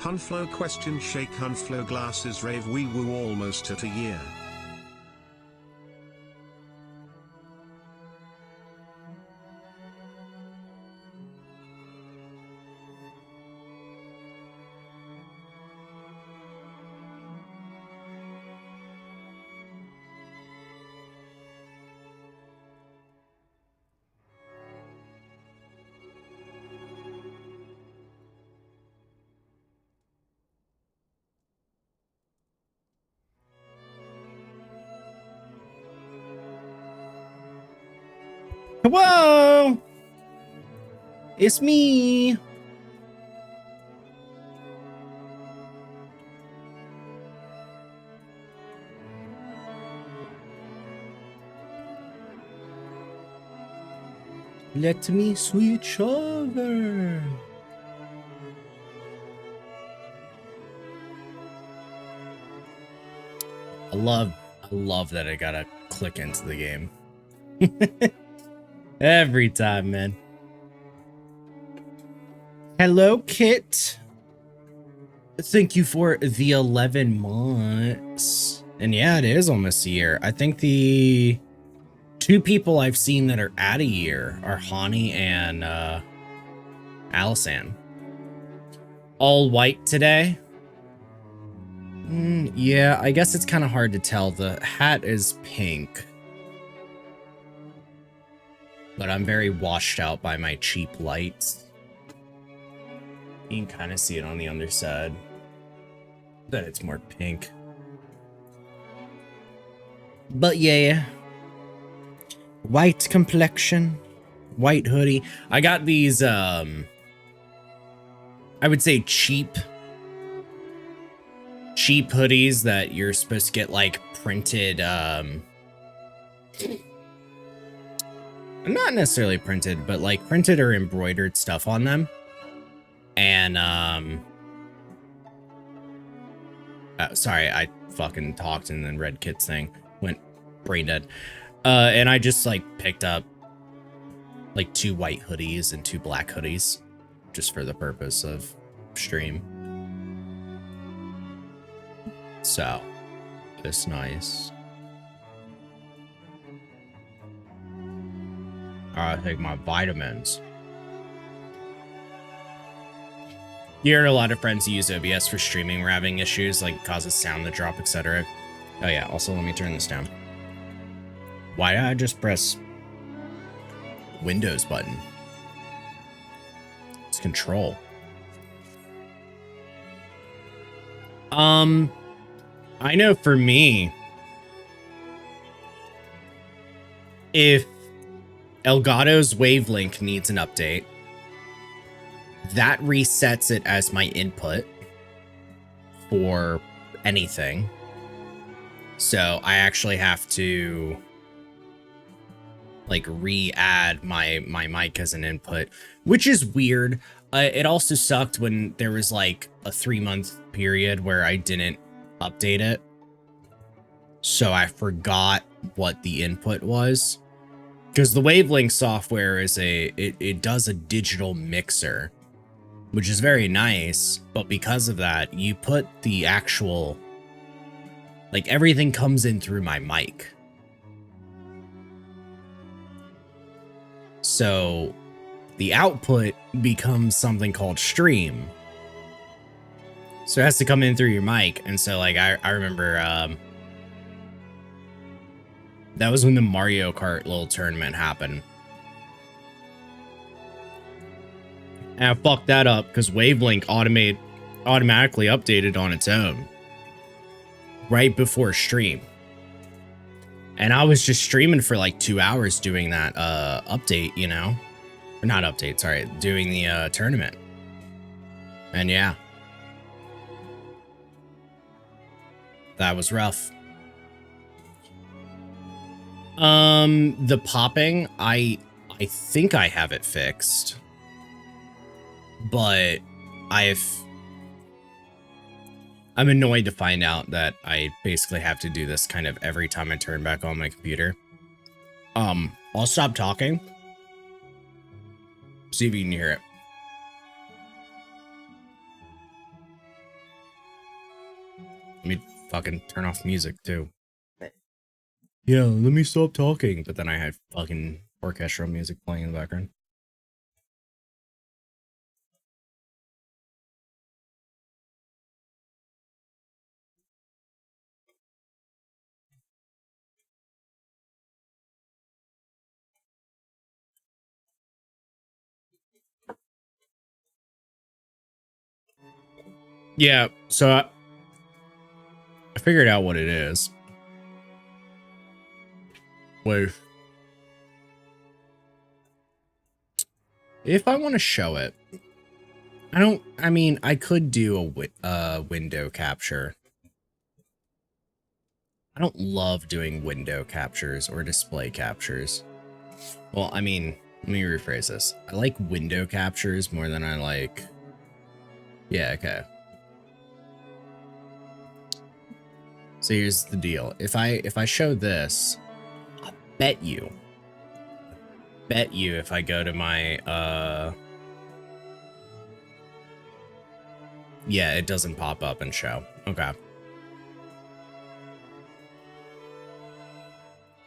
Hunflow question shake Hunflow glasses rave wee woo almost at a year. Whoa! It's me! Let me switch over. I love that I gotta click into the game. Every time, man. Hello, Kit. Thank you for the 11 months. And yeah, it is almost a year. I think the 2 people I've seen that are at a year are Hani and Alisan. All white today. Yeah, I guess it's kind of hard to tell. The hat is pink. But I'm very washed out by my cheap lights. You can kind of see it on the underside. That it's more pink. But yeah. White complexion. White hoodie. I got these, I would say cheap hoodies that you're supposed to get like printed, not necessarily printed, but like printed or embroidered stuff on them. And, sorry, I fucking talked and then read Kit's thing. Went brain dead. And I just like picked up like 2 white hoodies and 2 black hoodies just for the purpose of stream. So, it's nice. I take my vitamins. You heard a lot of friends who use OBS for streaming were having issues, like causes sound to drop, etc. Oh yeah, also let me turn this down. Why did I just press Windows button? It's control. I know for me, if Elgato's Wavelink needs an update, that resets it as my input for anything. So I actually have to like re-add my mic as an input, which is weird. It also sucked when there was like a 3-month period where I didn't update it. So I forgot what the input was. Because the Wavelink software is it does a digital mixer, which is very nice, but because of that, you put the actual, like everything comes in through my mic. So the output becomes something called stream. So it has to come in through your mic. And so like I remember that was when the Mario Kart little tournament happened. And I fucked that up because Wavelink automatically updated on its own right before stream. And I was just streaming for like 2 hours doing that update, you know? Or not update, sorry, doing the tournament. And yeah. That was rough. The popping, I think I have it fixed. But I'm annoyed to find out that I basically have to do this kind of every time I turn back on my computer. I'll stop talking. See if you can hear it. Let me fucking turn off music too. Yeah, let me stop talking. But then I had fucking orchestral music playing in the background. Yeah, so I figured out what it is. Wait. If I want to show it, I mean, I could do a window capture. I don't love doing window captures or display captures. Well, I mean, let me rephrase this. I like window captures more than I like... Yeah, okay. So here's the deal. If I show this, I bet you if I go to my yeah, it doesn't pop up and show. Okay.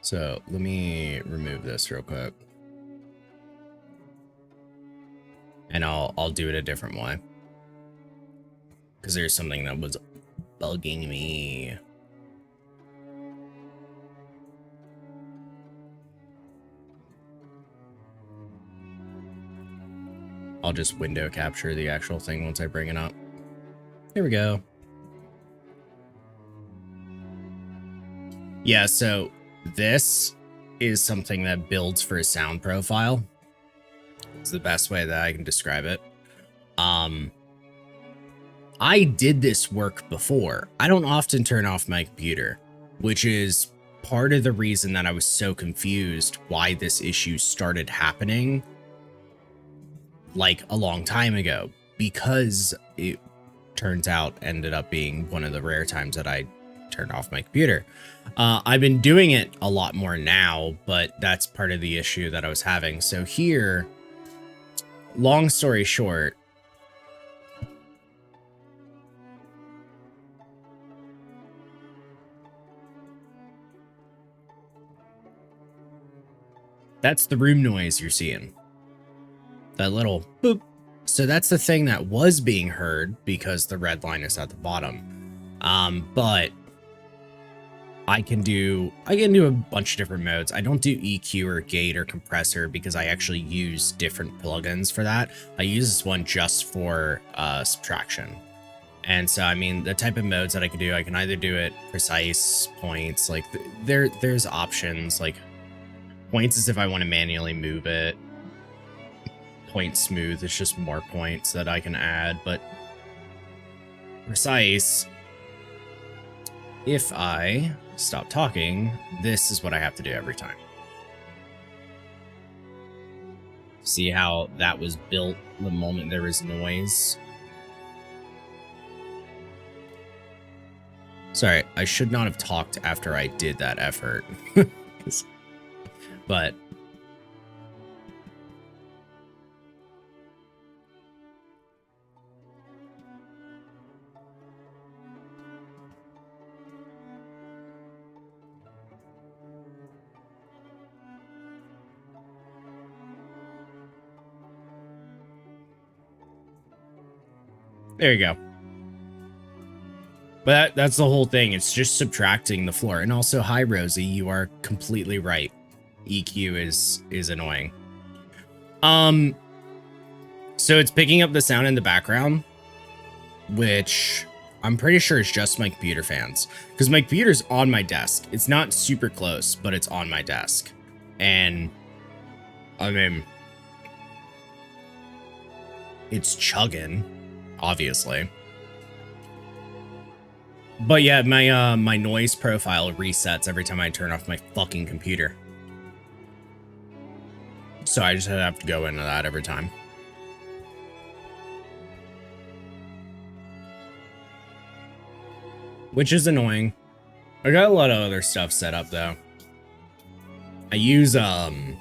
So let me remove this real quick. And I'll do it a different way. Because there's something that was bugging me. I'll just window capture the actual thing once I bring it up. Here we go. Yeah, so this is something that builds for a sound profile. It's the best way that I can describe it. I did this work before. I don't often turn off my computer, which is part of the reason that I was so confused why this issue started happening like a long time ago, because it turns out ended up being one of the rare times that I turned off my computer. I've been doing it a lot more now, but that's part of the issue that I was having. So here, long story short, that's the room noise you're seeing. That little boop. So that's the thing that was being heard because the red line is at the bottom. But I can do a bunch of different modes. I don't do EQ or gate or compressor because I actually use different plugins for that. I use this one just for subtraction. And so, I mean, the type of modes that I can do, I can either do it precise, points, like there's options. Like points is if I want to manually move it. Point smooth, it's just more points that I can add, but precise, if I stop talking, this is what I have to do every time. See how that was built the moment there was noise? Sorry, I should not have talked after I did that effort. But there you go. But that's the whole thing. It's just subtracting the floor. And also, hi, Rosie, you are completely right. EQ is annoying. So it's picking up the sound in the background, which I'm pretty sure is just my computer fans. Because my computer's on my desk. It's not super close, but it's on my desk. And, I mean, it's chugging, obviously. But yeah, my noise profile resets every time I turn off my fucking computer. So I just have to go into that every time. Which is annoying. I got a lot of other stuff set up though. I use an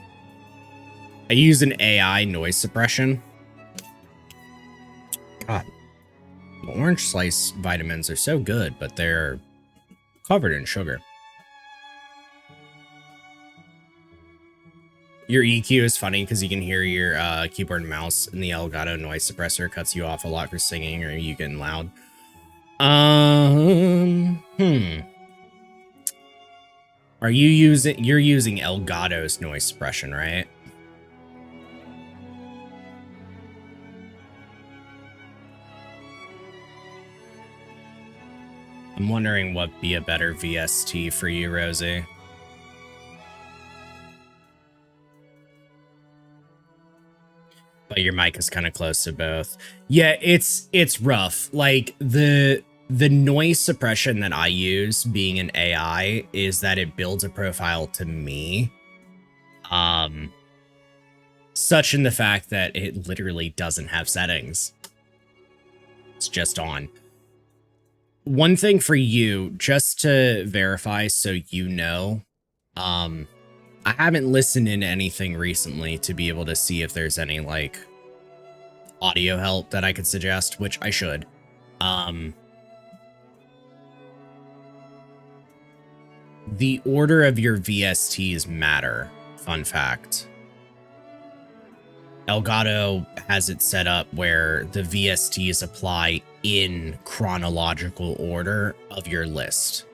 AI noise suppression. God. Orange slice vitamins are so good, but they're covered in sugar. Your EQ is funny because you can hear your keyboard and mouse, and the Elgato noise suppressor cuts you off a lot for singing or you getting loud. Are you you're using Elgato's noise suppression, right? I'm wondering what be a better VST for you, Rosie. But your mic is kind of close to both. Yeah, it's rough. Like the noise suppression that I use, being an AI, is that it builds a profile to me. Such in the fact that it literally doesn't have settings. It's just on. One thing for you, just to verify so you know, I haven't listened in anything recently to be able to see if there's any, like, audio help that I could suggest, which I should. The order of your VSTs matter. Fun fact. Elgato has it set up where the VSTs apply in chronological order of your list.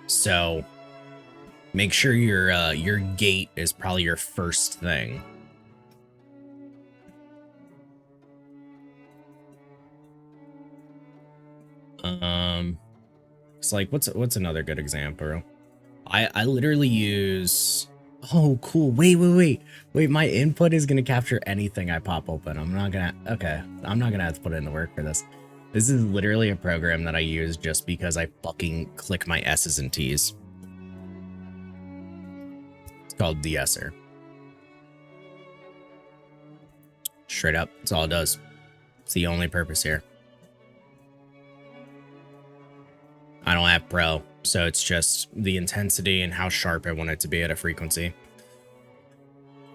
So make sure your gate is probably your first thing. It's like what's another good example? I literally use. Oh, cool. Wait. My input is gonna capture anything I pop open. I'm not gonna have to put in the work for this. This is literally a program that I use just because I fucking click my S's and T's. It's called de-esser. Straight up, that's all it does. It's the only purpose here. I don't have Pro, so it's just the intensity and how sharp I want it to be at a frequency.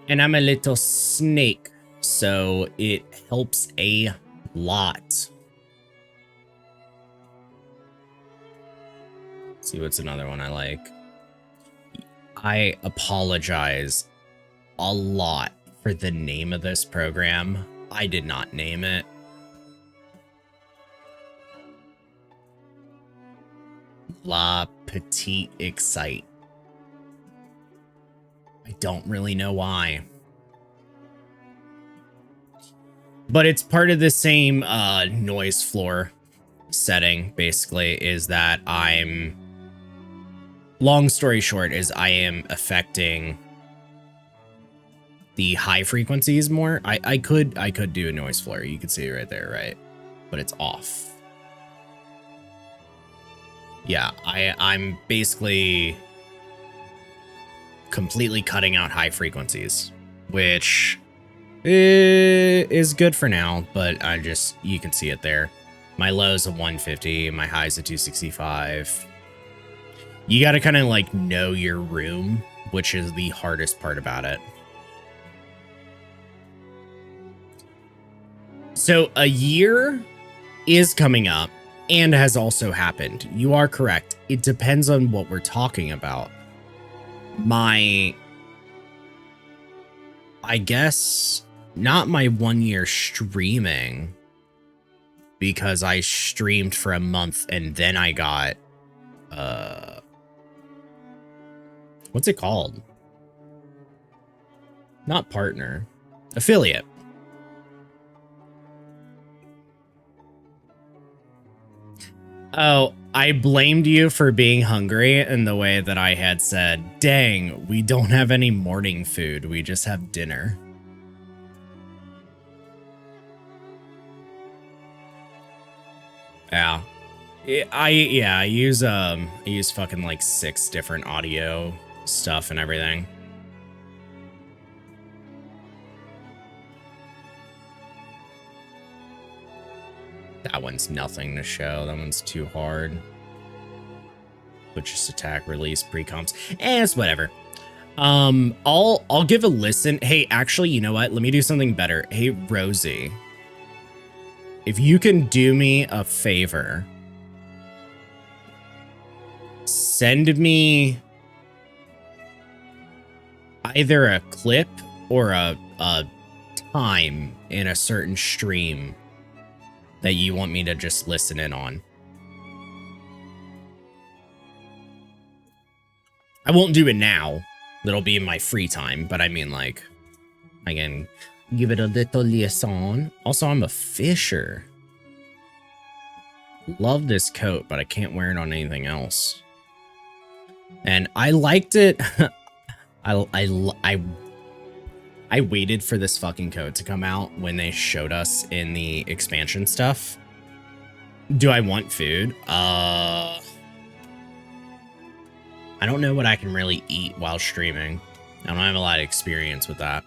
And I'm a little snake, so it helps a lot. Let's see what's another one I like. I apologize a lot for the name of this program. I did not name it. La Petite Excite. I don't really know why. But it's part of the same noise floor setting, basically, is that I'm... Long story short is I am affecting the high frequencies more. I could do a noise floor. You can see it right there, right? But it's off. Yeah, I'm basically completely cutting out high frequencies, which is good for now, but you can see it there. My low's a 150, my high's a 265. You got to kind of like know your room, which is the hardest part about it. So a year is coming up. And has also happened. You are correct. It depends on what we're talking about. I guess, not my 1 year streaming, because I streamed for a month and then I got, what's it called? Not partner. Affiliate. Oh, I blamed you for being hungry in the way that I had said, dang, we don't have any morning food. We just have dinner. Yeah. I use fucking like 6 different audio stuff and everything. That one's nothing to show. That one's too hard. But just attack, release, pre-comps. It's whatever. I'll give a listen. Hey, actually, you know what? Let me do something better. Hey, Rosie. if you can do me a favor, send me either a clip or a time in a certain stream that you want me to just listen in on. I won't do it now. It'll be in my free time, but I mean, like, I can give it a little liaison. Also, I'm a fisher. Love this coat, but I can't wear it on anything else. And I liked it. I waited for this fucking code to come out when they showed us in the expansion stuff. Do I want food? I don't know what I can really eat while streaming. I don't have a lot of experience with that.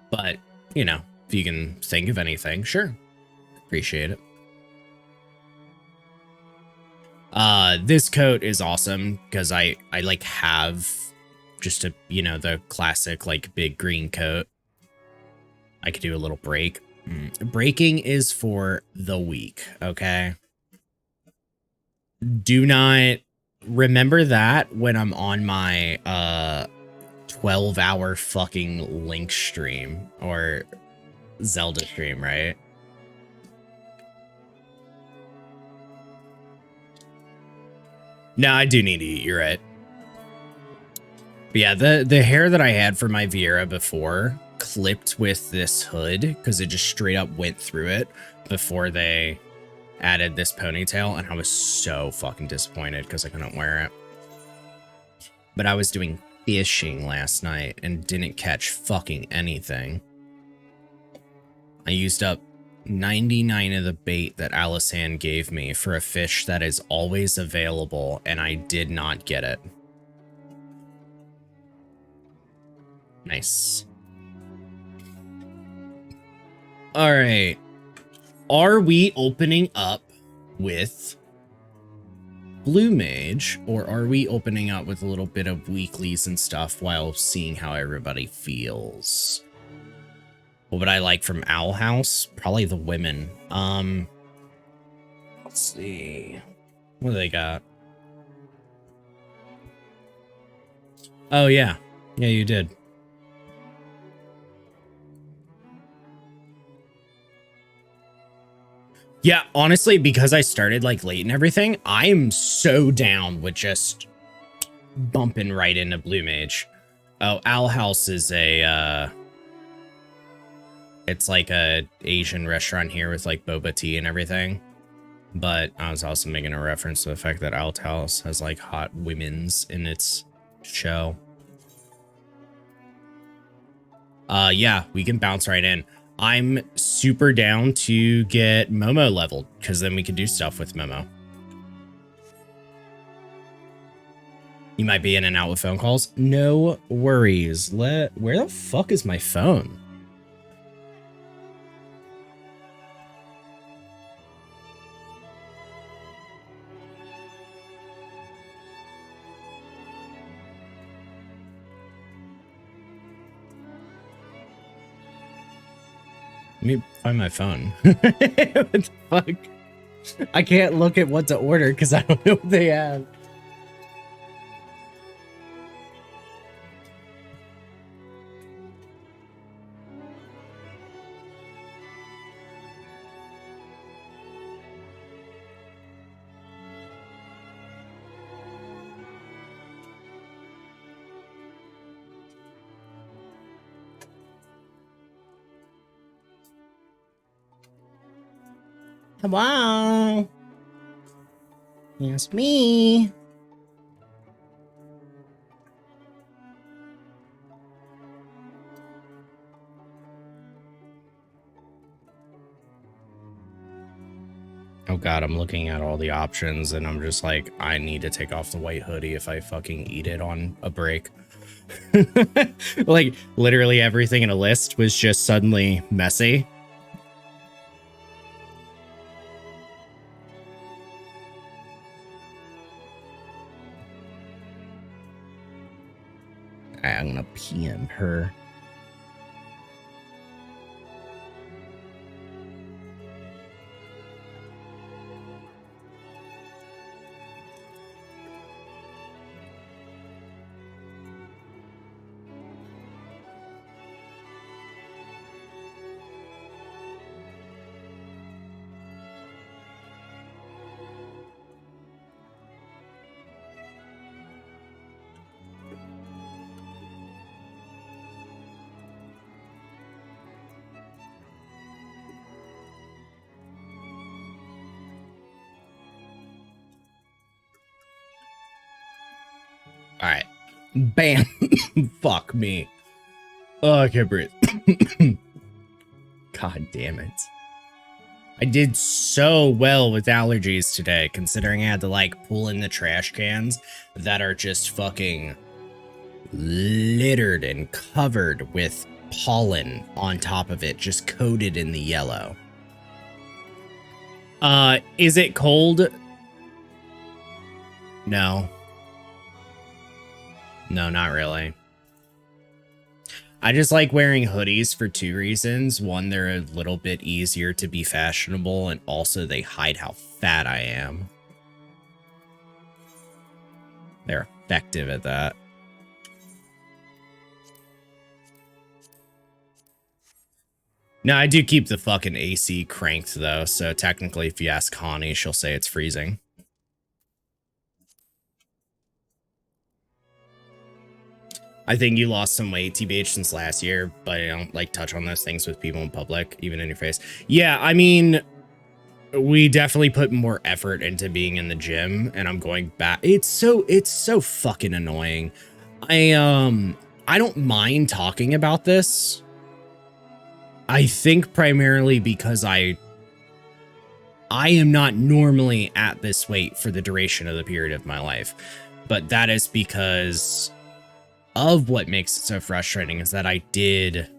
But, you know, if you can think of anything, sure. Appreciate it. This coat is awesome because I like have just a, you know, the classic like big green coat. I could do a little break. Breaking is for the weak, okay? Do not remember that when I'm on my 12-hour fucking Link stream or Zelda stream, right? No, I do need to eat, you're right. But yeah, the hair that I had for my Viera before clipped with this hood because it just straight up went through it before they added this ponytail, and I was so fucking disappointed because I couldn't wear it. But I was doing fishing last night and didn't catch fucking anything. I used up 99 of the bait that Alisan gave me for a fish that is always available, and I did not get it. Nice. All right. Are we opening up with Blue Mage, or are we opening up with a little bit of weeklies and stuff while seeing how everybody feels? What would I like from Owl House? Probably the women. Let's see. What do they got? Oh, yeah. Yeah, you did. Yeah, honestly, because I started like late and everything, I'm so down with just bumping right into Blue Mage. Oh, Owl House is a, it's like a Asian restaurant here with like boba tea and everything. But I was also making a reference to the fact that Owl House has like hot women's in its show. Yeah, we can bounce right in. I'm super down to get Momo leveled, because then we can do stuff with Momo. You might be in and out with phone calls. No worries. Where the fuck is my phone? Let me find my phone. What the fuck? I can't look at what to order because I don't know what they have. Hello? It's me. Oh god, I'm looking at all the options and I'm just like, I need to take off the white hoodie if I fucking eat it on a break. Like, literally everything in a list was just suddenly messy. I'm gonna PM her. All right. Bam. Fuck me. Oh, I can't breathe. God damn it. I did so well with allergies today, considering I had to like pull in the trash cans that are just fucking littered and covered with pollen on top of it, just coated in the yellow. Is it cold? No. No, not really. I just like wearing hoodies for two reasons. One, they're a little bit easier to be fashionable, and also they hide how fat I am. They're effective at that. No, I do keep the fucking AC cranked, though, so technically if you ask Connie, she'll say it's freezing. I think you lost some weight, TBH, since last year, but I don't like touch on those things with people in public, even in your face. Yeah, I mean, we definitely put more effort into being in the gym, and I'm going back. It's so fucking annoying. I don't mind talking about this. I think primarily because I am not normally at this weight for the duration of the period of my life, but that is because of what makes it so frustrating is that I did.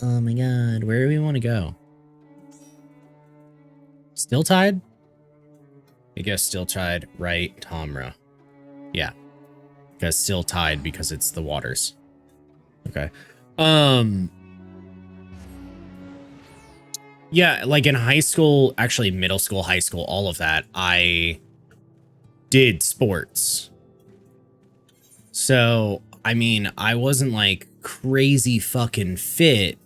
Oh my god, where do we want to go? Still Tide? I guess Still Tide, right? Tomra. Yeah. Because Still Tide because it's the waters. Okay. Yeah, like in high school, actually middle school, high school, all of that, I did sports. So, I mean, I wasn't like crazy fucking fit.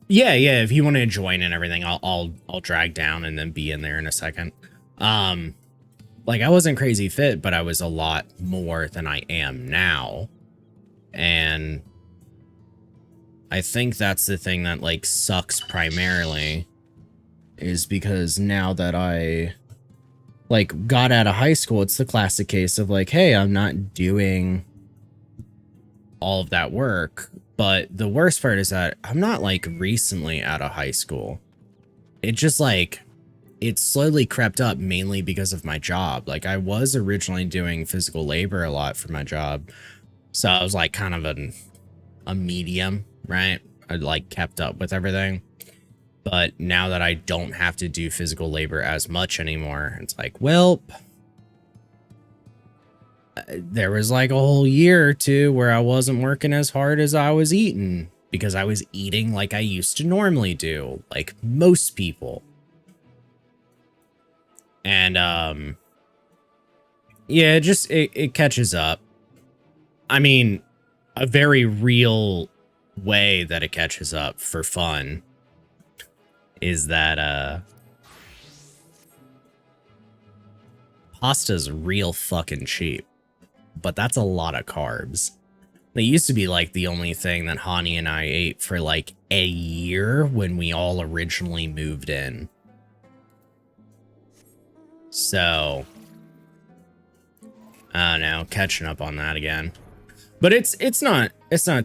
Yeah, if you want to join and everything, I'll drag down and then be in there in a second. Like I wasn't crazy fit, but I was a lot more than I am now. And I think that's the thing that like sucks primarily is because now that I like got out of high school, it's the classic case of like, hey, I'm not doing all of that work. But the worst part is that I'm not like recently out of high school. It just like, it slowly crept up mainly because of my job. Like I was originally doing physical labor a lot for my job. So I was like kind of a medium, right? I like kept up with everything. But now that I don't have to do physical labor as much anymore, it's like, well, there was like a whole year or two where I wasn't working as hard as I was eating because I was eating like I used to normally do, like most people. And, yeah, it catches up. I mean, a very real way that it catches up for fun is that, pasta's real fucking cheap, but that's a lot of carbs. They used to be like the only thing that Hani and I ate for like a year when we all originally moved in. So, I don't know, catching up on that again. But it's not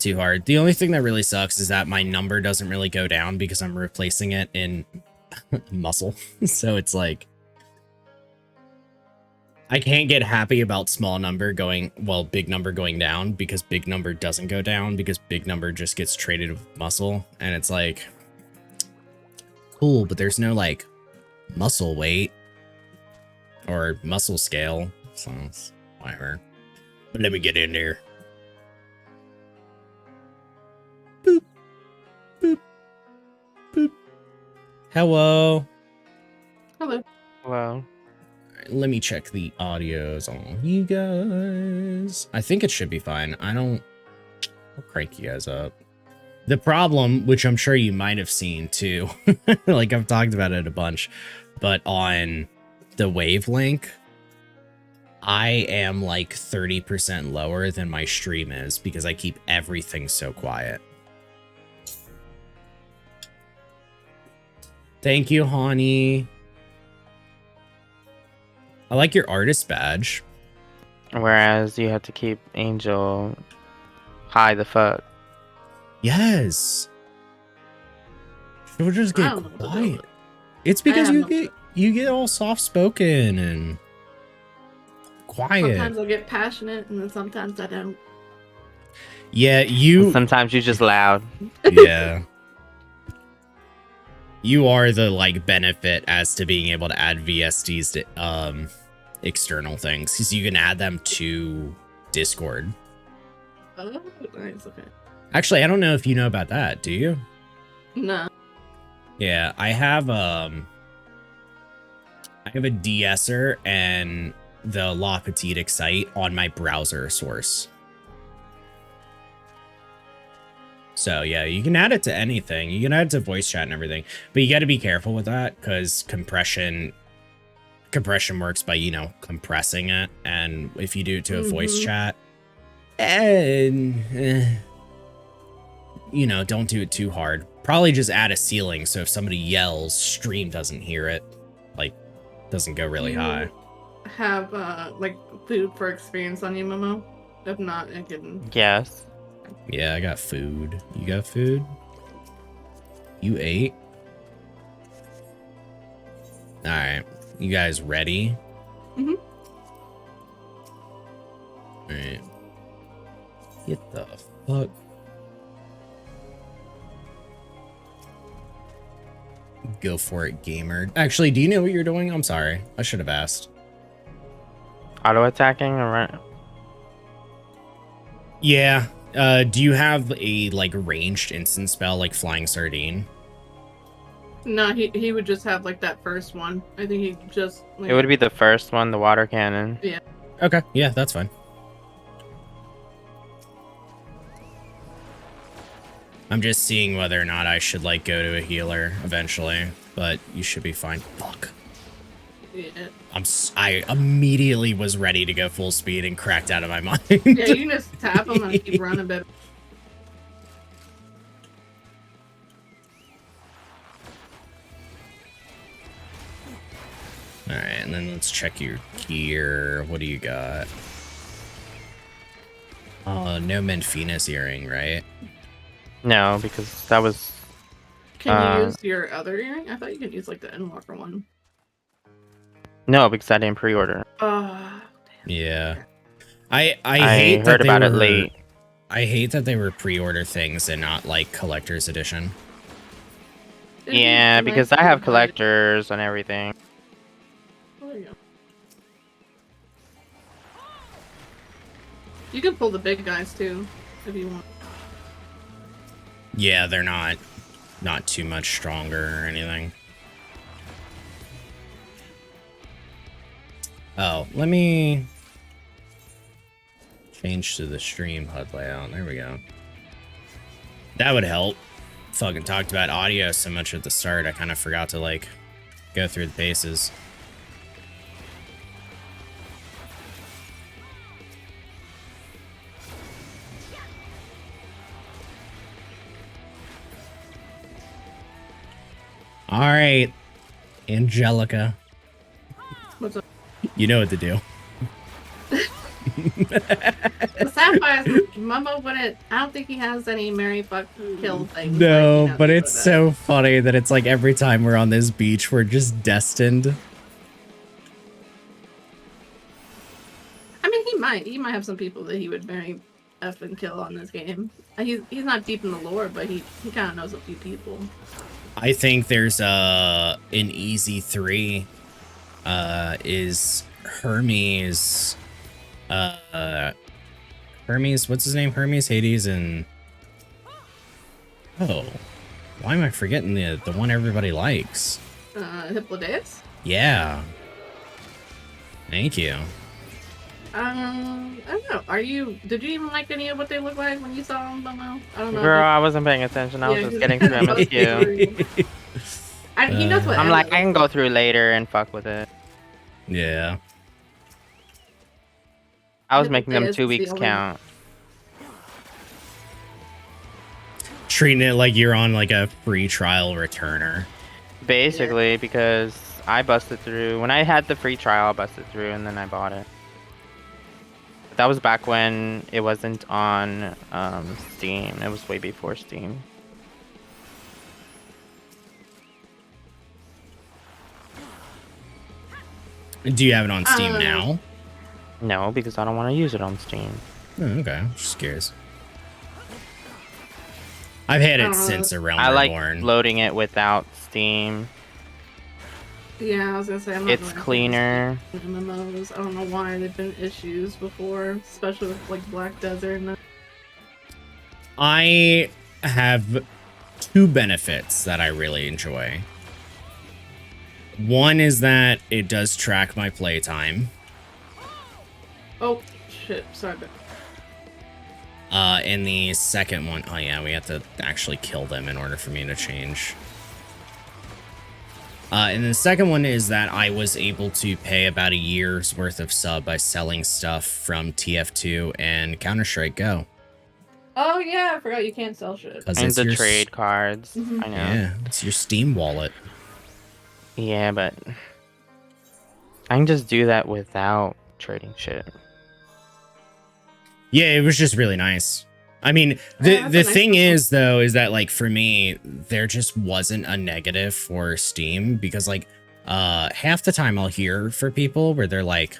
too hard. The only thing that really sucks is that my number doesn't really go down because I'm replacing it in muscle. So it's like I can't get happy about small number going, well, big number going down because big number doesn't go down because big number just gets traded with muscle. And it's like, cool, but there's no like muscle weight or muscle scale. So it's whatever. But let me get in there. Boop, boop, boop. Hello. Hello. Wow. Let me check the audios on you guys. I think it should be fine. I'll crank you guys up. The problem, which I'm sure you might have seen too, like I've talked about it a bunch, but on the wavelength, I am like 30% lower than my stream is because I keep everything so quiet. Thank you, Hani. I like your artist badge. Whereas you have to keep Angel high the fuck. Yes. She'll just I get don't know what to do quiet. with it. It's because have you no get all soft spoken and quiet. Sometimes I get passionate, and then sometimes I don't. Yeah, And sometimes you just loud. yeah. You are the like benefit as to being able to add VSDs to external things, because you can add them to Discord. Oh, nice. Okay. Actually, I don't know if you know about that. Do you? No. Yeah, I have a de-esser and the La Petite Excite on my browser source. So yeah, you can add it to anything. You can add it to voice chat and everything, but you got to be careful with that because compression works by, you know, compressing it, and if you do it to a voice chat, and you know, don't do it too hard. Probably just add a ceiling so if somebody yells, stream doesn't hear it, like doesn't go really high. Have like food for experience on you, Momo? If not, I can. Yes. Yeah, I got food. You got food? You ate? Alright. You guys ready? Mm-hmm. Alright. Get the fuck. Go for it, gamer. Actually, do you know what you're doing? I'm sorry. I should have asked. Auto attacking or Yeah. Do you have a like ranged instant spell like Flying Sardine? No, he would just have like that first one. I think he just. Like, it would be the first one, the water cannon. Yeah. Okay. Yeah, that's fine. I'm just seeing whether or not I should like go to a healer eventually, but you should be fine. Fuck. Yeah. I immediately was ready to go full speed and cracked out of my mind. Yeah, you can just tap him and keep running a bit. Alright, and then let's check your gear. What do you got? Oh, no Menphenis earring, right? No, because that was. Can you use your other earring? I thought you could use like the Endwalker one. No, because I didn't pre-order. Yeah. I hate heard that about they it were, late. I hate that they were pre-order things and not like collector's edition. Yeah, because I have collectors and everything. Oh, there you go. You can pull the big guys too, if you want. Yeah, they're not too much stronger or anything. Oh, let me change to the stream HUD layout. There we go. That would help. Fucking talked about audio so much at the start, I kind of forgot to like go through the paces. All right, Angelica. What's up? You know what to do. The Sapphire, Momo wouldn't. I don't think he has any Mary fuck kill things. No, like, but it's so funny that it's like every time we're on this beach, we're just destined. I mean, he might have some people that he would marry F and kill on this game. He's not deep in the lore, but he kind of knows a few people. I think there's an easy 3 is Hermes. Hermes, what's his name? Hermes, Hades, and oh, why am I forgetting the one everybody likes? Hippolytus? Yeah. Thank you. I don't know. Did you even like any of what they look like when you saw them, Momo? I don't know. Girl, I wasn't paying attention. I was just getting through MSQ. He knows what I'm like, I can go through later and fuck with it. Yeah. I was making them Hippolytus 2 is the weeks only- count. Treating it like you're on like a free trial returner. Basically, because I busted through. When I had the free trial, I busted through and then I bought it. That was back when it wasn't on Steam. It was way before Steam. Do you have it on Steam now? No, because I don't want to use it on Steam. Oh, okay, just curious. I've had it since around I like Reborn. loading it without Steam. Yeah, I was gonna say I'm not It's cleaner. MMOs. I don't know why there've been issues before, especially with like Black Desert. And I have two benefits that I really enjoy. One is that it does track my playtime. oh shit, sorry. But And the second one, oh yeah, we have to actually kill them in order for me to change. And the second one is that I was able to pay about a year's worth of sub by selling stuff from TF2 and Counter-Strike Go. oh yeah, I forgot you can't sell shit. And the trade cards. I know. Yeah, it's your Steam wallet. Yeah, but I can just do that without trading shit. Yeah, it was just really nice. I mean, the nice thing one. is, though, is that, like, for me, there just wasn't a negative for Steam because, like, half the time I'll hear for people where they're like,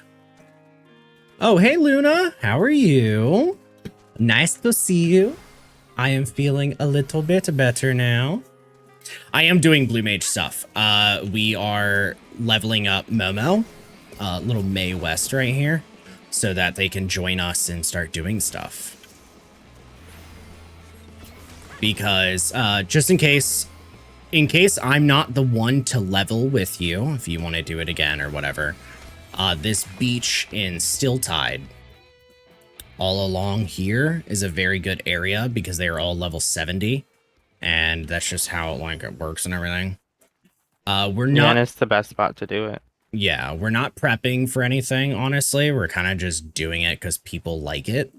oh, hey, Luna, how are you? Nice to see you. I am feeling a little bit better now. I am doing Blue Mage stuff. We are leveling up Momo, little May West right here, so that they can join us and start doing stuff. Because just in case I'm not the one to level with you, if you want to do it again or whatever, this beach in Stilltide all along here is a very good area because they are all level 70, and that's just how like it works and everything. We're not. Yeah, and it's the best spot to do it. Yeah, we're not prepping for anything, honestly. We're kind of just doing it because people like it.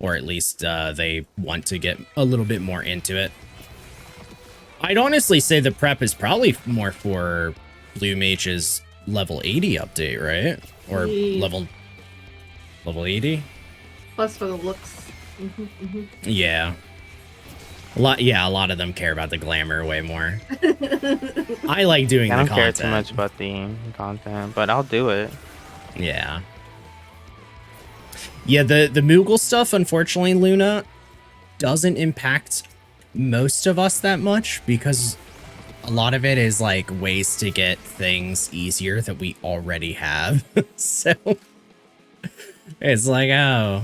Or at least they want to get a little bit more into it. I'd honestly say the prep is probably more for Blue Mage's level 80 update, right? Or level 80? Plus for the looks. Yeah. A lot of them care about the glamour way more. I like doing I the don't care content. too much about the content, but I'll do it. Yeah. Yeah, the Moogle stuff, unfortunately, Luna, doesn't impact most of us that much because a lot of it is like ways to get things easier that we already have. So it's like, oh,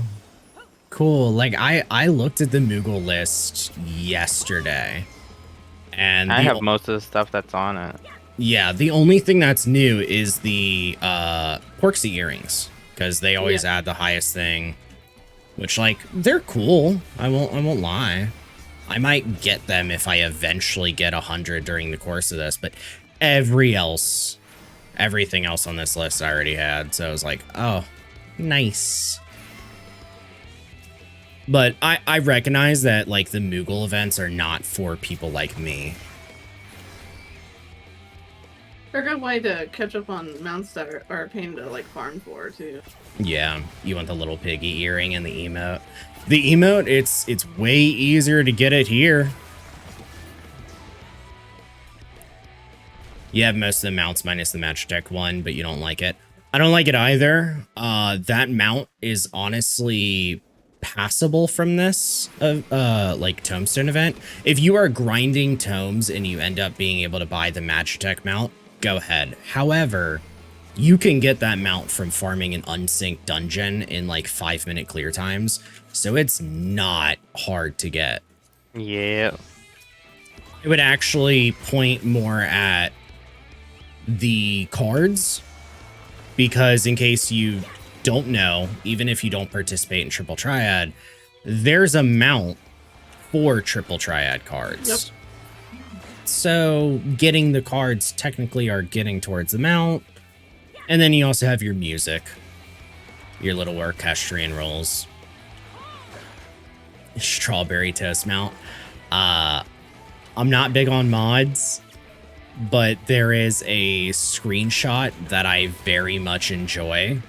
cool. Like I looked at the Moogle list yesterday and I have most of the stuff that's on it. Yeah, the only thing that's new is the Porksy earrings. Because they always add the highest thing, which like they're cool. I won't lie. I might get them if I eventually get 100 during the course of this. But everything else on this list I already had. So I was like, oh, nice. But I recognize that like the Moogle events are not for people like me. They're a good way to catch up on mounts that are a pain to like farm for too. Yeah, you want the little piggy earring and the emote. The emote, it's way easier to get it here. You have most of the mounts minus the Magitech one, but you don't like it. I don't like it either. That mount is honestly passable from this like Tomestone event. If you are grinding tomes and you end up being able to buy the Magitech mount, go ahead. However, you can get that mount from farming an unsynced dungeon in like 5-minute clear times, so it's not hard to get. Yeah. It would actually point more at the cards, because in case you don't know, even if you don't participate in Triple Triad, there's a mount for Triple Triad cards. Yep. So getting the cards technically are getting towards the mount. And then you also have your music, your little orchestrion rolls. Strawberry toast mount. I'm not big on mods, but there is a screenshot that I very much enjoy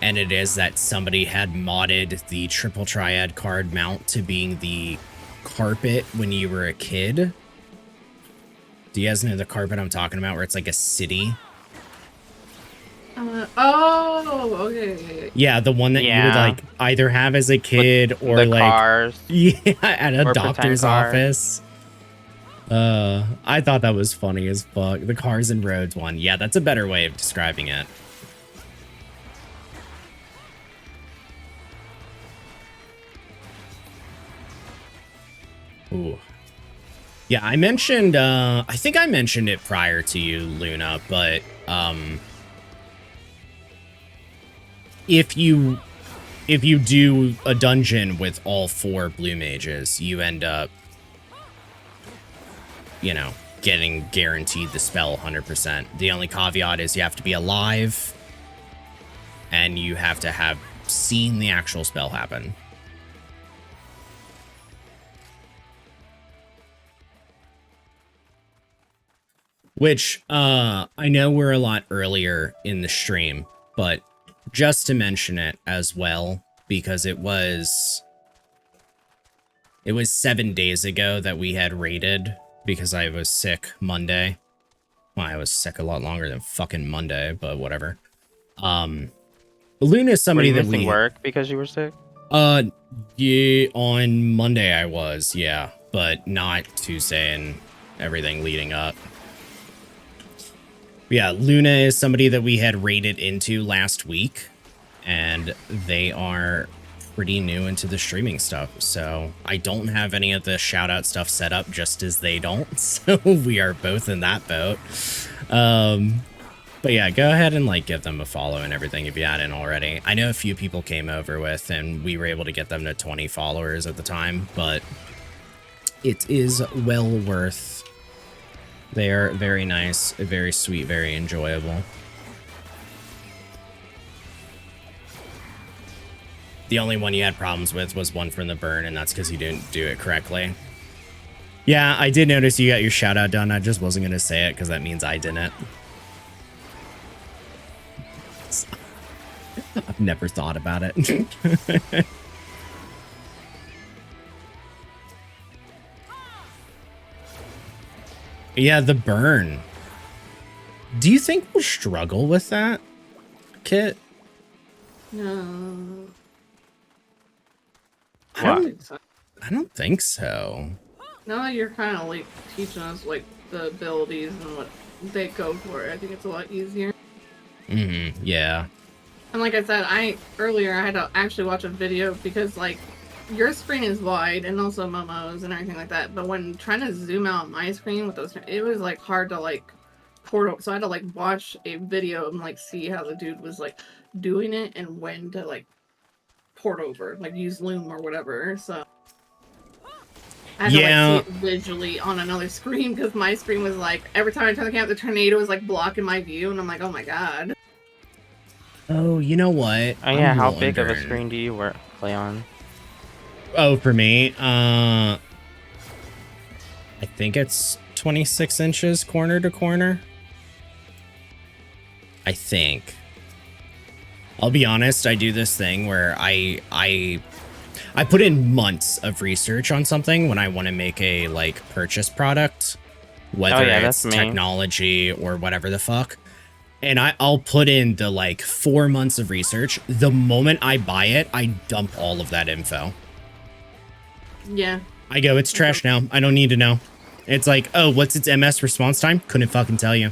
and it is that somebody had modded the Triple Triad card mount to being the carpet when you were a kid. Do you guys know the carpet I'm talking about, where it's like a city? Okay. Yeah, the one that you would Yeah. like either have as a kid or the like cars. yeah, at a Or pretend doctor's car. office. I thought that was funny as fuck. The cars and roads one. Yeah, that's a better way of describing it. Ooh. Yeah, I mentioned I think I mentioned it prior to you, Luna, but if you do a dungeon with all 4 blue mages, you end up, you know, getting guaranteed the spell 100%. The only caveat is you have to be alive and you have to have seen the actual spell happen. Which, I know we're a lot earlier in the stream, but just to mention it as well, because it was 7 days ago that we had raided, because I was sick Monday. Well, I was sick a lot longer than fucking Monday, but whatever. Luna is Were somebody you that missing we... work because you were sick? Yeah, on Monday I was, yeah, but not Tuesday and everything leading up. Yeah, Luna is somebody that we had raided into last week, and they are pretty new into the streaming stuff, so I don't have any of the shout-out stuff set up just as they don't, so we are both in that boat. But yeah, go ahead and like give them a follow and everything if you hadn't already. I know a few people came over with, and we were able to get them to 20 followers at the time, but it is well worth. They are very nice, very sweet, very enjoyable. The only one you had problems with was one from the burn, and that's because you didn't do it correctly. Yeah, I did notice you got your shout out done. I just wasn't going to say it because that means I didn't. I've never thought about it. Yeah, the burn. Do you think we'll struggle with that, Kit? No. I What? don't think so. Now that you're kind of like teaching us like the abilities and what they go for, I think it's a lot easier. Yeah. And like I said, earlier I had to actually watch a video because like your screen is wide and also Momo's and everything like that. But when trying to zoom out my screen with those, it was like hard to like port over. So I had to like watch a video and like see how the dude was like doing it and when to like port over, like use Loom or whatever. So I had to like see it visually on another screen because my screen was like every time I turned the camera, the tornado was like blocking my view, and I'm like, oh my god. Oh, you know what? Oh yeah, I'm how big of a wondering. screen do you play on? Oh, for me, I think it's 26 inches corner to corner. I think. I'll be honest, I do this thing where I put in months of research on something when I want to make a like purchase product, whether it's that's me. technology or whatever the fuck. And I'll put in the like 4 months of research. The moment I buy it, I dump all of that info. Yeah. I go, it's trash now. I don't need to know. It's like, oh, what's its MS response time? Couldn't fucking tell you.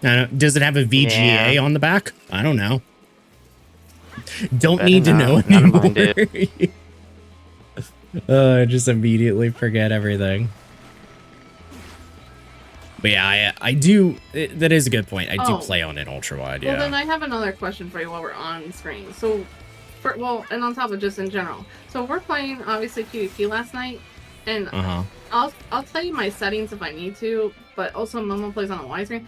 Does it have a VGA Yeah. on the back? I don't know. Don't Better need to know not. None of mine anymore. did. I just immediately forget everything. But yeah, I do. That is a good point. I do Oh. play on it ultra wide. Well, Yeah. then I have another question for you while we're on screen. So, and on top of just in general. So we're playing obviously PvP last night, and I'll tell you my settings if I need to. But also, Momo plays on a widescreen.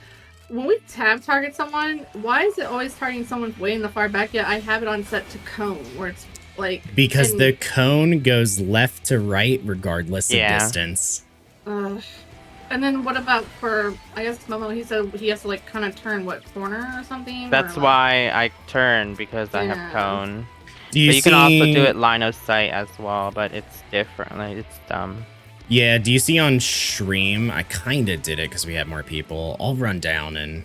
When we tab target someone, why is it always targeting someone way in the far back? Yet I have it on set to cone, where it's like Because and- the cone goes left to right regardless Yeah. of distance. And then what about for, I guess Momo, he said he has to like kind of turn what corner or something? That's or, like, why I turn, because I have Yeah. cone. Do you But you can also see- do it line of sight as well, but it's different. Like, it's dumb. Yeah, do you see on stream? I kind of did it because we had more people. I'll run down and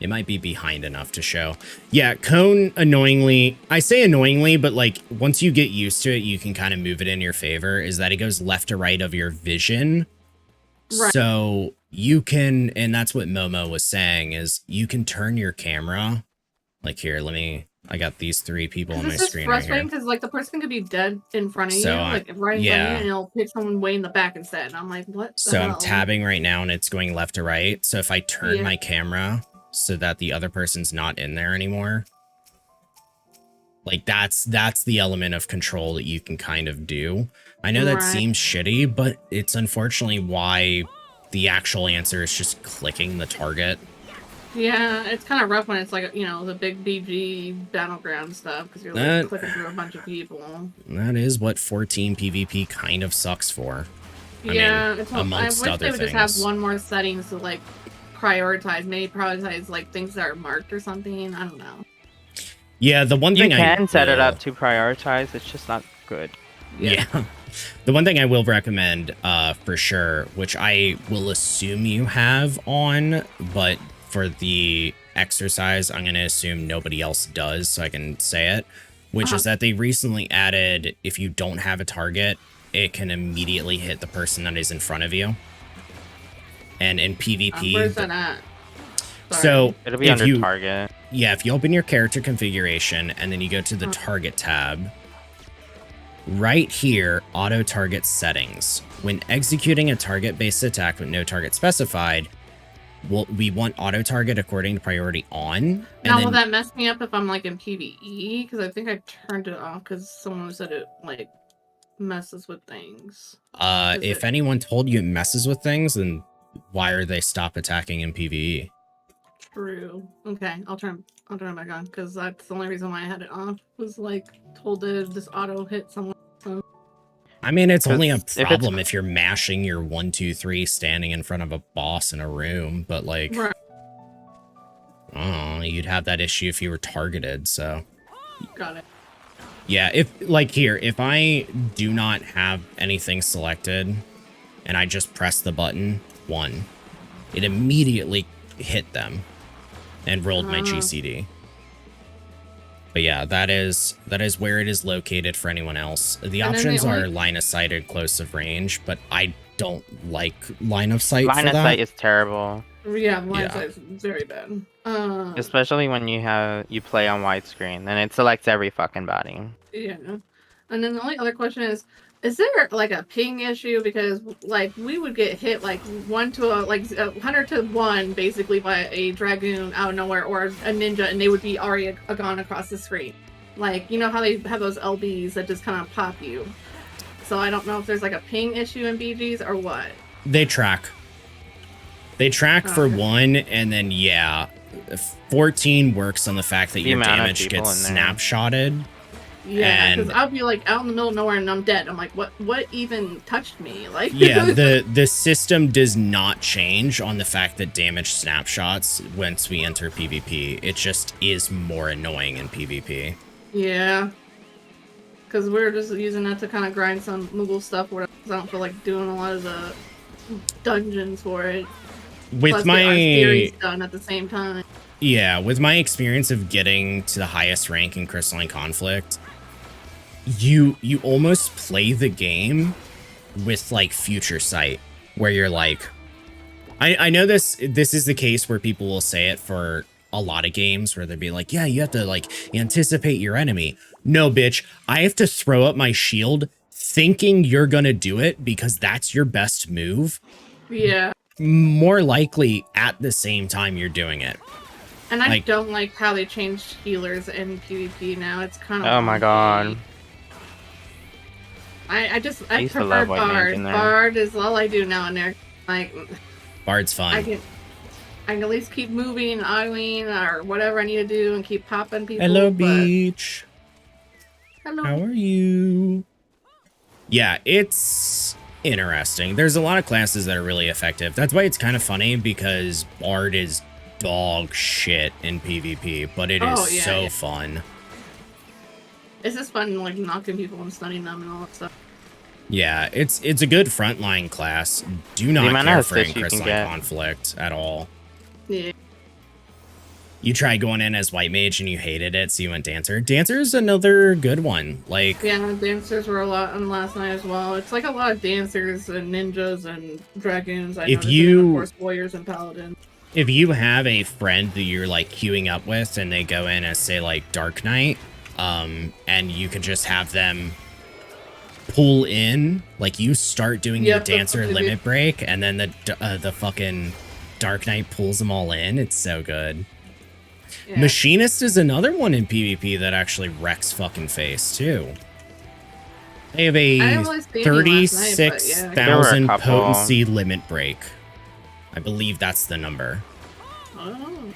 it might be behind enough to show. Yeah, cone annoyingly, I say annoyingly, but like once you get used to it, you can kind of move it in your favor, is that it goes left to right of your vision. Right. So you can, and that's what Momo was saying, is you can turn your camera. Like here, I got these 3 people on my this is screen right here. frustrating because like the person could be dead in front of So you, like right in front of you, yeah. and it'll pick someone way in the back instead. And I'm like, what the So hell? I'm tabbing right now and it's going left to right. So if I turn Yeah. my camera so that the other person's not in there anymore, like that's the element of control that you can kind of do. I know that Right. seems shitty, but it's unfortunately why the actual answer is just clicking the target. Yeah, it's kind of rough when it's like, you know, the big BG battleground stuff because you're like That- clicking through a bunch of people. That is what 14 PvP kind of sucks for. I Yeah, mean, it's amongst I wish other they would just have things. one more settings to like prioritize like things that are marked or something. I don't know. Yeah, the one You thing can set it will- up to prioritize, it's just not good. Yeah. The one thing I will recommend for sure, which I will assume you have on, but for the exercise, I'm going to assume nobody else does, so I can say it, which is that they recently added, if you don't have a target, it can immediately hit the person that is in front of you. And in PvP... Where's that at? Sorry. So It'll be if under you, target. yeah, if you open your character configuration and then you go to the target tab, right here, auto target settings. When executing a target-based attack with no target specified, we want auto target according to priority on. And Now, then, will that mess me up if I'm like in PvE? Because I think I turned it off because someone said it like messes with things. Is if it- anyone told you it messes with things, then why are they stop attacking in PvE? True. Okay, I'll turn it back on because that's the only reason why I had it off. Was like told to just auto hit someone. So. I mean, it's only a If it's- problem if you're mashing your 1, 2, 3 standing in front of a boss in a room, but like, Right. oh, you'd have that issue if you were targeted, so. Got it. Yeah, if like here, if I do not have anything selected and I just press the button 1, it immediately hit them and rolled my GCD. But yeah, that is where it is located for anyone else. The And then options the are only- line of sight and close of range, but I don't like line of sight Line for of that. sight is terrible, Yeah, line Yeah. size is very bad. especially when you play on widescreen, and it selects every fucking body. Yeah. And then the only other question is there like a ping issue? Because like we would get hit like 100 to 1 basically by a dragoon out of nowhere or a ninja, and they would be already gone across the screen. Like, you know how they have those LBs that just kind of pop you. So I don't know if there's like a ping issue in BGs or what. They track. They track for Okay. 1, and then yeah, 14 works on the fact that The your amount of damage people gets in there. snapshotted. Yeah, because And- I'll be like out in the middle of nowhere and I'm dead. I'm like, what even touched me? Like, Yeah, the system does not change on the fact that damage snapshots once we enter PvP. It just is more annoying in PvP. Yeah. Because we're just using that to kind of grind some Moogle stuff, where I don't feel like doing a lot of the dungeons for it. With Plus, my our theory's done at the same time. yeah, with my experience of getting to the highest rank in Crystalline Conflict, you almost play the game with like future sight, where you're like, I know this is the case where people will say it for a lot of games where they'd be like, yeah, you have to like anticipate your enemy. No, bitch, I have to throw up my shield thinking you're gonna do it because that's your best move. Yeah. More likely at the same time you're doing it. And I Like- don't like how they changed healers in PvP now. It's kind of Oh my god. I I used to prefer love White Mage Bard. in there. Bard is all I do now and there. Like Bard's fun. I can at least keep moving, eyeing, or whatever I need to do and keep popping people. Hello, but- Beach. Hello. How are you? Yeah, it's Interesting. There's a lot of classes that are really effective. That's why it's kind of funny because Bard is dog shit in PvP, but it is Oh, yeah, so yeah. fun. It's just fun, like, knocking people and stunning them and all that stuff. Yeah, it's a good frontline class. Do not amount care of for assists you can Crystalline get. Conflict at all. Yeah. You tried going in as White Mage and you hated it, so you went Dancer. Dancer's another good one. Like, Yeah, dancers were a lot on last night as well. It's like a lot of dancers and ninjas and dragoons. I If noticed, you- and of course, warriors and paladins. if you have a friend that you're like queuing up with and they go in as say like Dark Knight, and you can just have them pull in, like you start doing your Yep, that's Dancer what they do. limit break, and then the fucking Dark Knight pulls them all in. It's so good. Yeah. Machinist is another one in PvP that actually wrecks fucking face too. They have I a didn't really see any last night, but yeah. There were a 36,000 couple. potency limit break. I believe that's the number. Oh.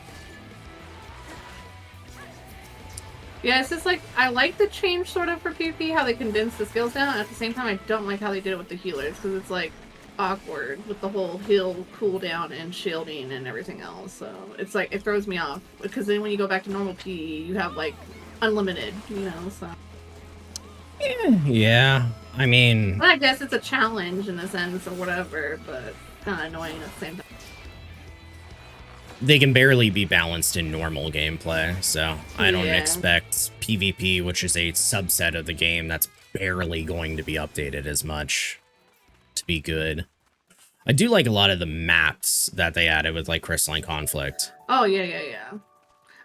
Yeah, it's just like, I like the change sort of for PvP, how they condense the skills down. At the same time, I don't like how they did it with the healers, because it's like awkward with the whole heal cooldown and shielding and everything else. So it's like, it throws me off, because then when you go back to normal PE, you have like unlimited, you know, so. Yeah, I mean, But I guess it's a challenge in a sense or whatever, but kind of annoying at the same time. they can barely be balanced in normal gameplay, so I don't Yeah. expect PvP, which is a subset of the game that's barely going to be updated as much, to be good. I do like a lot of the maps that they added with like Crystalline Conflict. Oh, yeah.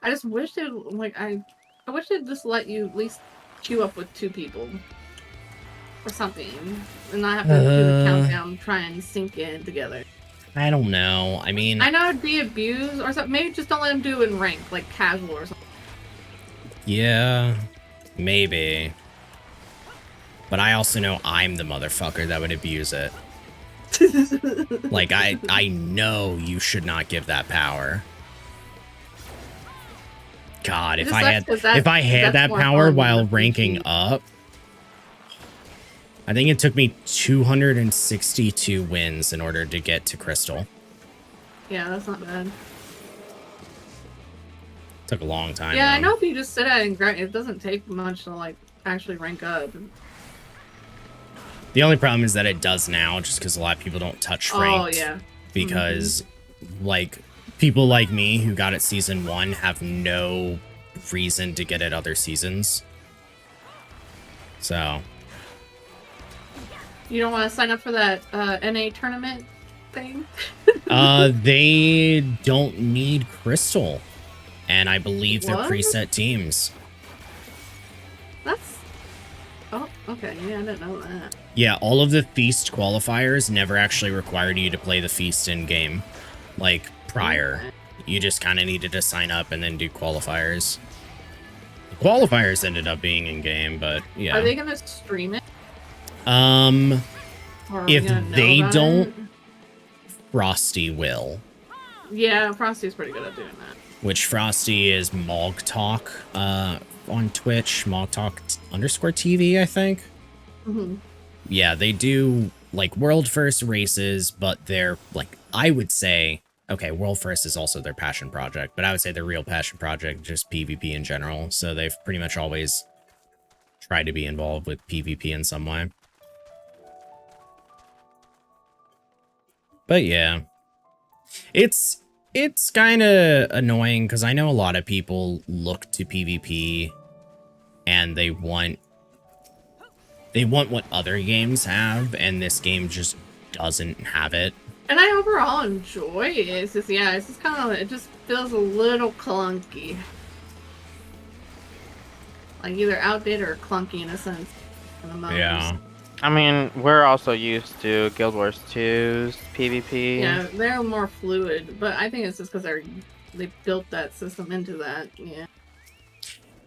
I just wish they, like, I wish they'd just let you at least queue up with 2 people. Or something. And not have to do the countdown, try and sync in together. I don't know. I mean, I know it'd be abused or something. Maybe just don't let them do it in rank, like casual or something. yeah, maybe. But I also know I'm the motherfucker that would abuse it. Like, I know you should not give that power. God, It if just I sucks had 'cause that- if I had that's that more power fun while than the ranking PvP. up, I think it took me 262 wins in order to get to Crystal. Yeah, that's not bad. Took a long time. Yeah, I though. know if you just sit at it and grind, it doesn't take much to, like, actually rank up. The only problem is that it does now, just because a lot of people don't touch ranked. Oh, yeah. Because like people like me who got it season 1 have no reason to get it other seasons. So You don't want to sign up for that NA tournament thing? they don't need Crystal, and I believe they're What? preset teams. That's... Oh, okay. Yeah, I didn't know that. Yeah, all of the Feast qualifiers never actually required you to play the Feast in game, like prior. Okay. You just kind of needed to sign up and then do qualifiers. The qualifiers ended up being in game, but yeah. Are they going to stream it? Or are we If gonna know they about don't- it? Frosty will. Yeah, Frosty's pretty good at doing that. Which Frosty is Mog Talk on Twitch, Mog Talk _TV, I think. Mhm. Yeah, they do like world first races, but they're like, I would say, okay, world first is also their passion project, but I would say their real passion project is just PvP in general. So they've pretty much always tried to be involved with PvP in some way. But yeah, it's kind of annoying because I know a lot of people look to PvP and they want what other games have, and this game just doesn't have it. And I overall enjoy it. It's just, yeah, it's just kind of, it just feels a little clunky. Like either outdated or clunky in a sense. in the most. Yeah. I mean, we're also used to Guild Wars 2's PvP. Yeah, they're more fluid, but I think it's just because they built that system into that. Yeah.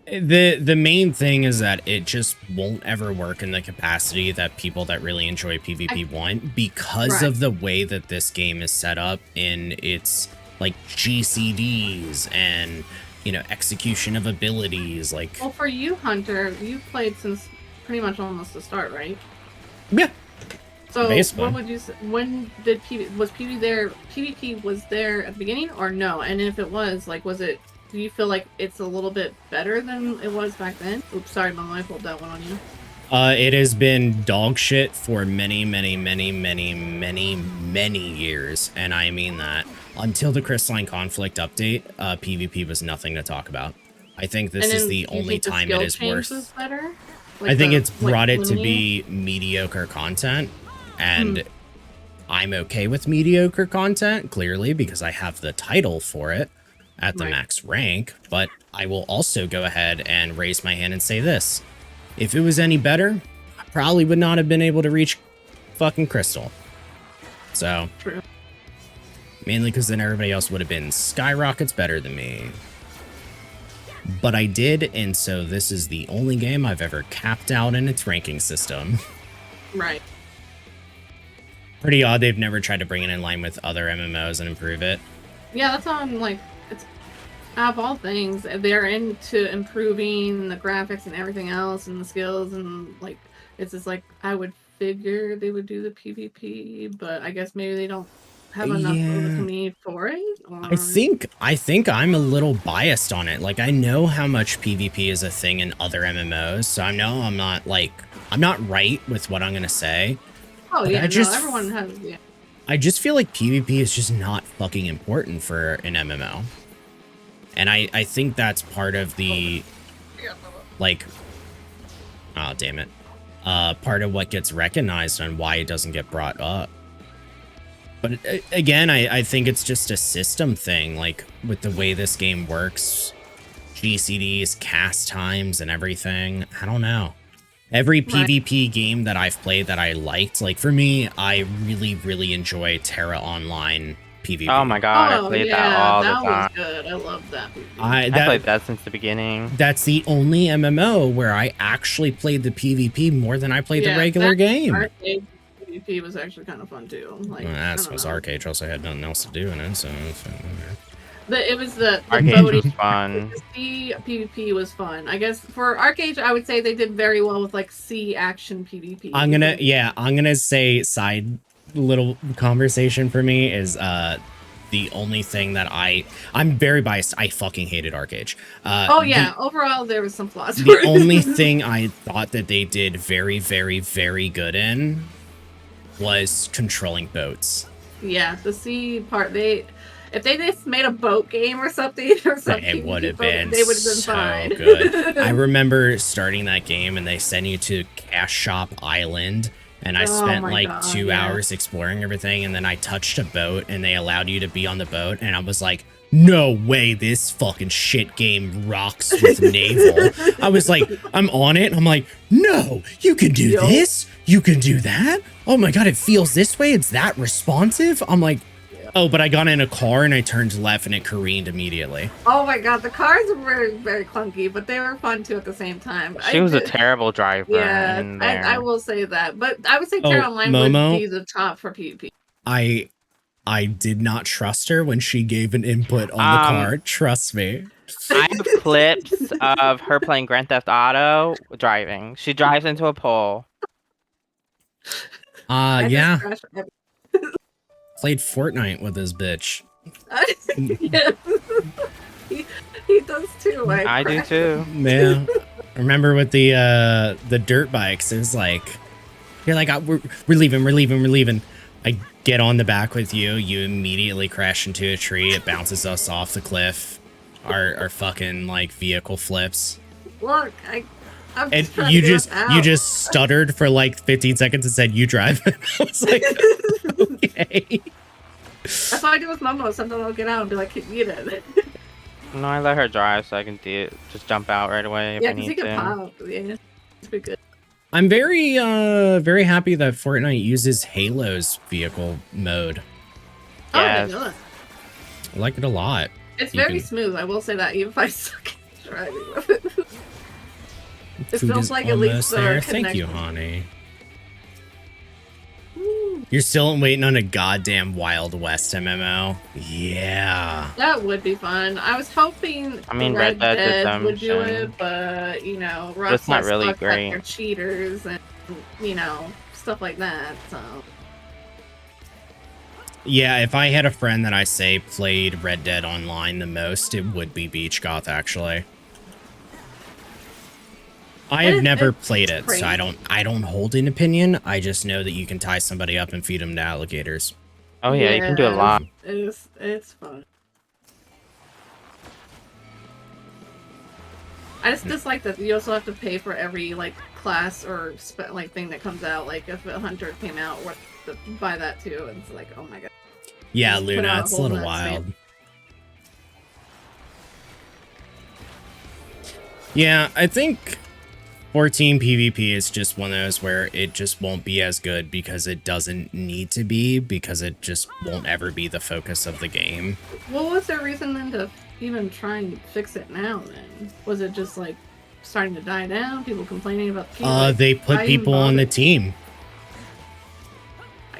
The main thing is that it just won't ever work in the capacity that people that really enjoy PvP want, because Right. of the way that this game is set up in its like GCDs and, you know, execution of abilities. Like, Well, for you, Hunter, you've played since pretty much almost the start, right? yeah, So Basically. what would you say, when did PvP was there at the beginning or no? And if it was, like, do you feel like it's a little bit better than it was back then? Oops, sorry, Mom, I pulled that one on you. It has been dog shit for many years, and I mean that. Until the Crystalline Conflict update, PvP was nothing to talk about. I think this is the only time it is worth. Better? I think it's brought it to be mediocre content, and I'm okay with mediocre content, clearly, because I have the title for it at the max rank, but I will also go ahead and raise my hand and say this. If it was any better, I probably would not have been able to reach fucking Crystal. So, True. Mainly because then everybody else would have been skyrockets better than me. But I did, and so this is the only game I've ever capped out in its ranking system. Right. Pretty odd they've never tried to bring it in line with other MMOs and improve it. Yeah, that's on, like, it's, out of all things, they're into improving the graphics and everything else and the skills, and, like, it's just like, I would figure they would do the PvP, but I guess maybe they don't have enough of a community for it? Or... I think I'm a little biased on it. Like, I know how much PvP is a thing in other MMOs, so I know I'm not right with what I'm gonna say. Oh, but yeah, everyone has, I just feel like PvP is just not fucking important for an MMO. And I think that's part of the, like, oh, damn it. Part of what gets recognized and why it doesn't get brought up. But again, I think it's just a system thing, like with the way this game works, GCDs, cast times, and everything. I don't know. Every PvP game that I've played that I liked, like for me, I really enjoy Terra Online PvP. Oh my god, I played that all the time. That was good. I love that. I played that since the beginning. That's the only MMO where I actually played the PvP more than I played the regular game. Arcade PvP was actually kind of fun too. Like, well, that was Arcade. Also, I had nothing else to do in it, so. It was the Arcade was fun. The PvP was fun. I guess for Arcade, I would say they did very well with like C action PvP. I'm gonna say side little conversation for me is the only thing that I'm very biased. I fucking hated Arcade. Overall there was some flaws. The only thing I thought that they did very good in was controlling boats. Yeah, the C part, if they just made a boat game or something, it would have been they would have been so fine. good. I remember starting that game and they send you to Cash Shop Island, and I spent like 2 hours exploring everything, and then I touched a boat and they allowed you to be on the boat, and I was like, no way, this fucking shit game rocks with naval. I was like, I'm on it, and I'm like, no, you can do this, you can do that. Oh my god, it feels this way, it's that responsive. I'm like, oh, but I got in a car and I turned left and it careened immediately. Oh my god, the cars were very clunky, but they were fun too at the same time. She was a terrible driver. Yeah, I will say that. But I would say Terra Online would be the top for PvP. I did not trust her when she gave an input on the car. Trust me. I have clips of her playing Grand Theft Auto driving. She drives into a pole. Yeah. Played Fortnite with this bitch. Yes. he does too. I do too. Yeah. Remember with the dirt bikes, it was like, you're like, we're leaving. I get on the back with you. You immediately crash into a tree. It bounces us off the cliff. Our fucking like vehicle flips. Look, I'm and you just stuttered for like 15 seconds and said, "You drive." I was like, okay. That's what I do with Momo. Sometimes I'll get out and be like, "You did." No, I let her drive so I can just jump out right away if I need to. Yeah, because he can pop. Yeah, it's pretty good. I'm very happy that Fortnite uses Halo's vehicle mode. Yes. Oh, I like it a lot. It's very smooth. I will say that, even if I suck at driving with it. It Food feels is like at least there. Thank you, honey. You're still waiting on a goddamn Wild West MMO? Yeah. That would be fun. I was hoping Red Dead would do it, but, you know, That's not really sucks great. They're cheaters and, you know, stuff stuff like that. So Yeah, if I had a friend that I say played Red Dead Online the most, it would be Beach Goth, actually. I have never played it, so I don't hold an opinion. I just know that you can tie somebody up and feed them to alligators. Oh yeah, you can do a lot. It's fun. I just dislike that you also have to pay for every like class or like thing that comes out. Like if a hunter came out, what to buy that too? And it's like, oh my god. Yeah, Just put Luna, out a it's a whole little nut wild. stamp. Yeah, I think 14 PvP is just one of those where it just won't be as good because it doesn't need to be, because it just won't ever be the focus of the game. Well, what's their reason then to even try and fix it now? Then was it just like starting to die down? People complaining about the They put people on the team.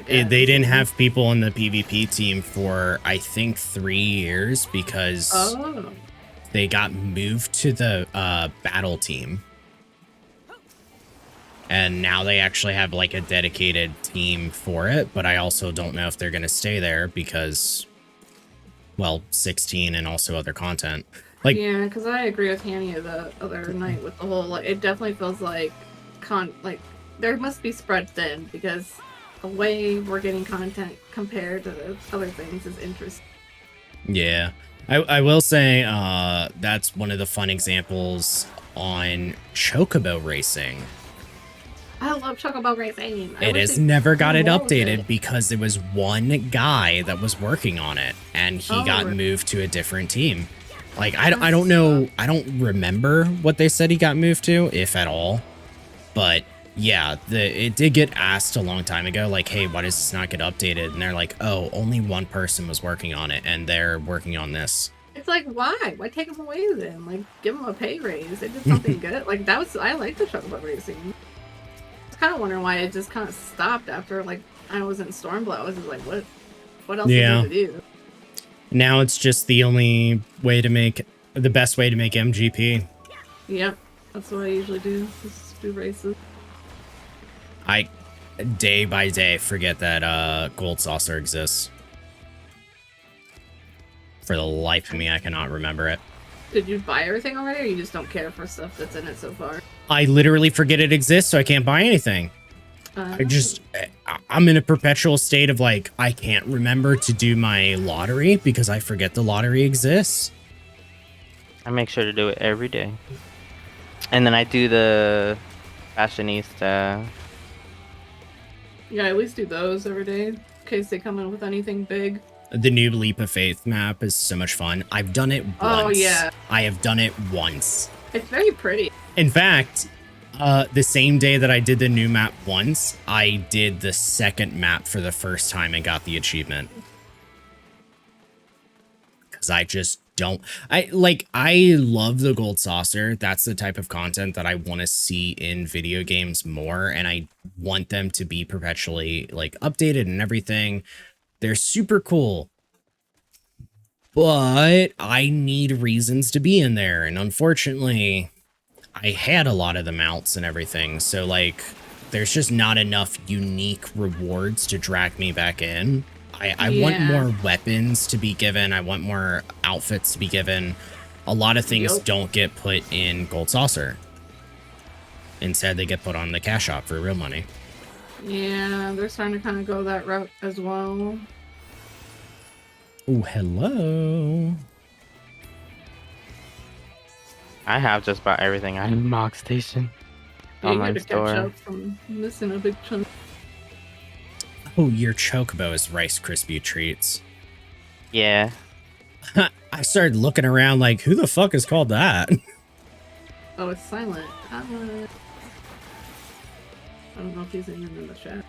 They didn't have people on the PvP team for, I think, 3 years because Oh. they got moved to the battle team. And now they actually have like a dedicated team for it, but I also don't know if they're going to stay there because, well, 16 and also other content. Like, Yeah, because I agree with Hania the other night with the whole, like, it definitely feels like, like, there must be spread thin, because the way we're getting content compared to the other things is interesting. yeah, I will say that's one of the fun examples on Chocobo Racing. I love Chocobo Racing. It has never got it updated because there was one guy that was working on it, and he got moved to a different team. Like, I don't know, I don't remember what they said he got moved to, if at all. But yeah, it did get asked a long time ago, like, hey, why does this not get updated? And they're like, oh, only one person was working on it, and they're working on this. It's like, why? Why take them away then? Like, give them a pay raise. They did something good. Like, that was, I like the Chocobo Racing. I was kind of wondering why it just kind of stopped after, like, I was in Stormblood. I was just like, what else is there to do? Now it's just the only way to make, the best way to make MGP. Yep, that's what I usually do, is do races. I, day by day, forget that Gold Saucer exists. For the life of me, I cannot remember it. Did you buy everything already, or you just don't care for stuff that's in it so far? I literally forget it exists, so I can't buy anything. I'm in a perpetual state of like, I can't remember to do my lottery because I forget the lottery exists. I make sure to do it every day. And then I do the fashionista. Yeah, I at least do those every day, in case they come in with anything big. The new Leap of Faith map is so much fun. I've done it once. Oh, yeah. I have done it once. It's very pretty. In fact, the same day that I did the new map once, I did the second map for the first time and got the achievement. Because I just don't... I love the Gold Saucer. That's the type of content that I want to see in video games more, and I want them to be perpetually, like, updated and everything. They're super cool. But I need reasons to be in there, and unfortunately... I had a lot of the mounts and everything, so like there's just not enough unique rewards to drag me back in. I want more weapons to be given. I want more outfits to be given. A lot of things don't get put in Gold Saucer. Instead, they get put on the cash shop for real money. Yeah, they're starting to kind of go that route as well. Oh, hello. I have just about everything on Mog Station. Online to store. catch up from missing a big chunk. Oh, your Chocobo is Rice Krispie treats. Yeah. I started looking around like, who the fuck is called that? Oh, it's silent. I don't know if he's in the chat.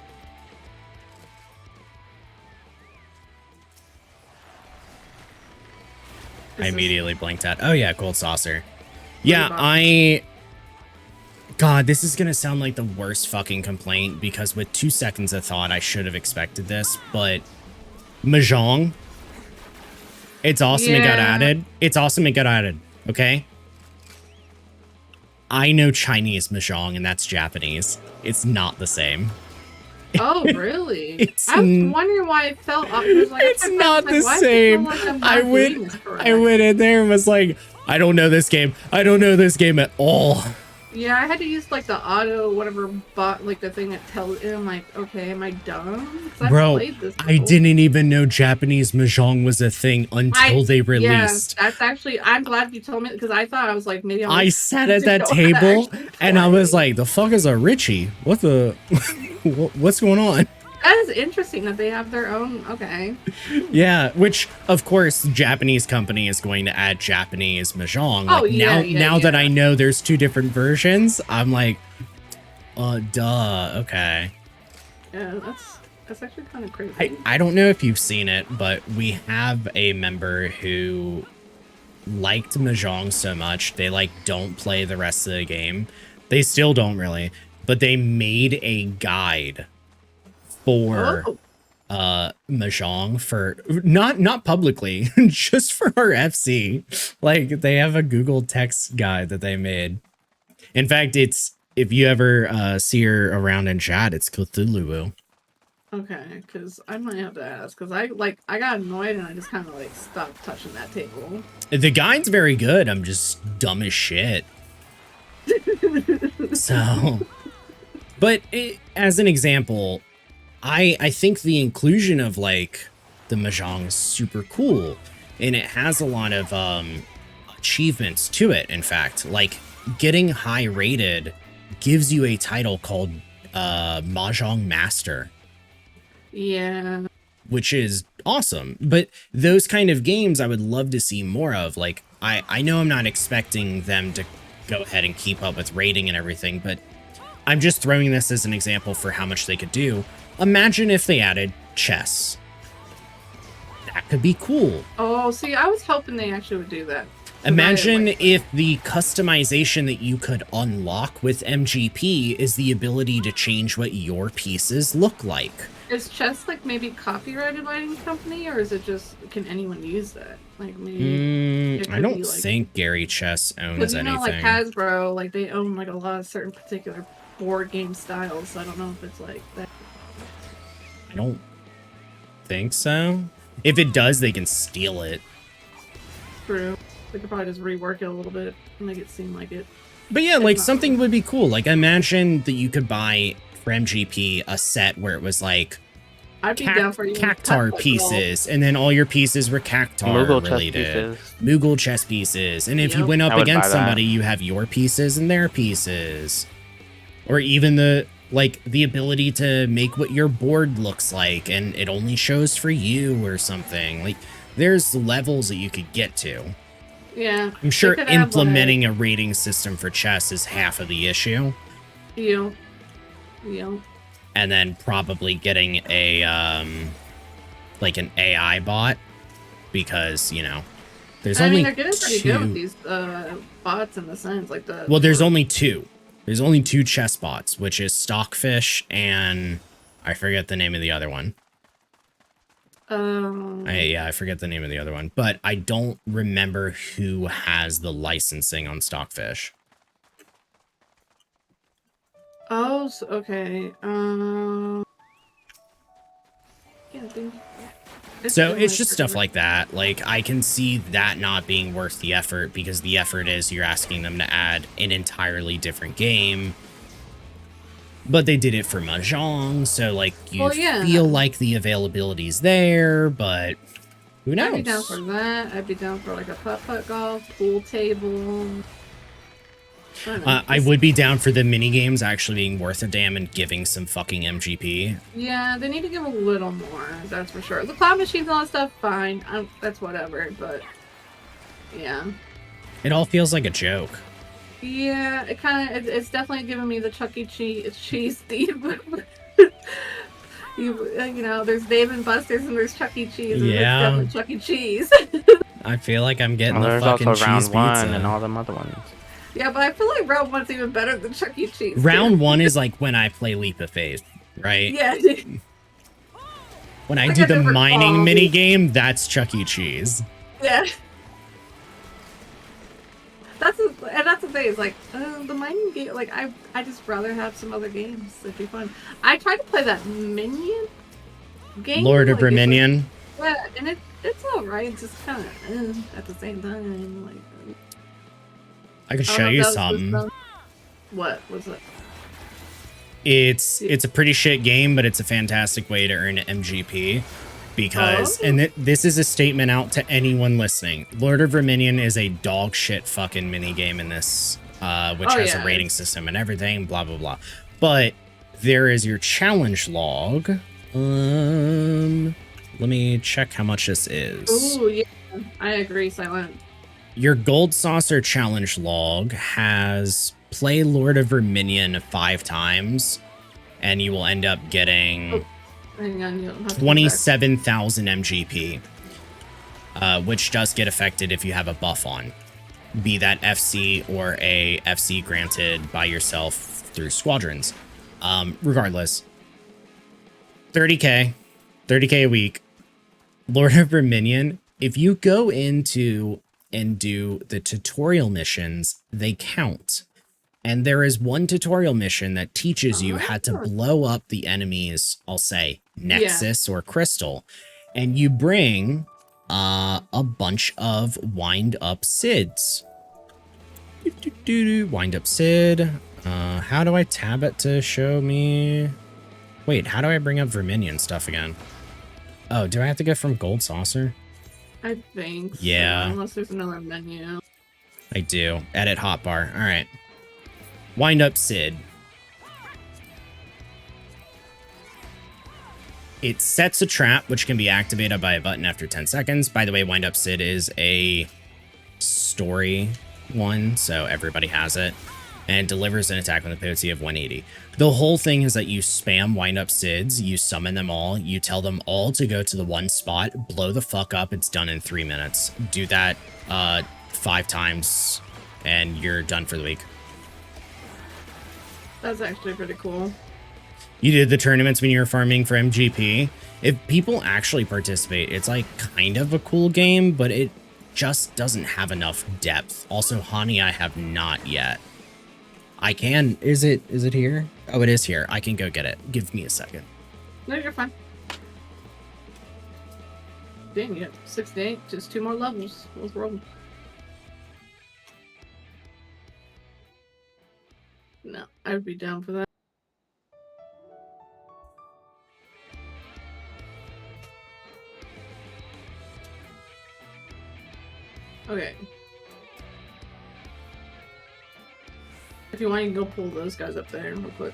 I immediately blinked at. Oh yeah, Gold Saucer. Yeah, God, this is gonna sound like the worst fucking complaint because with 2 seconds of thought, I should have expected this, but Mahjong. It's awesome it got added. It's awesome it got added, okay? I know Chinese Mahjong and that's Japanese. It's not the same. Oh, really? It's I was n- wondering why it felt off. It was like, It's I not was the why does it feel same. like I'm I not went doing this correct? I went in there and was like, I don't know this game. I don't know this game at all. Yeah, I had to use like the auto whatever bot, like the thing that tells. And I'm like, okay, am I dumb? 'Cause I've Bro, played this I before. didn't even know Japanese mahjong was a thing until they released. Yeah, that's actually. I'm glad you told me because I thought I was like maybe I sat at didn't that know how to table actually and I was play. like, the fuck is a Richie? What the what's going on? That is interesting that they have their own. Okay. Yeah, which of course Japanese company is going to add Japanese mahjong. Oh, Like, yeah, now that yeah. I know there's two different versions, I'm like, duh, okay. Yeah, that's actually kind of crazy. I don't know if you've seen it, but we have a member who liked mahjong so much they like don't play the rest of the game. They still don't really, but they made a guide for Oh, mahjong for not publicly, just for our FC. Like they have a Google text guide that they made. In fact, it's if you ever see her around in chat, it's Cthulhu. okay. Because I might have to ask because I got annoyed and I just kind of like stopped touching that table. The guide's very good. I'm just dumb as shit. So, but as an example, I think the inclusion of like the mahjong is super cool, and it has a lot of achievements to it. In fact, like getting high rated gives you a title called mahjong master, Yeah. which is awesome. But those kind of games I would love to see more of. Like I know I'm not expecting them to go ahead and keep up with rating and everything, but I'm just throwing this as an example for how much they could do. Imagine if they added chess. That could be cool. Oh, see, I was hoping they actually would do that. 'Cause Imagine I, like, if the customization that you could unlock with MGP is the ability to change what your pieces look like. is chess like maybe copyrighted by any company, or is it just can anyone use that? Like maybe. It I could don't be, like- think Gary Chess owns Because you know, like anything. Hasbro, like they own like a lot of certain particular board game styles. So I don't know if it's like that. I don't think so. If it does, they can steal it. True. They could probably just rework it a little bit, and make it seem like it. But yeah, like not something would be cool. Like imagine that you could buy for MGP a set where it was like I'd be down for you. Cactar pieces, and then all your pieces were Cactar Moogle chess related. pieces. Moogle chess pieces. And if you Yep. went up I would buy against that. somebody, you have your pieces and their pieces. Or even the ability to make what your board looks like and it only shows for you or something. Like there's levels that you could get to. Yeah. I'm sure could have, implementing a rating system for chess is half of the issue. You. And then probably getting a like an AI bot because, you know, there's I only mean, they're getting pretty good with two. these bots in the sense, like the. Well, there's only two. There's only two chess bots, which is Stockfish and I forget the name of the other one. I forget the name of the other one, but I don't remember who has the licensing on Stockfish. Oh, so, okay. Yeah, I think. So it's just stuff like that. Like I can see that not being worth the effort because the effort is you're asking them to add an entirely different game. But they did it for Mahjong, so like you Well, yeah. feel like the availability's there, but who knows? I'd be down for that. I'd be down for like a putt-putt golf, pool table. don't know, I just- would be down for the mini games actually being worth a damn and giving some fucking MGP. Yeah, they need to give a little more. That's for sure. The cloud machines and all that stuff, fine. That's whatever. But yeah, It all feels like a joke. yeah. It kind of. It's definitely giving me the Chuck E. Cheese theme. You know, there's Dave and Buster's and there's Chuck E. Cheese. And Yeah. It's definitely Chuck E. Cheese. I feel like I'm getting Well, the there's fucking also cheese round one pizza. and all them other ones. Yeah, but I feel like round one's even better than Chuck E. Cheese. too. Round one is like when I play Leap of Faith, right? Yeah. When I Like do a the different mining quality. mini game, that's Chuck E. Cheese. Yeah. that's the thing. It's like the mining game. Like I just rather have some other games. It'd be fun. I tried to play that Minion game. Lord of like, Verminion. Yeah, and it's alright. It's just kind of at the same time. Like I can I don't show know if you that was something. What was it? It's a pretty shit game, but it's a fantastic way to earn MGP. Because, Oh. and this is a statement out to anyone listening. Lord of Verminion is a dog shit fucking mini game in this, which has a rating system and everything, blah blah blah. But there is your challenge log. Let me check how much this is. Ooh, yeah, I agree, Silent. Your Gold Saucer challenge log has play Lord of Verminion 5 times, and you will end up getting Hang on, you'll have to come back. 27,000 MGP, which does get affected if you have a buff on, be that FC or a FC granted by yourself through squadrons. Regardless, 30k a week. Lord of Verminion, if you go into and do the tutorial missions, they count. And there is one tutorial mission that teaches you how to blow up the enemy's, I'll say, Nexus or Crystal. And you bring a bunch of wind up SIDs. Wind up SID. How do I tab it to show me? Wait, how do I bring up Verminion stuff again? Oh, do I have to go from Gold Saucer? I think. So, Yeah. unless there's another menu. I do. Edit hotbar. All right. Wind up Sid. It sets a trap, which can be activated by a button after 10 seconds. By the way, Wind Up Sid is a story one, so everybody has it. And delivers an attack with a potency of 180. The whole thing is that you spam Wind Up Sids, you summon them all, you tell them all to go to the one spot, blow the fuck up, it's done in 3 minutes. Do that 5 times, and you're done for the week. That's actually pretty cool. You did the tournaments when you were farming for MGP. If people actually participate, it's like kind of a cool game, but it just doesn't have enough depth. Also, Hani, I have not yet. I can. Is it here? Oh, it is here. I can go get it. Give me a second. No, you're fine. Dang, you got 68. Just 2 more levels. Let's roll. No, I would be down for that. Okay. If you want, you can go pull those guys up there real quick.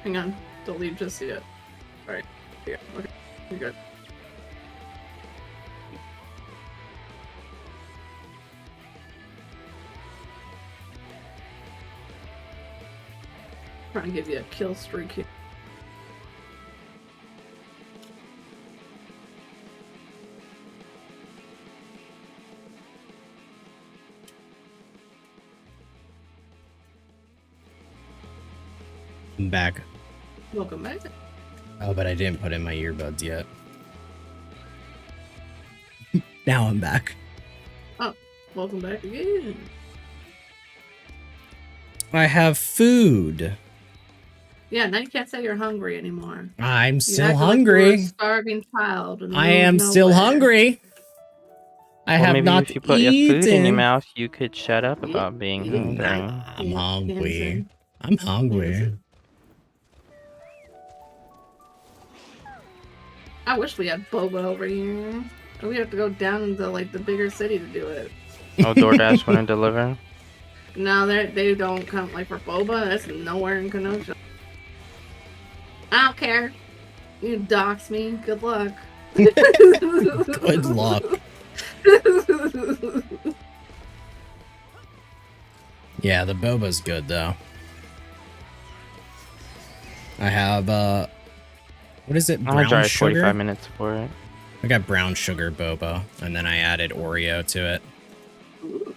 Hang on. Don't leave just yet. Alright. Yeah, okay. You're good. Trying to give you a kill streak here. I'm back. Welcome back. Oh, but I didn't put in my earbuds yet. Now I'm back. Oh, welcome back again. I have food. Yeah, now you can't say you're hungry anymore. I'm You still act like you were a hungry. starving child. in the I middle of am still nowhere. hungry. I Well, have maybe not if you put your food in your eaten. mouth, you could shut up Yeah. about being Yeah. hungry. I'm Yeah, hungry. Hanson. I'm hungry. Hanson. I wish we had boba over here. We have to go down into like the bigger city to do it. Oh, DoorDash wouldn't deliver? No, they don't come like for boba. That's nowhere in Kenosha. I don't care. You dox me. Good luck. Good luck. Yeah, the boba's good though. I have what is it? I'm gonna Brown drive sugar. 45 minutes for it. I got brown sugar boba, and then I added Oreo to it. Ooh.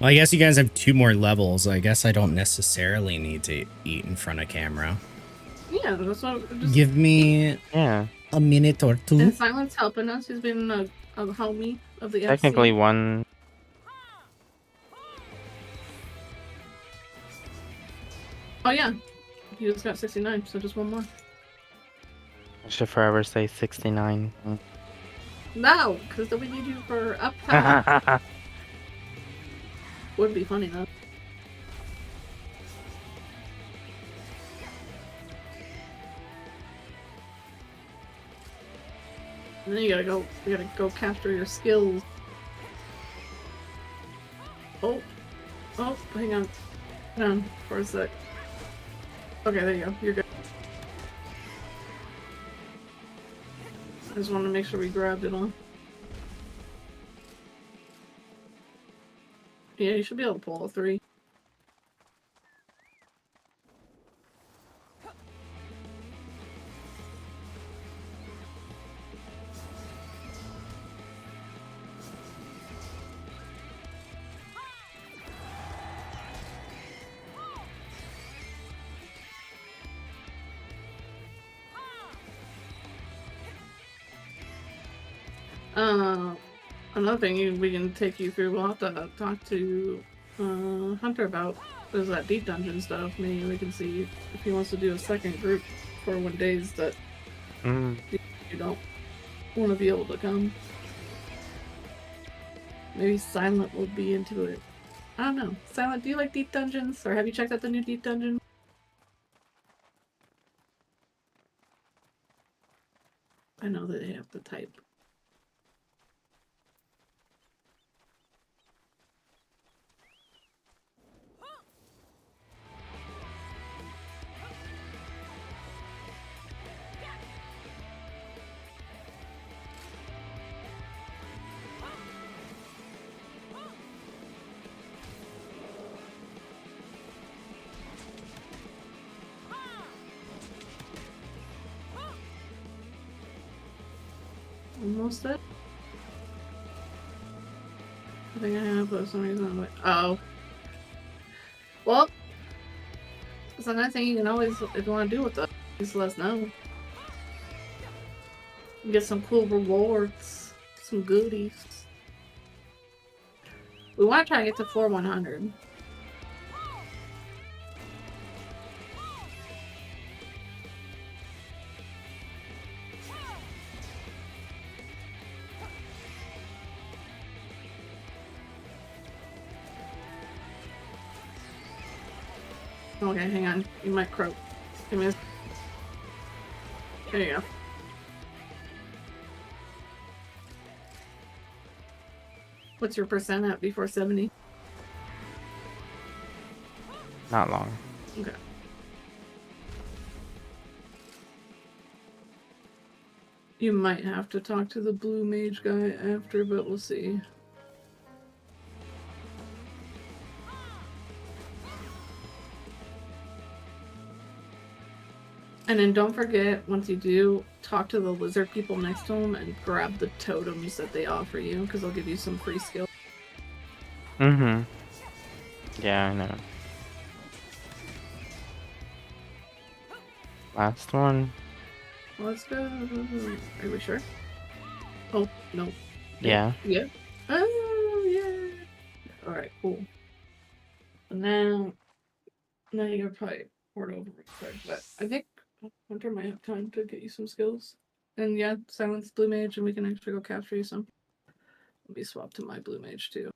Well, I guess you guys have 2 more levels. I guess I don't necessarily need to eat in front of camera. Yeah, that's what. Just, Give me Yeah. a minute or 2. and Silent's helping us. He's been a homie of the Technically FC. one. Oh yeah, he just got 69, so just one more. I should forever say 69. No, because then we need you for up top. Would be funny though. And then you gotta go capture your skills. Oh, hang on. Hang on for a sec. Okay, there you go. You're good. I just wanted to make sure we grabbed it all. Yeah, you should be able to pull all 3. Another thing we can take you through, we'll have to talk to Hunter about is that deep dungeon stuff. Maybe we can see if he wants to do a second group for when days that you don't want to be able to come. Maybe Silent will be into it. I don't know. Silent, do you like deep dungeons? Or have you checked out the new deep dungeon? I know that they have to type. Almost it. I think I have, but for some reason I'm like, oh. Well, it's another thing you can always, if you want to do with us, just let us know. You get some cool rewards, some goodies. We want to try to get to 4-100. Okay, hang on. You might croak. Give me a... There you go. What's your percent at before 70? Not long. Okay. You might have to talk to the blue mage guy after, but we'll see. And then don't forget, once you do, talk to the lizard people next to them and grab the totems that they offer you, because they'll give you some free skill. Yeah, I know. Last one. Let's go. Are we sure? Oh, no. Yeah. Yeah. Oh, yeah. Alright, cool. And now you gotta probably port over real quick, but I think Hunter might have time to get you some skills. And yeah, silence blue mage, and we can actually go capture you some. Let me swap to my blue mage too.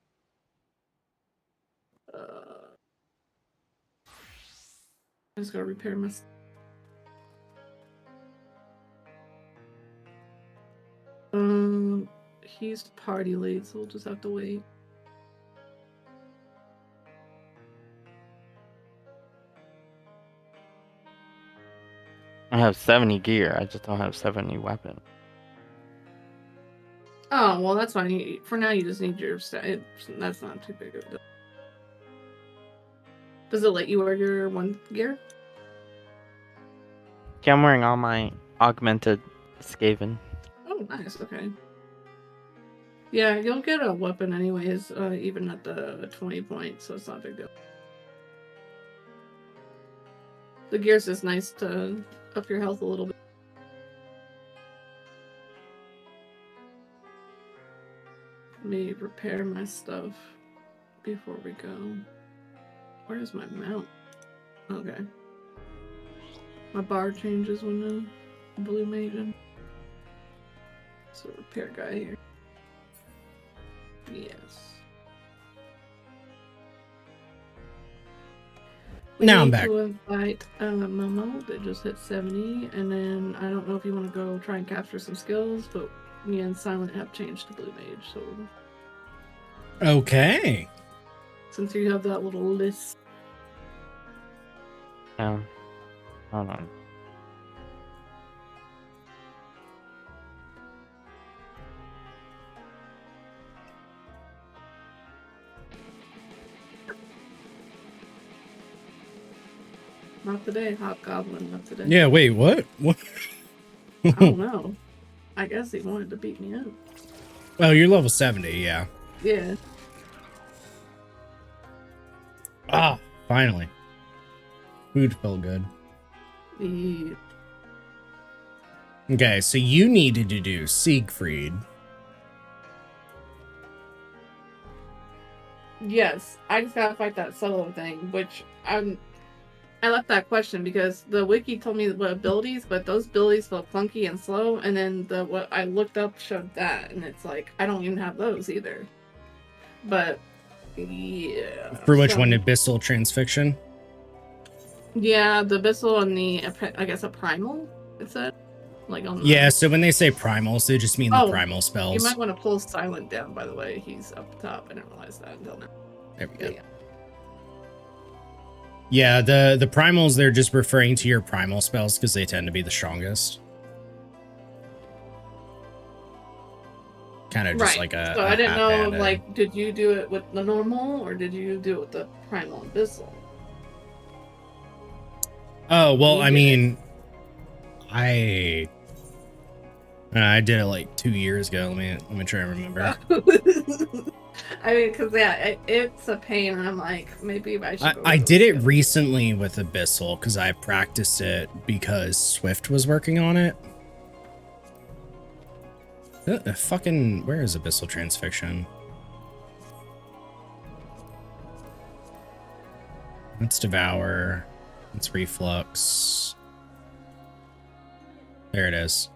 I just gotta repair my. He's party late, so we'll just have to wait. I have 70 gear. I just don't have 70 weapon. Oh, well, that's fine. For now, you just need your that's not too big of a deal. Does it let you wear your one gear? Yeah, I'm wearing all my augmented Skaven. Oh, nice. Okay. Yeah, you'll get a weapon anyways, even at the 20 points, so it's not a big deal. The gear's just nice to up your health a little bit. Let me repair my stuff before we go. Where's my mount? Okay. My bar changes when the blue mage. So repair guy here. Yes. We Now I'm need back. to invite Momo that just hit 70, and then I don't know if you want to go try and capture some skills, but me and Silent have changed to Blue Mage, so Okay. since you have that little list. Yeah. Hold on. Not today, Hobgoblin, not today. Yeah, wait, what? What? I don't know. I guess he wanted to beat me up. Well, you're level 70, yeah. Yeah. Ah, finally. Food felt good. Yeah. Okay, so you needed to do Siegfried. Yes, I just gotta fight that solo thing, which I left that question because the wiki told me what abilities, but those abilities felt clunky and slow, and then what I looked up showed that, and it's like I don't even have those either. But yeah. For which so- one? Abyssal Transfixion? Yeah, the Abyssal and the I guess a Primal. It said like on. Yeah, so when they say primals, they just mean the Oh, primal You spells. might want to pull Silent down. By the way, he's up top. I didn't realize that until now. There we go. Yeah. Yeah, the primals, they're just referring to your primal spells because they tend to be the strongest. Kind of just Right. like a. So a I didn't know, half-handed- like, did you do it with the normal or did you do it with the Primal Abyssal? Oh well, You I did it. mean, I did it like 2 years ago. Let me try and remember. I mean, because yeah, it's a pain, and I'm like, maybe I should. I did it recently with Abyssal because I practiced it because Swift was working on it. Fucking, where is Abyssal Transfixion? Let's Devour. Let's Reflux. There it is.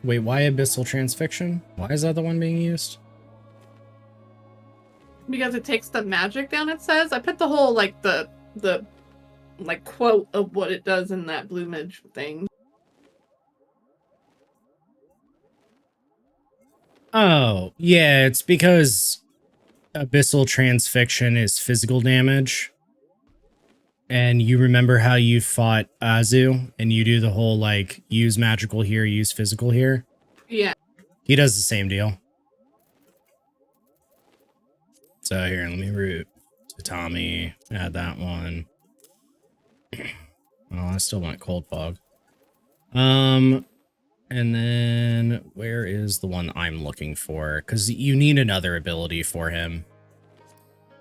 Wait, why Abyssal Transfixion? Why is that the one being used? Because it takes the magic down. It says I put the whole like the like quote of what it does in that Blue Midge thing. Oh, yeah, it's because Abyssal Transfixion is physical damage. And you remember how you fought Azu and you do the whole like use magical here, use physical here? Yeah. He does the same deal. So here, let me root to Tommy, add that one. Oh, I still want Cold Fog. And then where is the one I'm looking for? Because you need another ability for him.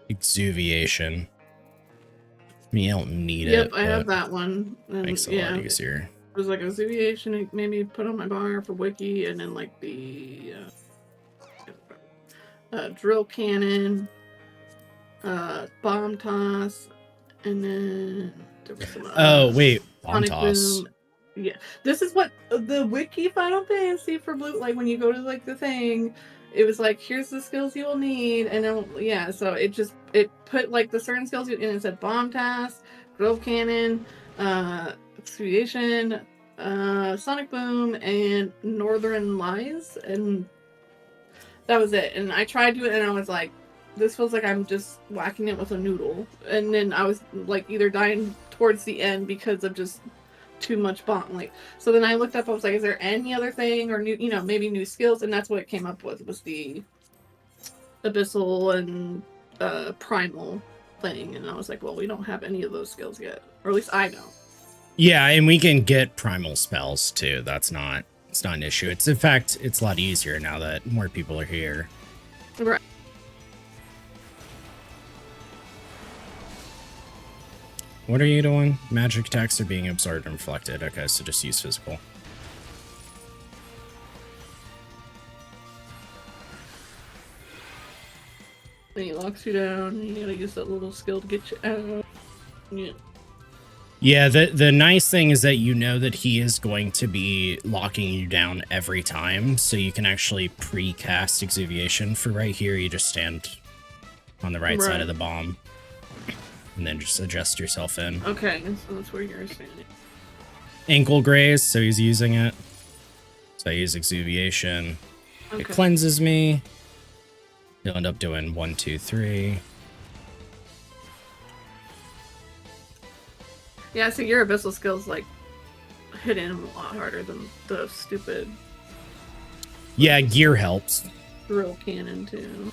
Exuviation. I mean, you don't need Yep, it. I have but that one. And makes it a lot easier. It was like a Zuviation, it made me put on my bar for Wiki, and then like the drill cannon, bomb toss, and then there was some, Oh, wait. Bomb Sonic toss. Boom. Yeah, this is what the Wiki Final Fantasy for Blue, like when you go to like the thing, it was like, here's the skills you will need, and then yeah, so it put like the certain skills, and it said bomb toss, drill cannon, Exfoliation, Sonic Boom, and Northern Lies, and that was it. And I tried to it, and I was like, this feels like I'm just whacking it with a noodle. And then I was like either dying towards the end because of just too much bomb. Like, so then I looked up, I was like, is there any other thing or new, maybe new skills? And that's what it came up with, was the Abyssal and Primal thing. And I was like, well, we don't have any of those skills yet, or at least I don't. Yeah, and we can get primal spells too. That's not It's not an issue. It's, in fact, it's a lot easier now that more people are here. Right. What are you doing? Magic attacks are being absorbed and reflected. Okay, so just use physical. Then he locks you down, and you gotta use that little skill to get you out. Yeah. Yeah, the nice thing is that you know that he is going to be locking you down every time, so you can actually pre-cast Exuviation. For right here, you just stand on the right side of the bomb, and then just adjust yourself in. Okay, so that's where you're standing. Ankle graze, so he's using it. So I use Exuviation. Okay. It cleanses me. You'll end up doing 1, 2, 3. Yeah, so your abyssal skills like hit him a lot harder than the stupid Yeah, gear helps. drill cannon too.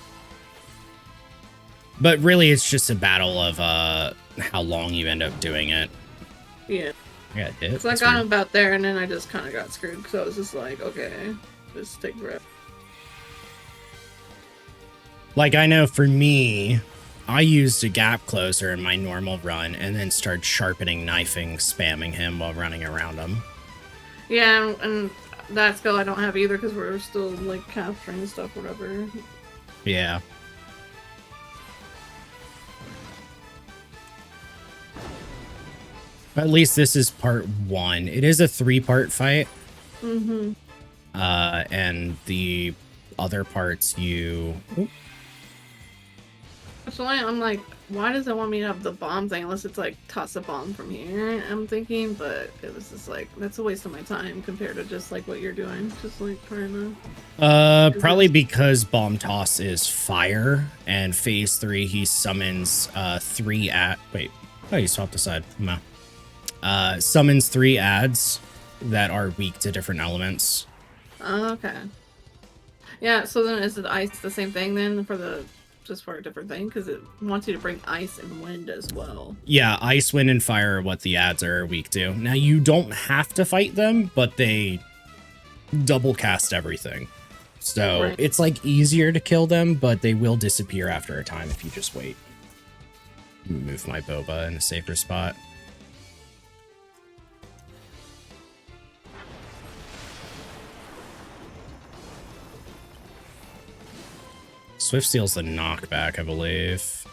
But really, it's just a battle of how long you end up doing it. Yeah. Yeah, it did. So I got him about there, and then I just kind of got screwed because I was just like, okay, just take a breath. Like, I know for me, I used a gap closer in my normal run and then started sharpening, knifing, spamming him while running around him. Yeah, and that skill I don't have either because we're still like capturing stuff, whatever. Yeah. At least this is part 1. It is a 3-part fight. Mm-hmm. And the other parts you... Oop. So I'm like, why does it want me to have the bomb thing unless it's like toss a bomb from here? I'm thinking, but it was just like that's a waste of my time compared to just like what you're doing, just like trying to. Probably because bomb toss is fire, and phase 3 he summons 3 at. Wait, oh, you swapped aside. No. Summons 3 ads that are weak to different elements. Okay. Yeah. So then is the ice the same thing then for the? Just for a different thing, because it wants you to bring ice and wind as well. Yeah, ice, wind, and fire are what the ads are weak to. Now, you don't have to fight them, but they double cast everything. So it's like easier to kill them, but they will disappear after a time if you just wait. Move my boba in a safer spot. Swift steals the knockback, I believe.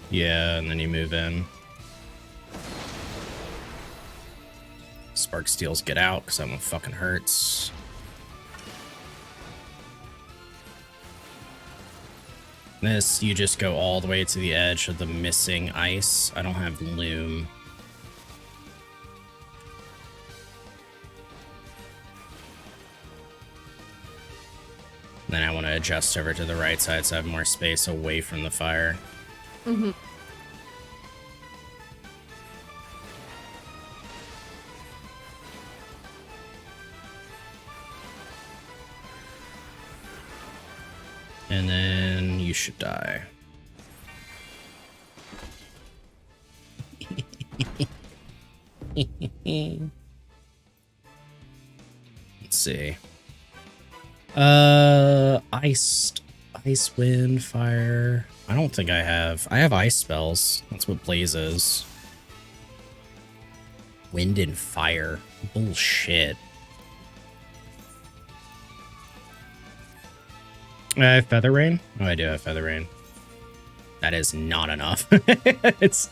Yeah, and then you move in. Spark steals get out, because that one fucking hurts. This, you just go all the way to the edge of the missing ice. I don't have Loom. Then I want to adjust over to the right side so I have more space away from the fire. Mm-hmm. And then you should die. Let's see. Ice, wind, fire. I don't think I have ice spells. That's what Blaze is. Wind and fire. Bullshit. I have Feather Rain? Oh, I do have Feather Rain. That is not enough. it's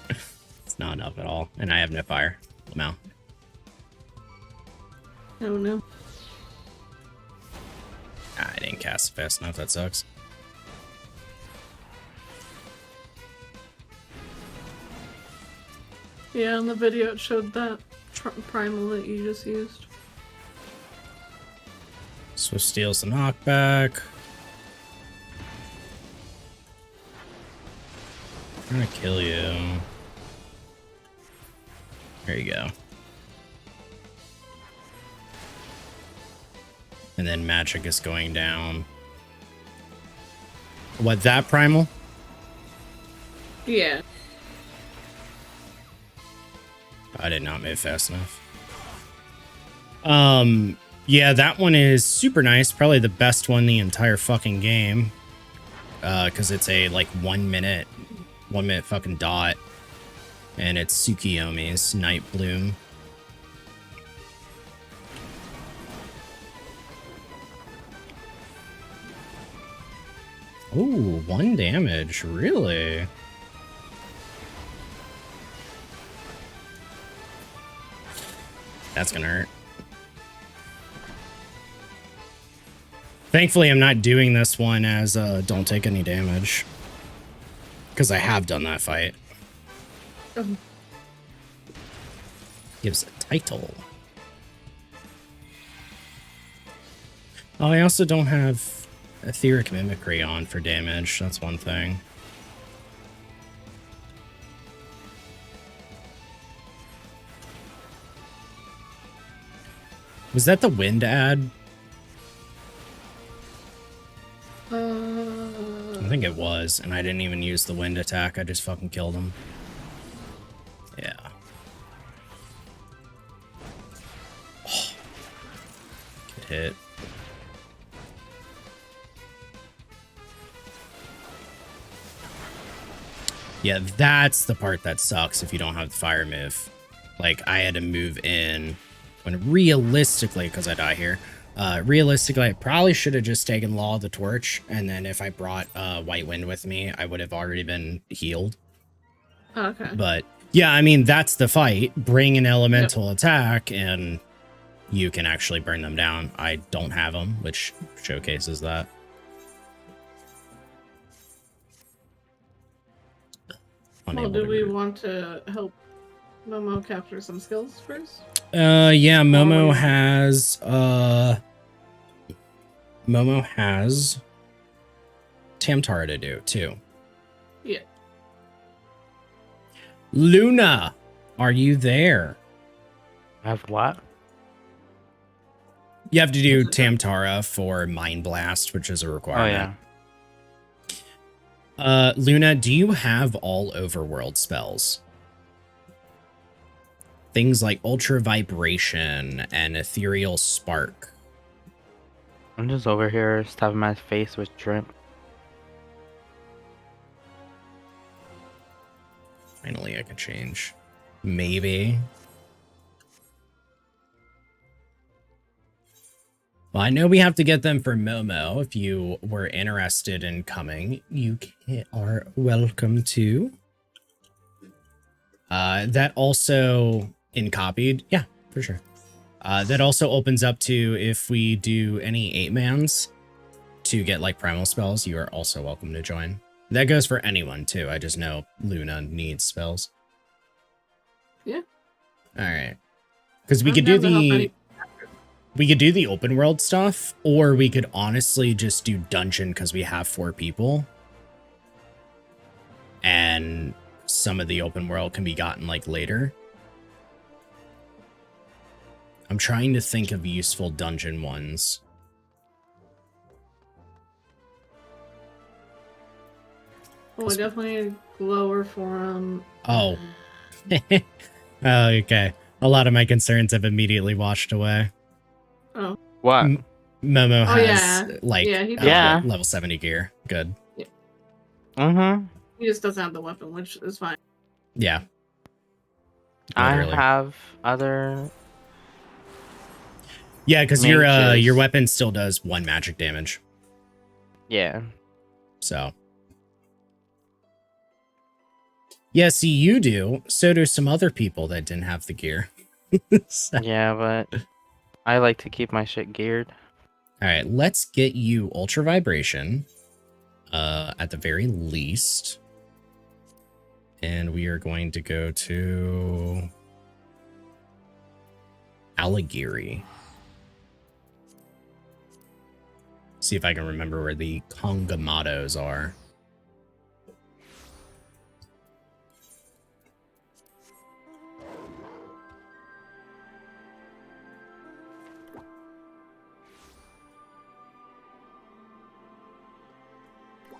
not enough at all. And I have no fire. Lamau. Oh no. I didn't cast it fast enough. That sucks. Yeah, in the video it showed that primal that you just used. Swift steals the knockback. I'm gonna kill you. There you go. And then magic is going down. What, that primal? Yeah. I did not move fast enough. Yeah, that one is super nice. Probably the best one in the entire fucking game. Because it's a like 1 minute fucking dot. And it's Tsukiyomi's Night Bloom. Ooh, 1 damage, really? That's gonna hurt. Thankfully, I'm not doing this one as don't take any damage. Because I have done that fight. Gives a title. Oh, I also don't have Etheric Mimicry on for damage. That's one thing. Was that the wind ad? I think it was, and I didn't even use the wind attack. I just fucking killed him. Yeah. Oh. Good hit. Yeah, that's the part that sucks if you don't have the fire move. Like, I had to move in when realistically, because I die here, realistically, I probably should have just taken Law of the Torch, and then if I brought White Wind with me, I would have already been healed. Okay. But, yeah, I mean, that's the fight. Bring an elemental attack, and you can actually burn them down. I don't have them, which showcases that. Well, do we want to help Momo capture some skills first? Yeah, Momo has Tamtara to do too. Yeah. Luna, are you there? I have what? You have to do Tamtara for Mind Blast, which is a requirement. Oh, yeah. Luna, do you have all overworld spells? Things like Ultra Vibration and Ethereal Spark. I'm just over here stuffing my face with shrimp. Finally, I can change. Maybe. Well, I know we have to get them for Momo. If you were interested in coming, you are welcome to. That also in copied. Yeah, for sure. That also opens up to if we do any 8-mans to get like primal spells, you are also welcome to join. That goes for anyone too. I just know Luna needs spells. Yeah. All right. Because we could do the open world stuff, or we could honestly just do dungeon because we have 4 people. And some of the open world can be gotten like later. I'm trying to think of useful dungeon ones. Well, we definitely need lower forum. Oh. Oh, okay. A lot of my concerns have immediately washed away. Oh. What? Momo Oh, has yeah. like Yeah, he does. level 70 gear. Good. Mm-hmm. He just doesn't have the weapon, which is fine. Yeah. I Literally. have other... Yeah, because your mages. weapon still does 1 magic damage. Yeah. So. Yeah, see, you do. So do some other people that didn't have the gear. So- Yeah, but I like to keep my shit geared. All right, let's get you Ultra Vibration at the very least. And we are going to go to Aligiri. See if I can remember where the Kongamados are.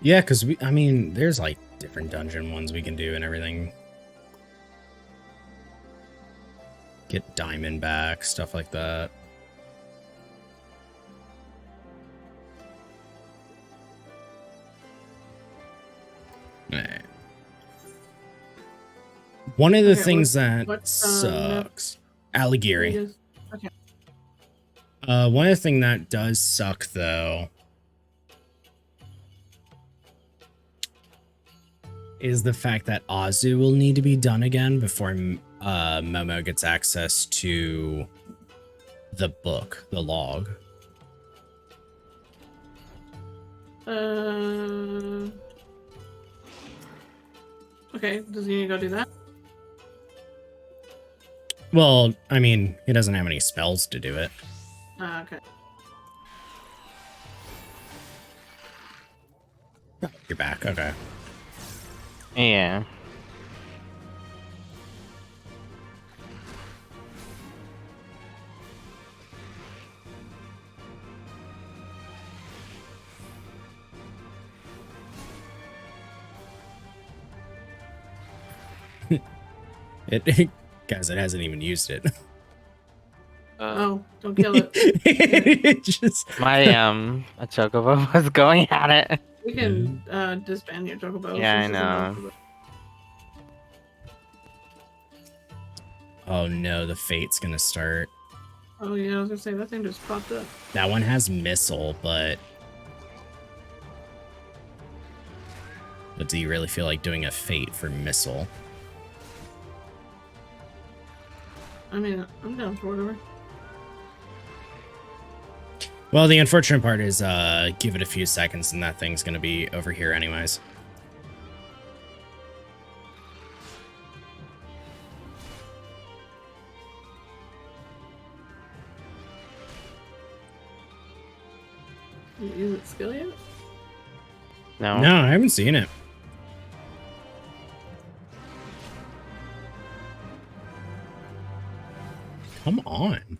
Yeah, because I mean, there's like different dungeon ones we can do and everything. Get diamond back, stuff like that. Alright. One of the Okay, things that what's, sucks. Aligiri. Just- Okay. One of the thing that does suck though is the fact that Azu will need to be done again before Momo gets access to the book, the log. Okay, does he need to go do that? Well, I mean, he doesn't have any spells to do it. Okay. You're back, okay. Yeah. It guys, it hasn't even used it. Oh, don't kill it. It just My a chocobo was going at it. We can disband your chocobo. Yeah, I since it's know. impossible. Oh no, the fate's gonna start. Oh yeah, I was gonna say that thing just popped up. That one has missile, but do you really feel like doing a fate for missile? I mean, I'm down for whatever. Well, the unfortunate part is give it a few seconds and that thing's gonna be over here anyways. You use it skill yet? No. No, I haven't seen it. Come on.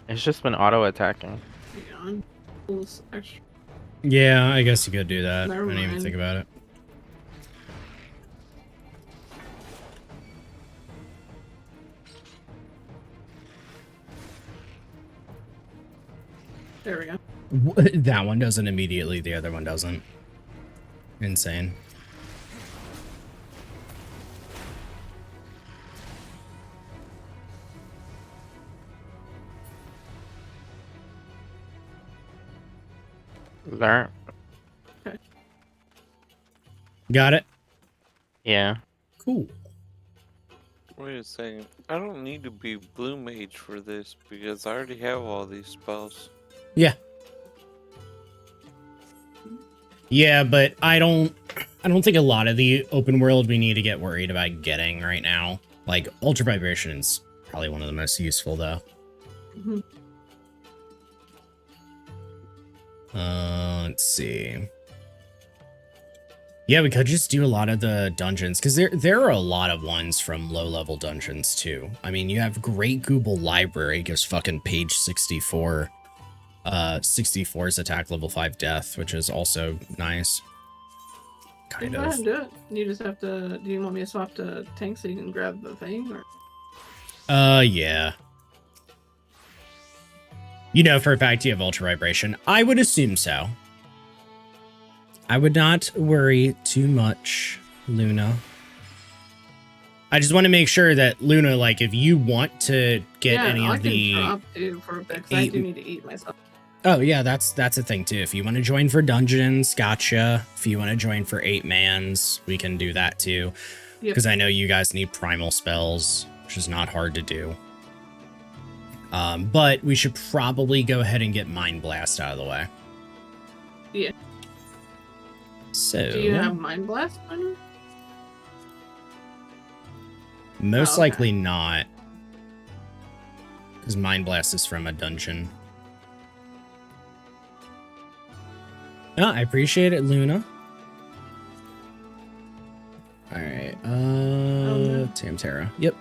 It's just been auto attacking. Yeah, pulls extra. Yeah, I guess you could do that. Never I didn't even mind. think about it. There we go. That one doesn't immediately, the other one doesn't. Insane. Learn. Got it? Yeah. Cool. Wait a second. I don't need to be blue mage for this because I already have all these spells. Yeah. Yeah, but I don't think a lot of the open world we need to get worried about getting right now. Like, Ultra Vibration is probably one of the most useful, though. Mhm. Let's see. Yeah, we could just do a lot of the dungeons, because there are a lot of ones from low-level dungeons, too. I mean, you have Great Google Library, gives fucking page 64. 64's attack level 5 death, which is also nice. Kind Go ahead of. and do it. You just have to. Do you want me to swap to tank so you can grab the thing? Or Yeah. You know for a fact you have Ultra Vibration. I would assume so. I would not worry too much, Luna. I just want to make sure that Luna, like, if you want to get any I of can the... drop too for a bit 'cause I eight- do need to eat myself. Oh, yeah, that's a thing, too. If you want to join for dungeons, gotcha. If you want to join for 8-mans, we can do that, too. Yep. Because I know you guys need primal spells, which is not hard to do. But we should probably go ahead and get Mind Blast out of the way. Yeah. So... Do you have Mind Blast on you? Most Oh, okay. likely not. Because Mind Blast is from a dungeon. Oh, I appreciate it, Luna. Alright, no. Tamtara. Yep.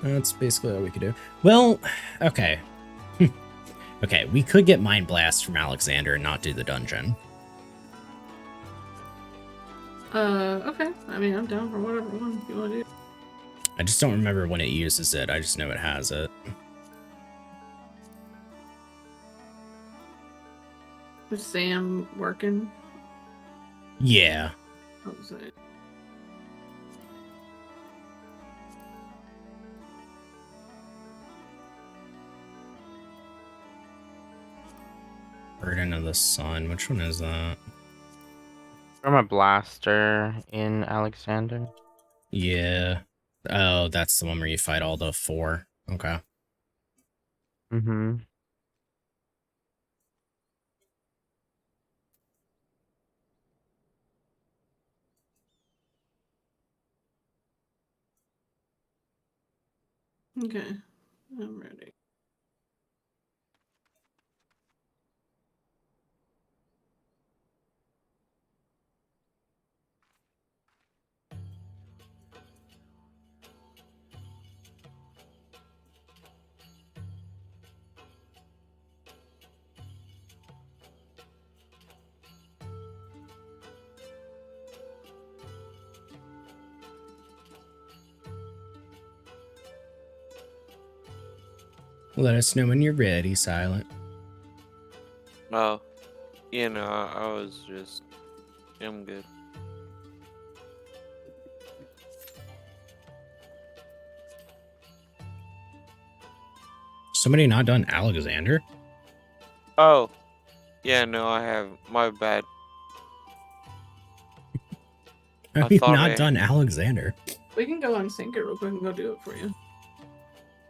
That's basically all we could do. Well, okay. Okay, we could get Mind Blast from Alexander and not do the dungeon. Okay. I mean, I'm down for whatever one you want to do. I just don't remember when it uses it. I just know it has it. Was Sam working? Yeah. What was it? Burden of the Sun. Which one is that? From a blaster in Alexander. Yeah. Oh, that's the one where you fight all the 4. Okay. Mm-hmm. Okay, I'm ready. Let us know when you're ready, Silent. Oh, you know, I was just. I'm good. Somebody not done Alexander? Oh, yeah, no, I have. My bad. Have I you thought not I- done Alexander? We can go unsync it real quick and go do it for you.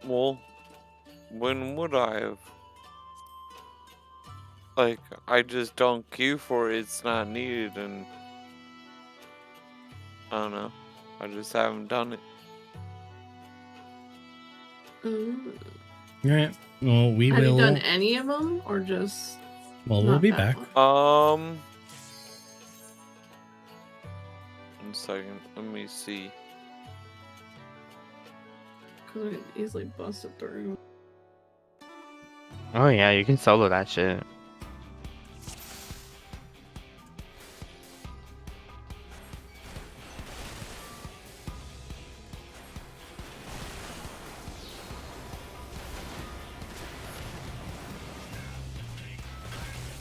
Well, when would I have? Like, I just don't queue for it. It's not needed, and I don't know. I just haven't done it. Mm. Alright. Well, we Have will. you done any of them, or just? Well, we'll not be that back. one? 1 second. Let me see. Because we can easily bust it through. Oh yeah, you can solo that shit.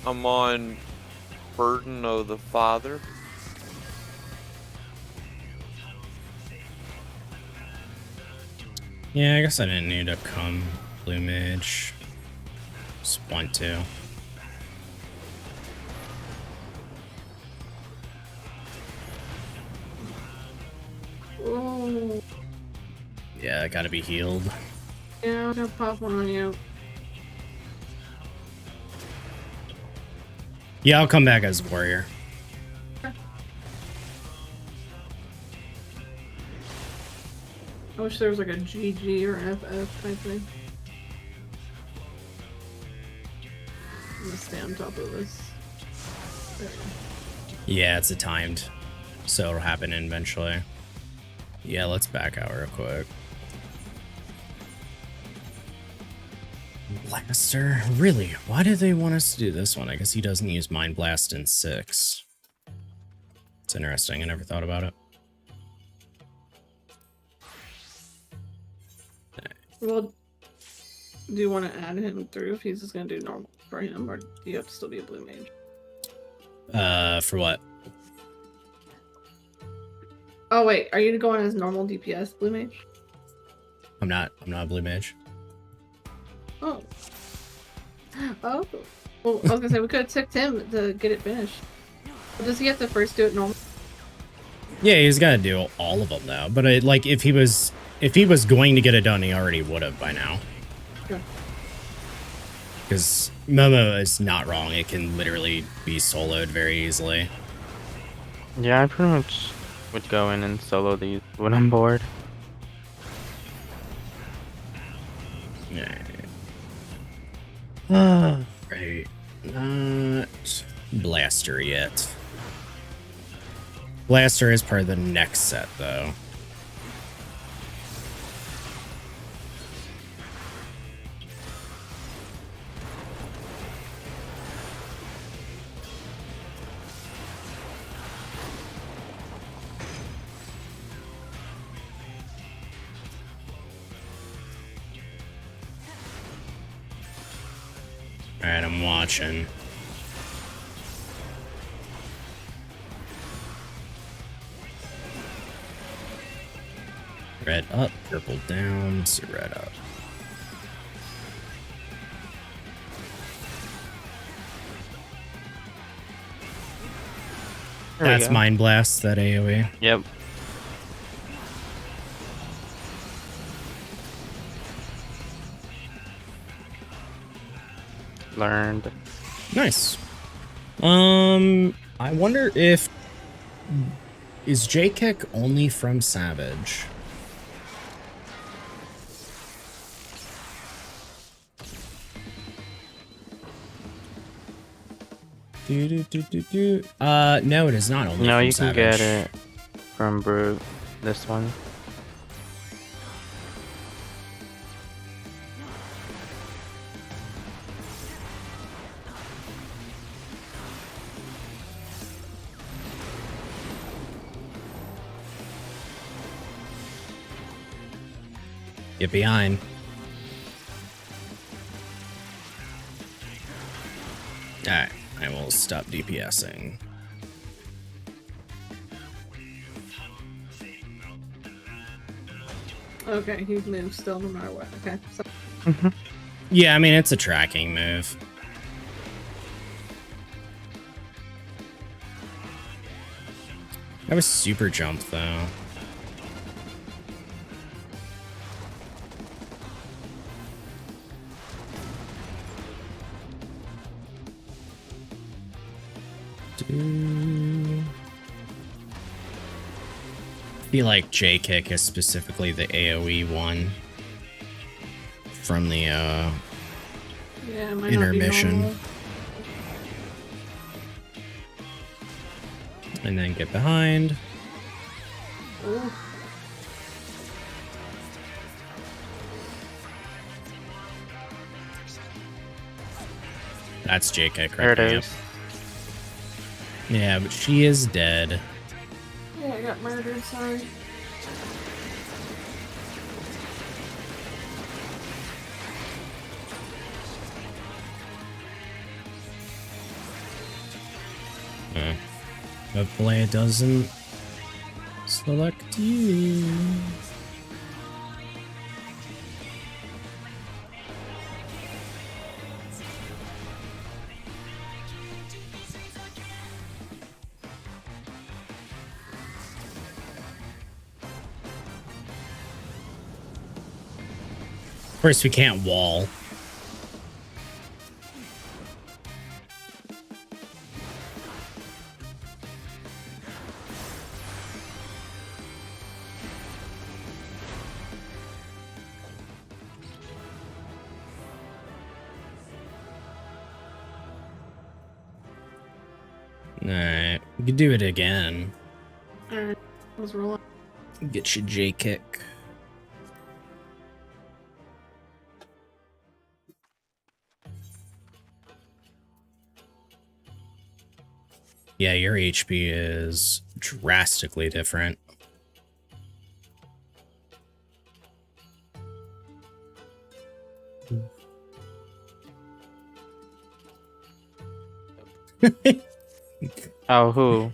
I'm on Burden of the Father. Yeah, I guess I didn't need to come Blue Mage. Just want to. Oh, Yeah, I gotta be healed. yeah, I'm gonna pop one on you. Yeah, I'll come back as warrior. I wish there was like a GG or FF type thing. I'm gonna stay on top of this. There we go. Yeah, it's a timed. So it'll happen eventually. Yeah, let's back out real quick. Blaster? Really? Why do they want us to do this one? I guess he doesn't use Mind Blast in 6. It's interesting. I never thought about it. Well, do you want to add him through if he's just gonna do normal for him, or do you have to still be a blue mage? For what? Oh wait, are you going as normal DPS blue mage? I'm not a blue mage. Oh. Oh. Well, I was gonna say we could have ticked him to get it finished. But does he have to first do it normal? Yeah, he's got to do all of them though. But like, if he was going to get it done, he already would have by now. Okay. Because Momo is not wrong. It can literally be soloed very easily. Yeah, I pretty much would go in and solo these when I'm bored. Right. Not Blaster yet. Blaster is part of the next set, though. Alright, I'm watching. Red up, purple down, so red up. There we That's go. Mind Blast, that AoE. Yep. Learned. Nice. I wonder if... Is J-Kick only from Savage? No, it is not only No, from you Savage. can get it from Brute. This one. Get behind. Alright, I will stop DPSing. Okay, he moves still no matter what. Okay. So, Yeah, I mean, it's a tracking move. I have a super jump, though. I feel like J-Kick is specifically the AoE one from the yeah, it might intermission. Not be And then get behind. normal. Ooh. That's J-Kick There right it there. is. Yeah, but she is dead. Yeah, I got murdered. Sorry. Hopefully it doesn't select you. Of course, we can't wall. Alright, we could do it again. Alright, let's roll. Get your J-Kick. Yeah, your HP is drastically different. Oh, who?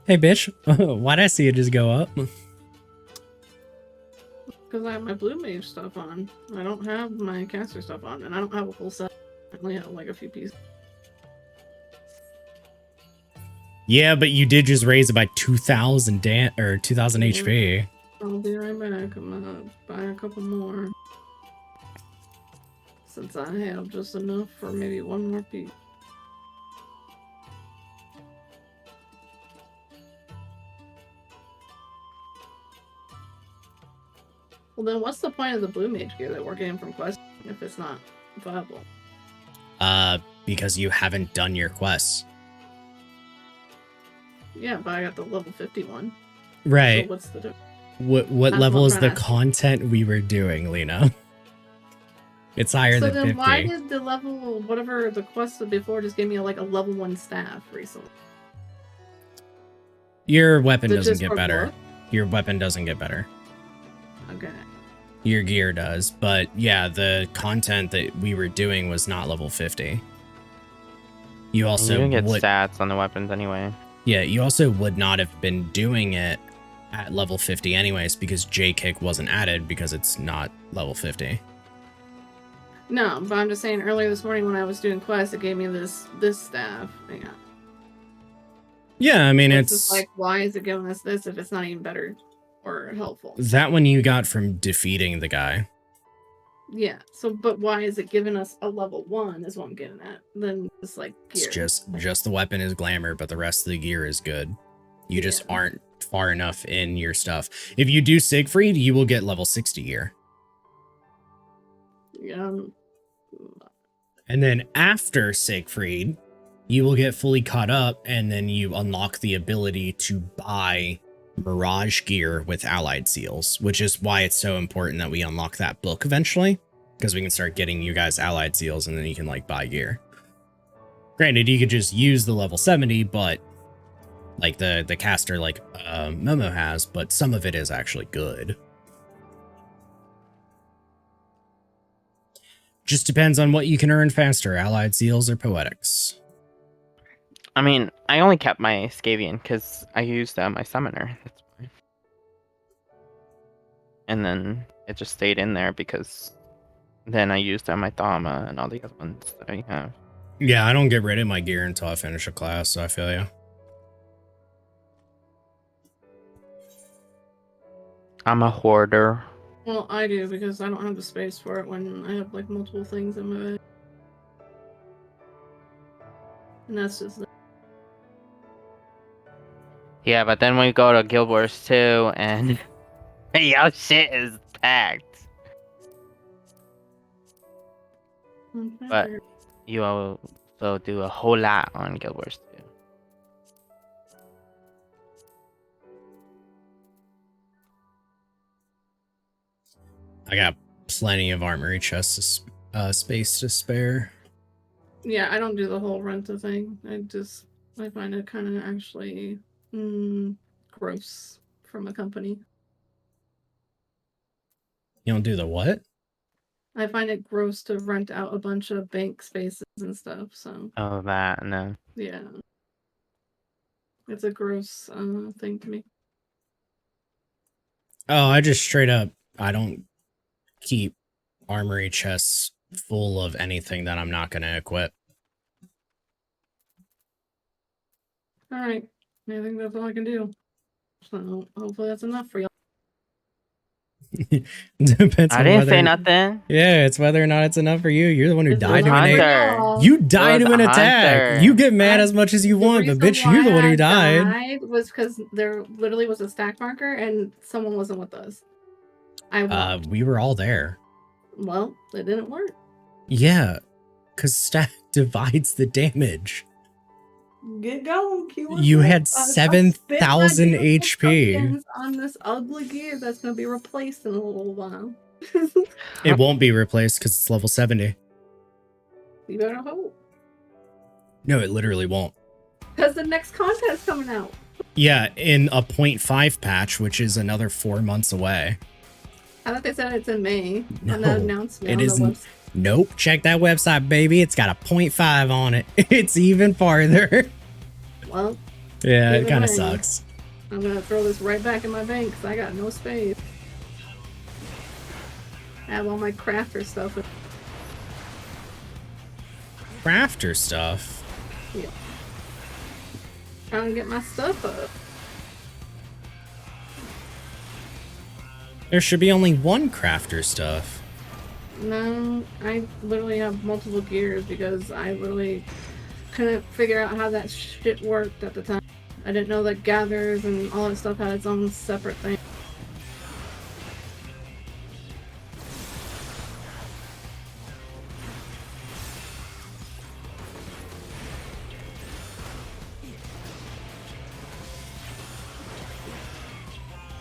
Hey, bitch. Why'd I see it just go up? Because I have my blue mage stuff on. I don't have my caster stuff on, and I don't have a full set. I only have like a few pieces. Yeah, but you did just raise it by 2,000 or 2,000 HP. I'll be right back. I'm gonna buy a couple more. Since I have just enough for maybe one more piece. Well, then what's the point of the blue mage gear that we're getting from Quest if it's not viable? Because you haven't done your quests. Yeah, but I got the level 51. Right. So what's the difference? What That's level what is I'm the trying to ask. content we were doing, Lena? It's higher So than then 50. why did the level, whatever the quest before, just give me like a level 1 staff recently? Your weapon Is it doesn't just get for better. growth? Your weapon doesn't get better. Okay. Your gear does. But yeah, the content that we were doing was not level 50. You You also don't get would, stats on the weapons anyway. yeah, you also would not have been doing it at level 50 anyways, because J-Kick wasn't added because it's not level 50. No, but I'm just saying earlier this morning when I was doing quests, it gave me this staff. Yeah. Yeah, I mean, It's it's just like, why is it giving us this if it's not even better or helpful? that one you got from defeating the guy. Yeah. So, but why is it giving us a level 1? Is what I'm getting at. Then just like gear. It's just the weapon is glamour, but the rest of the gear is good. You just Yeah. aren't far enough in your stuff. If you do Siegfried, you will get level 60 gear. And then after Siegfried, you will get fully caught up, and then you unlock the ability to buy Mirage gear with allied seals, which is why it's so important that we unlock that book eventually, because we can start getting you guys allied seals, and then you can like buy gear. Granted, you could just use the level 70, but like the caster like Momo has, but some of it is actually good. Just depends on what you can earn faster, allied seals or poetics. I mean, I only kept my Skavian because I used my summoner. That's why. And then it just stayed in there because then I used my Thama and all the other ones that I have. Yeah, I don't get rid of my gear until I finish a class, so I feel you. I'm a hoarder. Well, I do because I don't have the space for it when I have like multiple things in my bag. And that's just Yeah, but then we go to Guild Wars 2 and your shit is packed. But you also do a whole lot on Guild Wars 2. I got plenty of armory chests space to spare. Yeah, I don't do the whole renta thing. I find it kind of actually gross from a company. You don't do the what? I find it gross to rent out a bunch of bank spaces and stuff. So Oh, that, no. yeah, it's a gross thing to me. Oh, I just straight up, I don't keep armory chests full of anything that I'm not going to equip. All right, I think that's all I can do. So hopefully that's enough for y'all. Depends I on didn't whether- say nothing. Yeah, it's whether or not it's enough for you. You're the one who It's died to a an hunter. attack. You died It to was an a attack. hunter. You get mad as much as you want, but The bitch, you're the reason one who why I died. was because there literally was a stack marker and someone wasn't with us. I walked. We were all there. Well, it didn't work. Yeah, because stack divides the damage. Get going, Q. You had 7,000 HP. On this ugly gear that's gonna be replaced in a little while. It won't be replaced because it's level 70. You better hope. No, it literally won't. Because the next contest coming out. Yeah, in a 0.5 patch, which is another 4 months away. I thought they said it's in May. No, on the announcement. it on the isn't. website. Nope, check that website, baby. It's got a 0.5 on it. It's even farther. Well, Yeah, it Either kind of way. sucks. I'm gonna throw this right back in my bank because I got no space. I have all my crafter stuff. Crafter stuff. Trying to get my stuff up. There should be only one crafter stuff. No, I literally have multiple gears because I literally couldn't figure out how that shit worked at the time. I didn't know that gathers and all that stuff had its own separate thing.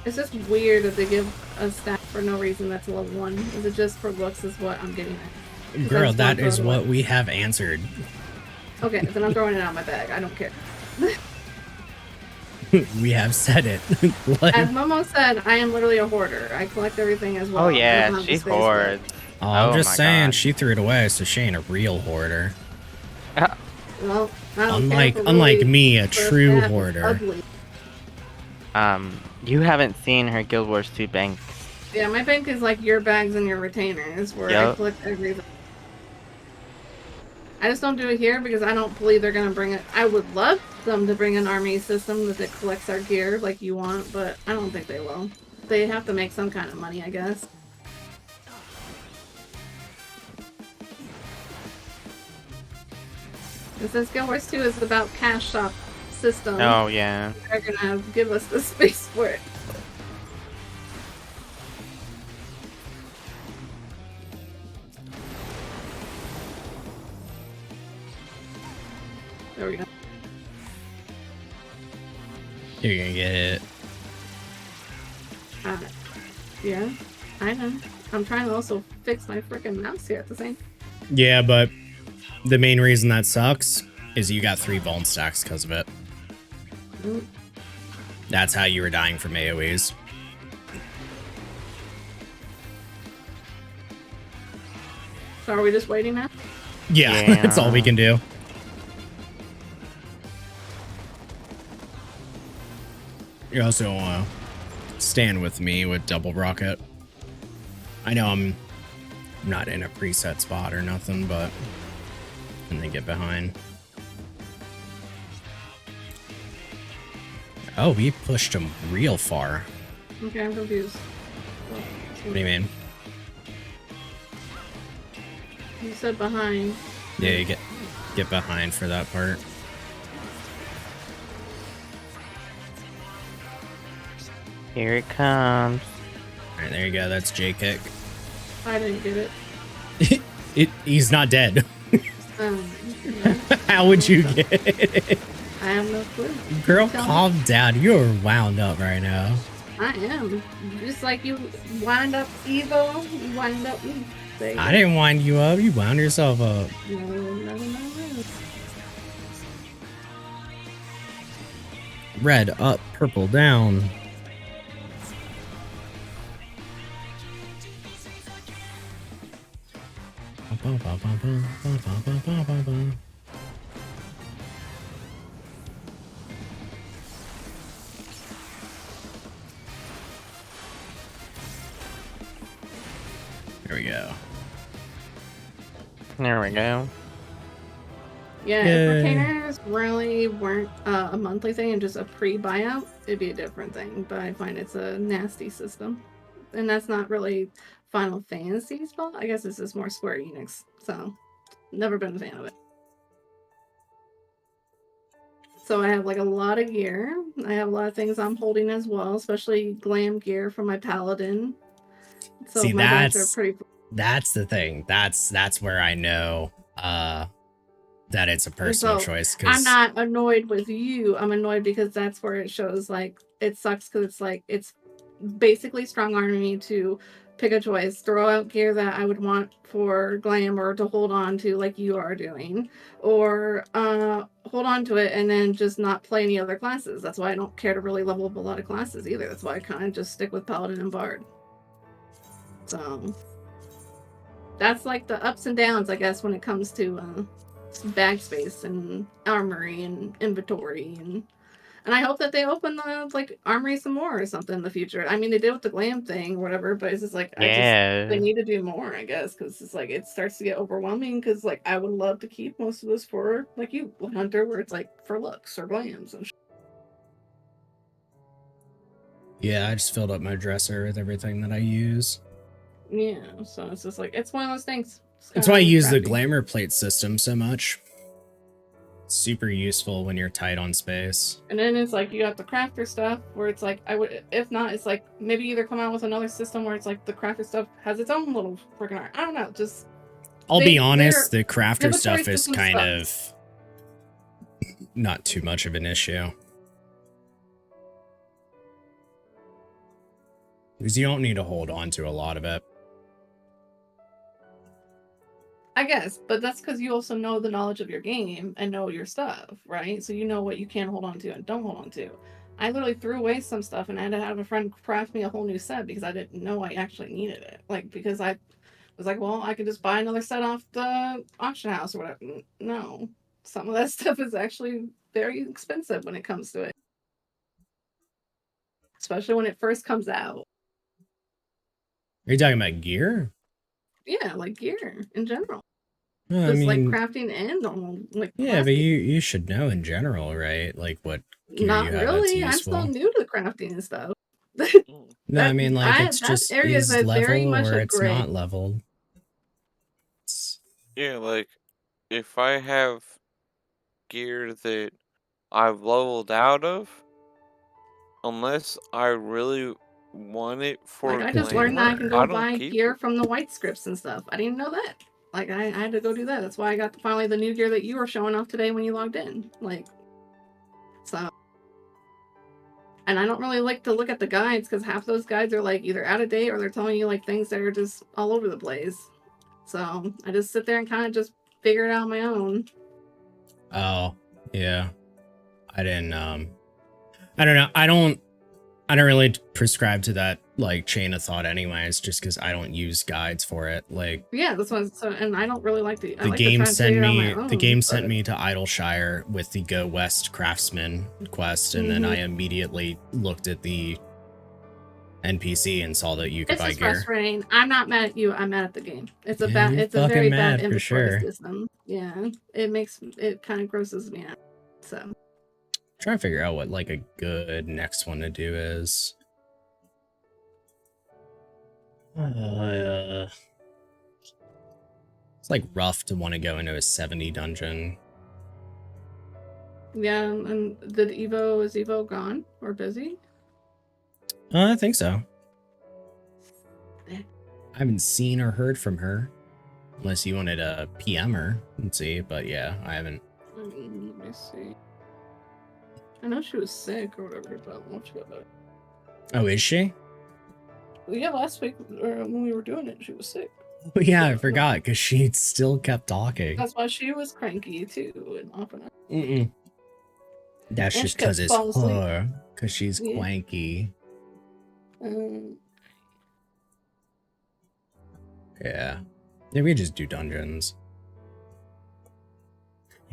It's just weird that they give a stat for no reason that's level 1. Is it just for looks is what I'm getting at? Girl, That's that not is throw it what away. we have answered. Okay, then I'm throwing it out of my bag. I don't care. We have said it. Like- As Momo said, I am literally a hoarder. I collect everything as well. Oh I don't yeah, have the she space for it. hoards. Oh, I'm Oh just my saying, God. she threw it away, so she ain't a real hoarder. Well, I don't Unlike care if unlike really me, a first true half is hoarder. ugly. You haven't seen her Guild Wars 2 bank. Yeah, my bank is like your bags and your retainers, where I Yup. collect everything. I just don't do it here because I don't believe they're gonna bring it. I would love them to bring an army system that collects our gear like you want, but I don't think they will. They have to make some kind of money, I guess. And since Guild Wars 2 is about cash shop system, Oh yeah. they're gonna give us the space for it. There we go. You're gonna get it. Yeah, I know. I'm trying to also fix my freaking mouse here at the same. Yeah, but the main reason that sucks is you got 3 Vuln stacks because of it. Mm. That's how you were dying from AoEs. So are we just waiting now? Yeah, that's all we can do. You also stand with me with double rocket. I know I'm not in a preset spot or nothing, but and they get behind. Oh, we pushed him real far. Okay, I'm confused. What do you mean? You said behind. Yeah, you get behind for that part. Here it comes. Alright, there you go. That's J-Kick. I didn't get it. He's not dead. Yeah. How would you get it? I have no clue. Girl, Tell me. calm down. You're wound up right now. I am. Just like you wind up Evo, you wind up me. There you I go. didn't wind you up. You wound yourself up. No. Red up, purple down. There we go. There we go. Yeah, Yay. if retainers really weren't a monthly thing and just a pre-buyout, it'd be a different thing. But I find it's a nasty system. And that's not really Final Fantasy's fault. I guess it's just more Square Enix. So, never been a fan of it. So I have like a lot of gear. I have a lot of things I'm holding as well, especially glam gear for my paladin. So See, my backs are pretty. that's the thing. That's where I know that it's a personal So, choice. I'm not annoyed with you. I'm annoyed because that's where it shows like it sucks because it's like it's basically strong arming me to pick a choice, throw out gear that I would want for glam or to hold on to like you are doing, or hold on to it and then just not play any other classes. That's why I don't care to really level up a lot of classes either. That's why I kind of just stick with Paladin and Bard. So that's like the ups and downs, I guess, when it comes to bag space and armory and inventory, and I hope that they open the like armory some more or something in the future. I mean, they did with the glam thing or whatever, but it's just like Yeah. they need to do more, I guess, because it's like it starts to get overwhelming. Because like I would love to keep most of this for like you, Hunter, where it's like for looks or glams and. Yeah, I just filled up my dresser with everything that I use. Yeah, so it's just like it's one of those things. That's why I use the crappy. glamour plate system so much. It's super useful when you're tight on space. And then it's like you got the crafter stuff where it's like I would, if not, it's like maybe either come out with another system where it's like the crafter stuff has its own little freaking art. I don't know, just I'll They- be honest, the their crafter inventory stuff is system kind sucks. of not too much of an issue. Because you don't need to hold on to a lot of it. I guess, but that's because you also know the knowledge of your game and know your stuff, right? So you know what you can hold on to and don't hold on to. I literally threw away some stuff and I had to have a friend craft me a whole new set because I didn't know I actually needed it. Like, because I was like, well, I could just buy another set off the auction house or whatever. No, some of that stuff is actually very expensive when it comes to it. especially when it first comes out. Are you talking about gear? Yeah, like gear in general. Well, Just like crafting and normal, like yeah, but crafting. you should know in general, right? Like what gear Not you have that's really. I'm still useful. new to crafting and stuff. Mm. No, I mean like it's that just area is is very level much or a it's gray. not leveled. Yeah, like if I have gear that I've leveled out of, unless I really want it for Like I just learned that I can glamour, go I don't buy keep gear it. from the white scripts and stuff. I didn't know that. Like I had to go do that. That's why I got finally the new gear that you were showing off today when you logged in. Like so. And I don't really like to look at the guides because half those guides are like either out of date or they're telling you like things that are just all over the place. So I just sit there and kind of just figure it out on my own. Oh, yeah. I didn't I don't know. I don't really prescribe to that like chain of thought anyways, just because I don't use guides for it. Like Yeah, that's what. So, and I don't really like to. I the like to game try and sent figure it out on me my own, the game sent but- me to Idleshire with the Go West Craftsman quest, and then I immediately looked at the NPC and saw that you could It's buy just gear. frustrating. I'm not mad at you. I'm mad at the game. It's a Yeah, bad. you're It's a very fucking mad bad for inventory sure. system. Yeah, it kind of grosses me out. So Trying to figure out what like a good next one to do is. It's like rough to want to go into a 70 dungeon. yeah, and is Evo gone or busy? I think so. Eh. I haven't seen or heard from her. Unless you wanted to PM her and see, but yeah, I haven't. Let me see. I know she was sick or whatever, but I don't know if she got better. Oh, is she? Yeah, last week or when we were doing it, she was sick. Oh, yeah, I forgot because she still kept talking. That's why she was cranky too and off and on. Mm-mm. That's And just she kept because it's falling asleep. her. Because she's Yeah. cranky. Yeah. Yeah, we just do dungeons.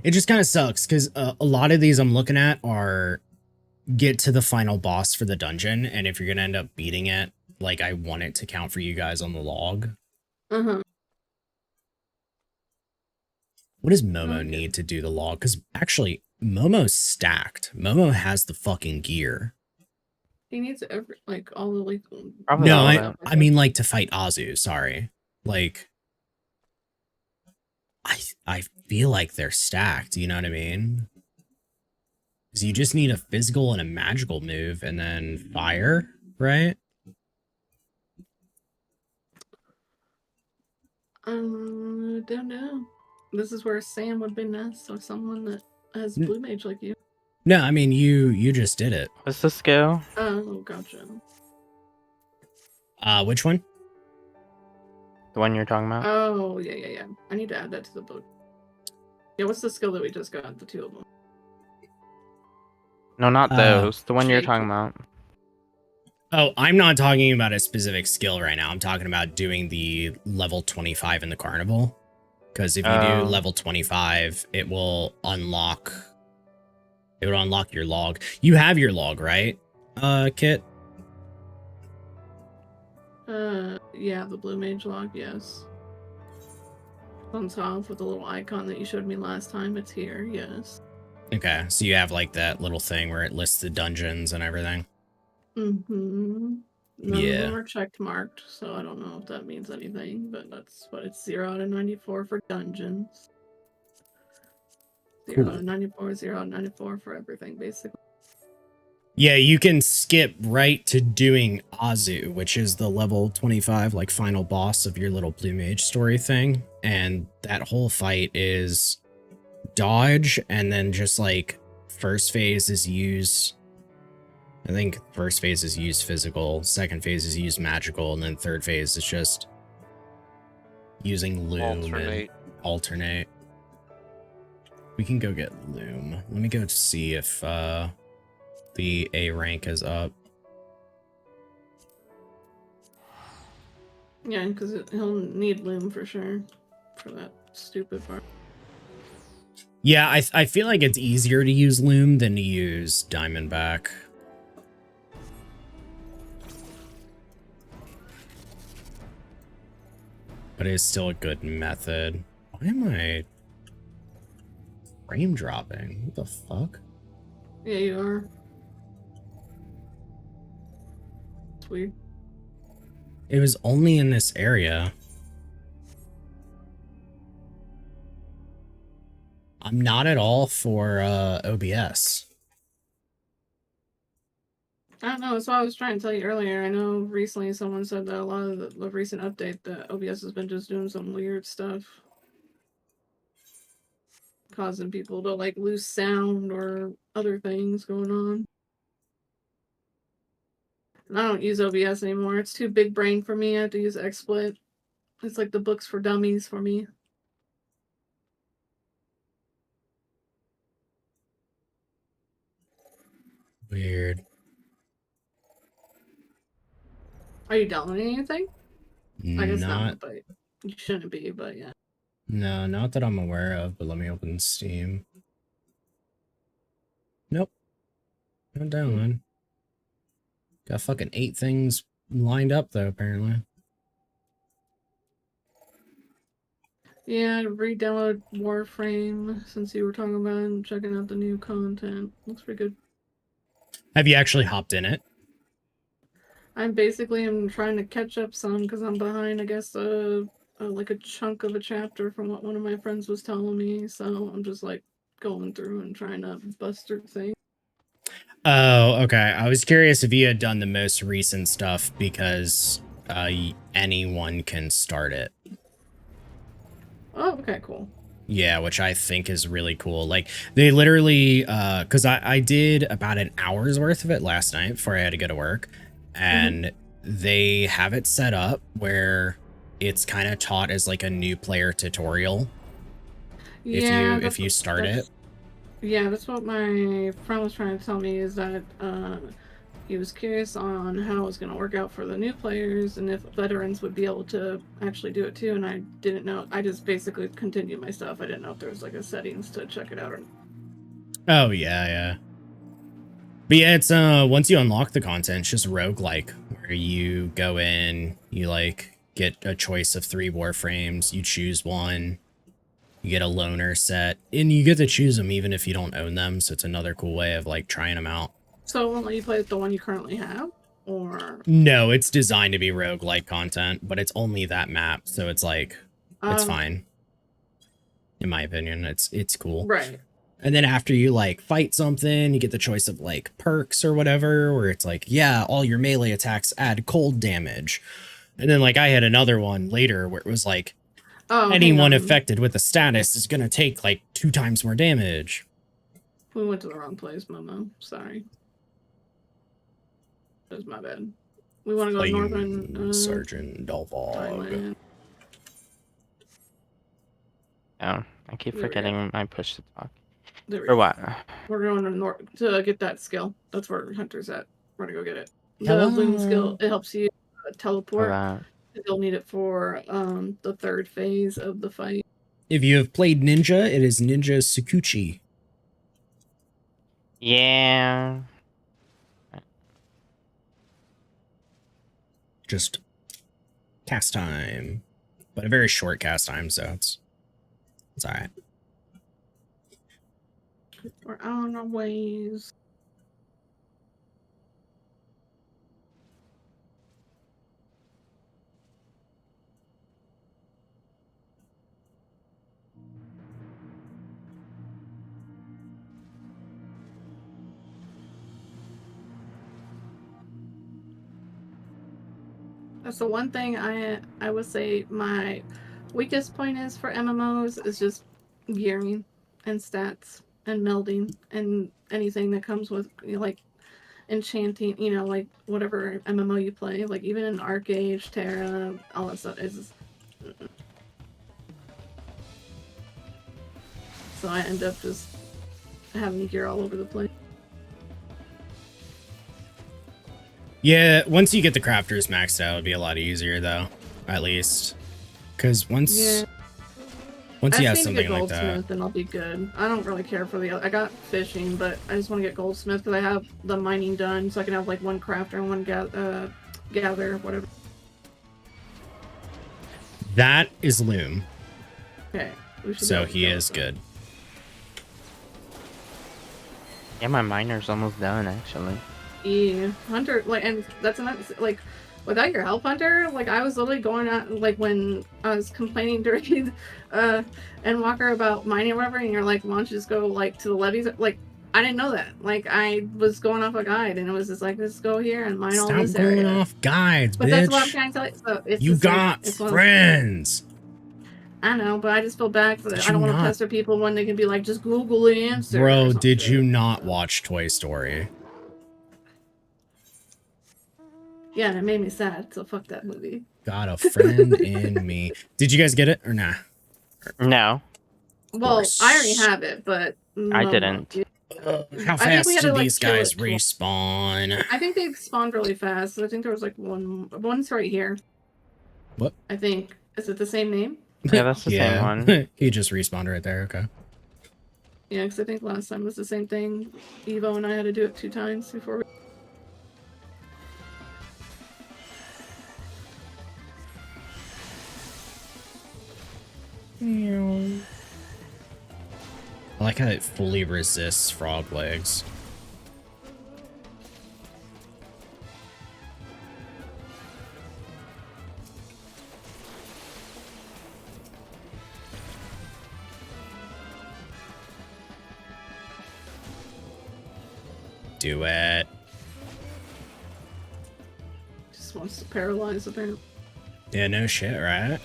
It just kind of sucks because a lot of these I'm looking at are get to the final boss for the dungeon, and if you're gonna end up beating it, like I want it to count for you guys on the log. Uh-huh. What does Momo Okay. need to do the log? Because actually, Momo's stacked. Momo has the fucking gear. He needs all the like. Probably No, all I, that. I mean like to fight Azu. Sorry, like I feel like they're stacked. You know what I mean? Because you just need a physical and a magical move, and then fire, right? Don't know. This is where Sam would be nice, or someone that has blue mage like you. No, I mean you just did it. What's the skill? Oh, gotcha. Which one? The one you're talking about? Oh, yeah. I need to add that to the book. Yeah, what's the skill that we just got? The two of them. No, not those. The one you're Shake. talking about. Oh, I'm not talking about a specific skill right now. I'm talking about doing the level 25 in the carnival. Because if you do Oh. level 25, it will unlock your log. You have your log, right? Kit? Yeah, the blue mage log, yes. On top with the little icon that you showed me last time, it's here, yes. Okay, so you have like that little thing where it lists the dungeons and everything. Mm-hmm. None of Yeah. them are checked marked, so I don't know if that means anything, but that's what it's 0 out of 94 for dungeons. 0 out of 94, 0 out of 94 for everything, basically. Yeah, you can skip right to doing Azu, which is the level 25 like final boss of your little blue mage story thing. And that whole fight is dodge, and then just like first phase is use, I think first phase is use physical, second phase is use magical, and then third phase is just using loom and alternate. We can go get loom. Let me go see if the A rank is up. Yeah, because he'll need loom for sure for that stupid part. Yeah, I feel like it's easier to use loom than to use diamondback. but it's still a good method. Why am I frame dropping? What the fuck? Yeah, you are. It's weird. It was only in this area. I'm not at all for OBS. I don't know. That's what I was trying to tell you earlier. I know recently someone said that a lot of the recent update that OBS has been just doing some weird stuff. Causing people to like lose sound or other things going on. And I don't use OBS anymore. It's too big brain for me. I have to use XSplit. It's like the books for dummies for me. Weird. Are you downloading anything? I guess Not, not, but you shouldn't be, but yeah. no, not that I'm aware of, but let me open Steam. Nope. Not download. Got fucking 8 things lined up though, apparently. Yeah, re-download Warframe since you were talking about it and checking out the new content. Looks pretty good. Have you actually hopped in it? I'm trying to catch up some because I'm behind, I guess, like a chunk of a chapter from what one of my friends was telling me. So I'm just like going through and trying to bust through things. Oh, okay. I was curious if you had done the most recent stuff because anyone can start it. Oh, okay, cool. Yeah, which I think is really cool. Like, they literally, because I did about an hour's worth of it last night before I had to go to work, and they have it set up where it's kind of taught as like a new player tutorial. Yeah, if you start it. Yeah, that's what my friend was trying to tell me, is that he was curious on how it was going to work out for the new players and if veterans would be able to actually do it too, and I didn't know. I just basically continued my stuff. I didn't know if there was like a settings to check it out or not. Oh, yeah. But yeah, it's once you unlock the content, it's just roguelike, where you go in, you like get a choice of 3 warframes, you choose one, you get a loner set, and you get to choose them even if you don't own them, so it's another cool way of like trying them out. So it won't let you play with the one you currently have? Or No, it's designed to be roguelike content, but it's only that map, so it's like, it's fine. In my opinion, it's cool. Right. And then after you like fight something, you get the choice of like perks or whatever, where it's like, yeah, all your melee attacks add cold damage. And then like I had another one later where it was like, anyone affected with the status is going to take like 2 times more damage. We went to the wrong place, Momo. Sorry. That was my bad. We want to go to Northern Sergeant Dolvog. Thailand. Oh, I keep There we forgetting my push to talk. There we Or go. what? We're going to get that skill. That's where Hunter's at. We're gonna go get it. The Hello. loom skill, it helps you teleport. Or, You'll need it for the 3rd phase of the fight. If you have played Ninja, it is Ninja Tsukuchi. yeah. Just cast time, but a very short cast time, so it's all right. We're on our ways. That's the one thing I would say my weakest point is for MMOs is just gearing and stats and melding and anything that comes with, you know, like enchanting, you know, like whatever MMO you play, like even in ArcAge, Terra, all that stuff is. So I end up just having gear all over the place. Yeah, once you get the crafters maxed out, it'll be a lot easier though, at least. Because once you have something like that, Goldsmith, then I'll be good. I don't really care for the other. I got fishing, but I just want to get Goldsmith because I have the mining done, so I can have like one crafter and one gather, whatever. That is Loom, Okay. We should be so able to he kill is it, good. Yeah, my miner's almost done actually. Yeah, Hunter, like, and that's another, like, without your help, Hunter, like, I was literally going out, like, when I was complaining during, and Walker about mining or whatever, and you're like, why don't you just go, like, to the levees? Like, I didn't know that. Like, I was going off a guide, and it was just like, let's go here and mine all Stop this going area. off guides, But that's what I'm bitch. trying to tell you. So it's You just like, got it's one of those- friends. I know, but I just feel bad because Did I don't you want to not- pester people when they can be like, just Google the answer. or Bro, some did shit. you not watch Toy Story? Yeah, and it made me sad, so fuck that movie. Got a friend in me. Did you guys get it or nah? No, Well, course. I already have it, but I Momo didn't. did. How I think fast we had did to, like, these kill guys it twice. respawn? I think they spawned really fast. I think there was like one's right here. What? I think. Is it the same name? Yeah, that's the same one. He just respawned right there. Okay. Yeah, because I think last time was the same thing. Evo and I had to do it 2 times before we... I like how it fully resists frog legs. Do it. Just wants to paralyze apparently. Yeah, no shit, right?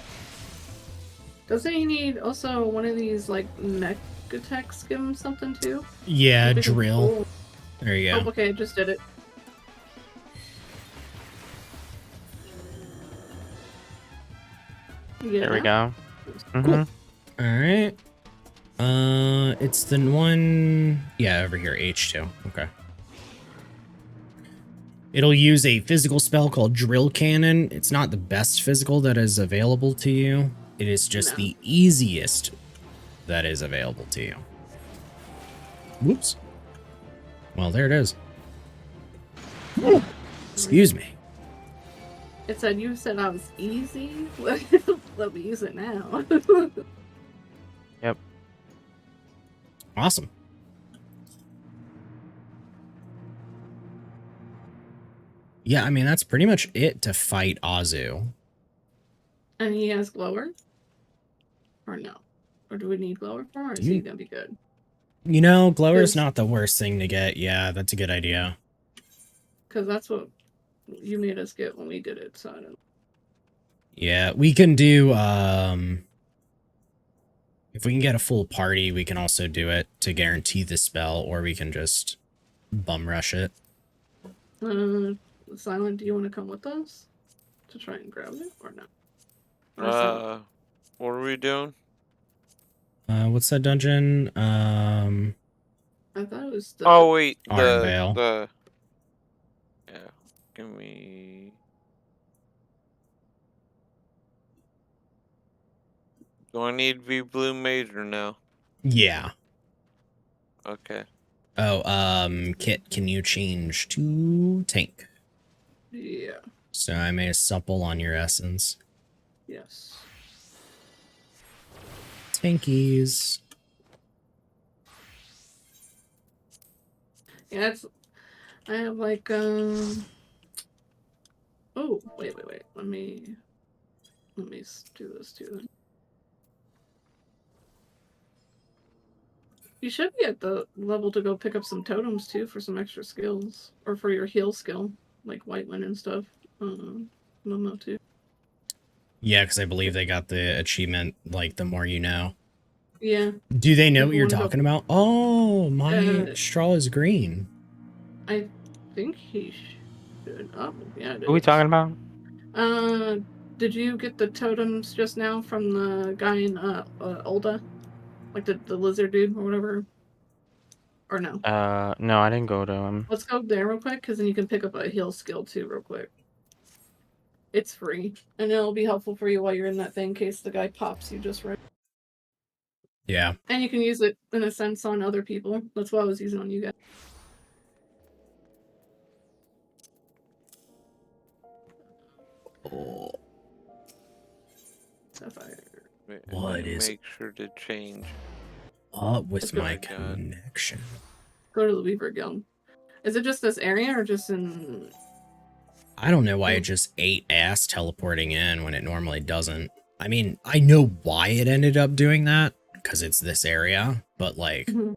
Doesn't he need also one of these like mech attacks give him something too? Yeah, Maybe they can drill. pull- There you Oh, go. okay, I just did it. You get There we it go. now? Mhm. All right. It's the one. Yeah, over here, H2. Okay. It'll use a physical spell called Drill Cannon. It's not the best physical that is available to you. It is just No. the easiest that is available to you. Whoops. Well, there it is. Excuse me. It said you said I was easy. Let me use it now. Yep. Awesome. Yeah, I mean, that's pretty much it to fight Azu. And he has glower? Or no? Or do we need glower for him, or is he gonna be good? You know, Glower is Because- not the worst thing to get. Yeah, that's a good idea. Because that's what you made us get when we did it, so I don't... Yeah, we can do, if we can get a full party, we can also do it to guarantee the spell, or we can just bum rush it. Silent, do you want to come with us? To try and grab it, or not? Or Silent? What are we doing? What's that dungeon? I thought it was the... Oh wait, Arnvale. yeah. Give me. Do I need to be blue major now? Yeah. Okay. Oh, Kit, can you change to tank? Yeah, So I may supple on your essence. yes. Tankies. Yeah, it's... I have like, Oh, wait. Let me do this too then. You should be at the level to go pick up some totems too for some extra skills. Or for your heal skill, like White Wind and stuff. Momo too. Yeah, because I believe they got the achievement, like, the more you know. Yeah, Do they know People what you're wanna go- talking about? Oh, my Uh, straw is green. I think he should. Oh, yeah. It Who are we is. talking about? Did you get the totems just now from the guy in Ulda? Like the lizard dude or whatever? Or no? No, I didn't go to him. Let's go there real quick, because then you can pick up a heal skill too real quick. It's free, and it'll be helpful for you while you're in that thing in case the guy pops you just right. Yeah. And you can use it, in a sense, on other people. That's why I was using on you guys. Oh. Sapphire. What And is make sure to change. up with Let's go. my Oh my God. connection? Go to the Weaver Guild. Is it just this area or just in? I don't know why it just ate ass teleporting in when it normally doesn't. I mean, I know why it ended up doing that, because it's this area, but like, Mhm.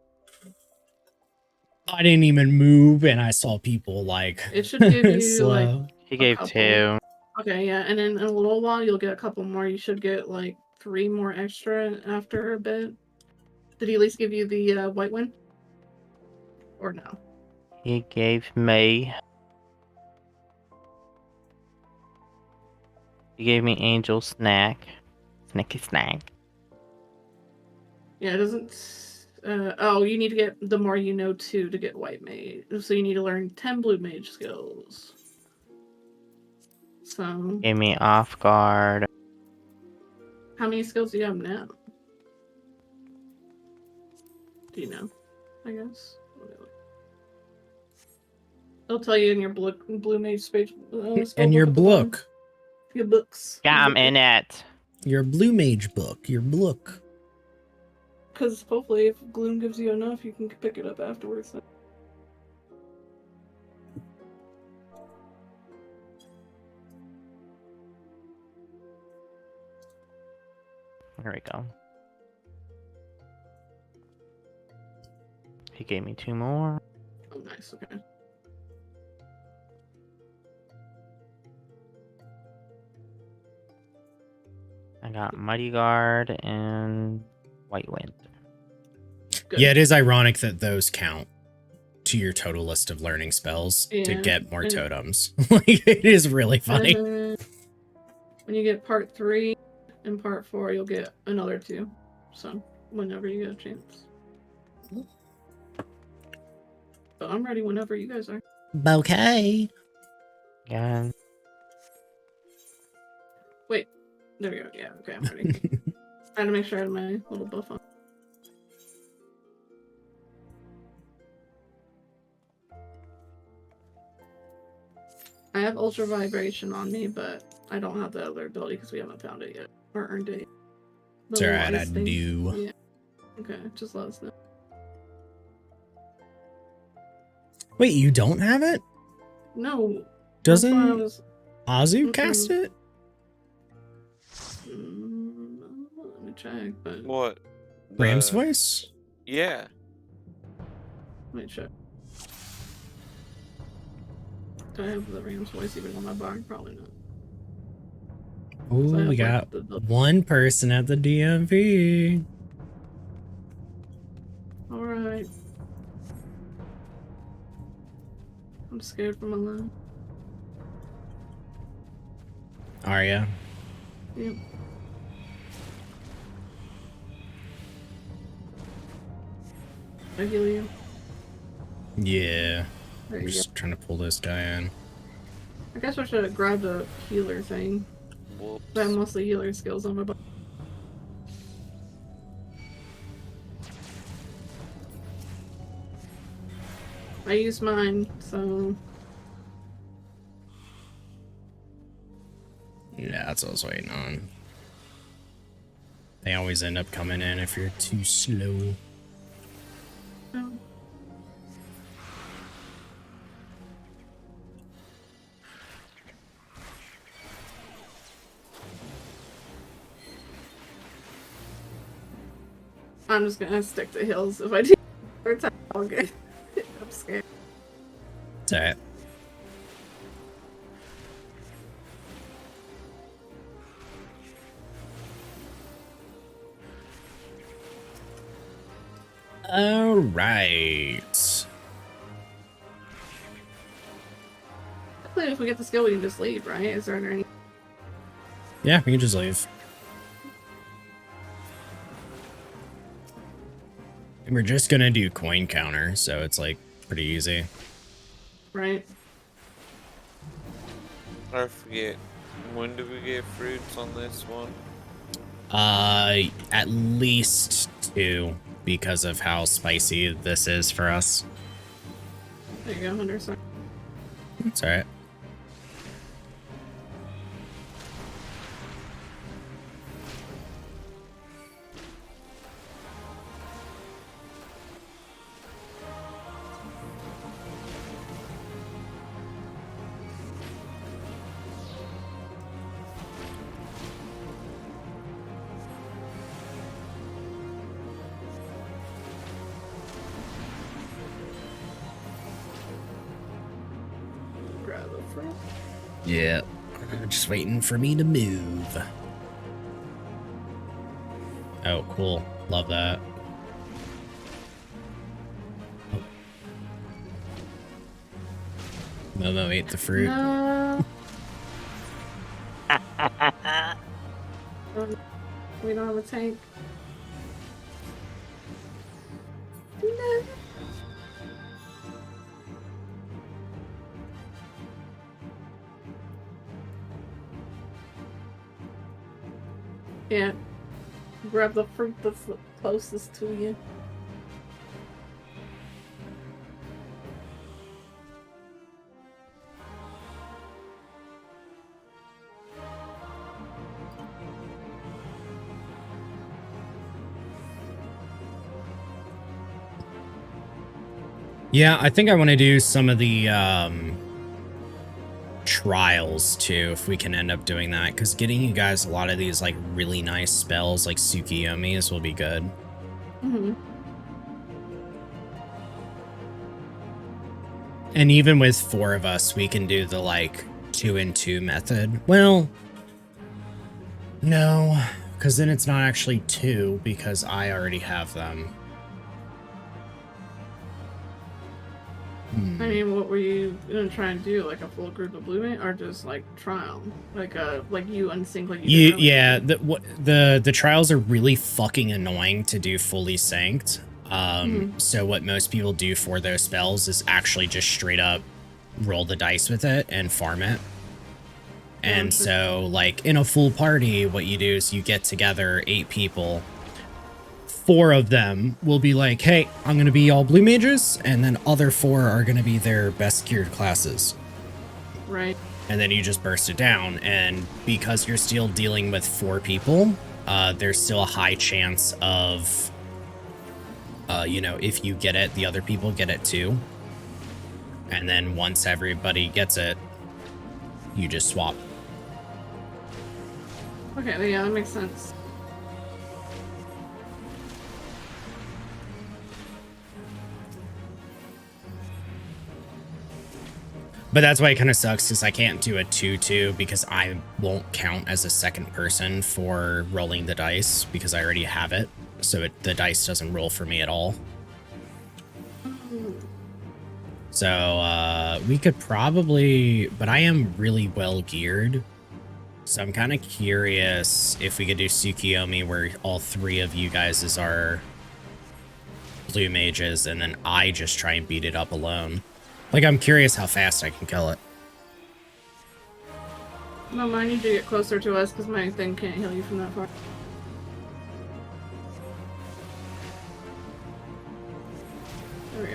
I didn't even move and I saw people like It should give you like. slow. He A gave couple. 2. Okay, yeah, and then in a little while you'll get a couple more. You should get like 3 more extra after a bit. Did he at least give you the white one? Or no? He gave me. He gave me Angel Snack. Snacky Snack. Yeah, it doesn't. Oh, you need to get the more you know 2 to get white mage. So you need to learn 10 blue mage skills. So Gave me Off Guard. how many skills do you have now? Do you know? I guess. It'll tell you in your blue mage space. And your book. Your books. Yeah, I'm in it. Your blue mage book. Your book. Because hopefully, if Gloom gives you enough, you can pick it up afterwards. There we go. He gave me 2 more. Oh, nice. Okay. I got Mighty Guard and White Wind. Good. Yeah, it is ironic that those count to your total list of learning spells to Yeah, get more and- totems. Like, it is really funny. And then when you get part 3 and part 4, you'll get another 2. So whenever you get a chance. But I'm ready whenever you guys are. Okay. Yeah. There we go. Yeah. Okay, I'm ready. I had to make sure I had my little buff on. I have Ultra Vibration on me, but I don't have the other ability because we haven't found it yet or earned it. It's The alright, little I ice thing. do. Yeah. Okay, just let us know. Wait, you don't have it? No. that's why I Doesn't was. Azu cast it? Let me check, but What? Ram's The- voice? Yeah. let me check. Do I have the Ram's voice even on my bar? Probably not. Oh, So I we have, got like, the one person at the DMV. All right. I'm scared for my life. Are ya? Yep. I heal you. Yeah. There I'm you just trying to pull this guy in. go. I guess I should have grabbed a healer thing. Whoops. I have mostly healer skills on my bar. I used mine, so Yeah, that's what I was waiting on. They always end up coming in if you're too slow. oh. I'm just gonna stick to heals. If I do every time, I'll get. I'm scared. It's alright. Alright. Hopefully, if we get the skill, we can just leave, right? Is there any? Yeah, we can just leave. And we're just gonna do coin counter, so it's like pretty easy. Right. I forget. When do we get fruits on this one? At least 2 because of how spicy this is for us. There you go, Hunter. Sorry. It's alright. for it. Yeah. Just waiting for me to move. Oh, cool. Love that. Oh. Momo ate the fruit. No. We don't have a tank. No. Yeah. Grab the fruit that's the closest to you. Yeah, I think I want to do some of the trials too, if we can end up doing that, because getting you guys a lot of these like really nice spells like Tsukiyomi's will be good. Mm-hmm. And even with 4 of us, we can do the like 2 and 2 method. Well, no, because then it's not actually 2 because I already have them. I mean, what were you gonna try and do? Like a full group of blue mate, or just like trial? Like you unsync like you did earlier? Yeah, the trials are really fucking annoying to do fully synced. So what most people do for those spells is actually just straight up roll the dice with it and farm it. And so like in a full party, what you do is you get together 8 people. 4 of them will be like, hey, I'm going to be all blue mages, and then other 4 are going to be their best geared classes. Right. And then you just burst it down, and because you're still dealing with 4 people, there's still a high chance of, if you get it, the other people get it too. And then once everybody gets it, you just swap. Okay, yeah, that makes sense. But that's why it kind of sucks, because I can't do a 2-2 because I won't count as a second person for rolling the dice because I already have it. So the dice doesn't roll for me at all. So we could probably, but I am really well geared. So I'm kind of curious if we could do Tsukiyomi where all 3 of you guys are blue mages and then I just try and beat it up alone. Like, I'm curious how fast I can kill it. No, I need to get closer to us because my thing can't heal you from that far. There we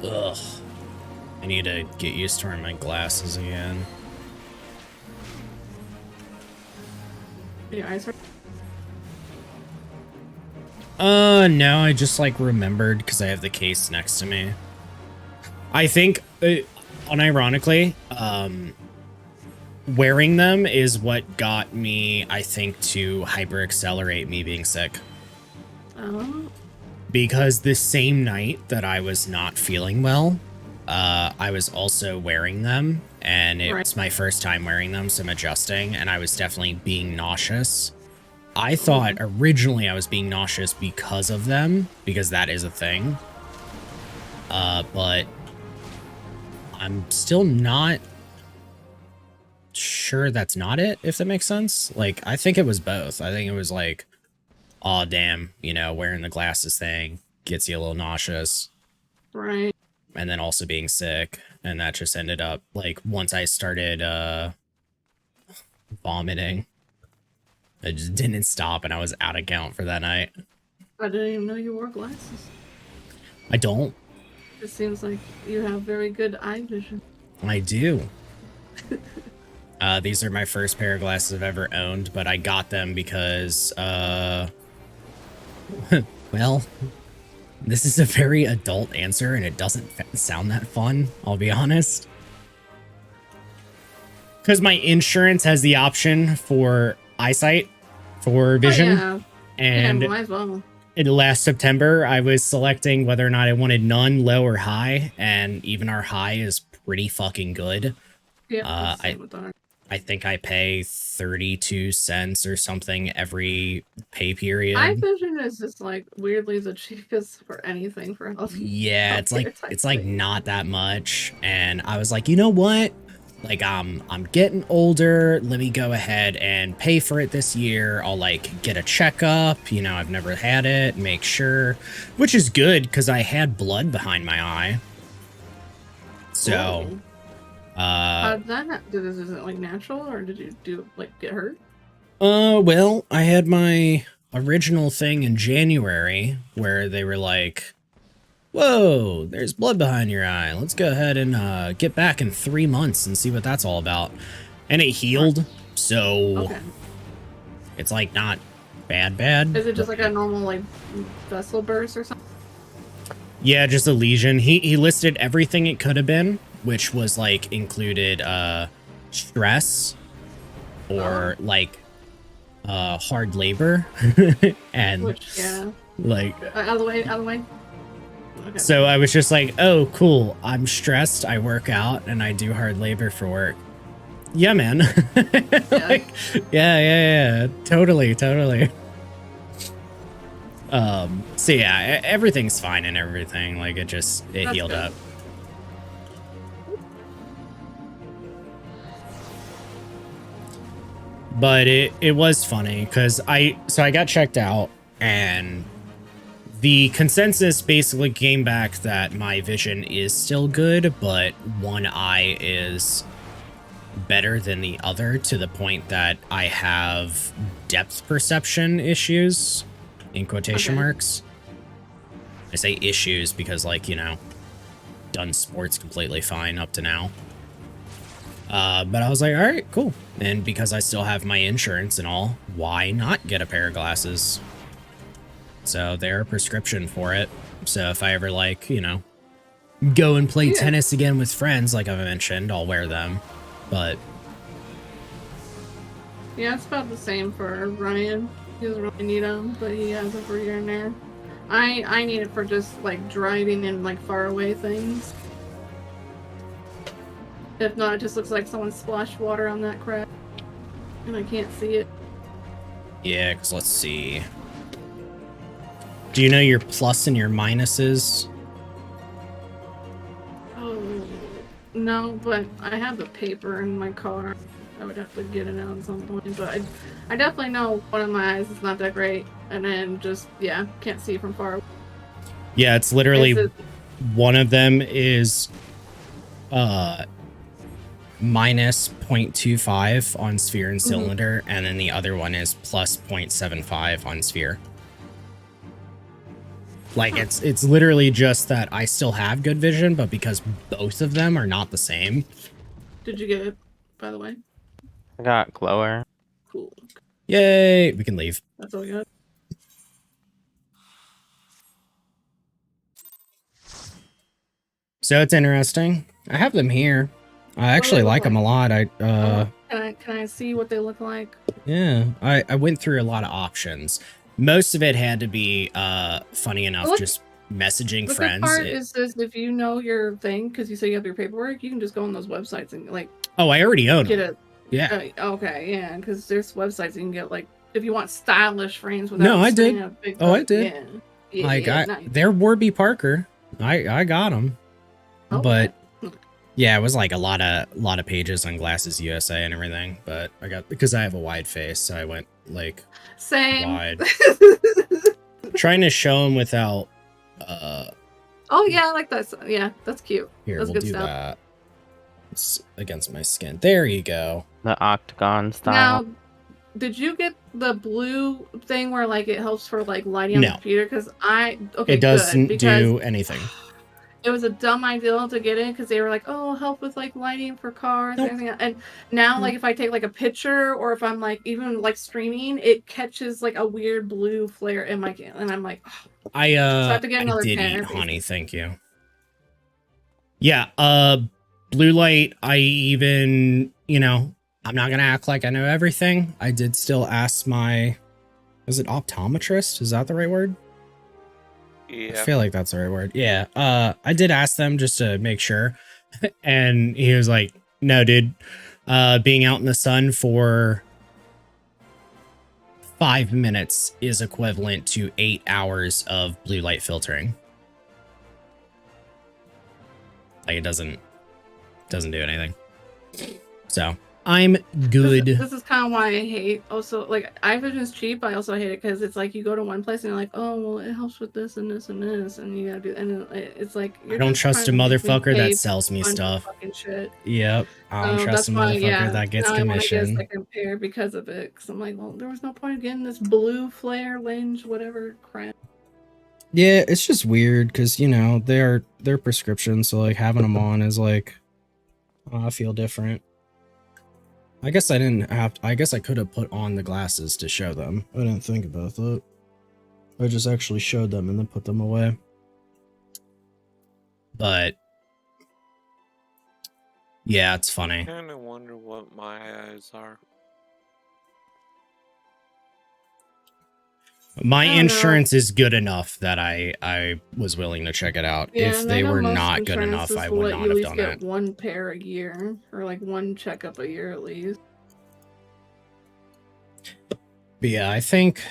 go. Ugh. I need to get used to wearing my glasses again. Your eyes hurt? No, I just like remembered because I have the case next to me. I think, unironically, wearing them is what got me, I think, to hyper accelerate me being sick. Oh. Because the same night that I was not feeling well, I was also wearing them, and it was my first time wearing them, so I'm adjusting, and I was definitely being nauseous. I thought originally I was being nauseous because of them, because that is a thing. But I'm still not sure that's not it, if that makes sense. Like, I think it was both. I think it was like, aw, damn, wearing the glasses thing gets you a little nauseous. Right. And then also being sick, and that just ended up, like, once I started vomiting, it just didn't stop, and I was out of count for that night. I didn't even know you wore glasses. I don't. It seems like you have very good eye vision. I do. These are my first pair of glasses I've ever owned, but I got them because, well, this is a very adult answer, and it doesn't sound that fun, I'll be honest. because my insurance has the option for eyesight, for vision, Oh, yeah. and Yeah, might as well. in last September, I was selecting whether or not I wanted none, low, or high, and even our high is pretty fucking good. Yeah, Uh, same with ours. I think I pay 32 cents or something every pay period. iVision is just like weirdly the cheapest for anything for health. Yeah, it's healthcare like type it's like thing. not that much, and I was like, you know what? Like I'm getting older. Let me go ahead and pay for it this year. I'll like get a checkup. You know, I've never had it. Make sure, which is good because I had blood behind my eye. So, Whoa. How did that is it like natural or did you do like get hurt? well, I had my original thing in January where they were like, whoa, there's blood behind your eye. Let's go ahead and get back in 3 months and see what that's all about. And it healed, so Okay. it's like not bad. Is it just like a normal like vessel burst or something? Yeah, just a lesion. He listed everything it could have been, which was like included stress or like hard labor and Which yeah. like Out of the way, out of the way. Okay. so I was just like, oh cool, I'm stressed, I work out and I do hard labor for work. Yeah, man. Like, yeah, totally. So yeah, everything's fine and everything. Like it That's healed good. up. But it was funny because I got checked out and the consensus basically came back that my vision is still good, but one eye is better than the other to the point that I have depth perception issues in quotation Okay. marks. I say issues because like, you know, done sports completely fine up to now. But I was like, all right, cool. And because I still have my insurance and all, why not get a pair of glasses? So they're a prescription for it. So if I ever like, you know, go and play Yeah. tennis again with friends, like I mentioned, I'll wear them. But Yeah, it's about the same for Ryan. He doesn't really need them, but he has them for here and there. I need it for just like driving and like far away things. If not, it just looks like someone splashed water on that crap, and I can't see it. yeah, because let's see. Do you know your plus and your minuses? Oh no, but I have the paper in my car. I would have to get it out at some point, but I definitely know one of my eyes is not that great, and then just yeah, can't see from far away. Yeah, it's literally Is it- one of them is minus 0.25 on sphere and cylinder, and then the other one is plus 0.75 on sphere. Like it's literally just that I still have good vision, but because both of them are not the same. Did you get it, by the way? I got glower. Cool. Yay, we can leave. That's all we got. So it's interesting. I have them here. I actually they look like them a lot. Can I see what they look like? Yeah, I went through a lot of options. Most of it had to be funny enough, Look- just messaging The friends. good part is this: if you know your thing, because you say you have your paperwork, you can just go on those websites and like Oh, I already own get them. it. Yeah. Okay, yeah, because there's websites you can get like if you want stylish frames without. No, I did. a big Oh, I book. did. Yeah. Yeah, Like yeah, I, nice. they're Warby Parker. I got them, Okay. but yeah, it was like a lot of pages on Glasses USA and everything. But I got because I have a wide face, so I went like Same. wide, trying to show them without. Oh yeah, I like that. Yeah, that's cute. Here, That's we'll good do stuff. that. It's against my skin. There you go. The octagon style. Now, did you get the blue thing where like it helps for like lighting on No. the computer? Because okay, It doesn't good, because do anything. it was a dumb idea to get in because they were like, oh, help with like lighting for cars Nope. and everything. And now, like, if I take like a picture or if I'm like even like streaming, it catches like a weird blue flare in my and I'm like, oh, I have to get I another did pen, eat basically. honey, thank you. Yeah, blue light, I even you know, I'm not gonna act like I know everything. I did still ask my, is it optometrist? Is that the right word? I Yeah. feel like that's the right word. Yeah. I did ask them just to make sure. And he was like, no, dude. Being out in the sun for 5 minutes is equivalent to 8 hours of blue light filtering. Like, it doesn't do anything. So I'm good. This is kind of why I hate also, like, iVision is cheap. I also hate it because it's like you go to one place and you're like, oh well, it helps with this and this and this, and you gotta do, and it's like I don't trust a motherfucker that sells me stuff. Fucking shit. Yep, I don't trust a That's why, motherfucker that gets now I want to get a commission. second pair because of it. Because I'm like, well, there was no point in getting this blue flare lens, whatever crap. Yeah, it's just weird because, you know, they're prescriptions, so like having them on is like, I feel different. I guess I didn't have to, I guess I could have put on the glasses to show them. I didn't think about that. I just actually showed them and then put them away. But yeah, it's funny. I kind of wonder what my eyes are. My I don't know. insurance is good enough that I was willing to check it out. Yeah, If and they I know were most not good enough, insurances I will would let not you at have least done get that. one pair a year, or like one checkup a year at least. But yeah, I think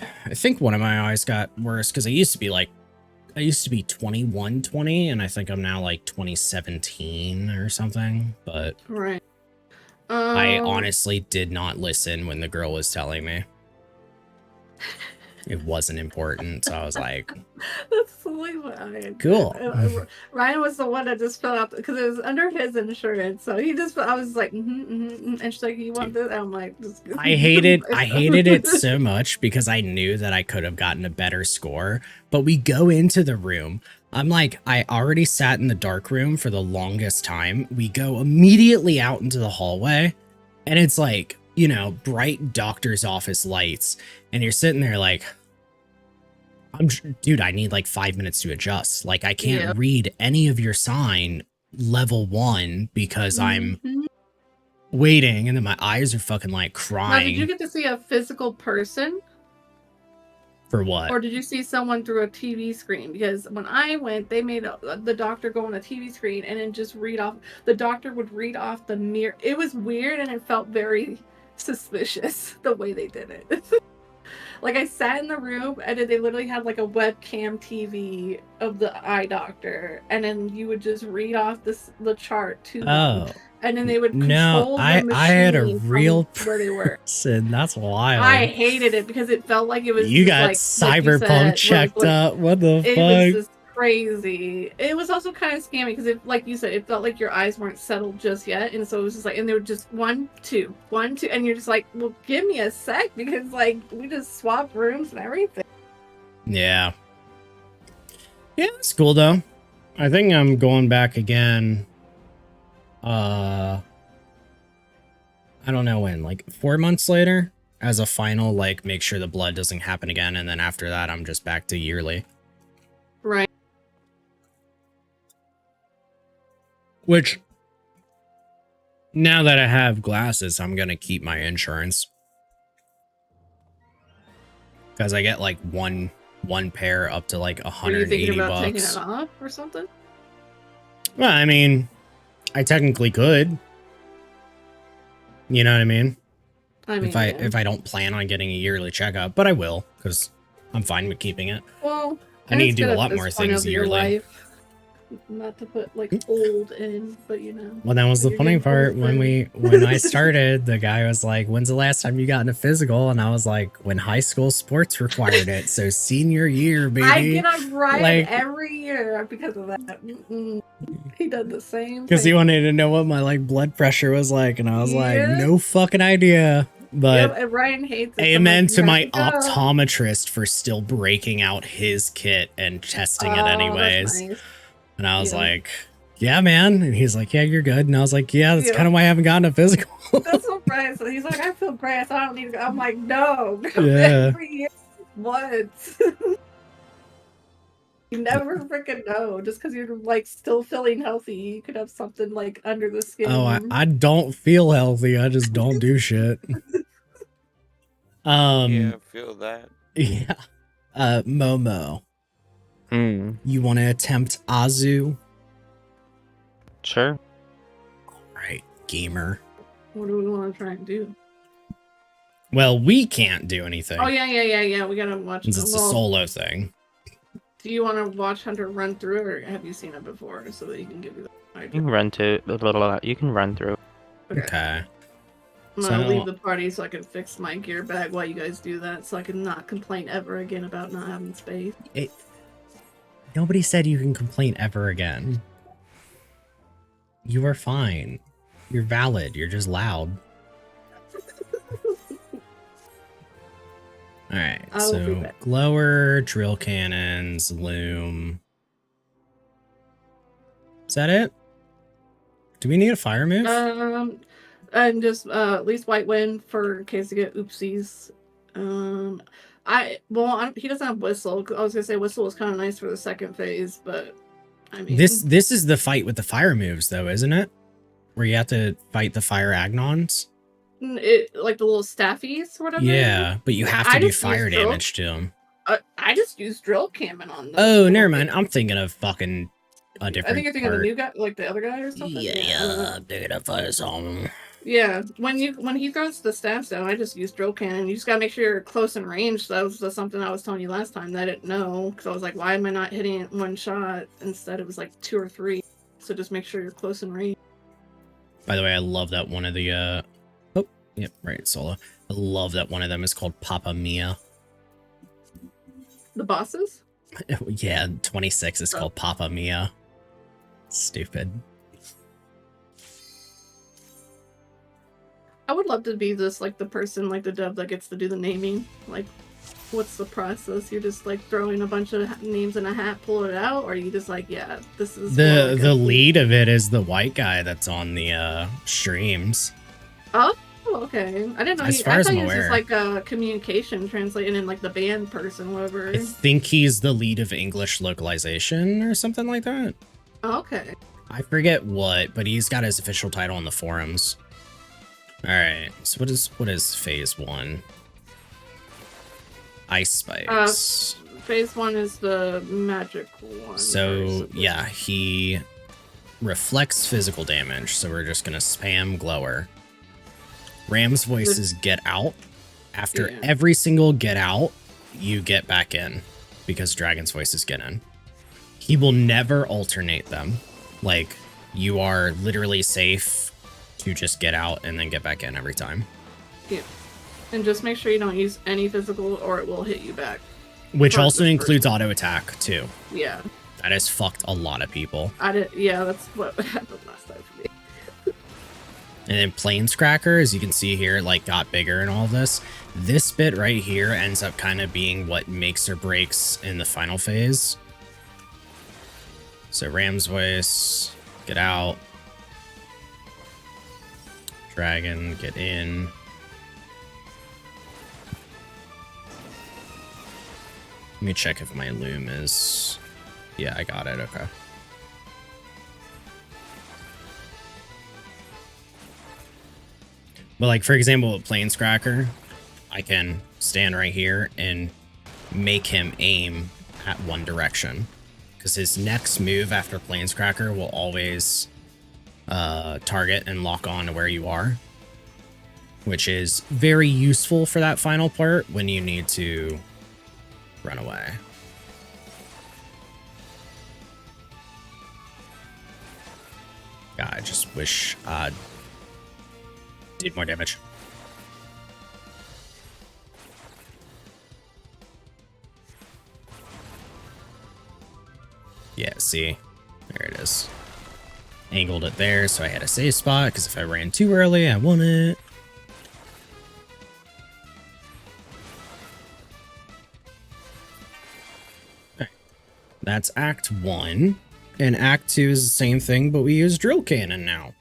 one of my eyes got worse because I used to be 2120, and I think I'm now like 2017 or something. But Right. I honestly did not listen when the girl was telling me. It wasn't important, so I was like, That's totally what I had. cool. Ryan was the one that just filled out because it was under his insurance, so he just. I was like, and she's like, "You want this?" And I'm like, just, I hated it so much because I knew that I could have gotten a better score. But we go into the room. I'm like, I already sat in the dark room for the longest time. We go immediately out into the hallway, and it's like, you know, bright doctor's office lights, and you're sitting there like, dude, I need like 5 minutes to adjust. Like, I can't read any of your sign level 1 because I'm waiting, and then my eyes are fucking like Now, crying. did you get to see a physical person, For what? or did you see someone through a TV screen? Because when I went, they made the doctor go on a TV screen and then just read off. The doctor would read off the mirror. It was weird, and it felt very suspicious the way they did it. Like, I sat in the room, and then they literally had like a webcam TV of the eye doctor, and then you would just read off the chart to them, and then they would control the machine I had a real from where they were. person. That's wild. I hated it because it felt like it was. You got like Cyberpunk checked up. What the It fuck? was just crazy. It was also kind of scammy because, like you said, it felt like your eyes weren't settled just yet, and so it was just like, and they were just 1, 2, 1, 2, and you're just like, well, give me a sec because like we just swapped rooms and everything. Yeah. Yeah, it's cool though. I think I'm going back again. I don't know when, like 4 months later, as a final, like, make sure the blood doesn't happen again, and then after that I'm just back to yearly. Right. Which, now that I have glasses, I'm gonna keep my insurance. Because I get like one pair up to like Were you thinking $180 about taking bucks. it off or something? Well, I mean, I technically could. You know what I mean? I mean, If I don't plan on getting a yearly checkup, but I will, because I'm fine with keeping it. well, I need to it's do a good at lot this more point things of your yearly. life. Not to put like old in, but you know. Well, that was the You're funny getting part. older. When I started, the guy was like, "When's the last time you got in a physical?" And I was like, "When high school sports required it, so senior year, baby." I get a ride Like- every year because of that. He did the same. Because he thing. wanted to know what my like blood pressure was like, and I was like, Yeah. "No fucking idea." But Yep, and Ryan hates it. amen So to I'm my like, "You have to go." optometrist for still breaking out his kit and testing Oh, it that's anyways. nice. And I was Yeah. like, "Yeah, man." And he's like, "Yeah, you're good." And I was like, "Yeah, that's Yeah. kind of why I haven't gotten a physical." That's what Brian said. He's like, I feel great, so I don't need to go. I'm like, no, go Yeah. every year once. You never freaking know. Just because you're like still feeling healthy, you could have something like under the skin. Oh, I don't feel healthy. I just don't do shit. Yeah, I feel that. Yeah. Momo, you want to attempt Azu? Sure. Right, gamer. What do we want to try and do? Well, we can't do anything. Oh yeah. We gotta watch. Since it's a solo thing. Do you want to watch Hunter run through it, or have you seen it before, so that you can give you the You idea? can you can run through. Okay. I'm gonna So- leave the party so I can fix my gear bag while you guys do that, so I can not complain ever again about not having space. Nobody said you can complain ever again. You are fine. You're valid. You're just loud. Alright, I will be so back. glower, drill cannons, loom. Is that it? Do we need a fire move? And just at least white wind for in case you get oopsies. He doesn't have whistle. I was gonna say whistle was kind of nice for the second phase, but I mean This is the fight with the fire moves, though, isn't it? Where you have to fight the fire agnons. it like the little staffies or whatever. Yeah, but you have to I do just fire used drill. damage to them. I just used drill cannon on them. Oh, never mind. I'm thinking of fucking a different. I think you're thinking of part. the new guy, like the other guy or something. Yeah, I'm thinking of fire song. Yeah, when he throws the staffs down, I just use drill cannon. You just gotta make sure you're close in range. That was something I was telling you last time that I didn't know, because I was like, why am I not hitting it one shot? Instead, it was like 2 or 3. So just make sure you're close in range. By the way, I love that one of the oh, yep, right, solo. I love that one of them is called Papa Mia. The bosses? Yeah, 26 is called Papa Mia. Stupid. I would love to be this like the person like the dev that gets to do the naming. Like, what's the process? You're just like throwing a bunch of names in a hat, pull it out, or you just like, yeah, this is The lead of it is the white guy that's on the streams. Oh, okay. I didn't know. As I far as thought I'm he was just aware. like a communication translating in like the band person, whatever. I think he's the lead of English localization or something like that. Oh, okay. I forget what, but he's got his official title on the forums. Alright, so what is phase 1? Ice spikes. Phase 1 is the magic one. So yeah, he reflects physical damage, so we're just gonna spam glower. Ram's voice is get out. After Yeah. every single get out, you get back in, because Dragon's voice is get in. He will never alternate them. Like, you are literally safe to just get out and then get back in every time. Yeah. And just make sure you don't use any physical or it will hit you back. Which Front also this includes auto attack too. Yeah. That has fucked a lot of people. Yeah, that's what happened last time for me. And then Planescracker, as you can see here, like got bigger and all this. This bit right here ends up kind of being what makes or breaks in the final phase. So Ram's voice, get out. Dragon, get in. Let me check if my loom is... Yeah, I got it, okay. But like, for example, with Planescracker, I can stand right here and make him aim at one direction. Because his next move after Planescracker will always target and lock on to where you are. Which is very useful for that final part when you need to run away. God, I just wish did more damage. Yeah, see? There it is. Angled it there, so I had a safe spot, because if I ran too early, I won it. Okay. That's Act 1. And Act 2 is the same thing, but we use Drill Cannon now.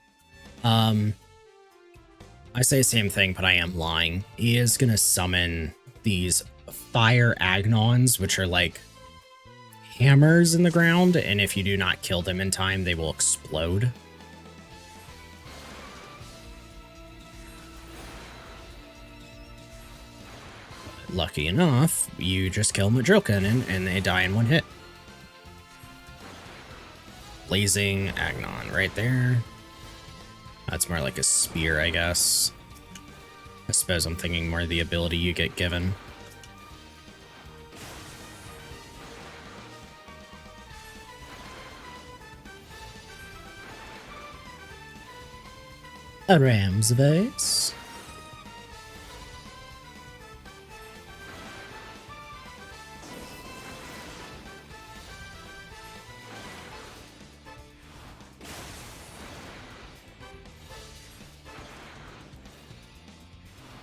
I say same thing, but I am lying. He is gonna summon these Fire Agnons, which are like hammers in the ground, and if you do not kill them in time, they will explode. Lucky enough, you just kill them with drill cannon, and they die in one hit. Blazing Agnon right there. That's more like a spear, I guess. I suppose I'm thinking more the ability you get given. A ram's vase.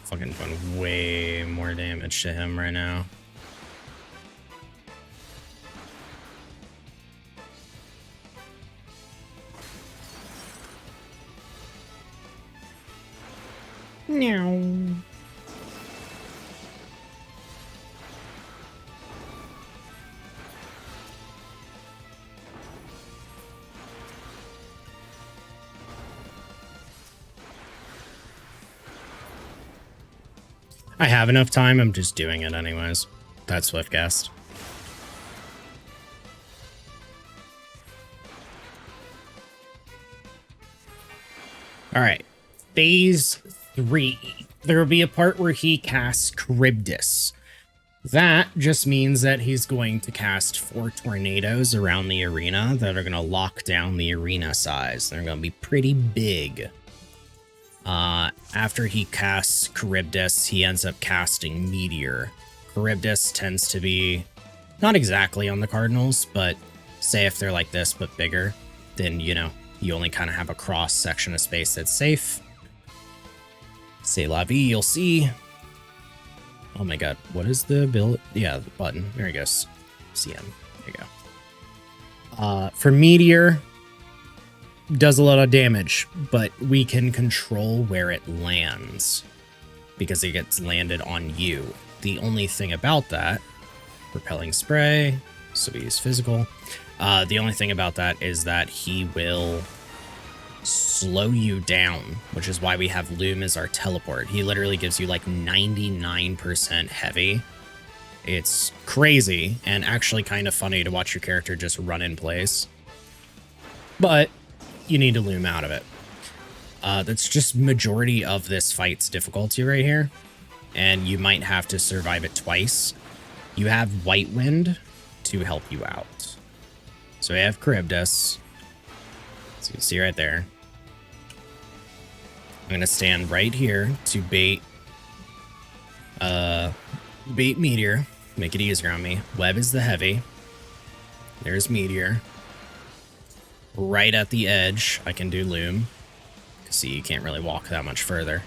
Fucking doing way more damage to him right now. No. I have enough time, I'm just doing it anyways. That's Swiftcast. Alright. Phase 3. There will be a part where he casts Charybdis. That just means that he's going to cast 4 tornadoes around the arena that are going to lock down the arena size. They're going to be pretty big. After he casts Charybdis, he ends up casting Meteor. Charybdis tends to be not exactly on the Cardinals, but say if they're like this but bigger, then, you know, you only kind of have a cross section of space that's safe. C'est la vie, you'll see. Oh my god, what is the ability? Yeah, the button. There he goes. CM. There you go. For Meteor, does a lot of damage, but we can control where it lands because it gets landed on you. The only thing about that, repelling spray, so we use physical. The only thing about that is that he will slow you down, which is why we have Loom as our teleport. He literally gives you like 99% heavy. It's crazy and actually kind of funny to watch your character just run in place. But you need to Loom out of it. That's just majority of this fight's difficulty right here. And you might have to survive it twice. You have White Wind to help you out. So we have Charybdis. So you can see right there. I'm going to stand right here to bait Meteor. Make it easier on me. Web is the heavy. There's Meteor. Right at the edge, I can do Loom. See, you can't really walk that much further.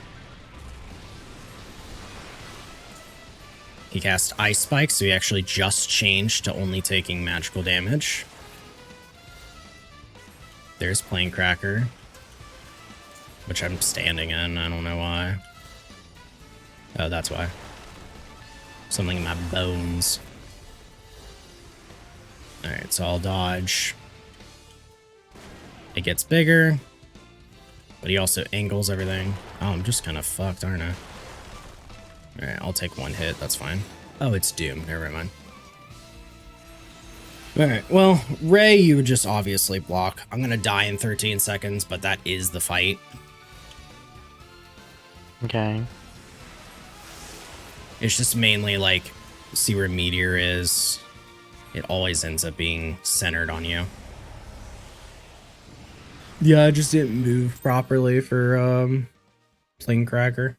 He cast Ice Spike, so he actually just changed to only taking magical damage. There's Plane Cracker, which I'm standing in. I don't know why. Oh, that's why. Something in my bones. Alright, so I'll dodge. It gets bigger, but he also angles everything. Oh, I'm just kind of fucked, aren't I? Alright, I'll take one hit. That's fine. Oh, it's Doom. Never mind. Alright, well, Ray, you would just obviously block. I'm gonna die in 13 seconds, but that is the fight. Okay. It's just mainly, like, see where Meteor is. It always ends up being centered on you. Yeah, I just didn't move properly for, Plane Cracker.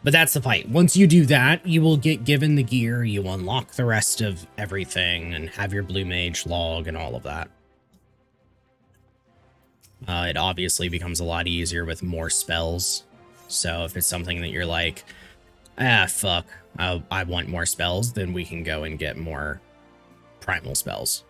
But that's the fight. Once you do that, you will get given the gear, you unlock the rest of everything, and have your Blue Mage log and all of that. It obviously becomes a lot easier with more spells. So if it's something that you're like, ah, fuck, I want more spells, then we can go and get more primal spells.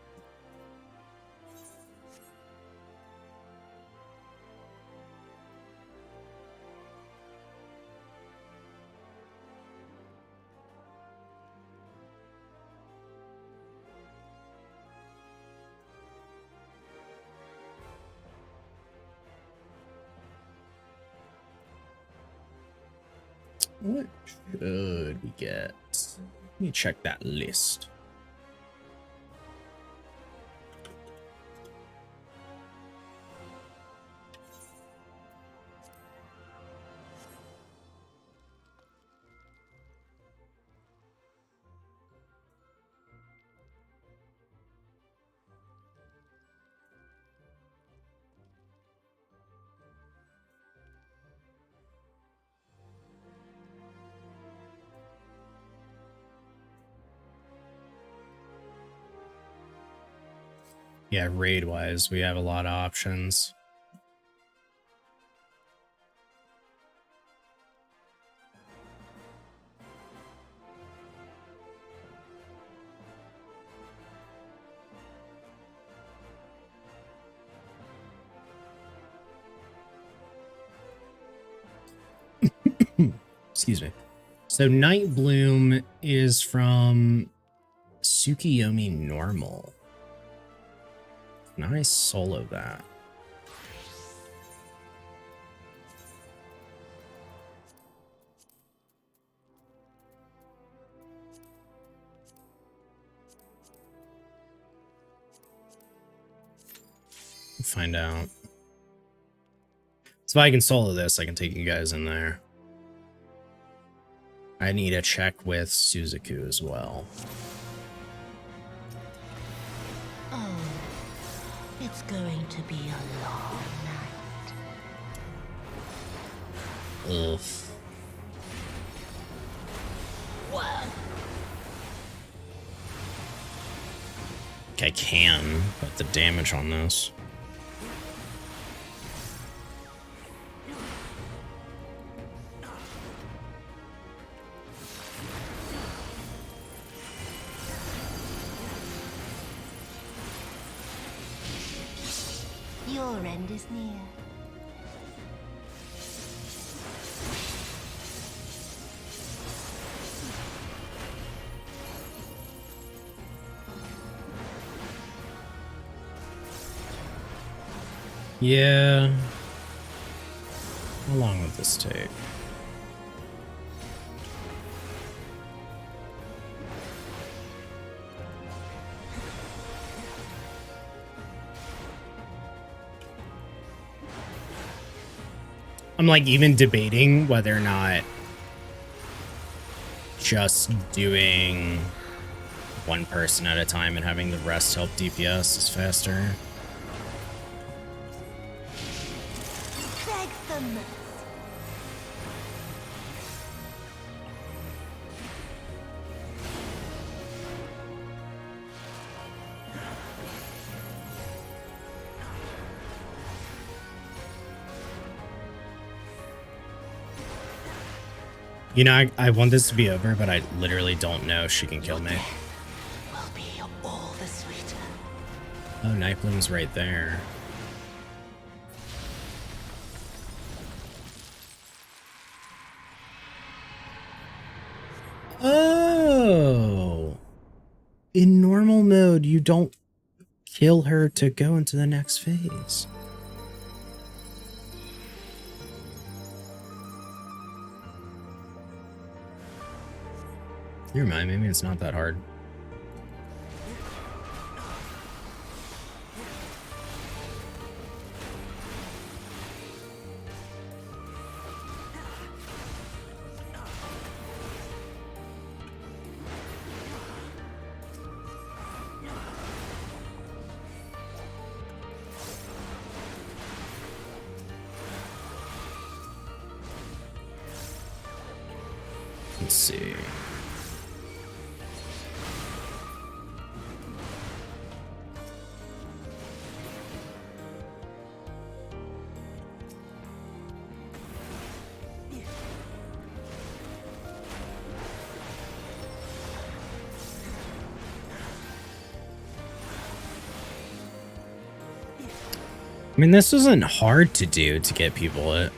What should we get? Let me check that list. Yeah, raid-wise, we have a lot of options. Excuse me. So Night Bloom is from Tsukiyomi Normal. Nice solo that. Find out. So if I can solo this, I can take you guys in there. I need to check with Suzaku as well. Oh, it's going to be a long night. Ugh. I can, but the damage on this. Your end is near. Yeah. How long would this take? I'm like even debating whether or not just doing one person at a time and having the rest help DPS is faster. You know, I want this to be over, but I literally don't know if she can kill me. Will be all the sweeter. Oh, Nightbloom's right there. Oh! In normal mode, you don't kill her to go into the next phase. Never mind, maybe it's not that hard. Let's see. I mean, this isn't hard to do to get people it.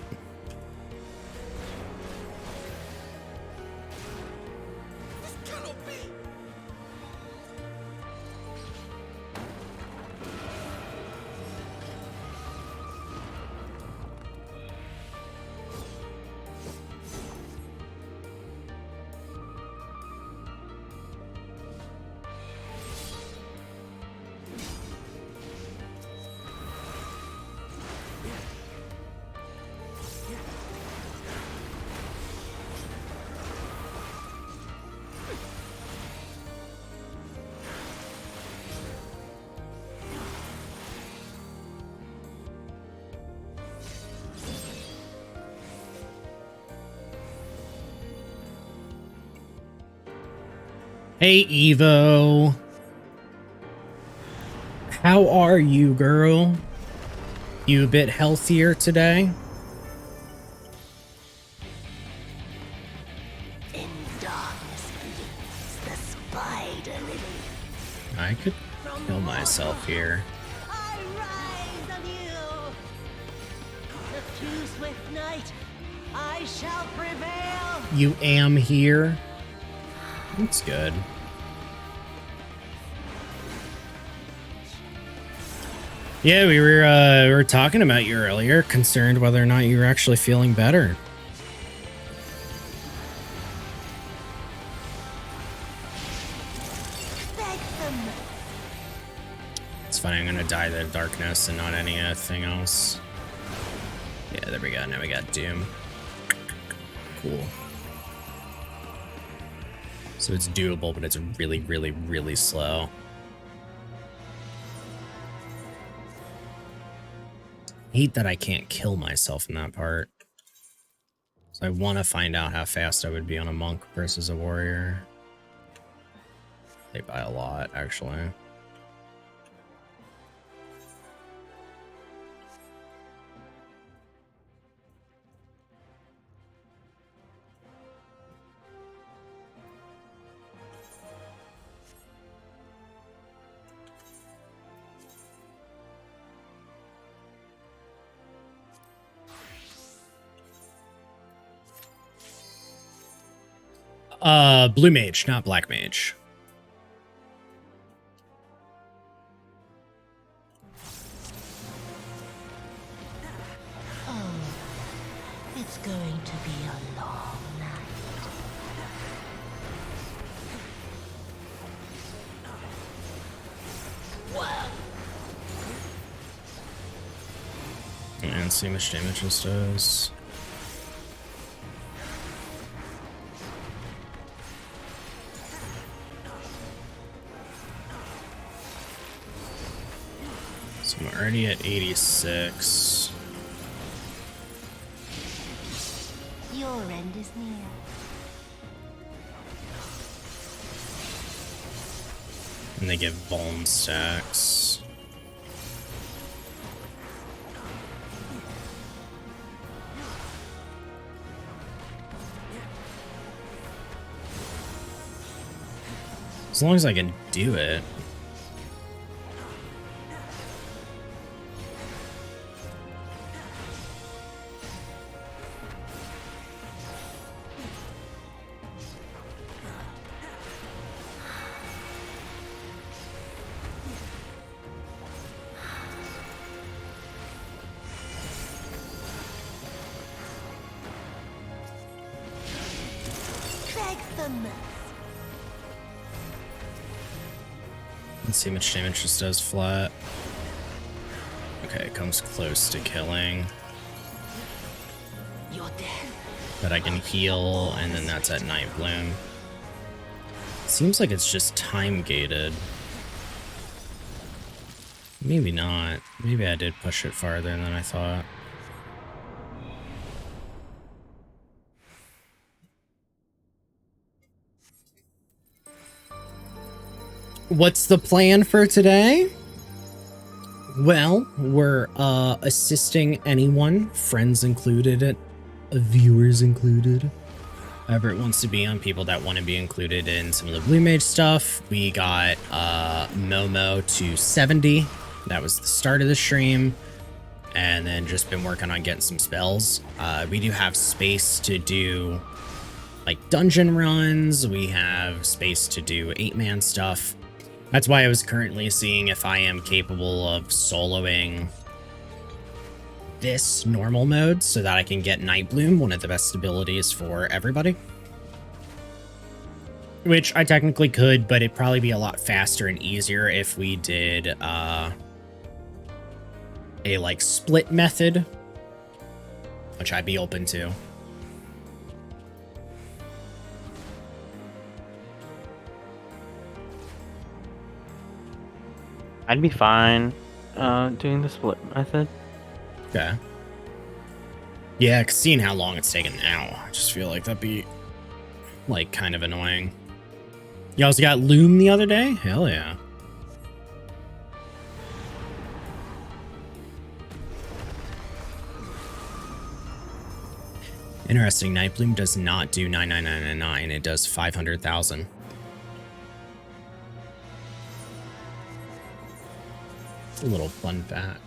Hey, Evo. How are you, girl? You a bit healthier today? In darkness bleeds the spider lily. I could kill myself here. I rise on you. The too swift night, I shall prevail. You am here. That's good. Yeah, we were talking about you earlier, concerned whether or not you were actually feeling better. Beg them. It's funny, I'm gonna die the darkness and not anything else. Yeah, there we go. Now we got Doom. Cool. So it's doable, but it's really, really, really slow. Hate that I can't kill myself in that part. So I want to find out how fast I would be on a monk versus a warrior. They buy a lot, actually. Blue mage, not black mage. Oh, it's going to be a long night. And see how much damage this does. So I'm already at 86. Your end is near. And they give vuln stacks. As long as I can do it. Beg them. Let's see how much damage this does flat. Okay, it comes close to killing. You're dead. But I can heal, and then that's at Night Bloom. Seems like it's just time gated. Maybe not. Maybe I did push it farther than I thought. What's the plan for today? Well, we're assisting anyone, friends included, viewers included, whoever it wants to be on, people that want to be included in some of the Blue Mage stuff. We got Momo to 70. That was the start of the stream. And then just been working on getting some spells. We do have space to do like dungeon runs. We have space to do 8-man stuff. That's why I was currently seeing if I am capable of soloing this normal mode so that I can get Night Bloom, one of the best abilities for everybody. Which I technically could, but it'd probably be a lot faster and easier if we did a like split method, which I'd be open to. I'd be fine doing the split method. Okay. Yeah, 'cause seeing how long it's taken now, I just feel like that'd be, like, kind of annoying. You also got Loom the other day? Hell yeah. Interesting. Nightbloom does not do 99999. It does 500,000. A little fun fact.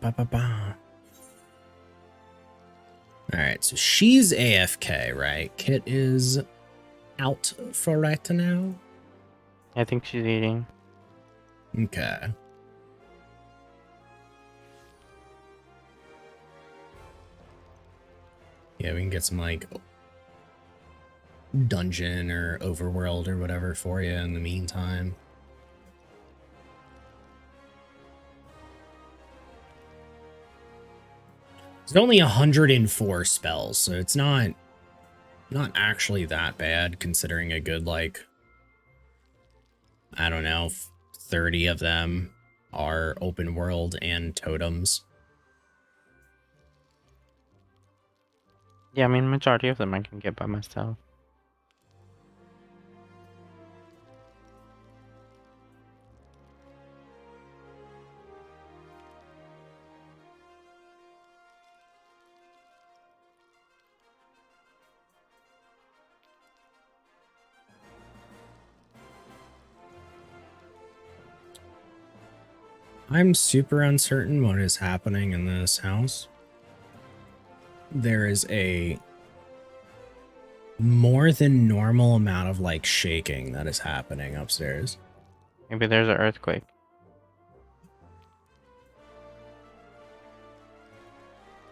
Ba-ba-ba. Alright, so she's AFK, right? Kit is out for right now. I think she's eating. Okay. Yeah, we can get some, like, dungeon or overworld or whatever for you in the meantime. There's only 104 spells, so it's not actually that bad considering a good, like, I don't know, 30 of them are open world and totems. Yeah, I mean, majority of them I can get by myself. I'm super uncertain what is happening in this house. There is a more than normal amount of, like, shaking that is happening upstairs. Maybe there's an earthquake.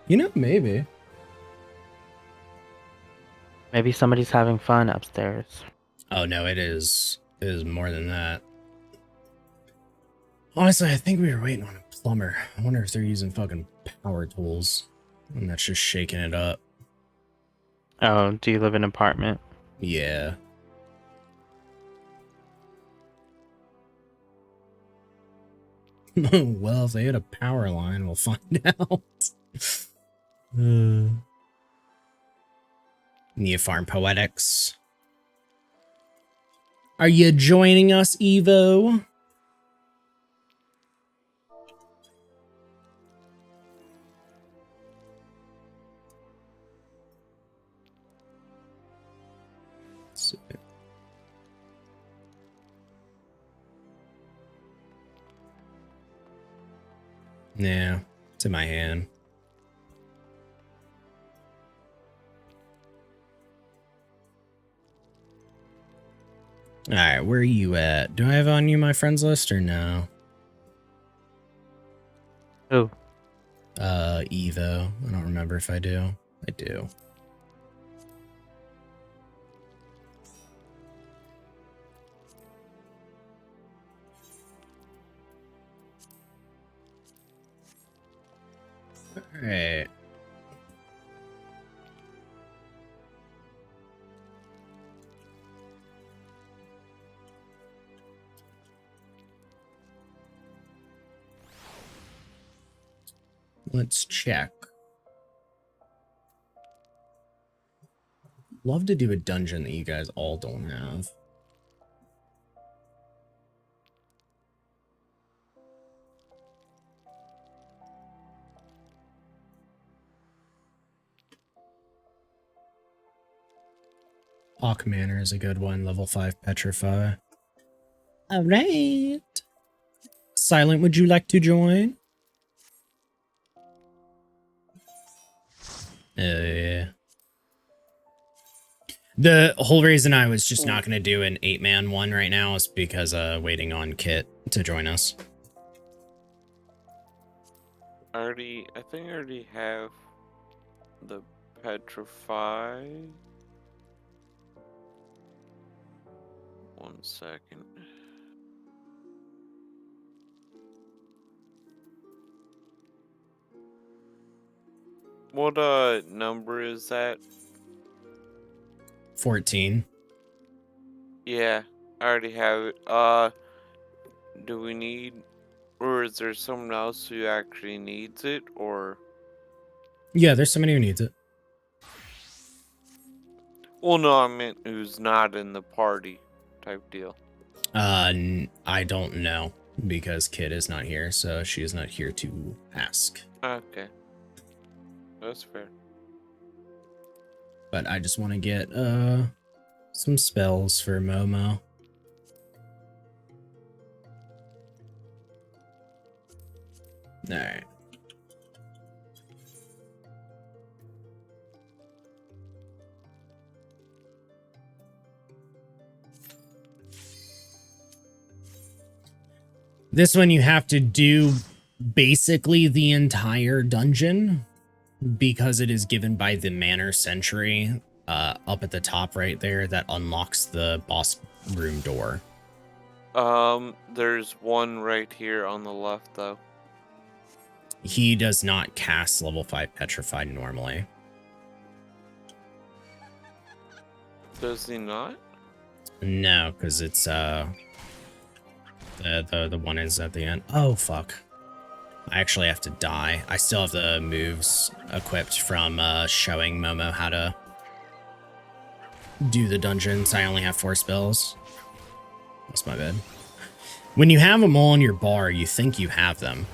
You know, maybe. Maybe somebody's having fun upstairs. Oh no, it is more than that. Honestly, I think we were waiting on a plumber. I wonder if they're using fucking power tools and that's just shaking it up. Oh, do you live in an apartment? Yeah. Well, if they hit a power line, we'll find out. Neofarm Poetics. Are you joining us, Evo? Let's see. Yeah, it's in my hand. Alright, where are you at? Do I have on you my friends list or no? Who? Evo. I don't remember if I do. I do. Alright. Let's check. Love to do a dungeon that you guys all don't have. Hawk Manor is a good one. Level 5 Petrify. Alright. Silent, would you like to join? Yeah. The whole reason I was just not going to do an 8-man one right now is because waiting on Kit to join us. I think I already have the Petrify. 1 second. What number is that? 14. Yeah, I already have it. Do we need, or is there someone else who actually needs it, or? Yeah, there's somebody who needs it. Well, no, I meant who's not in the party type deal. I don't know because Kid is not here, so she is not here to ask. Okay. That's fair. But I just want to get some spells for Momo. All right. This one you have to do basically the entire dungeon because it is given by the Manor Sentry up at the top right there that unlocks the boss room door. There's one right here on the left, though. He does not cast level 5 Petrified normally. Does he not? No, because it's the one is at the end. Oh fuck. I actually have to die. I still have the moves equipped from showing Momo how to do the dungeons. I only have 4 spells. That's my bad. When you have them all in your bar, you think you have them.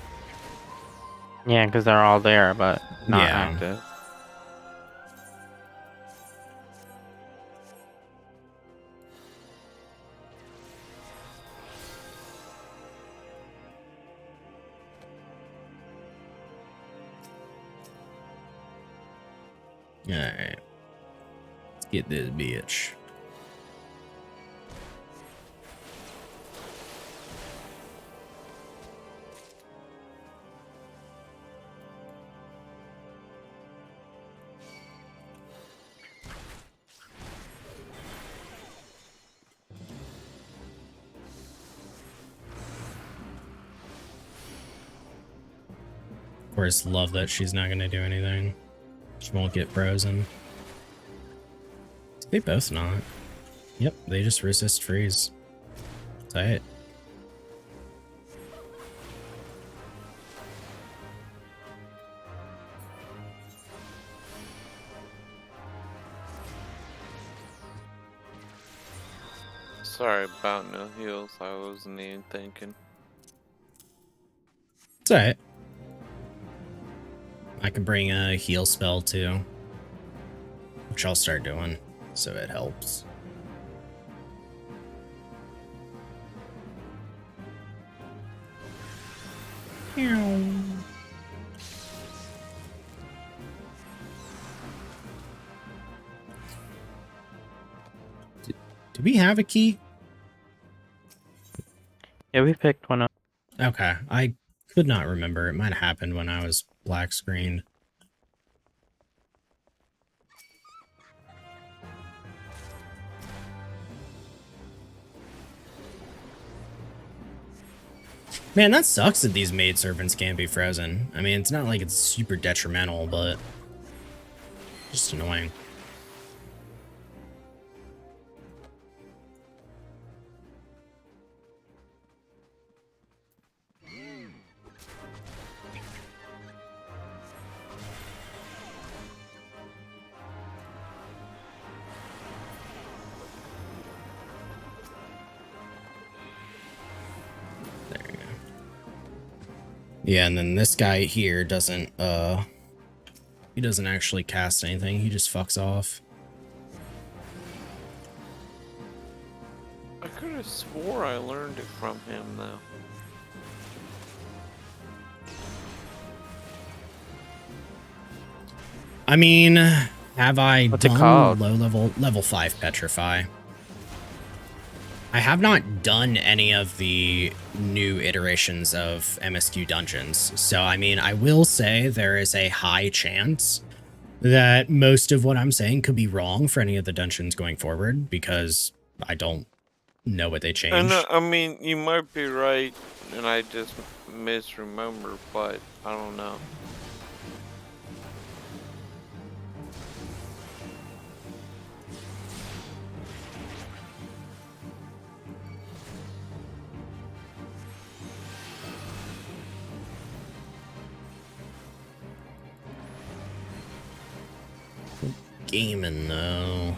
Yeah, because they're all there, but not Yeah. active. Alright. Let's get this bitch. Of course, love that she's not going to do anything. She won't get frozen. They both not. Yep, they just resist freeze. Tight. Sorry about no heals. I wasn't even thinking. It's alright. I can bring a heal spell too, which I'll start doing, so it helps. Do we have a key? Yeah, we picked one up. Okay, I could not remember. It might have happened when I was black screened. Man, that sucks that these maidservants can't be frozen. I mean, it's not like it's super detrimental, but just annoying. Yeah, and then this guy here doesn't, he doesn't actually cast anything. He just fucks off. I could have swore I learned it from him, though. I mean, have I What's it done called? level 5 Petrify? I have not done any of the new iterations of MSQ dungeons, so I mean, I will say there is a high chance that most of what I'm saying could be wrong for any of the dungeons going forward, because I don't know what they And changed. I mean, you might be right, and I just misremember, but I don't know. Gaming though.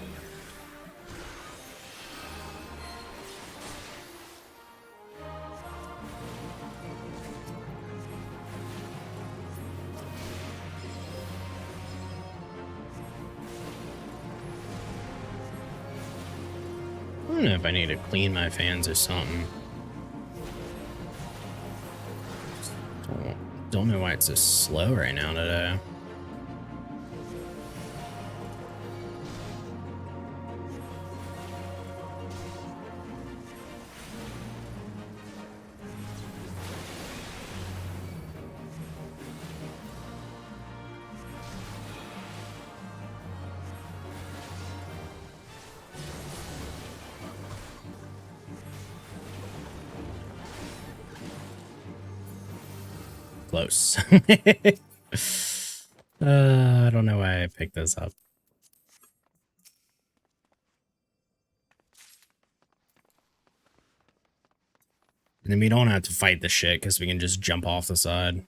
I don't know if I need to clean my fans or something. Don't know why it's so slow right now today. Close. I don't know why I picked this up. And then we don't have to fight the shit because we can just jump off the side.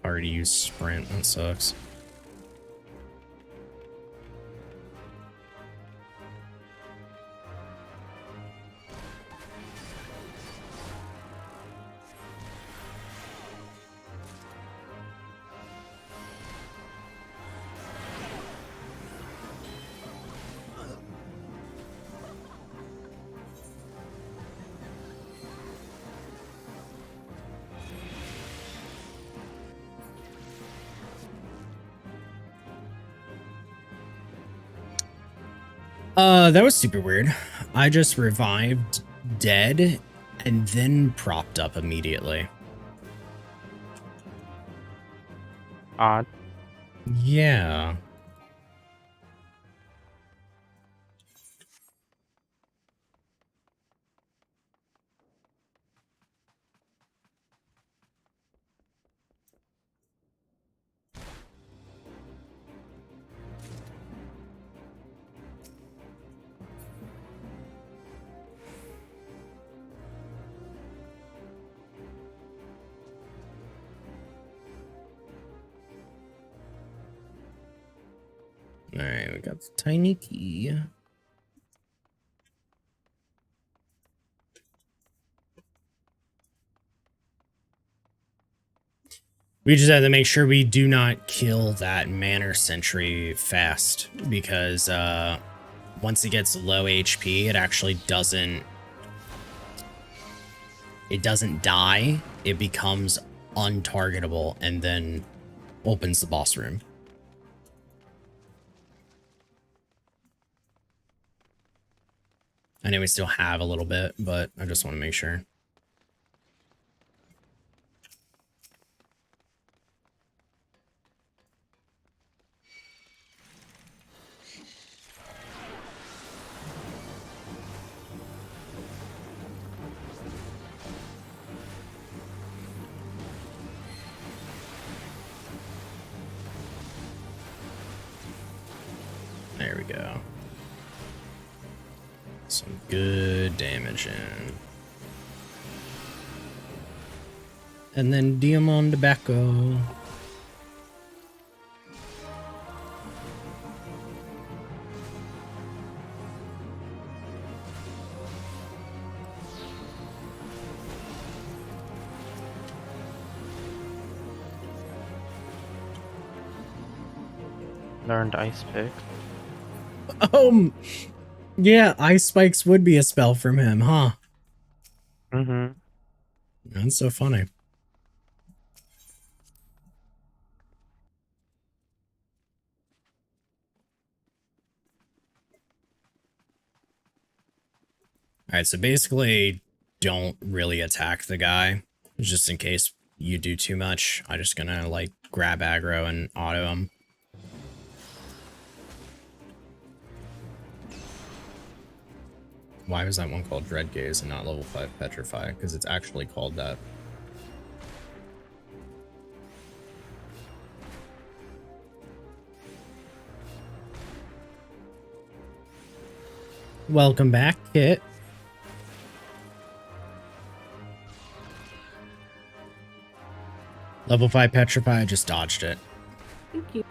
Already used sprint, that sucks. That was super weird. I just revived dead and then propped up immediately. Odd. Yeah. Alright, we got the tiny key. We just have to make sure we do not kill that Manor Sentry fast, because once it gets low HP, it actually doesn't... It doesn't die, it becomes untargetable, and then opens the boss room. I know we still have a little bit, but I just want to make sure. There we go. Some good damage in. And then Diamond Tobacco. Learned Ice Pick. Yeah, Ice Spikes would be a spell from him, huh? Mm-hmm. That's so funny. Alright, so basically, don't really attack the guy, just in case you do too much. I'm just gonna, like, grab aggro and auto him. Why was that one called Dread Gaze and not level 5 Petrify? Because it's actually called that. Welcome back, Kit. Level 5 Petrify, I just dodged it. Thank you.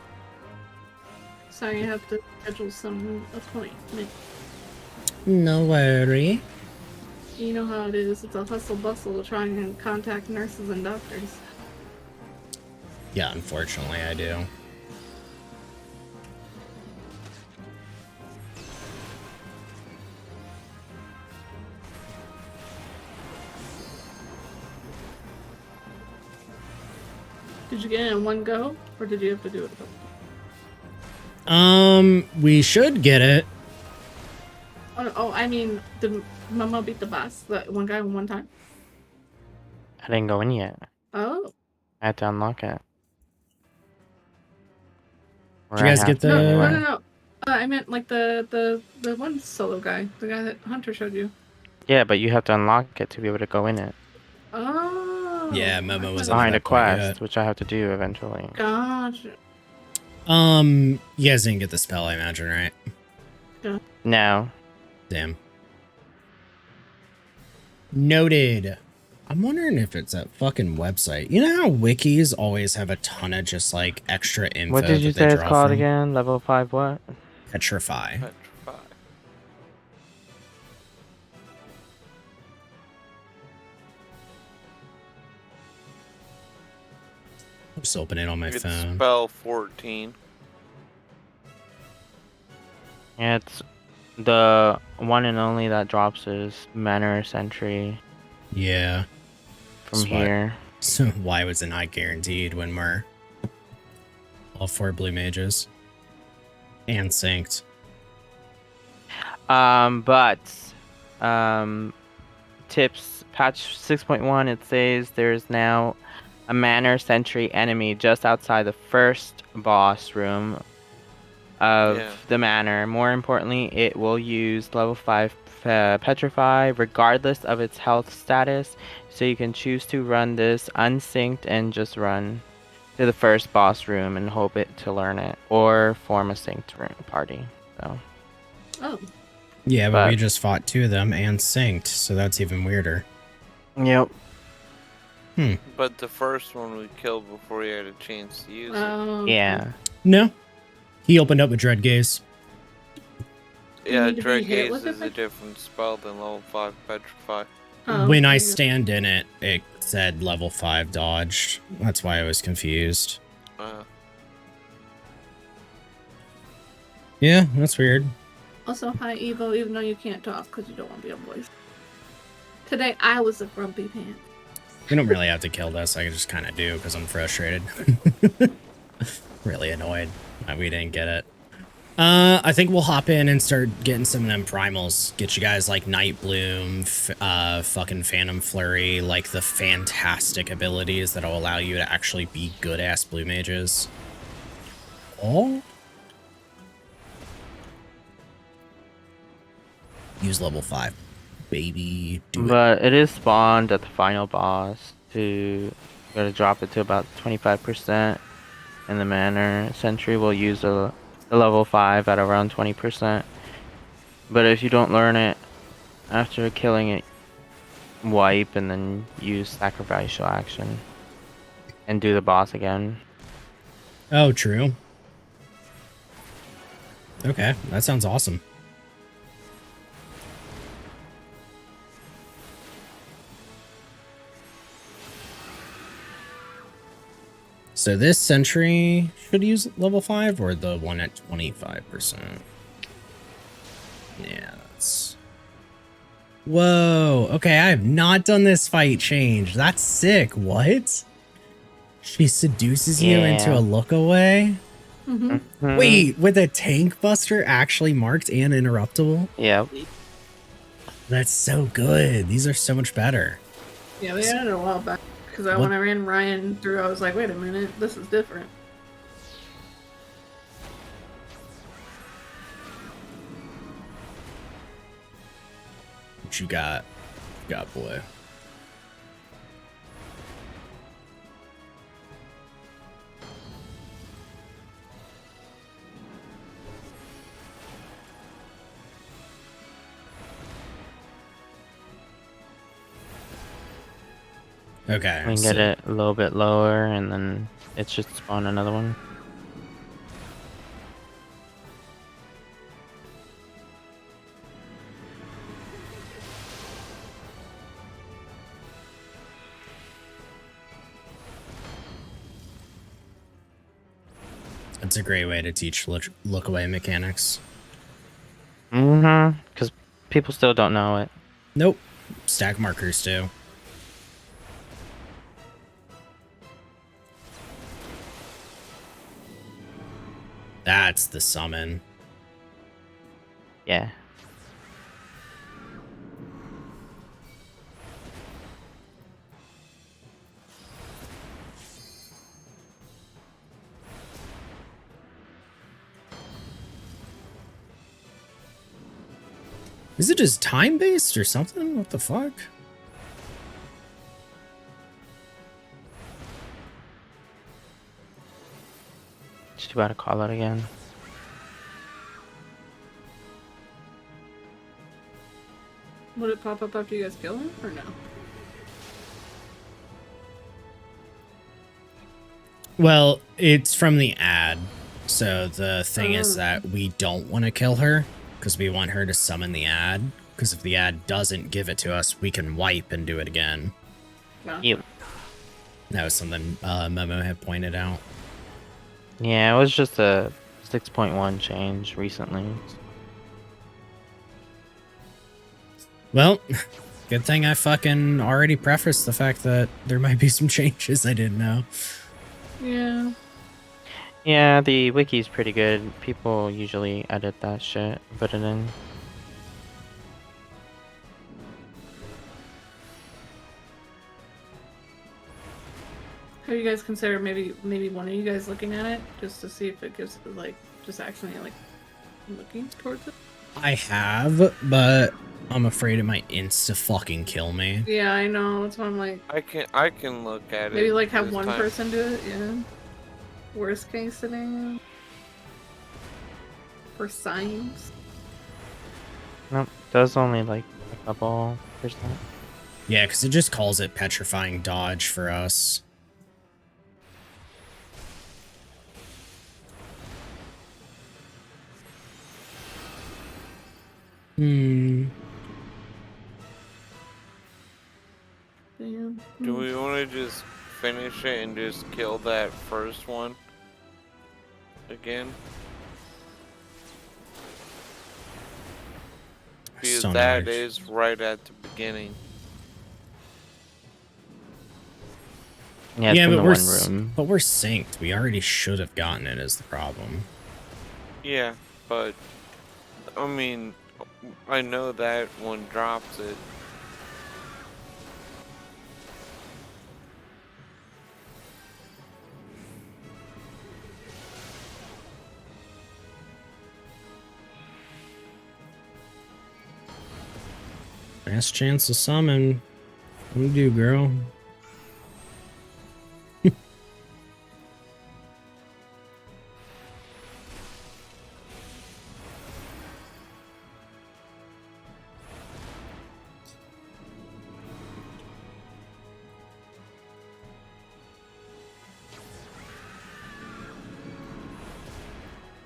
Sorry, I have to schedule some appointment. No worry. You know how it is. It's a hustle bustle to try and contact nurses and doctors. Yeah, unfortunately I do. Did you get it in one go, or did you have to do it a couple? We should get it. Oh, I mean, did Momo beat the boss? That one guy in one time? I didn't go in yet. Oh. I had to unlock it. Or Did you I guys have get to the- anyway. No. I meant like the one solo guy, the guy that Hunter showed you. Yeah, but you have to unlock it to be able to go in it. Oh. Yeah, Momo was Behind a that point yet. quest, which I have to do eventually. Gotcha. You guys didn't get the spell, I imagine, right? No. Damn. Noted. I'm wondering if it's that fucking website. You know how wikis always have a ton of just like extra info? What did you that they say it's draw called from? again? Level 5 what? Petrify. Petrify. I'll just open it on my It's phone. spell 14. Yeah, it's the one and only that drops is Manor Sentry Yeah. from That's why- here. So why was it not guaranteed when we're all 4 blue mages and synced? Tips patch 6.1, it says there's now a Manor Sentry enemy just outside the first boss room of the Manor. More importantly, it will use level 5 Petrify regardless of its health status, so you can choose to run this unsynced and just run to the first boss room and hope it to learn it, or form a synced room party. So Oh. Yeah, but we But- just fought 2 of them and synced, so that's even weirder. yep. But the first one we killed before he had a chance to use it. Oh. Yeah. No. He opened up with Dread Gaze. Yeah, need to be Dread hit Gaze with is it? a different spell than level 5 Petrify. Oh, When I there you go. stand in it, it said level 5 dodged. That's why I was confused. Yeah, that's weird. Also, hi Evo, even though you can't talk because you don't want to be a voice. Today I was a grumpy pants. We don't really have to kill this. I just kind of do because I'm frustrated. Really annoyed that we didn't get it. I think we'll hop in and start getting some of them primals. Get you guys like Night Bloom, fucking Phantom Flurry, like the fantastic abilities that'll allow you to actually be good ass blue mages. Oh. Use level 5. Baby, do it. But it is spawned at the final boss to gotta drop it to about 25%, and the Manor Sentry will use a level 5 at around 20%. But if you don't learn it after killing it, wipe and then use sacrificial action and do the boss again. Oh, true. Okay, that sounds awesome. So this sentry should use level 5 or the one at 25%? Yeah, that's... Whoa. Okay, I have not done this fight change. That's sick. What? She seduces you into Yeah. a look away? Hmm. Mhm. Wait, with a tank buster actually marked and interruptible? Yep. That's so good. These are so much better. Yeah, they added it a while back. Because What- when I ran Ryan through, I was like, wait a minute, this is different. What you got? Got boy. Okay. We can get it a little bit lower, and then it should spawn another one. It's a great way to teach look away mechanics. Because people still don't know it. Nope. Stack markers too. That's the summon. Yeah. Is it just time based or something? What the fuck? Just about to call it again. Would it pop up after you guys kill him, or no? Well, it's from the ad. So the thing is that we don't want to kill her because we want her to summon the ad. Because if the ad doesn't give it to us, we can wipe and do it again. No. Yep. That was something Momo had pointed out. Yeah, it was just a 6.1 change recently. Well, good thing I fucking already prefaced the fact that there might be some changes I didn't know. Yeah. Yeah, the wiki's pretty good. People usually edit that shit, put it in. Have you guys considered maybe one of you guys looking at it just to see if it gives like just accidentally like looking towards it? I have, but I'm afraid it might insta fucking kill me. Yeah, I know. That's why I'm like, I can look at it. maybe like have this one time. person do it. Yeah. Worst case scenario. For signs. Nope, does only like a couple %. Yeah, because it just calls it petrifying dodge for us. Hmm. Damn. Do we want to just finish it and just kill that first one again? Because So that nice. is right at the beginning. Yeah, it's in but the we're one room. but we're synced. We already should have gotten it. Is the problem? Yeah, but I mean, I know that one drops it. Last chance to summon. What do you do, girl?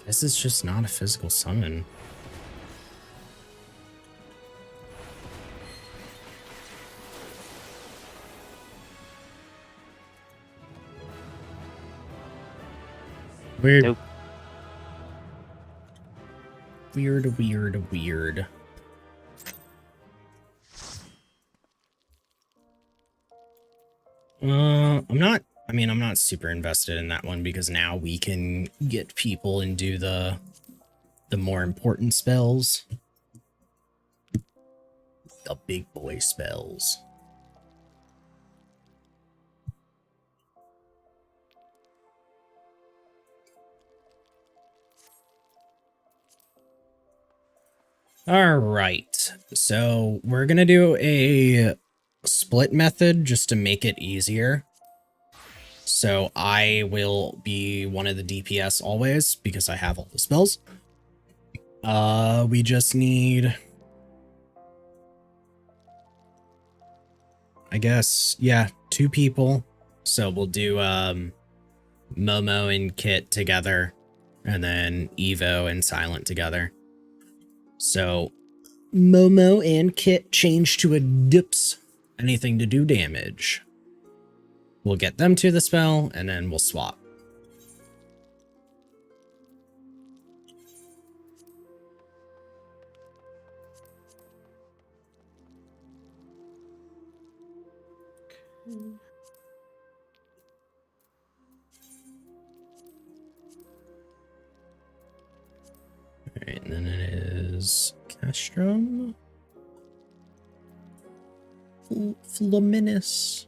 Guess it's just not a physical summon. Weird. Nope. Weird. I'm not super invested in that one because now we can get people and do the more important spells. The big boy spells. All right, so we're gonna do a split method just to make it easier. So I will be one of the DPS always because I have all the spells. We just need, I guess, yeah, 2 people. So we'll do Momo and Kit together, and then Evo and Silent together. So Momo and Kit change to a dips. Anything to do damage. We'll get them to the spell, and then we'll swap. Alright, and then it is Castrum. Fluminous.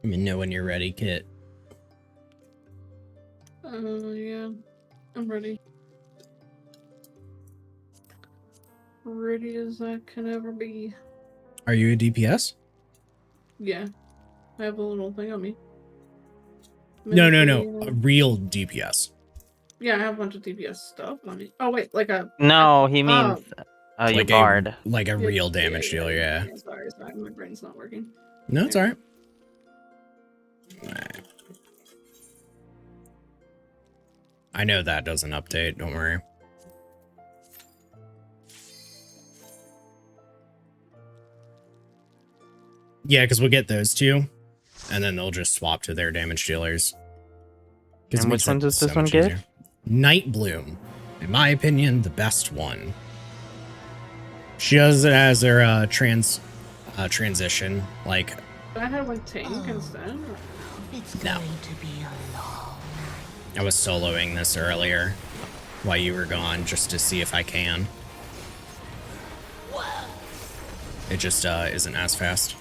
Let me know when you're ready, Kit. Yeah, I'm ready. Ready as I can ever be. Are you a DPS? Yeah, I have a little thing on me. No. Maybe- A real DPS. Yeah, I have a bunch of DPS stuff on me. Oh wait, like a No, he means you Like bard. like a real damage dealer, yeah. Sorry, my brain's not working. No, it's alright. I know that doesn't update, don't worry. Yeah, because we'll get those 2, and then they'll just swap to their damage dealers. And which one does this one get? Night Bloom. In my opinion, the best one. She does it as her transition, like... I had like tank instead. It's No. going to be a long I was soloing this earlier while you were gone just to see if I can. It just isn't as fast.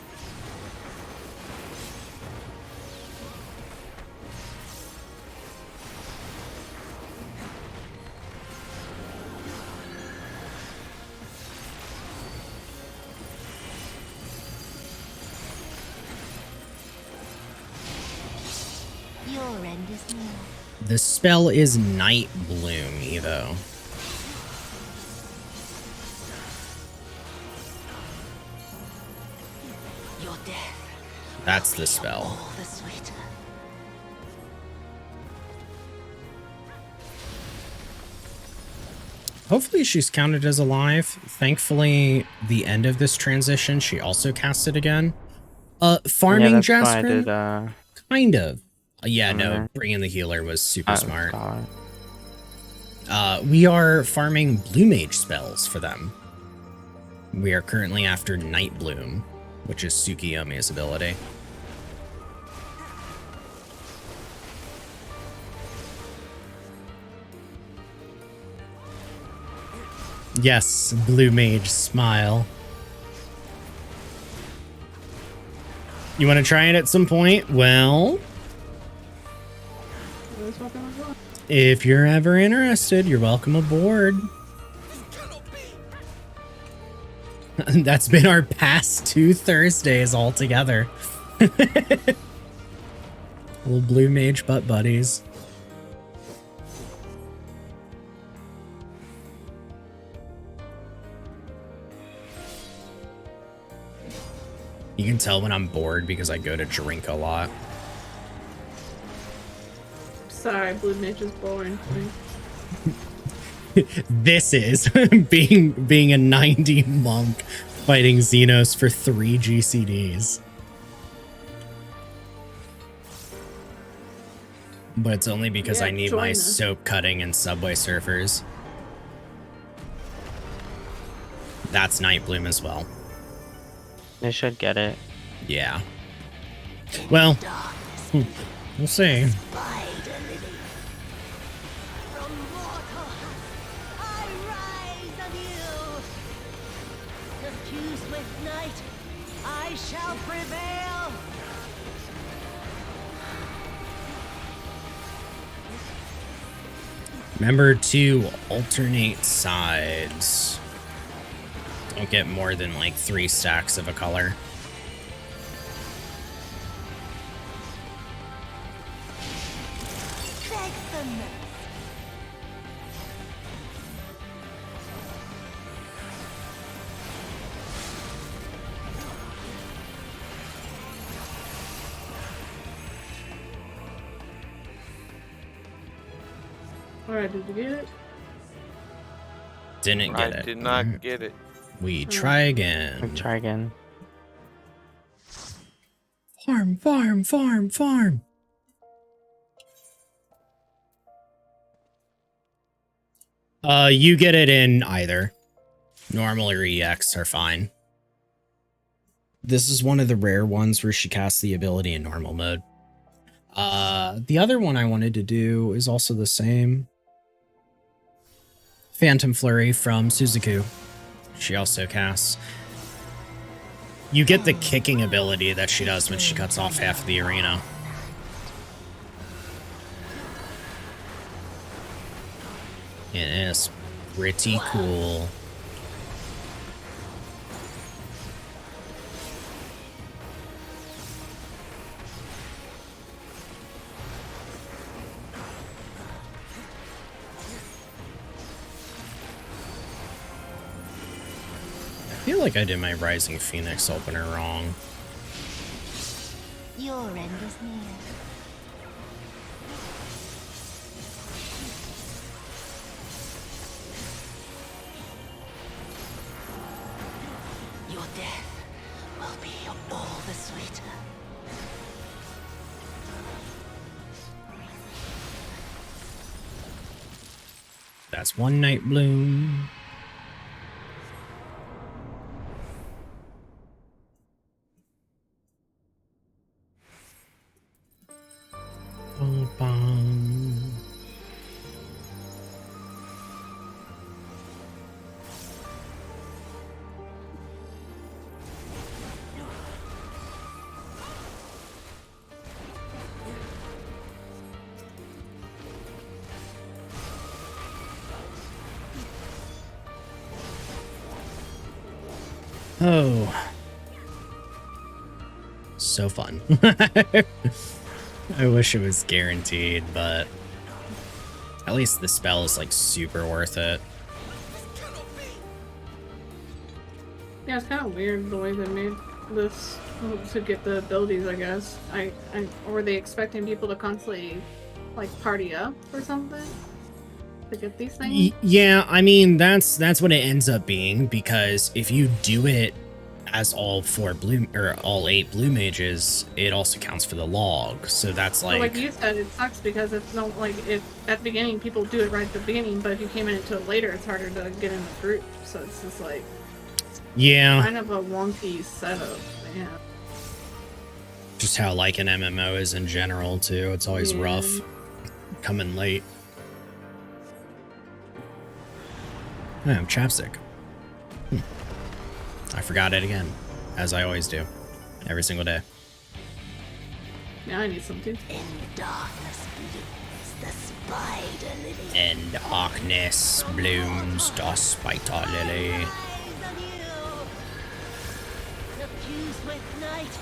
Your end is near. The spell is Night Bloom, Evo. Your death. That's the spell. All the sweeter. Hopefully she's counted as alive. Thankfully, the end of this transition, she also cast it again. Farming yeah, that's why I Jasper? did, Kind of. Yeah, no, Okay. bringing the healer was super smart. God. We are farming Blue Mage spells for them. We are currently after Night Bloom, which is Tsukiyomi's ability. Yes, Blue Mage smile. You want to try it at some point? Well, That's what I was on. if you're ever interested, you're welcome aboard. That's been our past 2 Thursdays all together. Little Blue Mage butt buddies. You can tell when I'm bored because I go to drink a lot. Sorry, Blue Mage is boring. this is being a 90 monk fighting Xenos for 3 GCDs. But it's only because Yeah, I need join my us. soap cutting and Subway Surfers. That's Nightbloom as well. They should get it. Yeah. Well, we'll see. Spider Lily. From mortal I rise anew. Diffused with night, I shall prevail. Remember to alternate sides. Don't get more than like 3 stacks of a color. Beg them. Alright, did you get it? Didn't get I it. did not Alright. get it. We try again. We'll try again. Farm, farm, farm, farm. You get it in either. Normal or EX are fine. This is one of the rare ones where she casts the ability in normal mode. The other one I wanted to do is also the same. Phantom Flurry from Suzaku. She also casts. You get the kicking ability that she does when she cuts off half of the arena. It is pretty cool. I feel like I did my Rising Phoenix opener wrong. Your end is near. Your death will be all the sweeter. That's one Nightbloom. Bum. Oh. So fun. I wish it was guaranteed, but at least the spell is like super worth it. Yeah, it's kind of weird the way they made this to get the abilities, I guess. Or were they expecting people to constantly, like, party up or something? To get these things? Yeah, I mean, that's what it ends up being, because if you do it as all 4 blue, or all 8 blue mages, it also counts for the log. So that's But like, like you said, it sucks because it's no, like, if at the beginning people do it right at the beginning, but if you came into it later, it's harder to get in the group. So it's just like, yeah, kind of a wonky setup. Yeah. just how like an MMO is in general too. It's always Yeah. rough coming late. I have chapstick. I forgot it again, as I always do, every single day. Yeah, I need some too. In darkness blooms the spider lily. In darkness blooms the spider lily. Rise anew. Diffused with night,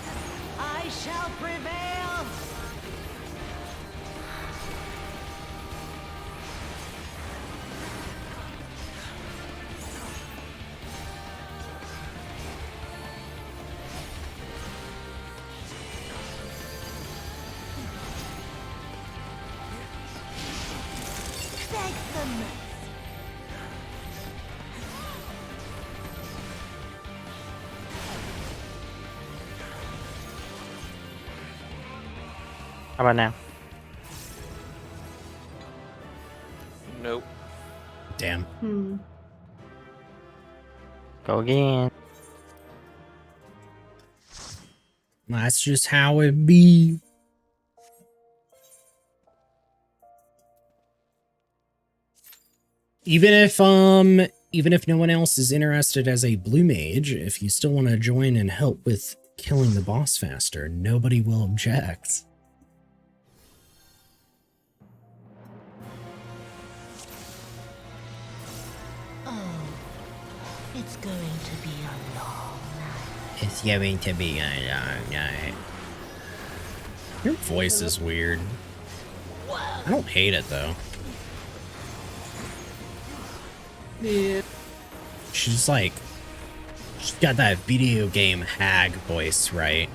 I shall prevail. Beg them. How about now? Nope. Damn. Hmm. Go again. That's just how it be. Even if no one else is interested as a blue mage, if you still want to join and help with killing the boss faster, nobody will object. Oh, it's going to be a long night. It's going to be a long night. Your voice is weird. I don't hate it though. Yeah. She's got that video game hag voice, right?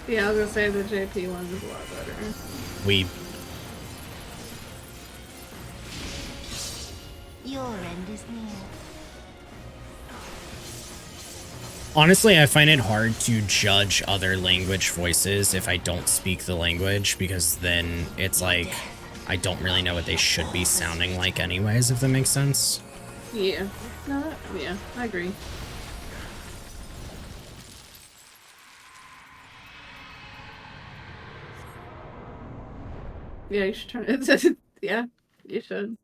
Yeah, I was gonna say the JP one is a lot better. We Your end is near. honestly, I find it hard to judge other language voices if I don't speak the language, because then it's like I don't really know what they should be sounding like anyways, if that makes sense. Yeah. No, yeah, I agree. Yeah, you should turn it. Yeah, you should.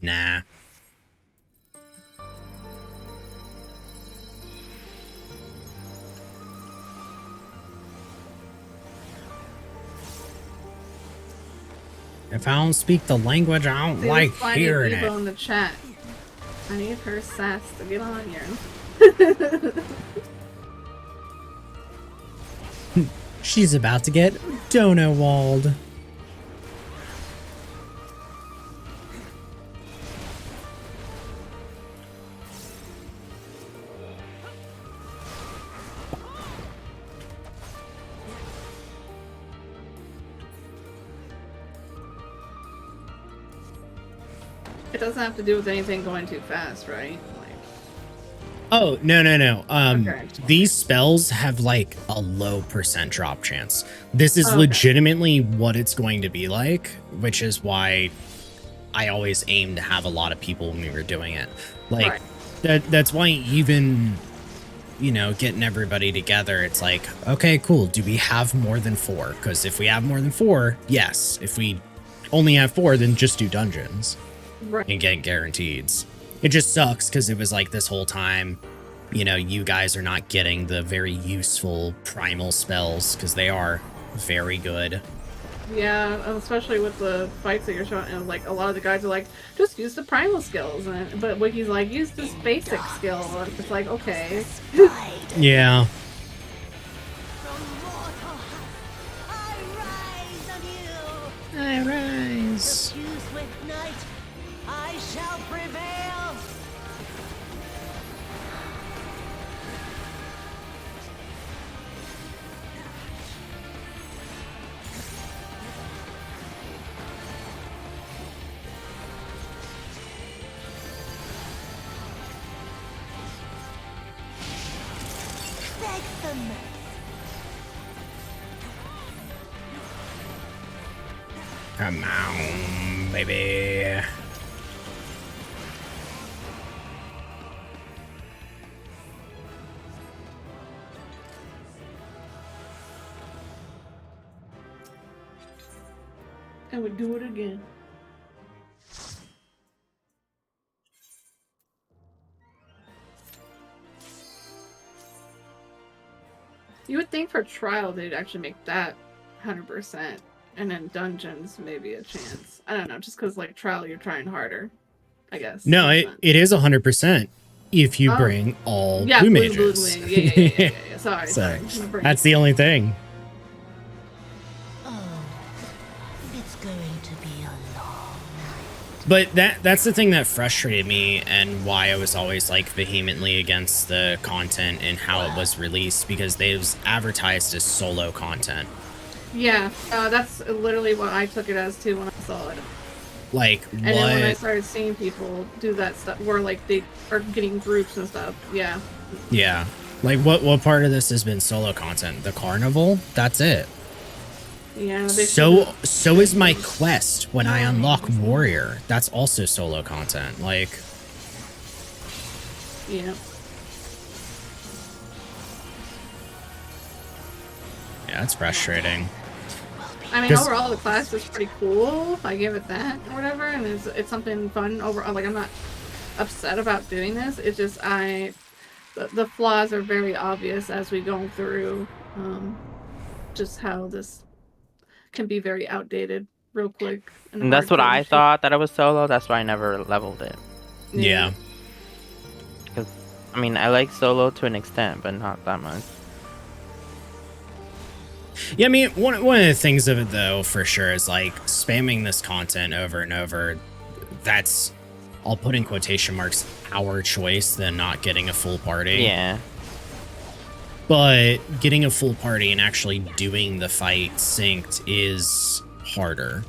Nah. If I don't speak the language, I don't See, like let's find hearing Evo it. in the chat. I need her sass to get on here. She's about to get dono-walled. It doesn't have to do with anything going too fast, right? Like, Oh, no. Okay. These spells have like a low percent drop chance. This is Okay. legitimately what it's going to be like, which is why I always aim to have a lot of people when we were doing it. Like, Right. that's why even, you know, getting everybody together, it's like, okay, cool. Do we have more than 4? Because if we have more than 4, yes. If we only have 4, then just do dungeons right. and get guaranteeds. It just sucks because it was like this whole time, you know, you guys are not getting the very useful primal spells because they are very good. Yeah, especially with the fights that you're showing, and like a lot of the guys are like, just use the primal skills, but Wiki's like, use this basic skill. And it's like, okay. Yeah. From mortal heights, I rise on you. I rise. Fuse with night, I shall prevail. Beg them. Come on, baby. I would do it again. You would think for trial they'd actually make that 100%, and then dungeons maybe a chance. I don't know, just because like trial you're trying harder, I guess. No, it is 100% if you Oh. bring all Yeah, blue blue, mages. blue, yeah. Sorry, So, sorry. My brain. that's the only thing. Oh, it's going to be a long night. But that's the thing that frustrated me and why I was always like vehemently against the content and how it was released, because they was advertised as solo content. Yeah, that's literally what I took it as too when I saw it. Like, And then when I what? started seeing people do that stuff, where like they are getting groups and stuff, yeah. Yeah. Like, what part of this has been solo content? The carnival? That's it. Yeah. They So should've- is my quest when I unlock warrior. That's also solo content. Like, Yeah. yeah, it's frustrating. I mean, 'Cause- overall, the class was pretty cool. I give it that, or whatever, and it's something fun overall. Like, I'm not upset about doing this. It's just the flaws are very obvious as we go through. Just how this can be very outdated real quick. And that's hard what to I understand. thought, that it was solo. That's why I never leveled it. Yeah. I mean, I like solo to an extent, but not that much. Yeah, I mean, one of the things of it, though, for sure, is like spamming this content over and over. That's, I'll put in quotation marks, our choice than not getting a full party. Yeah. But getting a full party and actually doing the fight synced is harder.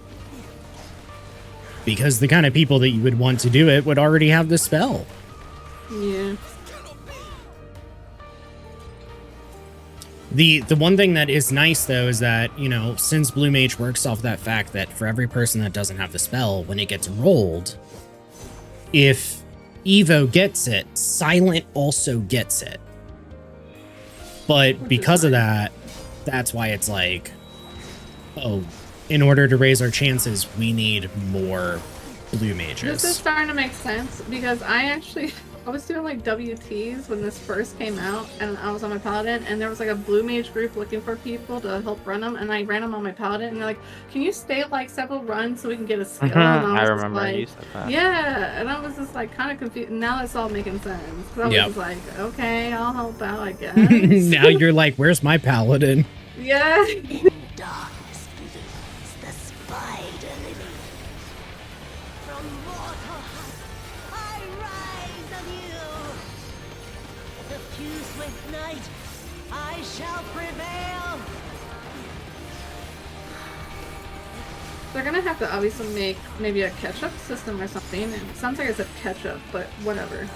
Because the kind of people that you would want to do it would already have the spell. Yeah. The one thing that is nice, though, is that, you know, since Blue Mage works off that fact that for every person that doesn't have the spell, when it gets rolled, if Evo gets it, Silent also gets it. But because of that, that's why it's like, oh, in order to raise our chances, we need more Blue Mages. This is starting to make sense because I was doing like WTs when this first came out, and I was on my Paladin, and there was like a Blue Mage group looking for people to help run them, and I ran them on my Paladin, and they're like, "Can you stay like several runs so we can get a skill?" And I was just remember like, you said that. yeah, and I was just like kind of confused. Now it's all making sense. 'Cause I was Yep. just like, okay, I'll help out, I guess. Now you're like, where's my Paladin? Yeah. Darkness blooms the spider lily. From mortal height, I rise anew. Suffused with night, I shall prevail. They're gonna have to obviously make maybe a catch-up system or something. It sounds like it's a catch-up, but whatever.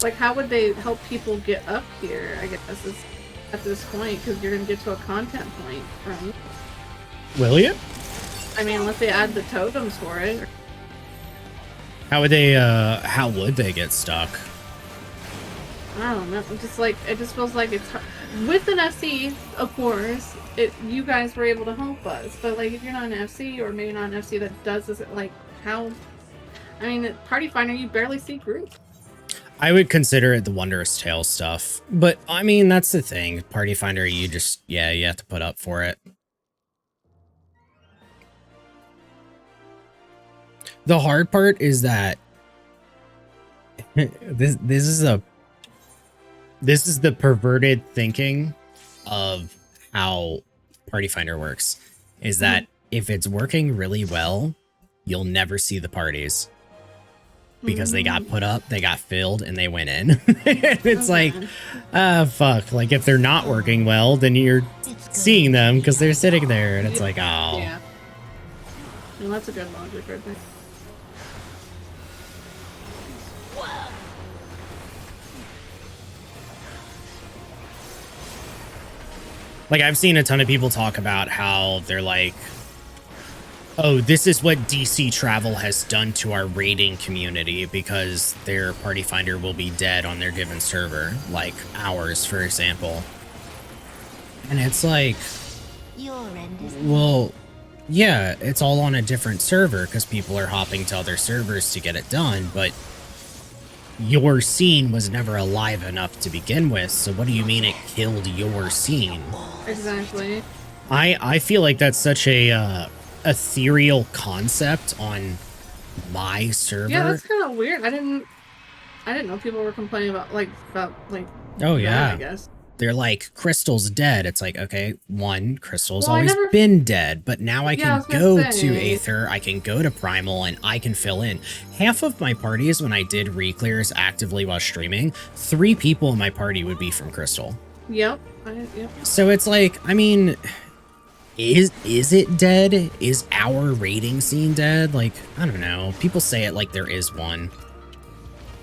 Like, how would they help people get up here, I guess, is at this point, because you're gonna get to a content point, right? Will you? I mean, unless they add the totems for it. How would they get stuck? I don't know. It's just like, it just feels like it's hard. With an FC, of course, you guys were able to help us, but like if you're not an FC, or maybe not an FC that does this, like how? I mean, Party Finder, you barely see groups. I would consider it the Wondrous Tale stuff, but I mean, that's the thing. Party Finder, you have to put up for it. The hard part is that this is the perverted thinking of how Party Finder works, is that if it's working really well, you'll never see the parties. Because they got put up, they got filled, and they went in. It's like, fuck. Like, if they're not working well, then you're seeing them because they're sitting there, and it's like, oh. Yeah. Well, that's a good logic right there. Like, I've seen a ton of people talk about how they're like, oh, this is what DC Travel has done to our raiding community because their Party Finder will be dead on their given server, like ours, for example. And it's like, Your end is well, yeah, it's all on a different server because people are hopping to other servers to get it done, but your scene was never alive enough to begin with, so what do you mean it killed your scene? Exactly. I feel like that's such a ethereal concept on my server. Yeah, that's kind of weird. I didn't know people were complaining about Oh that, yeah. I guess. They're like, Crystal's dead. It's like, okay, one, Crystal's Well, I always never- been dead, but now I Yeah, I can was gonna go to say. Aether, I can go to Primal, and I can fill in. Half of my parties, when I did reclears actively while streaming, 3 people in my party would be from Crystal. Yep. Yep. So it's like, I mean, is it dead? Is our raiding scene dead? Like, I don't know. People say it like there is one.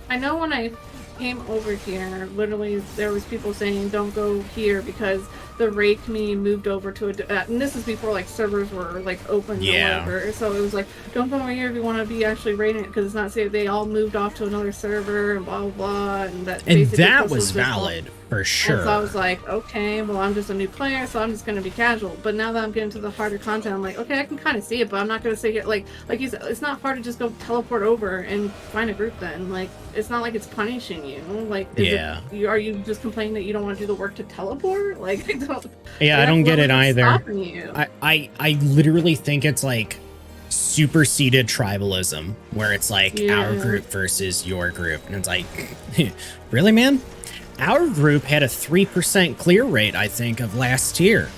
I know when I came over here, literally there was people saying don't go here because the raid community moved over to and this is before like servers were like open Yeah. or whatever. So it was like, don't go over here if you want to be actually raiding it because it's not safe. They all moved off to another server and blah blah blah, and that And basically that this was just valid for And sure. so I was like, okay, well, I'm just a new player, so I'm just going to be casual. But now that I'm getting to the harder content, I'm like, okay, I can kind of see it, but I'm not going to sit here. Like you said, it's not hard to just go teleport over and find a group then. Like, it's not like it's punishing you. Like, Yeah. are you just complaining that you don't want to do the work to teleport? Like, Yeah, I don't get it either. Stopping you. I literally think it's like superseded tribalism where it's like our Yeah. group versus your group. And it's like, really, man? Our group had a 3% clear rate, I think, of last year.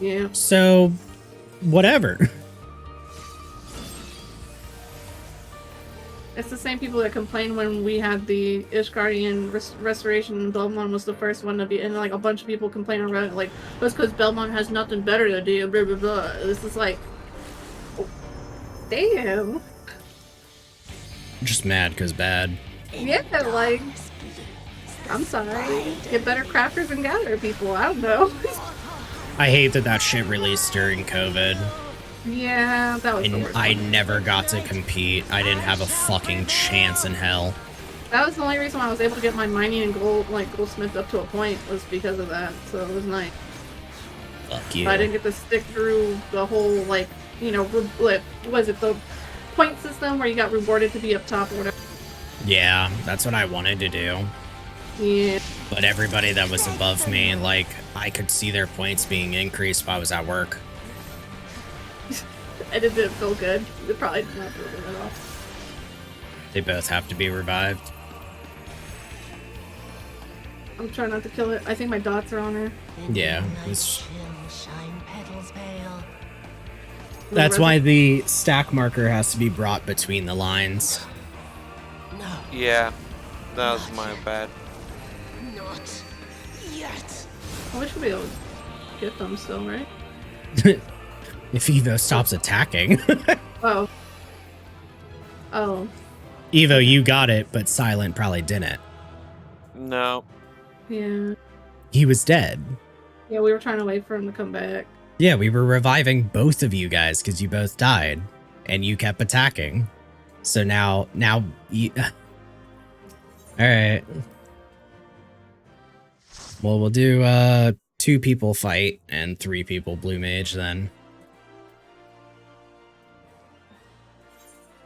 Yeah. So, whatever. It's the same people that complained when we had the Ishgardian restoration and Belmont was the first one to be, and like a bunch of people complain on Reddit, like, that's because Belmont has nothing better to do, blah, blah, blah. This is like, oh, damn. Just mad because bad. Yeah, like, I'm sorry. Get better crafters and gather people, I don't know. I hate that shit released during COVID. Yeah, that was the And worst I one. never got to compete. I didn't have a fucking chance in hell. That was the only reason why I was able to get my mining and goldsmith up to a point was because of that, so it was nice. Fuck you. But I didn't get to stick through the whole, like, you know, was it the point system where you got rewarded to be up top or whatever? Yeah, that's what I wanted to do. Yeah. But everybody that was above me, like, I could see their points being increased while I was at work. And it didn't feel good. It probably did not feel good at all. They both have to be revived. I'm trying not to kill it. I think my dots are on there. Yeah, Like it's- chill shine petals pale. That's why the stack marker has to be brought between the lines. No, Yeah, that was my bad. not yet. I wish we'd be able to get them still, right? If Evo stops attacking. Oh. Oh. Evo, you got it, but Silent probably didn't. No. Yeah. He was dead. Yeah, we were trying to wait for him to come back. Yeah, we were reviving both of you guys because you both died, and you kept attacking. So now, you... All right. Well, we'll do 2 people fight and 3 people blue mage then.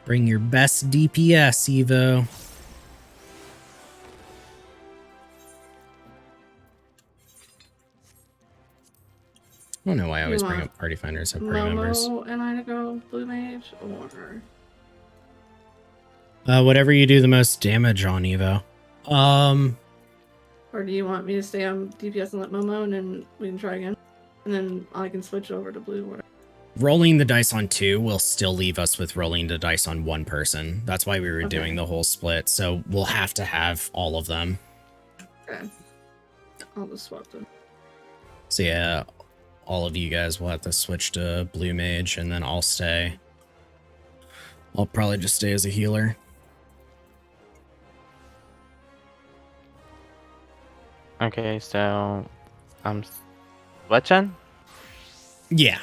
Bring your best DPS, Evo. I don't know why I always bring up party finders of party members. Momo and I to go blue mage or Whatever you do the most damage on, Evo. or do you want me to stay on DPS and let Momo and then we can try again? And then I can switch over to blue or whatever. Rolling the dice on 2 will still leave us with rolling the dice on 1 person. That's why we were Okay. doing the whole split. So we'll have to have all of them. Okay. I'll just swap them. So yeah, all of you guys will have to switch to blue mage, and then I'll stay. I'll probably just stay as a healer. Okay, so what, Jen? Yeah.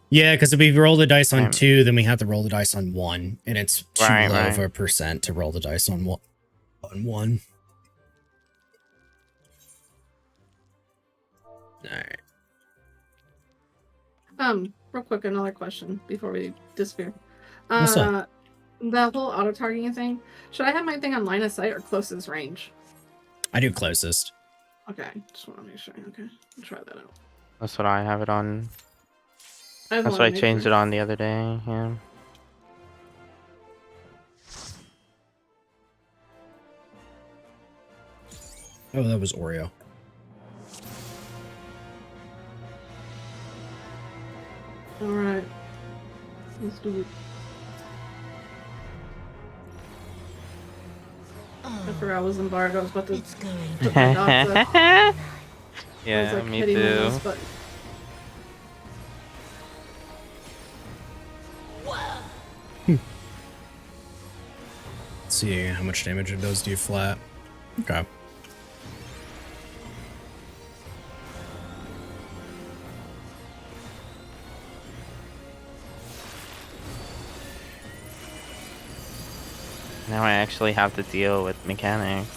Yeah, because if we roll the dice on 2, then we have to roll the dice on 1, and it's too Right, low right. of a percent to roll the dice on 1. Alright. Real quick, another question before we disappear. What's up? That whole auto targeting thing. Should I have my thing on line of sight or closest range? I do closest. Okay, just want to make sure. Okay, I'll try that out. That's what I have it on. I That's what I changed it on the other day. Yeah. Oh, that was Oreo. All right, let's do it. I forgot I was embargoed. I was about to It's going put to my dots up. I was, Yeah, like, me hitting too. this button. see how much damage it does do flat. Okay. Now I actually have to deal with mechanics.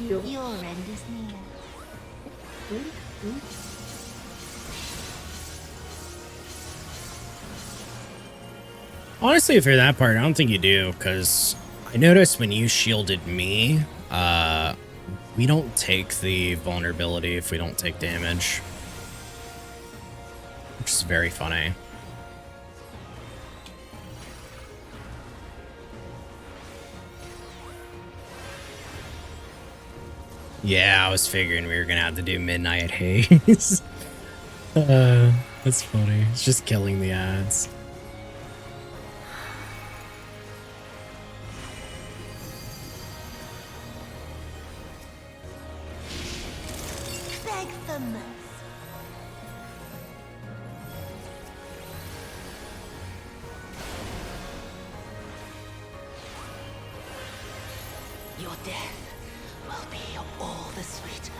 Your end is near. Honestly, for that part, I don't think you do, because I noticed when you shielded me, we don't take the vulnerability if we don't take damage. Which is very funny. Yeah, I was figuring we were gonna have to do Midnight Haze. That's funny. It's just killing the ads. Beg for mercy. Your death will be all the sweeter.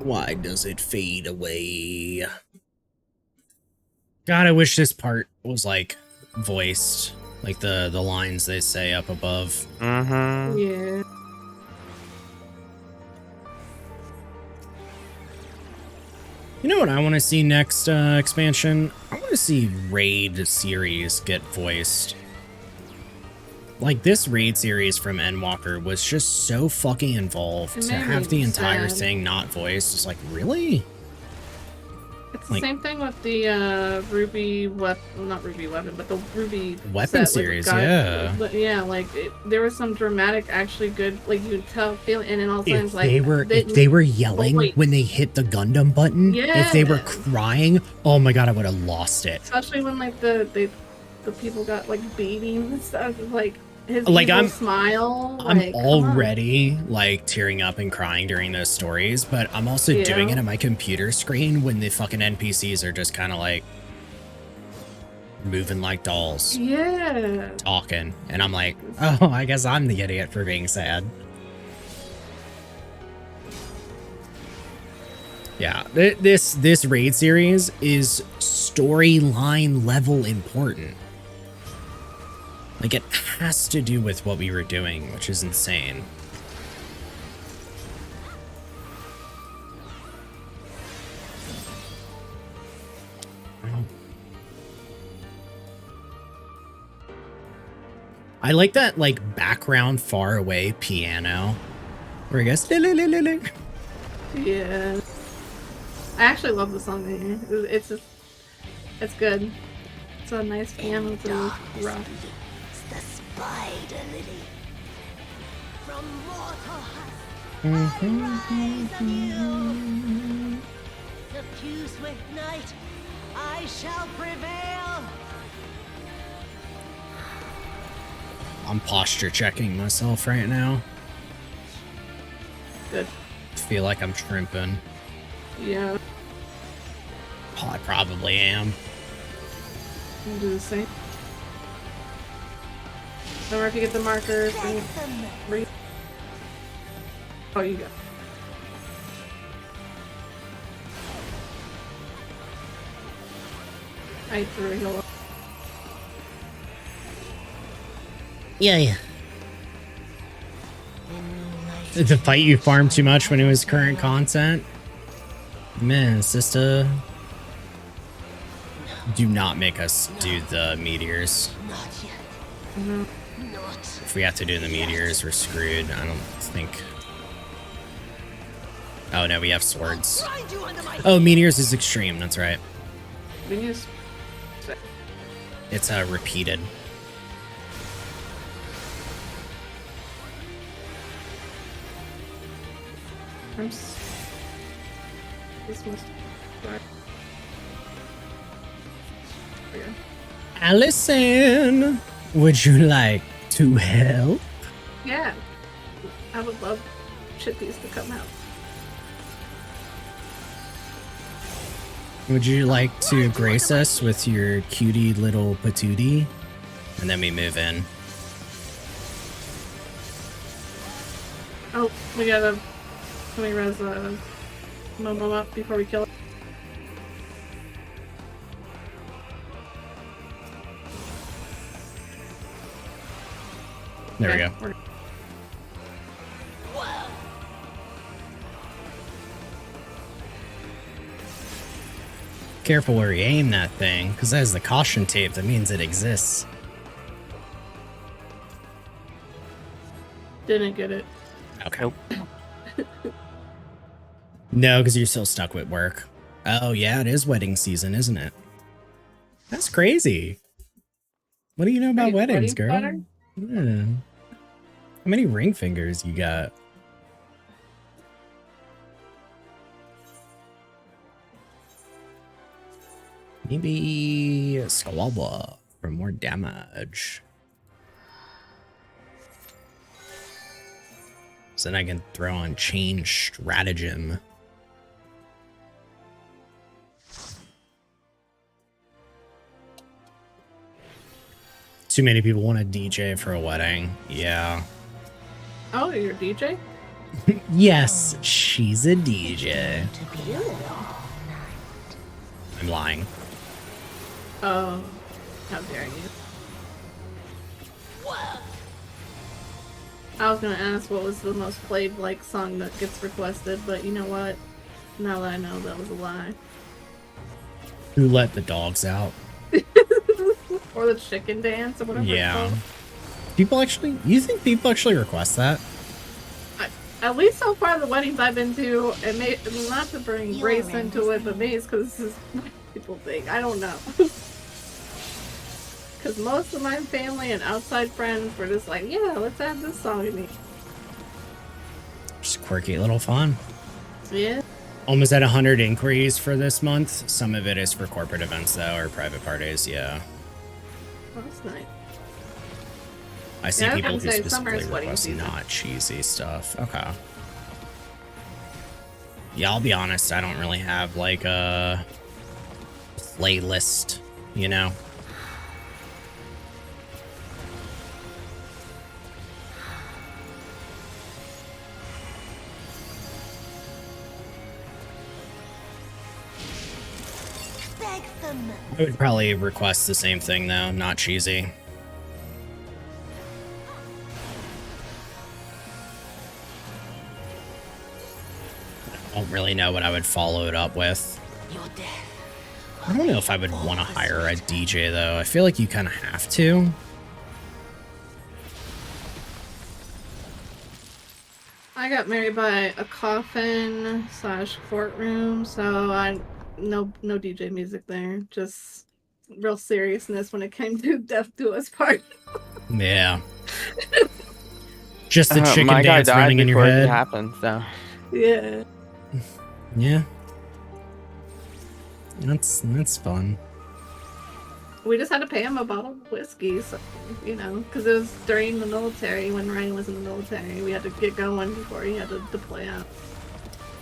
Why does it fade away? God, I wish this part was like voiced, like the lines they say up above. Mm-hmm. Yeah. You know what I want to see next expansion? I want to see raid series get voiced. Like this raid series from Endwalker was just so fucking involved. It To made have me the entire sad. thing not voiced is like, really? It's the Like- same thing with the Ruby weapon, not Ruby weapon, but the Ruby Weapon set with series, guys- yeah. But yeah, like there was some dramatic, actually good, like you could tell, feel, and then all of a sudden, If it's like they were yelling wait. when they hit the Gundam button, if they were Yes. crying, oh my god, I would have lost it. especially when like the people got like beating and stuff, like his Like, evil I'm- smile. I'm like, come on. already like tearing up and crying during those stories, but I'm also doing Yeah. it on my computer screen when the fucking NPCs are just kind of like moving like dolls, Yeah. talking, and I'm like, oh, I guess I'm the idiot for being sad. Yeah, this raid series is storyline level important. Like, it has to do with what we were doing, which is insane. I like that, like, background far away piano where it goes. Yeah. I actually love the song. It's just, it's good. It's a nice piano to rock. It's the spider lily. From mortal eyes of you. Suffuse with night, I shall prevail. I'm posture checking myself right now. Good. Feel like I'm shrimping. Yeah. Oh, I probably am. I'll do the same. Remember, if you get the markers, Beg bring for mercy. bring. Oh, you go. I threw a heal up. Yeah. In moonlight. The fight you farmed too much when it was current content? Man, sister. Do not make us do the meteors. Not yet. No. Not. If we have to do the meteors, we're screwed. I don't think. Oh no, we have swords. Grind you under my Oh, meteors is extreme. That's right. We need to. It's repeated. This must. Right. There we go. Allison, would you like to help? Yeah. I would love Chippies to come out. Would you like to grace us with your cutie little patootie? And then we move in. Oh, we gotta. Can we res Momo up before we kill it? There we Okay, go. we're- Careful where you aim that thing, because that is the caution tape. That means it exists. Didn't get it. Okay. Nope. No, because you're still stuck with work. Oh, yeah, it is wedding season, isn't it? That's crazy. What do you know about you weddings, wedding girl? planner? Yeah. How many ring fingers you got? Maybe Squabba for more damage. So then I can throw on Change Stratagem. Too many people want a DJ for a wedding. Yeah. Oh, you're a DJ? Yes, she's a DJ. To be a long night. I'm lying. Oh, how dare you. I was gonna ask what was the most played like song that gets requested, but you know what? Now that I know, that was a lie. Who let the dogs out? Or the chicken dance or whatever. Yeah. It's called. People actually, you think people actually request that? At least so far, the weddings I've been to, and not to bring You're race in into it, but this maybe it's because this is what people think. I don't know. Because most of my family and outside friends were just like, yeah, let's add this song in it. Just quirky little fun. Yeah. Almost at 100 inquiries for this month. Some of it is for corporate events though, or private parties, yeah. That's nice. I see Yeah, I was people gonna who say, summer is specifically wedding request season. not cheesy stuff. Okay. Yeah, I'll be honest, I don't really have like a playlist, you know? Beg them. I would probably request the same thing though, not cheesy. I don't really know what I would follow it up with. Your death. I don't know if I would want to hire a DJ though. I feel like you kind of have to. I got married by a coffin / courtroom, so no DJ music there. Just real seriousness when it came to Death Do Us Part. Yeah. Just the chicken my guy dance died running in your before it head. happened, so Yeah. Yeah. That's fun. We just had to pay him a bottle of whiskey, so, you know, because it was during the military, when Ryan was in the military. We had to get going before he had to deploy out.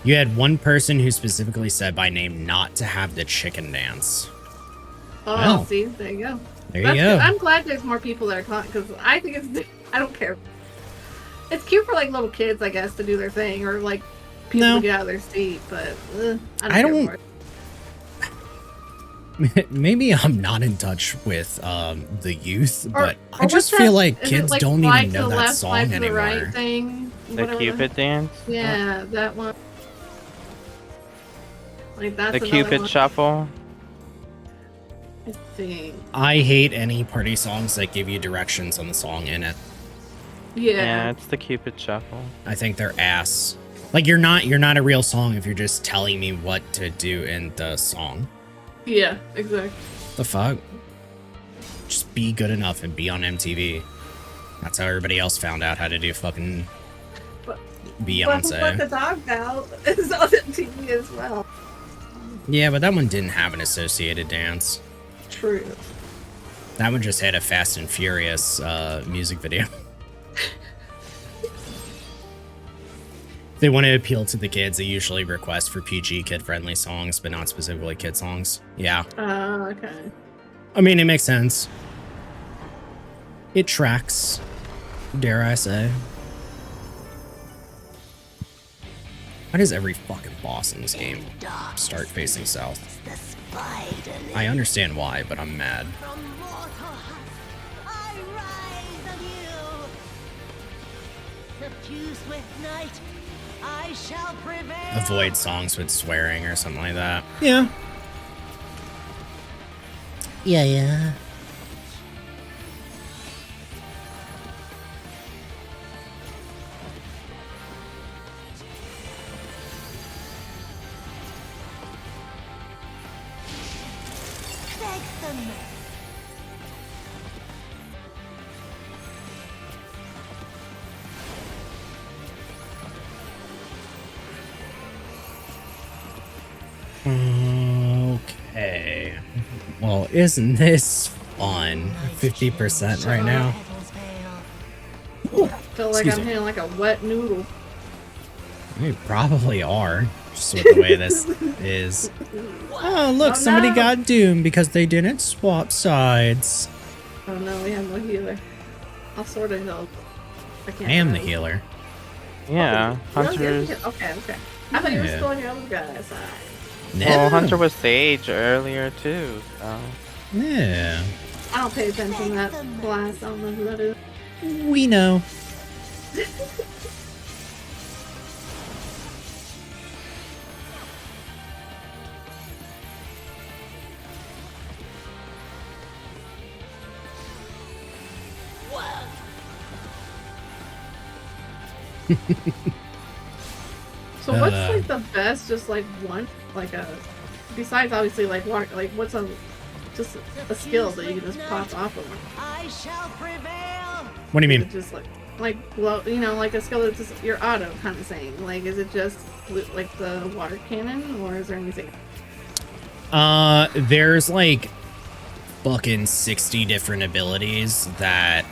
You had one person who specifically said by name not to have the chicken dance. Oh, Wow. see, there you go. There That's you go. good. I'm glad there's more people that are caught, because I think it's, I don't care. It's cute for, like, little kids, I guess, to do their thing, or, like, people No. to get out of their seat, but I care don't- for it. Maybe I'm not in touch with the youth, but I Or just what's feel that- like is it, kids like, don't fly even to know the that left, fly song to the anymore. right thing, the whatever Cupid dance. Yeah, that one. Like that's The another Cupid one. shuffle. I think. I hate any party songs that give you directions on the song in it. Yeah, Yeah. it's the Cupid shuffle. I think they're ass. Like you're not a real song if you're just telling me what to do in the song. Yeah, exactly. The fuck? Just be good enough and be on MTV. That's how everybody else found out how to do fucking But Beyonce. Let the Dog Out is on the TV as well. Yeah, but that one didn't have an associated dance. True. That one just had a Fast and Furious music video. They want to appeal to the kids. They usually request for PG kid-friendly songs, but not specifically kid songs. Yeah. Okay. I mean, it makes sense. It tracks, dare I say. Why does every fucking boss in this game start facing south? The spider I understand why, but I'm mad. from mortal husk, I rise anew. Suffused with night, I shall prevail. Avoid songs with swearing or something like that. Yeah. Yeah. Beg them. Okay. Well, isn't this fun? 50% right now. I feel like Excuse I'm me. hitting like a wet noodle. We probably are, just with the way this is. Oh, look, Oh, somebody no. got doomed because they didn't swap sides. Oh no, we have no healer. I'll sort of heal. can't I am the remember. healer. Yeah, You're Hunter's. the- Okay. I thought you were Yeah. still on your other guy's side. Well, No. Hunter was Sage earlier too. So. Yeah. I don't pay attention to that class. I don't know who that is. We know. So what's like the best? Just like one, like a. Besides, obviously, like water. Like what's a just a skill that you can just pop off of? I shall prevail. What do you Is mean? it just like blow, like a skill that's just your auto kind of thing. Like, is it just like the water cannon, or is there anything? There's like fucking 60 different abilities that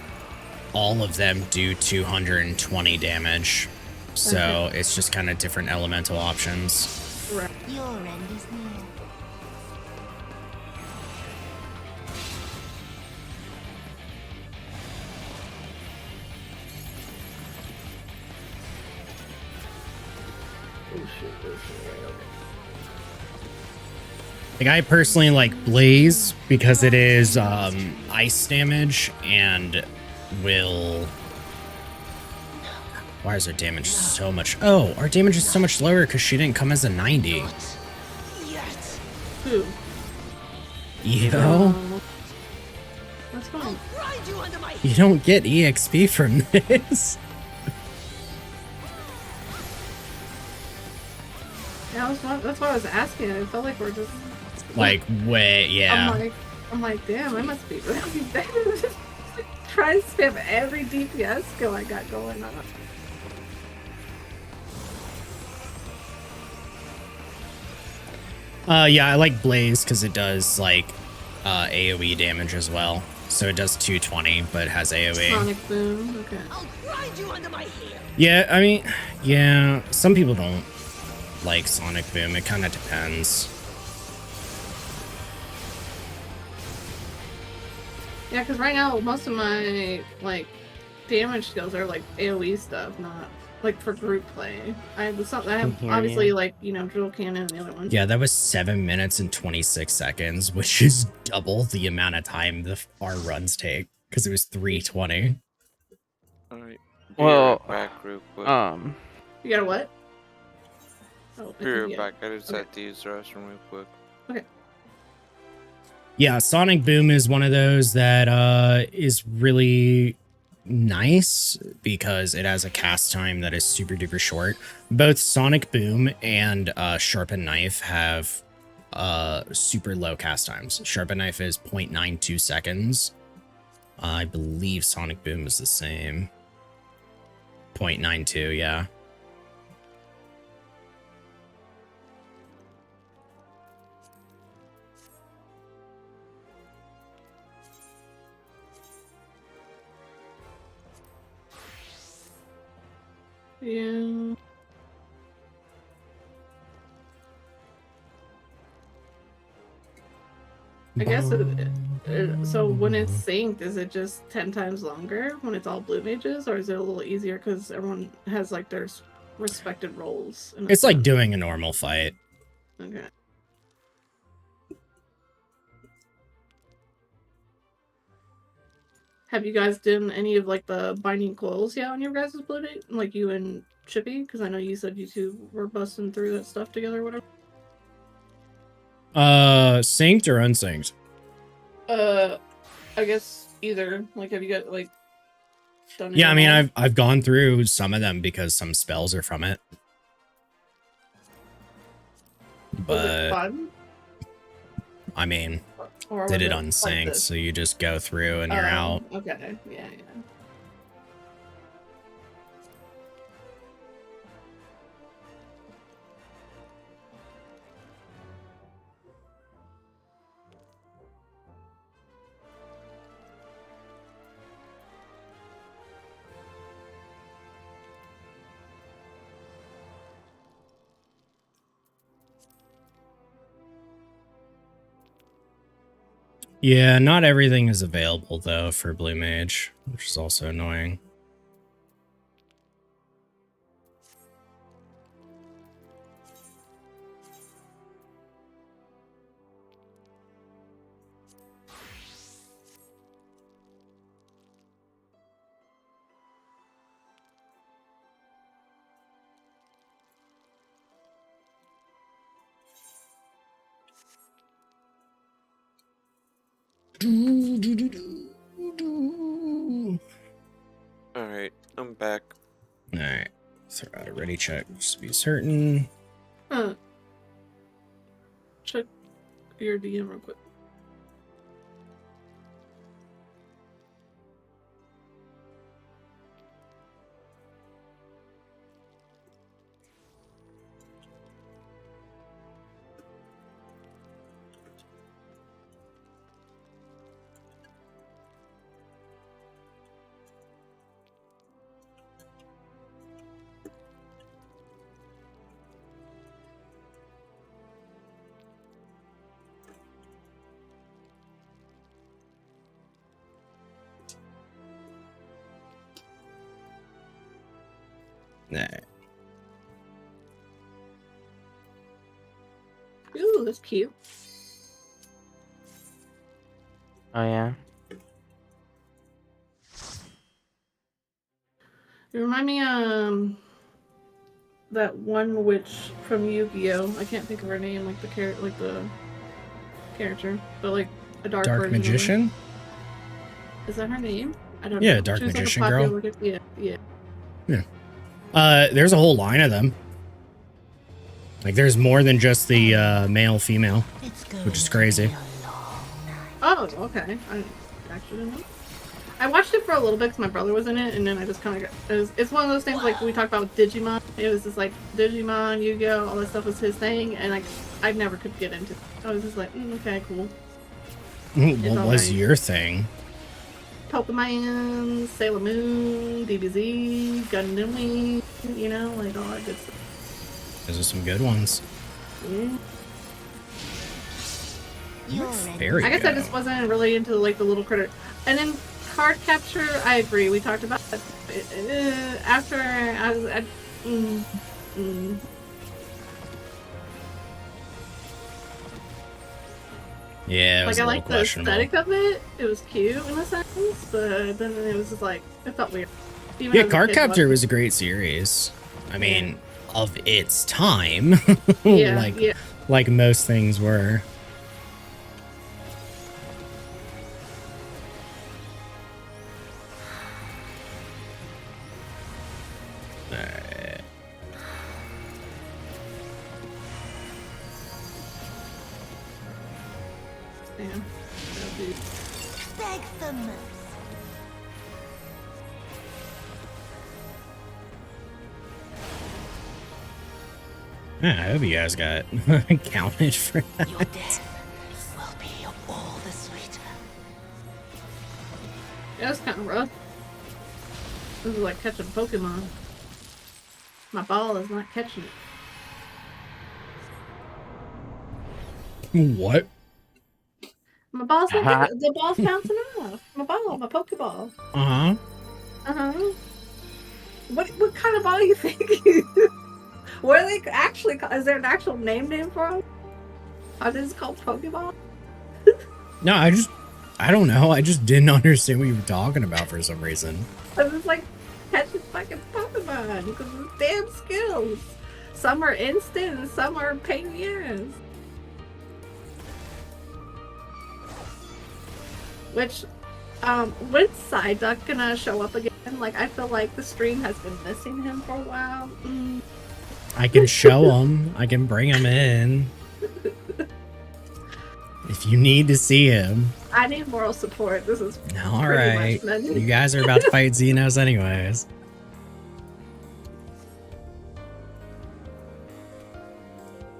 all of them do 220 damage. So it's just kind of different elemental options. Right. Your end is near. Oh shit! Oh shit! Right, okay. Like I personally like Blaze because it is ice damage and will. Why is our damage so much? Oh, our damage is so much lower because she didn't come as a 90. Yet. Who? Yo, What's going on? Grind you under my you don't get EXP from this. Yeah, that's why I was asking. I felt like we're just. Like, wait, yeah. I'm like, damn, I must be really bad. Trying to spam every DPS skill I got going on. Yeah, I like Blaze because it does like AoE damage as well. So it does 220, but has AoE. Sonic Boom. Okay. I'll grind you under my heel. Yeah, I mean, yeah, some people don't like Sonic Boom. It kind of depends. Yeah, because right now most of my like damage skills are like AOE stuff, not like for group play. I have hear obviously you. like Jewel Cannon and the other one. Yeah, that was 7 minutes and 26 seconds, which is double the amount of time our runs take because it was 320. Alright. Well, back real quick. You got a what? Oh, Be right yeah. back. I just Okay. had to use the restroom real quick. Yeah, Sonic Boom is one of those that is really nice because it has a cast time that is super duper short. Both Sonic Boom and Sharpen Knife have super low cast times. Sharpen Knife is 0.92 seconds. I believe Sonic Boom is the same. 0.92, yeah. Yeah. I guess so when it's synced, is it just 10 times longer when it's all blue mages, or is it a little easier because everyone has like their respected roles? It's like doing a normal fight. Okay. Have you guys done any of like the binding coils yet on your guys' blue mage? Like you and Chippy? Because I know you said you two were busting through that stuff together or whatever. Synced or unsynced? I guess either. Like, have you got like done? Yeah, I mean, any I've gone through some of them because some spells are from it. Was But it fun? I mean, Or did was it like unsynced, this? so you just go through and you're out. Okay, yeah. Yeah, not everything is available though for Blue Mage, which is also annoying. Alright, I'm back. Alright, throw out a ready check just to be certain. Check your DM real quick. Alright. Ooh, that's cute. Oh yeah. You remind me that one witch from Yu-Gi-Oh. I can't think of her name, like the character, but like a dark version of her. Magician? Is that her name? I don't know. Yeah, Dark She was, like, a Magician girl. popular- Yeah. There's a whole line of them. Like, there's more than just the male, female. It's going Which is to crazy. be a long night. Oh, okay. I actually didn't know. I watched it for a little bit because my brother was in it, and then I just kind of got. It's one of those things like we talked about with Digimon. It was just like Digimon, Yu-Gi-Oh, all that stuff was his thing, and like I never could get into it. I was just like, okay, cool. What all was right. your thing? Pokemon, Sailor Moon, DBZ, Gundam Wing, you know, like all that good stuff. Those are some good ones. Yeah. You're ready. There you I guess go. I just wasn't really into like the little critter. And then card capture, I agree. We talked about that. After I was at. Yeah, it was Like I a little liked the questionable. aesthetic of it. It was cute in a sense, but then it was just like it felt weird. Even Yeah, as a Card kid Captor watching- was a great series. I mean, of its time. Yeah, like, yeah. like most things were. Alright. Damn. That'd be- Beg for mercy. Yeah, I hope you guys got counted for that. Your death will be all the sweeter. Yeah, it's kind of rough. This is like catching Pokemon. My ball is not catching it. What? My ball's not big. The ball's bouncing off. My ball, my Pokeball. Uh-huh. Uh-huh. What kind of ball are you thinking? What are they actually called? Is there an actual name for them? Are these called Pokeball? No, I don't know. I just didn't understand what you were talking about for some reason. I was like catching fucking Pokemon because of damn skills. Some are instant and some are pain in the ass. Which, when's Psyduck gonna show up again? Like, I feel like the stream has been missing him for a while. I can show him. I can bring him in. If you need to see him. I need moral support. This is All pretty right. much You guys are about to fight Xenos anyways.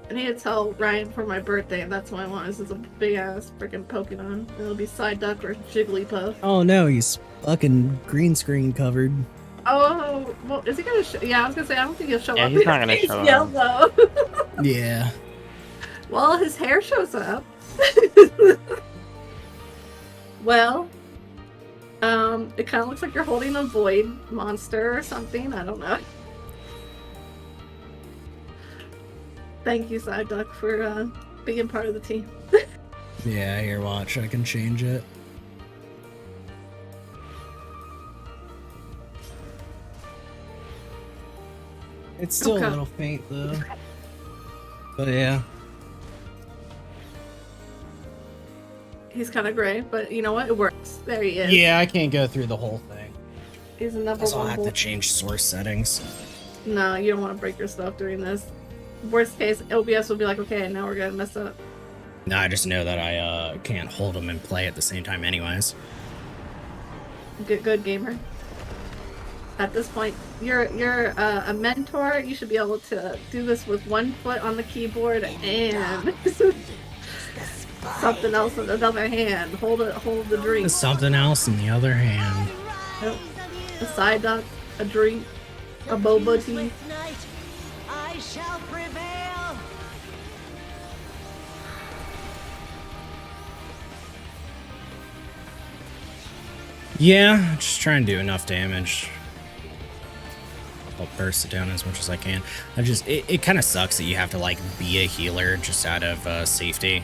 I need to tell Ryan for my birthday, and that's what I want. This is a big ass freaking Pokemon. It'll be Psyduck or Jigglypuff. Oh no, he's fucking green screen covered. Oh, well, is he gonna show? Yeah, I was gonna say, I don't think he'll show Yeah, up. he's not gonna show up. Yellow. Yeah. Well, his hair shows up. Well, it kind of looks like you're holding a void monster or something. I don't know. Thank you, Psyduck, for being part of the team. Yeah, here, watch. I can change it. It's still Okay. a little faint, though. But yeah. He's kind of gray, but you know what? It works. There he is. Yeah, I can't go through the whole thing. He's a number Plus, I'll one. have to bull- change source settings. No, you don't want to break your stuff doing this. Worst case, OBS will be like, okay, now we're gonna mess up. No, I just know that I can't hold them and play at the same time anyways. Good gamer. At this point, you're a mentor. You should be able to do this with one foot on the keyboard and something else in another hand. Hold the drink. Something else in the other hand. Yep. A Psyduck, a drink, a boba tea. With night, I shall prevail. Yeah, just try and do enough damage. I'll burst it down as much as I can. It kind of sucks that you have to like be a healer just out of safety,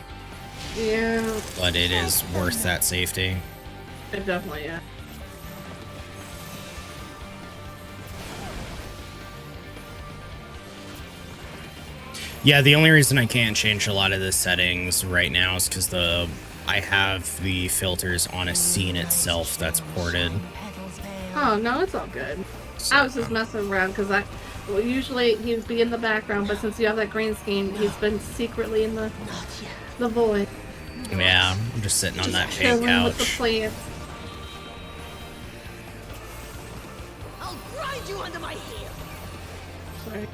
Yeah, but it is worth that safety. it definitely yeah. Yeah, the only reason I can't change a lot of the settings right now is because I have the filters on a scene itself that's ported. Petals fail. Oh no, it's all good. I was just messing around because usually he'd be in the background, but since you have that green screen, he's been secretly in the void, Yeah, I'm just sitting on that pink chilling with the couch. plants. I'll grind you under my heel. Sorry.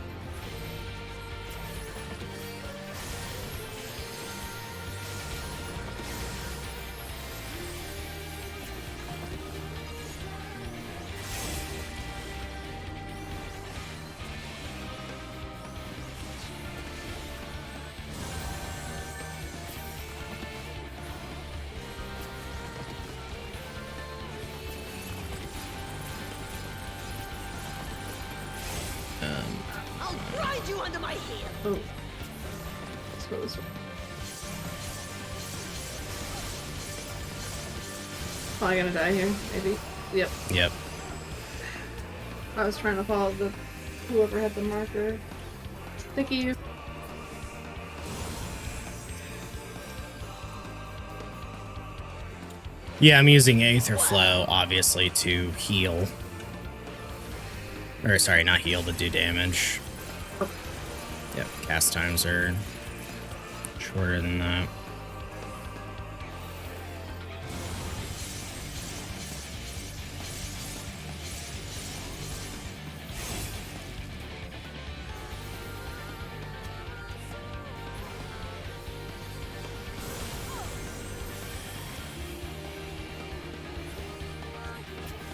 I'll grind you under my heel. Oh. Let's go this way. Probably gonna die here, maybe. Yep. Yep. I was trying to follow whoever had the marker. Thank you. Yeah, I'm using Aether Flow, obviously, to heal. Or, sorry, not heal, but do damage. Yep, cast times are shorter than that.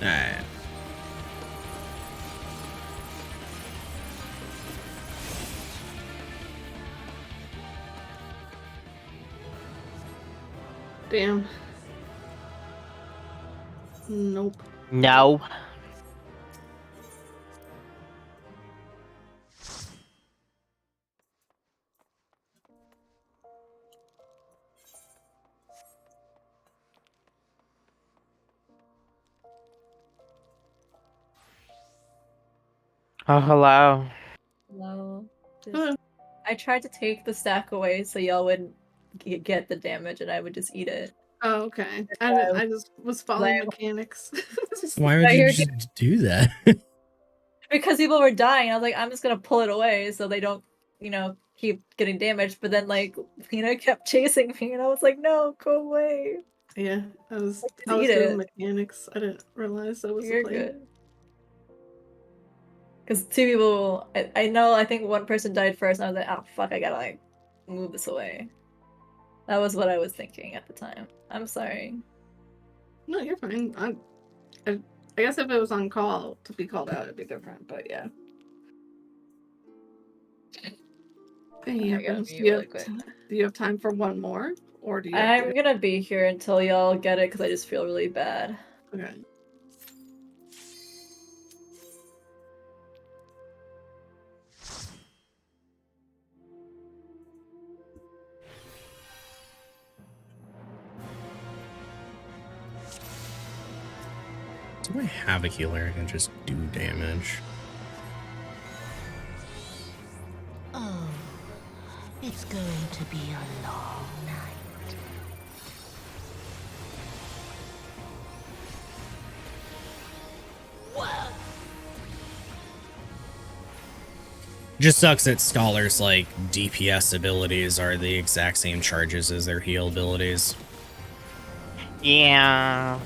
Alright. Damn. Nope. No. Oh, hello. No. Hello. I tried to take the stack away so y'all wouldn't get the damage and I would just eat it. Oh, okay. I just was following mechanics. Why would I you hear just do that? Because people were dying, I was like, I'm just gonna pull it away so they don't, keep getting damaged. But then, like, kept chasing me, and I was like, no, go away. Yeah, I was Just eat doing it. mechanics. I didn't realize that was You're the play. good. Because two people, I think one person died first, and I was like, oh fuck, I gotta like move this away. That was what I was thinking at the time. I'm sorry. No, you're fine. I guess if it was on call to be called out, it'd be different. But yeah. Hey, I gotta Evans, mute really quick. do you have time for one more, or do you? Have I'm gonna be here until y'all get it because I just feel really bad. Okay. Do I have a healer I can just do damage? Oh, it's going to be a long night. Just sucks that Scholar's like DPS abilities are the exact same charges as their heal abilities. Yeah.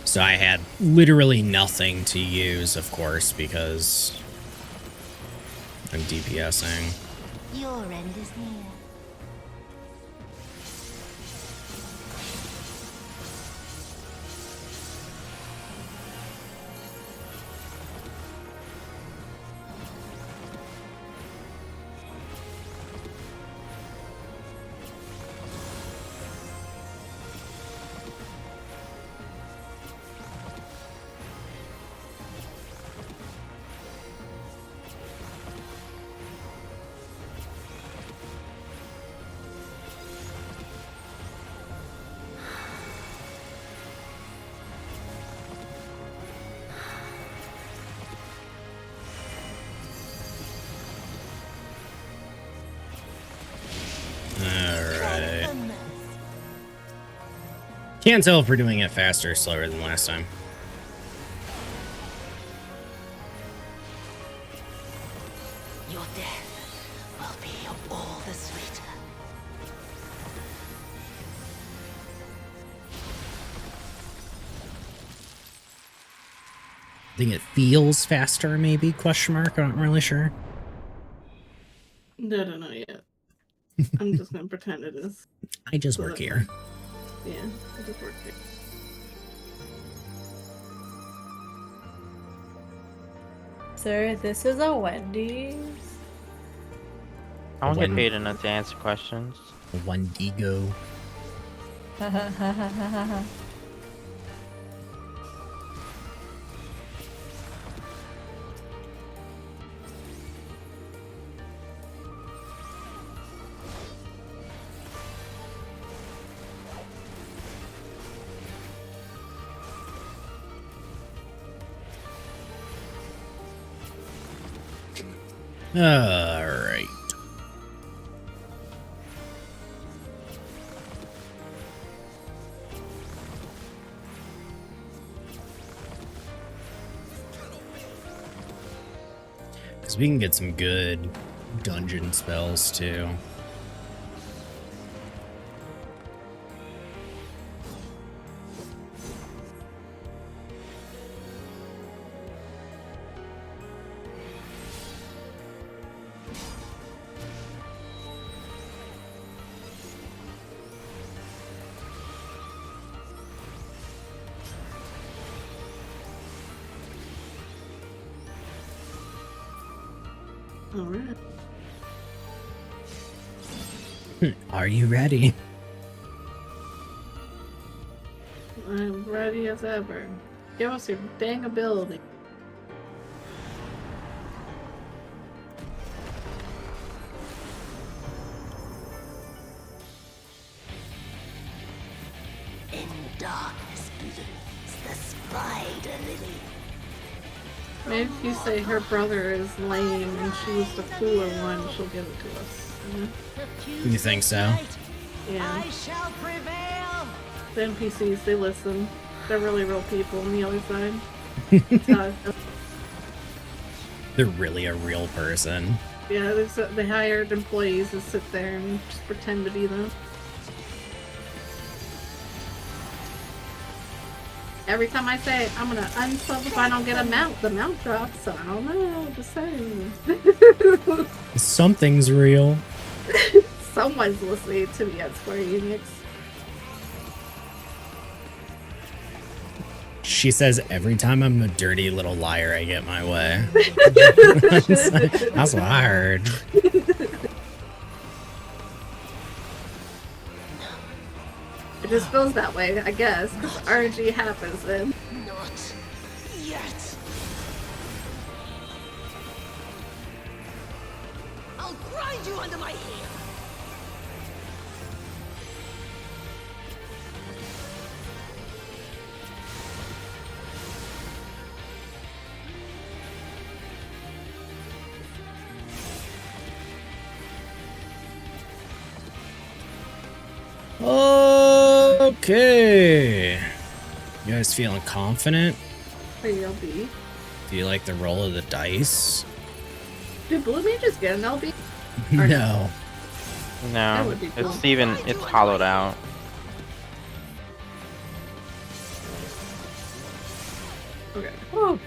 So I had literally nothing to use, of course, because I'm DPSing. Your end is near. Alright. Can't tell if we're doing it faster or slower than last time. Your death will be all the sweeter. I think it feels faster, maybe? Question mark? I'm not really sure. No, not yet. I'm just gonna pretend it is. I just work here. Yeah, I just work here. Sir, this is a Wendy's. I don't get When- paid enough to answer questions. Wendigo. Alright. Because we can get some good dungeon spells too. All right. Are you ready? I'm ready as ever. Give us your dang ability. In darkness blooms the spider lily. Maybe if you say her brother is lame and she was the cooler one, she'll give it to us. You think so? Yeah. I shall prevail. The NPCs, they listen. They're really real people on the other side. That's how I- They're really a real person. yeah, they hired employees to sit there and just pretend to be them. Every time I say I'm gonna unsub if I don't get a mount, the mount drops. So I don't know. Just saying. Something's real. Someone's listening to me at Square Enix. She says every time I'm a dirty little liar, I get my way. That's what I heard. It just feels that way, I guess, because RNG happens then. Not yet. I'll grind you under my heel. Okay. You guys feeling confident? For your LB. Do you like the roll of the dice? Did Blue Mages get an LB? Or No. That No, would be cool. it's hollowed out. Okay. Whew.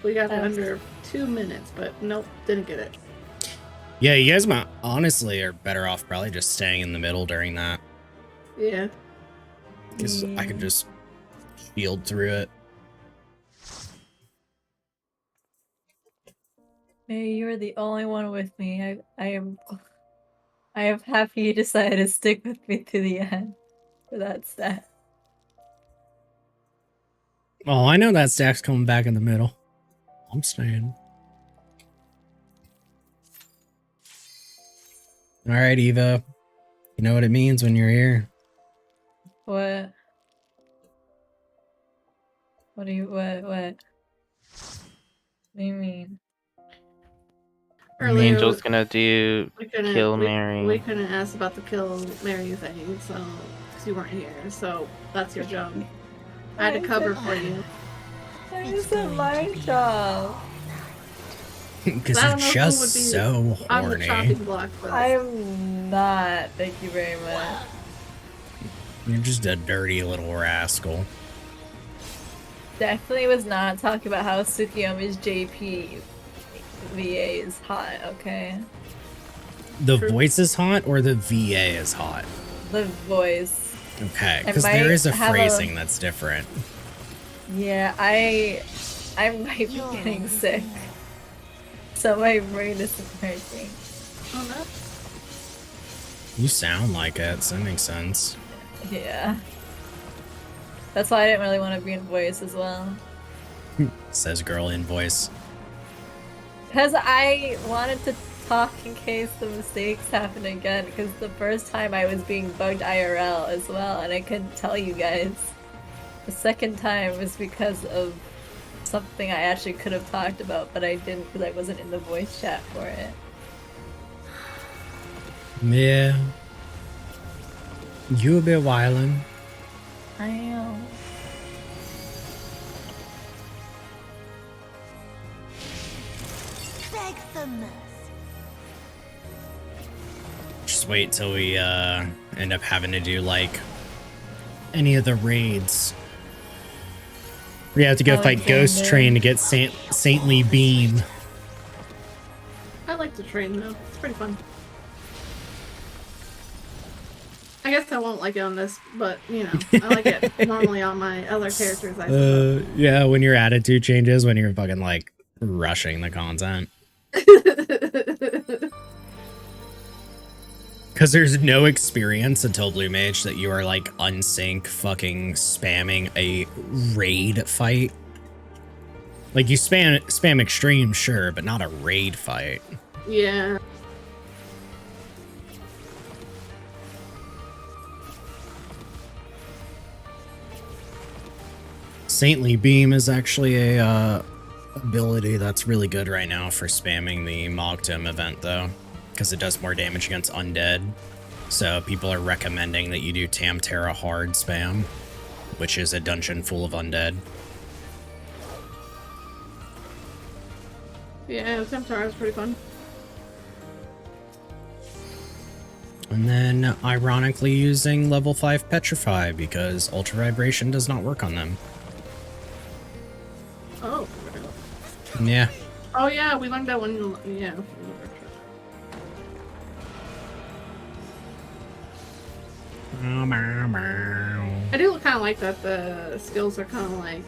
We got it That was- under 2 minutes, but nope, didn't get it. Yeah, you guys might honestly are better off probably just staying in the middle during that. Yeah. Because I could just shield through it. Hey, you're the only one with me. I am happy you decided to stick with me to the end for that stat. Oh, I know that stack's coming back in the middle. I'm staying. All right, Eva. You know what it means when you're here. What? What do you what do you mean? Earlier, Angel's gonna do we couldn't, kill we, Mary. We couldn't ask about the kill Mary thing, so because you weren't here, so that's your job. I had to cover for you. That It's isn't going my to be job. Because I you're don't know who just would be- so I'm the horny. chopping block for this. I'm not. Thank you very much. You're just a dirty little rascal. Definitely was not talking about how Tsukiyomi's JP VA is hot, okay? The True. voice is hot or the VA is hot? The voice. Okay, I because there might is a have a- phrasing that's different. Yeah, I might be getting sick. So my brain isn't working. Oh no. You sound like it, so that makes sense. Yeah. That's why I didn't really want to be in voice as well. Says girl in voice. Because I wanted to talk in case the mistakes happen again, because the first time I was being bugged IRL as well, and I couldn't tell you guys. The second time was because of something I actually could have talked about, but I didn't because I wasn't in the voice chat for it. Yeah. You a bit wildin'. I am. beg for mercy. Just wait till we end up having to do like any of the raids. We have to go fight Ghost Alexander. Train to get Saintly Beam. I like to train though. It's pretty fun. I guess I won't like it on this, but you know, I like it normally on my other characters. I suppose. Yeah, when your attitude changes, when you're fucking like rushing the content. Because there's no experience until Blue Mage that you are like unsync fucking spamming a raid fight. Like you spam extreme, sure, but not a raid fight. Yeah. Saintly Beam is actually a ability that's really good right now for spamming the Mogdom event though, because it does more damage against undead. So people are recommending that you do Tamtara hard spam, which is a dungeon full of undead. Yeah, Temptar is pretty fun. And then ironically using level 5 Petrify because Ultra Vibration does not work on them. Oh. Yeah. Oh yeah, we learned that one. Yeah. I do kind of like that the skills are kind of like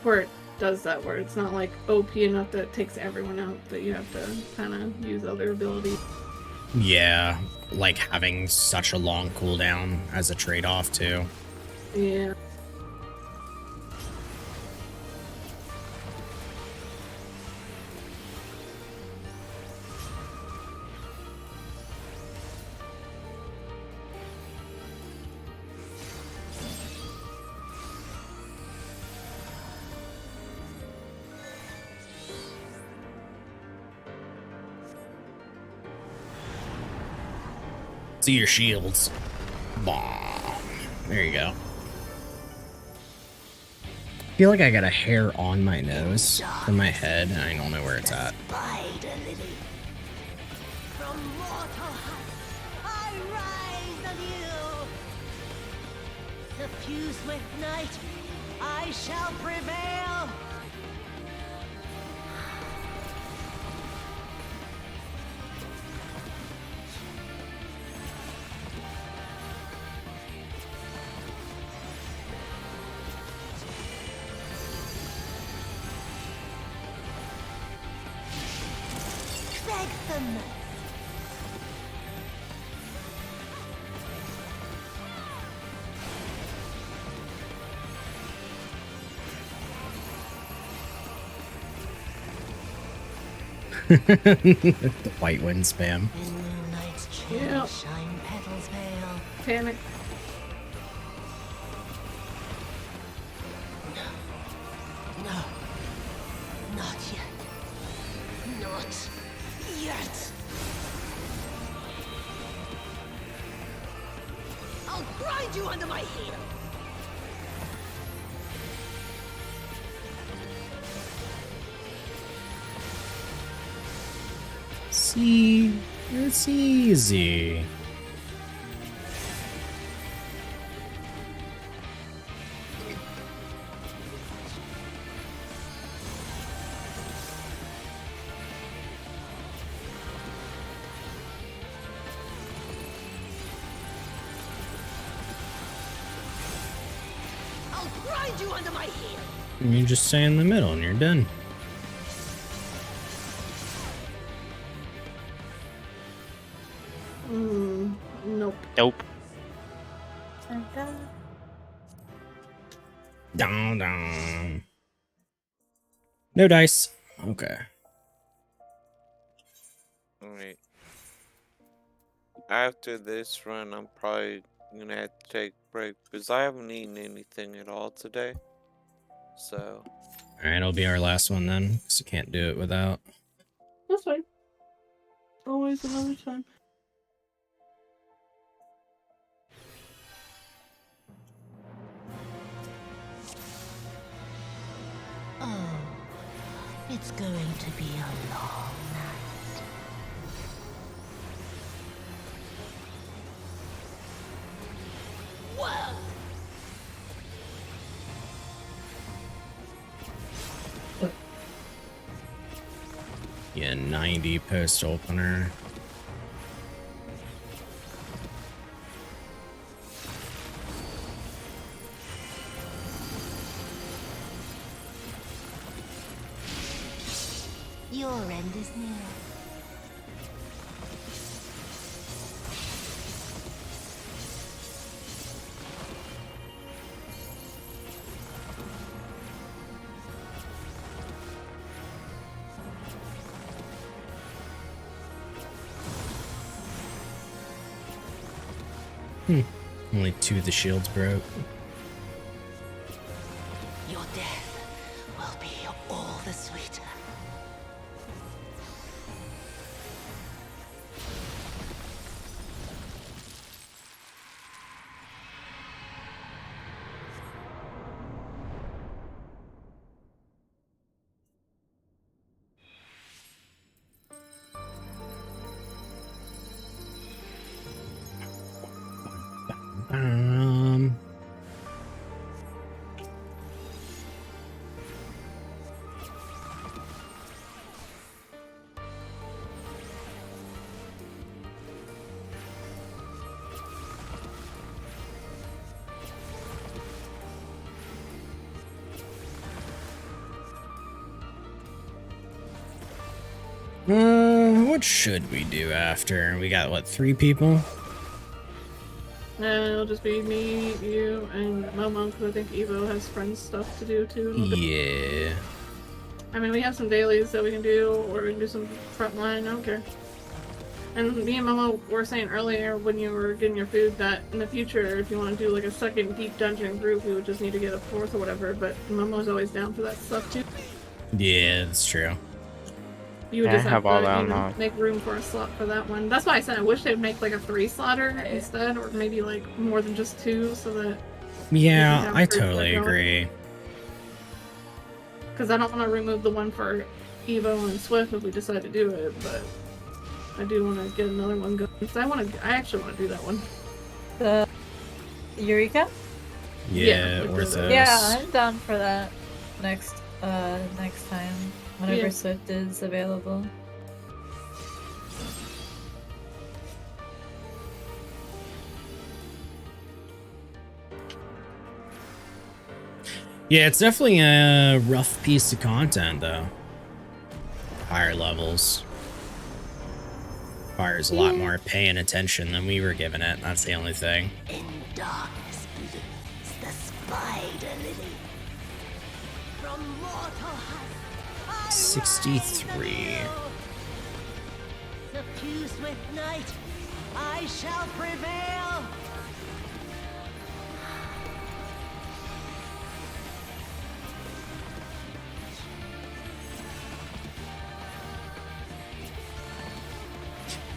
where it does that, where it's not like OP enough that it takes everyone out, that you have to kind of use other abilities. Yeah, like having such a long cooldown as a trade-off too. Yeah. See your shields. Bah. There you go. I feel like I got a hair on my nose from my head, and I don't know where it's at. Spider Lily. From mortal heights, I rise anew. Suffused with night, I shall prevail. Them. The white wind spam. In moonlight's chill, Yep. shine petals veil. Panic. No. Not yet. Not yet. I'll grind you under my heel. See, it's easy. I'll grind you under my heel. You just stay in the middle and you're done. Nope. Nope. Down, down. No dice. Okay. Alright. After this run, I'm probably gonna have to take a break because I haven't eaten anything at all today. So. Alright, it'll be our last one then, because you can't do it without. That's fine. Always another time. Oh, it's going to be a long night. Whoa! Yeah, 90 post opener. Your end is near. Only 2 of the shields broke. Your death will be all the sweeter. Um. What should we do after? We got, what, 3 people? No, it'll just be me, you, and Momo, because I think Evo has friends stuff to do too. Yeah. I mean, we have some dailies that we can do, or we can do some frontline, I don't care. And me and Momo were saying earlier when you were getting your food that in the future, if you want to do like a second deep dungeon group, we would just need to get a 4th or whatever, but Momo's always down for that stuff too. Yeah, that's true. You would Yeah, just I have have all to that you know, unlocked. make room for a slot for that one. That's why I said I wish they'd make like a 3-slotter instead, or maybe like more than just 2, so that Yeah, have I groups that totally go. agree. because I don't want to remove the one for Evo and Swift if we decide to do it, but I do want to get another one going. Because I actually want to do that one. The Eureka? Yeah, with the- Orthos. Yeah, I'm down for that next next time. Whenever Yeah. Swift is available. Yeah, it's definitely a rough piece of content, though. Higher levels. Requires a lot more paying attention than we were giving it. That's the only thing. In darkness blooms the spider lily. From mortal height, I 63. rise anew. Suffuse with night, I shall prevail.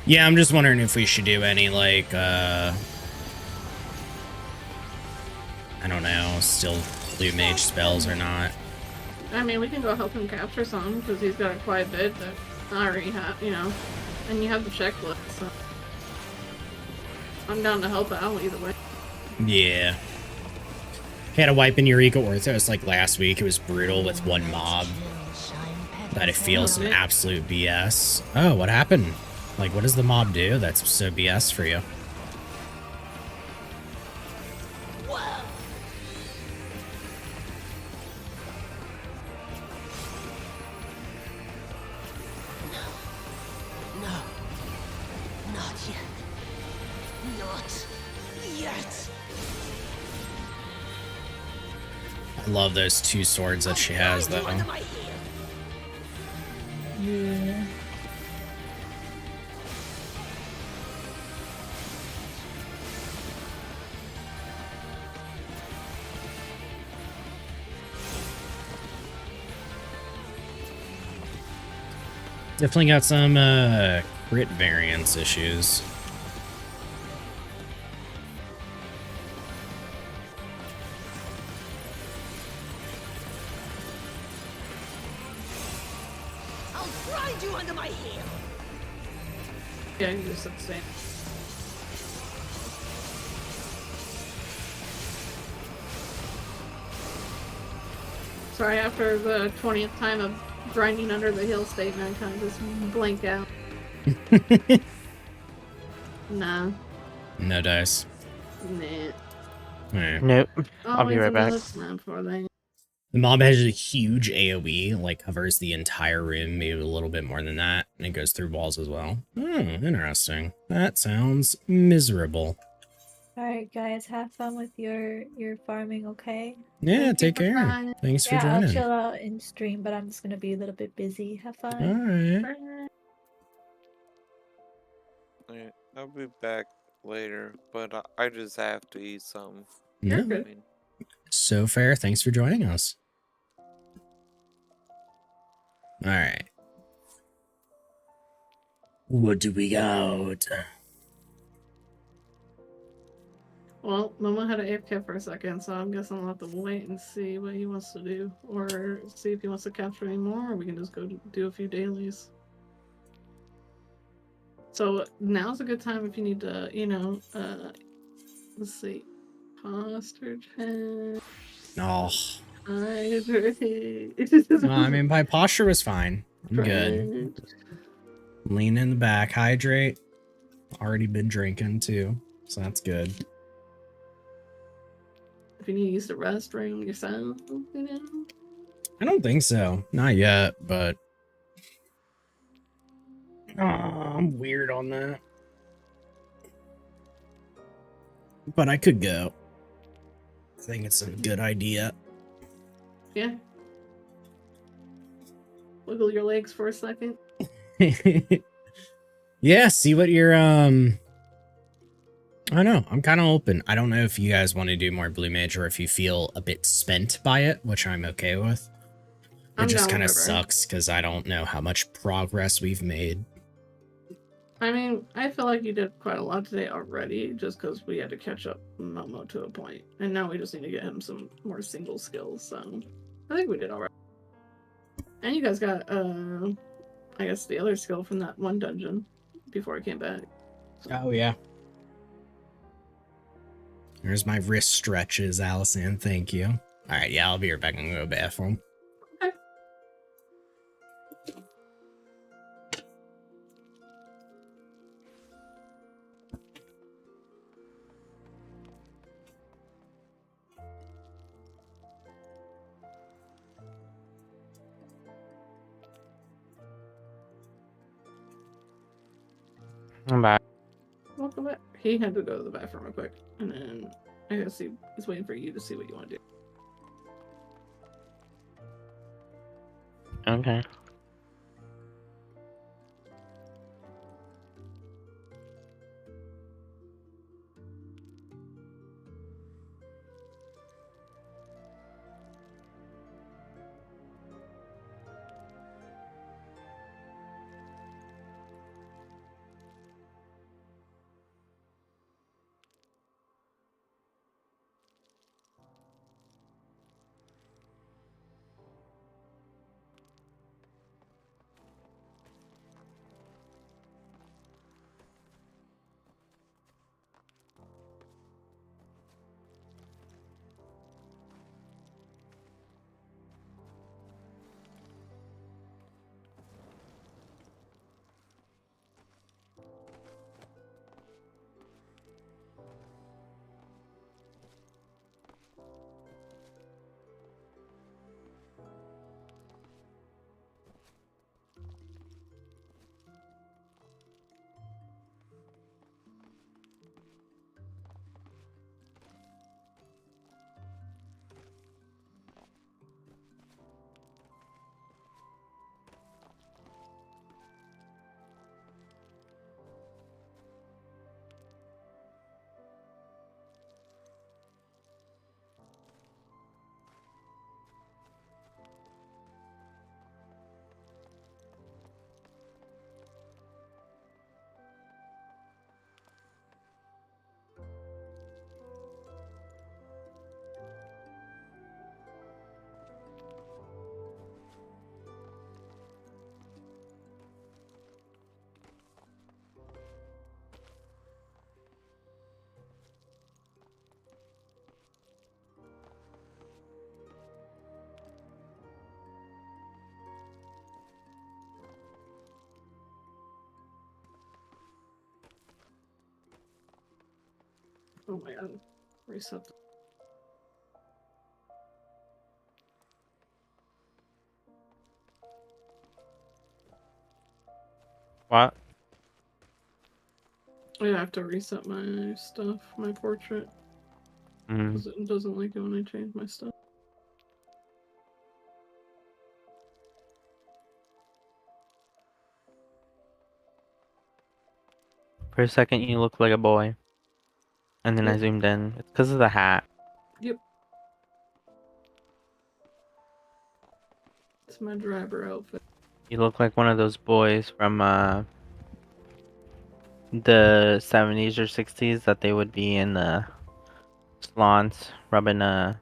Yeah, I'm just wondering if we should do any, like, I don't know, still blue mage spells or not. I mean, we can go help him capture some because he's got quite a bit that I already have, you know. And you have the checklist, so I'm down to help out either way. Yeah. Had a wipe in Eureka Orthos like last week. It was brutal with one mob. But it feels an absolute BS. Oh, what happened? Like, what does the mob do that's so BS for you? No. Not yet. Not yet. I love those 2 swords that she has, though. Under my heel. Yeah. Definitely got some crit variance issues. I'll grind you under my heel. Yeah, you just said the same. Sorry, after the 20th time of grinding under the hill statement, I kind of just blank out. Nah. No dice. Nah. Alright. Nope. I'll be Always right back. another time for that. The mob has a huge AoE, like covers the entire room, maybe a little bit more than that, and it goes through walls as well. Interesting. That sounds miserable. Alright guys, have fun with your farming, okay? Yeah, Thank you take for care. trying. Thanks for Yeah, I'll joining. chill out in stream, but I'm just gonna be a little bit busy. Have fun. Alright. Alright, I'll be back later, but I just have to eat something. You're No, good. I mean, so fair. Thanks for joining us. All right. What do we got? Well, Momo had an AFK for a second, so I'm guessing I'll have to wait and see what he wants to do, or see if he wants to capture any more, or we can just go do a few dailies. So now's a good time if you need to, let's see, posture check. Oh, Hydrate. no, I mean, my posture was fine. I'm good. Lean in the back, hydrate. Already been drinking too, so that's good. If you need to use the restroom yourself, I don't think so. Not yet, but I'm weird on that. But I could go. I think it's a good idea. Yeah. Wiggle your legs for a second. Yeah, see what you're I don't know. I'm kind of open. I don't know if you guys want to do more Blue Mage or if you feel a bit spent by it, which I'm okay with. It I'm just down kind of whatever. sucks because I don't know how much progress we've made. I mean, I feel like you did quite a lot today already, just because we had to catch up Momo to a point, and now we just need to get him some more single skills. So I think we did all right. And you guys got, I guess the other skill from that one dungeon before I came back. Oh, yeah. There's my wrist stretches, Allison. Thank you. All right, yeah, I'll be right back. I'm gonna go to the bathroom. Okay. I'm back. Welcome back. He had to go to the bathroom real quick, and then I guess he's waiting for you to see what you want to do. Okay. Oh my god. Reset. What? I have to reset my stuff, my portrait. Mm. 'Cause it doesn't like it when I change my stuff. For a second, you look like a boy. And then I zoomed in. It's because of the hat. Yep. It's my driver outfit. You look like one of those boys from the 70s or 60s that they would be in the salons rubbing a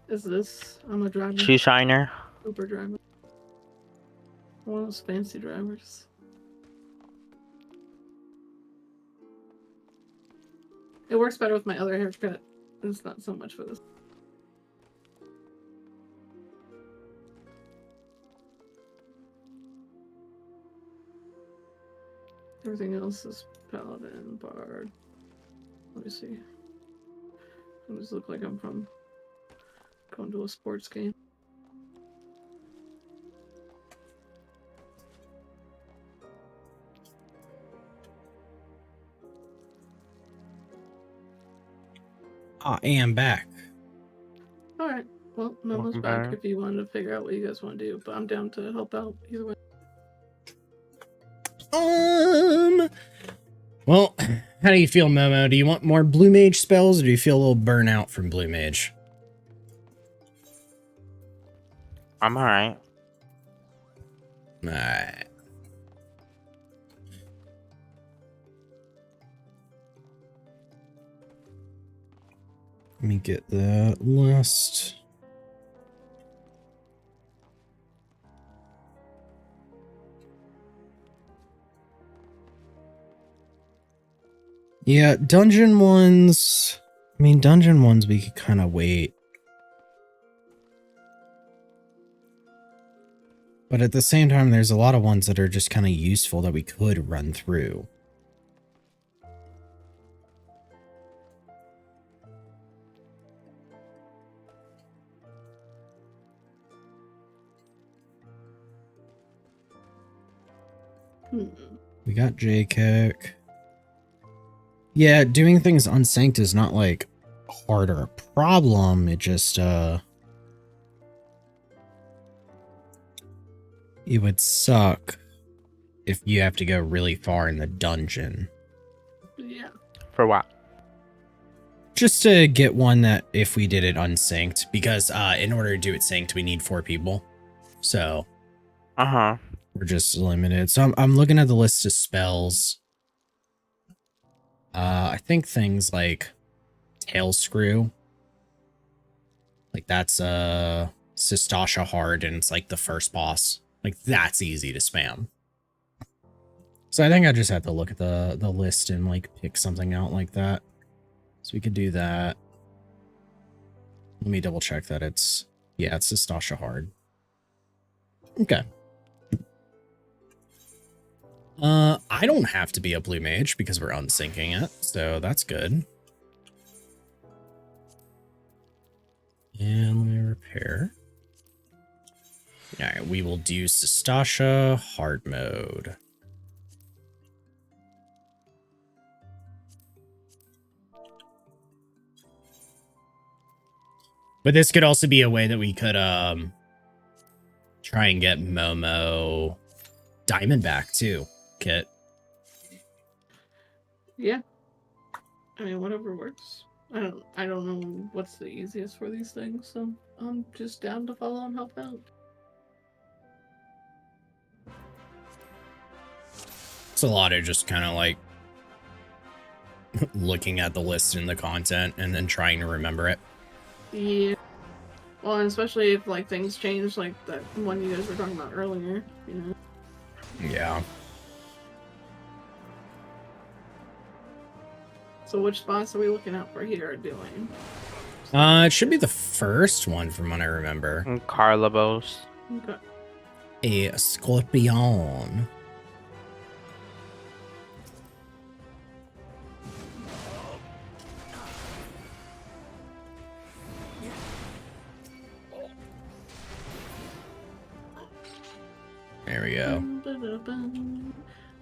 Is this? I'm a driver. shoe shiner. Uber driver. One of those fancy drivers. It works better with my other haircut. It's not so much for this. Everything else is Paladin, Bard. Let me see. It just look like I'm from going to a sports game. I am back. Alright. Well, Momo's Welcome back back. if you wanted to figure out what you guys want to do, but I'm down to help out either way. Well, how do you feel, Momo? Do you want more Blue Mage spells, or do you feel a little burnout from Blue Mage? I'm alright. Alright. Let me get that list. Yeah, dungeon ones. I mean, dungeon ones we could kind of wait. But at the same time, there's a lot of ones that are just kind of useful that we could run through. We got J-Kick. Yeah, doing things unsynced is not like hard or a problem. It just it would suck if you have to go really far in the dungeon. Yeah. For what? Just to get one that if we did it unsynced, because in order to do it synced, we need 4 people. So Uh-huh. we're just limited. So I'm looking at the list of spells. I think things like Tail Screw, like that's Sistasha hard, and it's like the first boss. Like that's easy to spam. So I think I just have to look at the list and like pick something out like that. So we could do that. Let me double check that it's Sistasha hard. Okay. I don't have to be a blue mage because we're unsyncing it, so that's good. And let me repair. Alright, we will do Sistasha hard mode. But this could also be a way that we could try and get Momo Diamond back too, Kit. Yeah. I mean, whatever works. I don't know what's the easiest for these things, so I'm just down to follow and help out. It's a lot of just kind of like looking at the list and the content and then trying to remember it. Yeah. Well, and especially if like things change, like that one you guys were talking about earlier, you know. Yeah. So which spots are we looking out for here doing? It should be the first one from what I remember. And Carlabos. Okay. A Scorpion. There we go.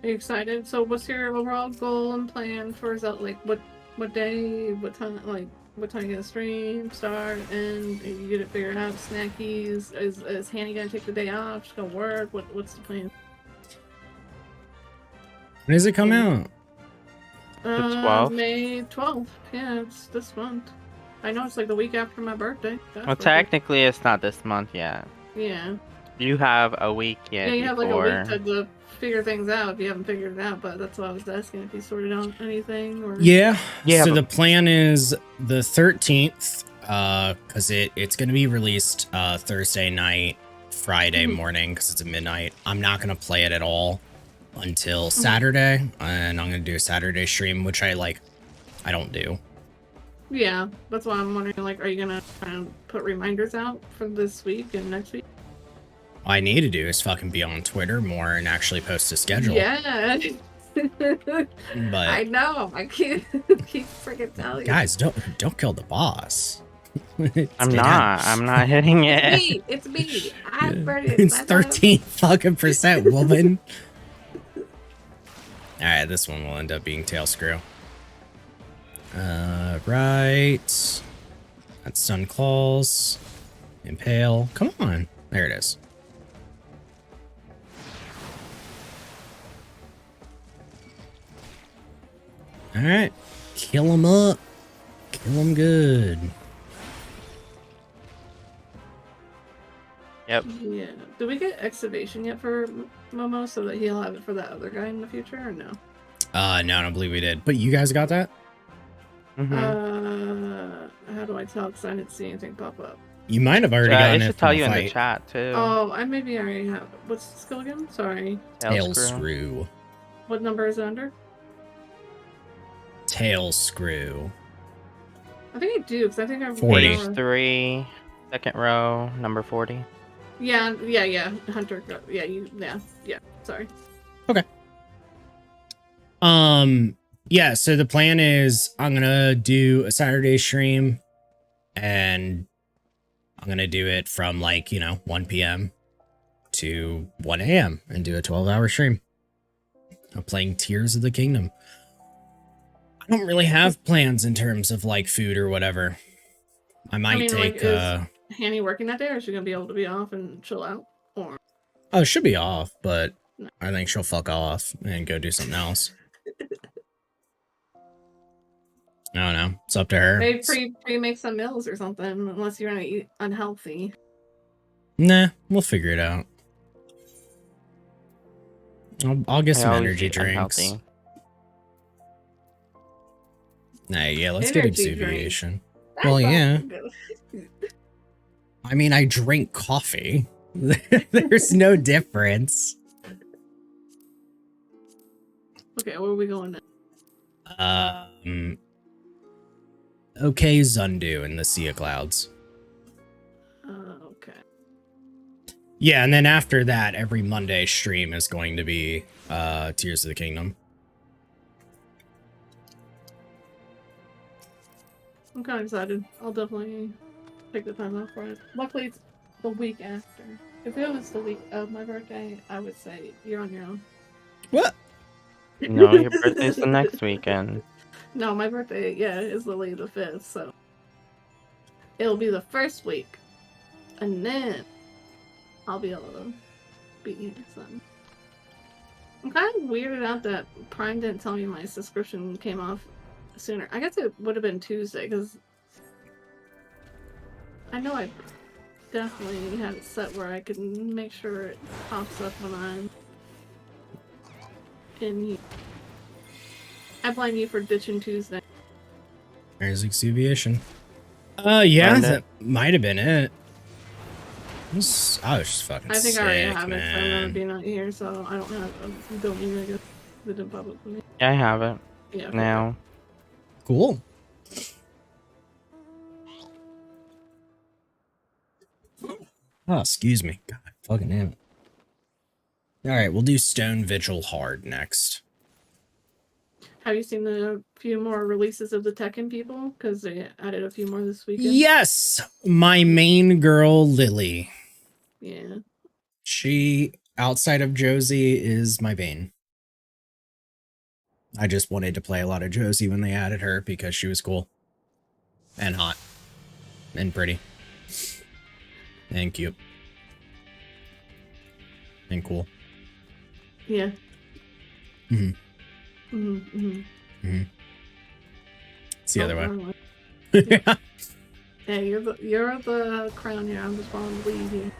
Are you excited? So what's your overall goal and plan for that? Like what day, what time, like what time you gonna stream, start, and you get it figured out, snackies? Is Hanny gonna take the day off? She's gonna work? What's the plan? When does it come out? 12th? May 12th. Yeah, it's this month. I know it's like the week after my birthday. Well, technically, it's not this month yet. Yeah. You have a week yet. Yeah, you have before. like a week to figure things out if you haven't figured it out, but that's why I was asking if you sorted out anything or... Yeah. Yeah, So but- the plan is the 13th, because it's going to be released Thursday night, Friday morning, because it's at midnight. I'm not going to play it at all until Saturday, and I'm going to do a Saturday stream, which I don't do. Yeah, that's why I'm wondering, like, are you gonna kind of put reminders out for this week and next week? All I need to do is fucking be on Twitter more and actually post a schedule. Yeah. But I know. I keep freaking telling you. guys, don't kill the boss. I'm not hitting it. It's me. I'm burning. It's 13 fucking percent, woman. All right, this one will end up being tail screw. Right. That's Sun Claws. Impale. Come on. There it is. All right. Kill him up. Kill him good. Yep. Yeah. Did we get excavation yet for Momo so that he'll have it for that other guy in the future or no? No, I don't believe we did. But you guys got that? How do I tell? Because I didn't see anything pop up. You might have already Yeah, gotten it it should from tell the you in the fight. chat too. Oh, I maybe already have. What's the skill again? Sorry. Tail screw. What number is it under? Tail screw. I think I do, because I think I 40. Page 3, second row, number 40. Yeah. Hunter. Yeah. Sorry. Yeah, so the plan is I'm gonna do a Saturday stream and I'm gonna do it from 1 p.m. to 1 a.m. and do a 12-hour stream. I'm playing Tears of the Kingdom. I don't really have plans in terms of food or whatever. I might take is Hanny working that day, or is she gonna be able to be off and chill out? Or oh, she'll be off, but I think she'll fuck off and go do something else. I don't know. It's up to her. maybe pre-make some meals or something, unless you're gonna eat unhealthy. Nah, we'll figure it out. I'll get some I always energy eat drinks. unhealthy. Nah, yeah, let's get Energy exuviation. That's Well, all yeah. good. I mean, I drink coffee. There's no difference. Okay, where are we going now? Okay, Zundu in the Sea of Clouds. Okay. Yeah, and then after that, every Monday stream is going to be Tears of the Kingdom. I'm kind of excited. I'll definitely take the time off for it. Luckily, it's the week after. If it was the week of my birthday, I would say you're on your own. What? No, your birthday's the next weekend. No, my birthday, is literally the 5th, so it'll be the first week, and then I'll be able to be here. So I'm kind of weirded out that Prime didn't tell me my subscription came off sooner. I guess it would have been Tuesday, because I know I definitely had it set where I can make sure it pops up when I'm in here. I blame you for ditching Tuesday. There's exuviation. Yeah, Find that it. might have been it. I was just fucking I think sick, I already have it, so I'm man. gonna be not here, so I don't have. I don't need to get it in public for me. Yeah, I have it Yeah. okay. now. Cool. Oh, excuse me. God, fucking damn it. All right, we'll do Stone Vigil Hard next. Have you seen the few more releases of the Tekken people? Because they added a few more this weekend. Yes, my main girl, Lily. Yeah. She, outside of Josie, is my bane. I just wanted to play a lot of Josie when they added her because she was cool. And hot. And pretty. And cute. And cool. Yeah. Mhm. Mm-hmm. It's the other way. wrong way. Yeah, you're the crown here. I'm just following the lead here.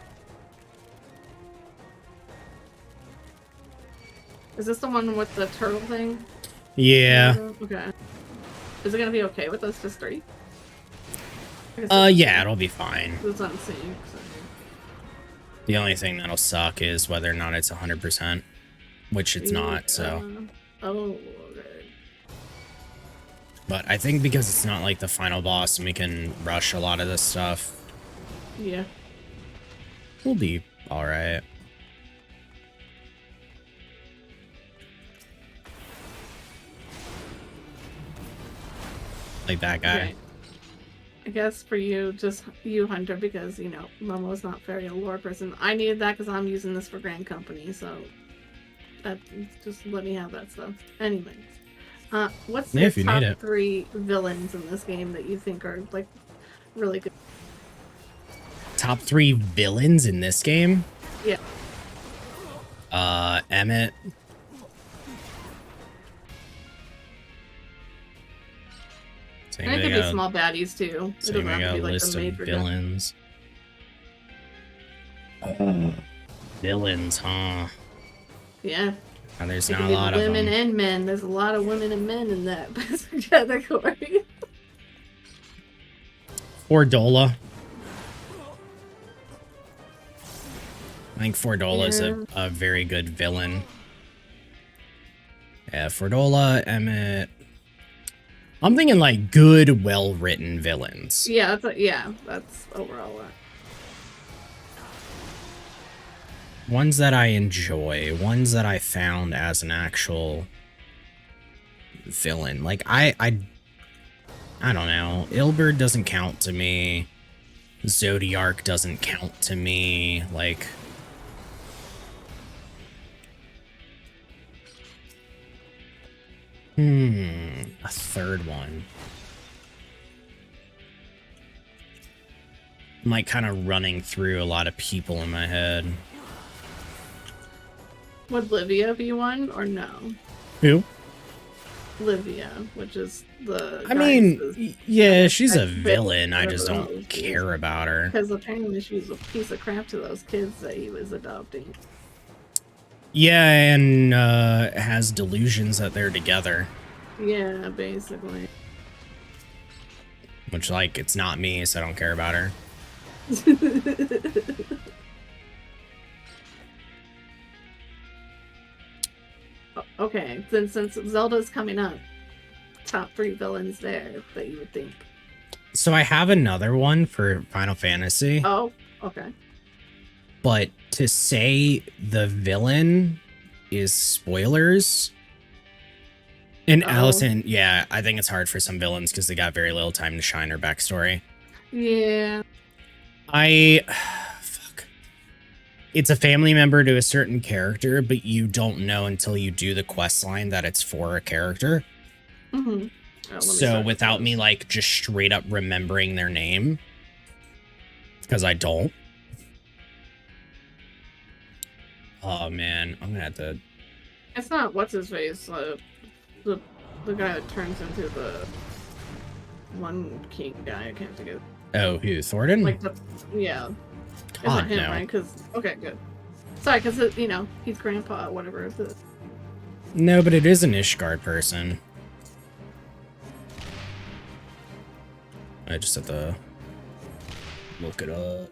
Is this the one with the turtle thing? Yeah. Okay. Is it gonna be okay with us just 3? Yeah, it'll be fine. It's on sync. So. The only thing that'll suck is whether or not it's 100%, which it's not, so. Oh, okay. But I think because it's not like the final boss and we can rush a lot of this stuff, Yeah. we'll be alright. Like that guy. Okay. I guess for you, just you, Hunter, because, you know, Momo's not very a lore person. I needed that because I'm using this for Grand Company, so that, just let me have that stuff. Anyways, what's Yeah, the if you need top it. 3 villains in this game that you think are, like, really good? Top 3 villains in this game? Yeah. Emmett. Same And it thing, could be small baddies, too. It Same doesn't we have to got be, a like, list the of major guy. villains. Villains, huh? Yeah. And there's It not could a be lot of women them. and men. There's a lot of women and men in that category. Fordola. I think Fordola is a very good villain. Yeah, Fordola, Emmett. I'm thinking like good, well-written villains. Yeah, that's overall what. Ones that I enjoy, ones that I found as an actual villain. Like I don't know. Ilberd doesn't count to me. Zodiark doesn't count to me. Like a third one. I'm like kind of running through a lot of people in my head. Would Livia be one or no? Who? Livia, which is the. I mean, yeah, she's a villain. I just don't care about her. Because apparently she was a piece of crap to those kids that he was adopting. Yeah, and has delusions that they're together. Yeah, basically. Which, like, it's not me, so I don't care about her. Okay, then since Zelda's coming up, top 3 villains there that you would think. So I have another one for Final Fantasy, Oh, okay. but to say the villain is spoilers. And Allison, yeah, I think it's hard for some villains because they got very little time to shine her backstory. Yeah. Fuck. It's a family member to a certain character, but you don't know until you do the quest line that it's for a character. Mm-hmm. So without me, like, just straight up remembering their name, because I don't. Oh, man. I'm gonna have to... It's not what's-his-face, the guy that turns into the one king guy. I can't think of. Oh, who? Thornton? Like the yeah. It's God, not him, no. right? Because okay, good. Sorry, because you know he's grandpa, whatever it is. No, but it is an Ishgard person. I just have to look it up.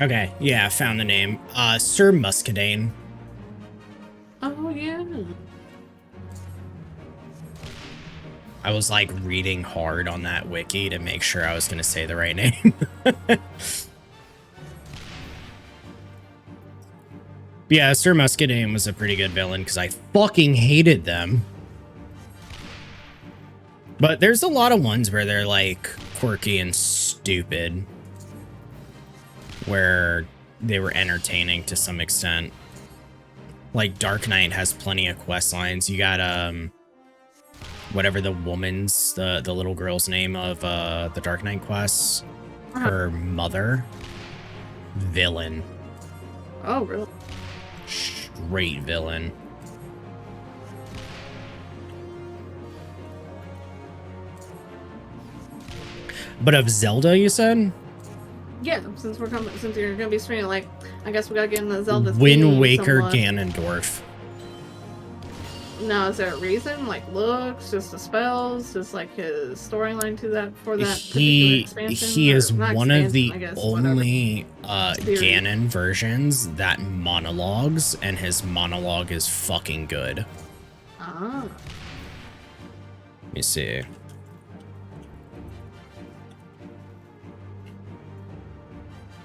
Okay, yeah, I found the name. Sir Muscadine. Oh yeah. I was like reading hard on that wiki to make sure I was gonna say the right name. Yeah, Sir Muscadine was a pretty good villain because I fucking hated them. But there's a lot of ones where they're like quirky and stupid, where they were entertaining to some extent. Like Dark Knight has plenty of quest lines. You got whatever the woman's the little girl's name of the Dark Knight quests, her mother, villain, Oh, really? straight villain. But of Zelda, you said? Yeah, since you're gonna be streaming, like, I guess we gotta get in the Zelda Wind theme Waker somewhat. Ganondorf. Now, is there a reason? Like looks, just the spells, just like his storyline to that for that particular He expansion? is Or not one of the expansion, I guess, whatever. only Series. Ganon versions that monologues, and his monologue is fucking good. Ah, Let me see.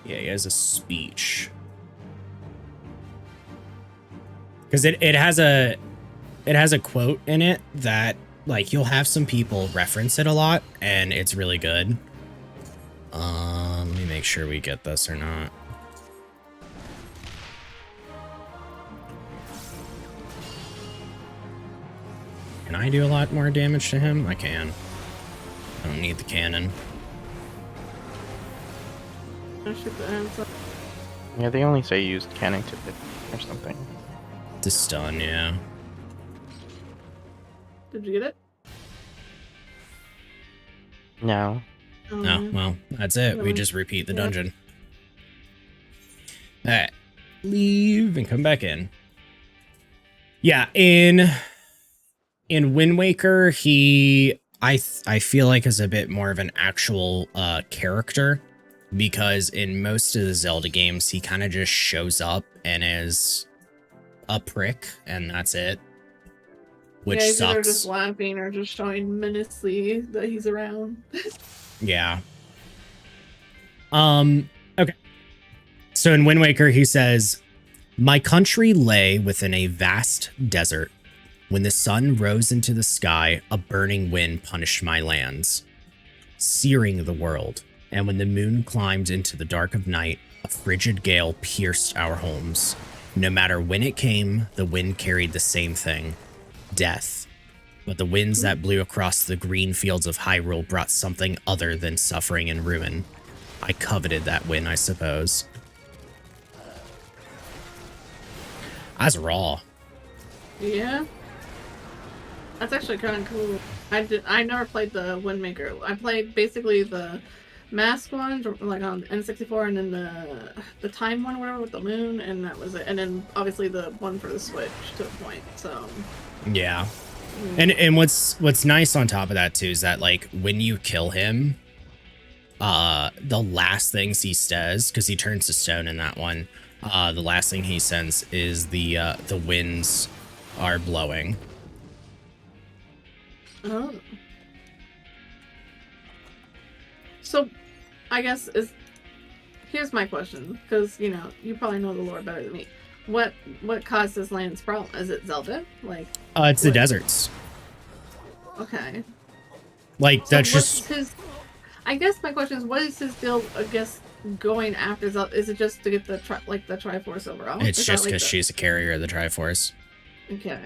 Yeah, he has a speech. Because it has a quote in it that like you'll have some people reference it a lot, and it's really good. Let me make sure we get this or not. Can I do a lot more damage to him? I can. I don't need the cannon. I shoot the answer. Yeah, they only say use cannon to hit or something. To stun, yeah. Did you get it? No. Oh, No, yeah. well, that's it. We Really? just repeat the Yep. dungeon. Alright. Leave and come back in. Yeah, in Wind Waker, he I feel like is a bit more of an actual character, because in most of the Zelda games he kind of just shows up and is a prick, and that's it. Which yeah, he's either sucks. just laughing or just showing menacingly that he's around. Yeah. Okay. So in Wind Waker, he says, "My country lay within a vast desert. When the sun rose into the sky, a burning wind punished my lands, searing the world. And when the moon climbed into the dark of night, a frigid gale pierced our homes. No matter when it came, the wind carried the same thing, death. But the winds that blew across the green fields of Hyrule brought something other than suffering and ruin. I coveted that win, I suppose." That's raw. Yeah. That's actually kind of cool. I never played the Wind Maker. I played basically the mask ones, like on N64, and then the time one, or whatever, with the moon, and that was it. And then obviously the one for the Switch to a point. So Yeah. And what's nice on top of that too is that like when you kill him, the last things he says, because he turns to stone in that one, the last thing he says is the winds are blowing. Oh. So, I guess here's my question, because you probably know the lore better than me. What caused this land's problem? Is it Zelda? Like, It's the what- deserts. Okay. Like So that's what's just his. I guess my question is, what is his deal? I guess going after Zelda, is it just to get the Triforce overall? it's Is that just like because the- she's a carrier of the Triforce. Okay.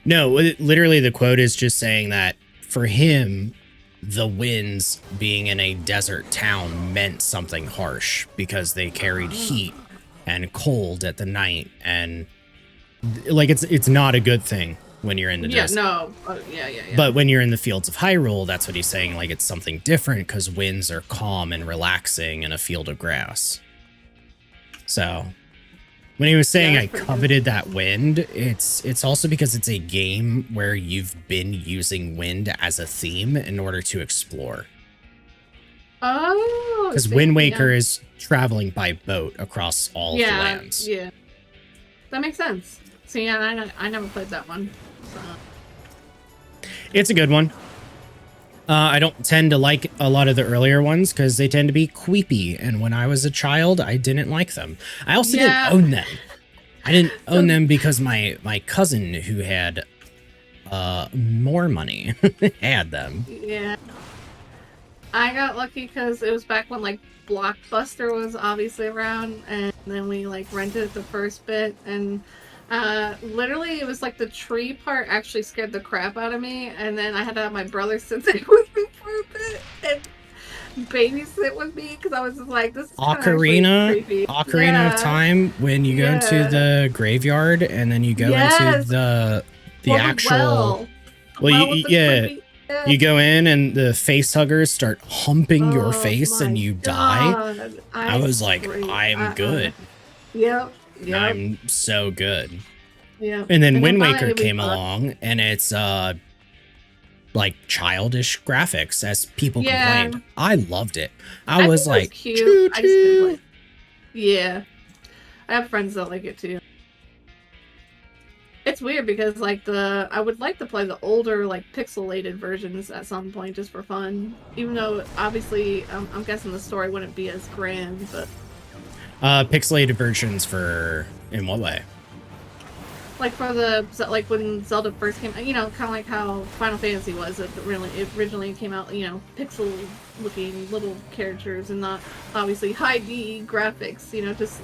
No, literally the quote is just saying that for him, the winds being in a desert town meant something harsh because they carried heat and cold at the night, and like it's not a good thing when you're in the Yeah. desert. No. Yeah. But when you're in the fields of Hyrule, that's what he's saying. Like it's something different because winds are calm and relaxing in a field of grass. So when he was saying Yeah, I that's pretty coveted that wind, it's also because it's a game where you've been using wind as a theme in order to explore. Oh. Because see, Wind Waker yeah. is traveling by boat across all of the lands. Yeah. That makes sense. See, yeah, I never played that one. So. It's a good one. I don't tend to like a lot of the earlier ones because they tend to be creepy, and when I was a child, I didn't like them. I also Yeah. didn't own them. I didn't own them because my cousin who had more money. Had them. Yeah. I got lucky because it was back when like Blockbuster was obviously around, and then we like rented the first bit, and literally it was like the tree part actually scared the crap out of me, and then I had to have my brother sit there with me for a bit and babysit with me because I was just like, this is Ocarina of Time, when you go into the graveyard and then you go into the actual you go in and the face huggers start humping your face and you die. I was like, I'm good. Yep. I'm so good. Yeah. And then Wind Waker came along, and it's like childish graphics, as people complained. I loved it. I was like, cute. I just didn't like. Yeah, I have friends that like it too. It's weird because like I would like to play the older like pixelated versions at some point just for fun. Even though obviously I'm guessing the story wouldn't be as grand, but pixelated versions for in what way? Like for like when Zelda first came, you know, kind of like how Final Fantasy was. It originally came out, you know, pixel-looking little characters and not obviously high D graphics. You know, just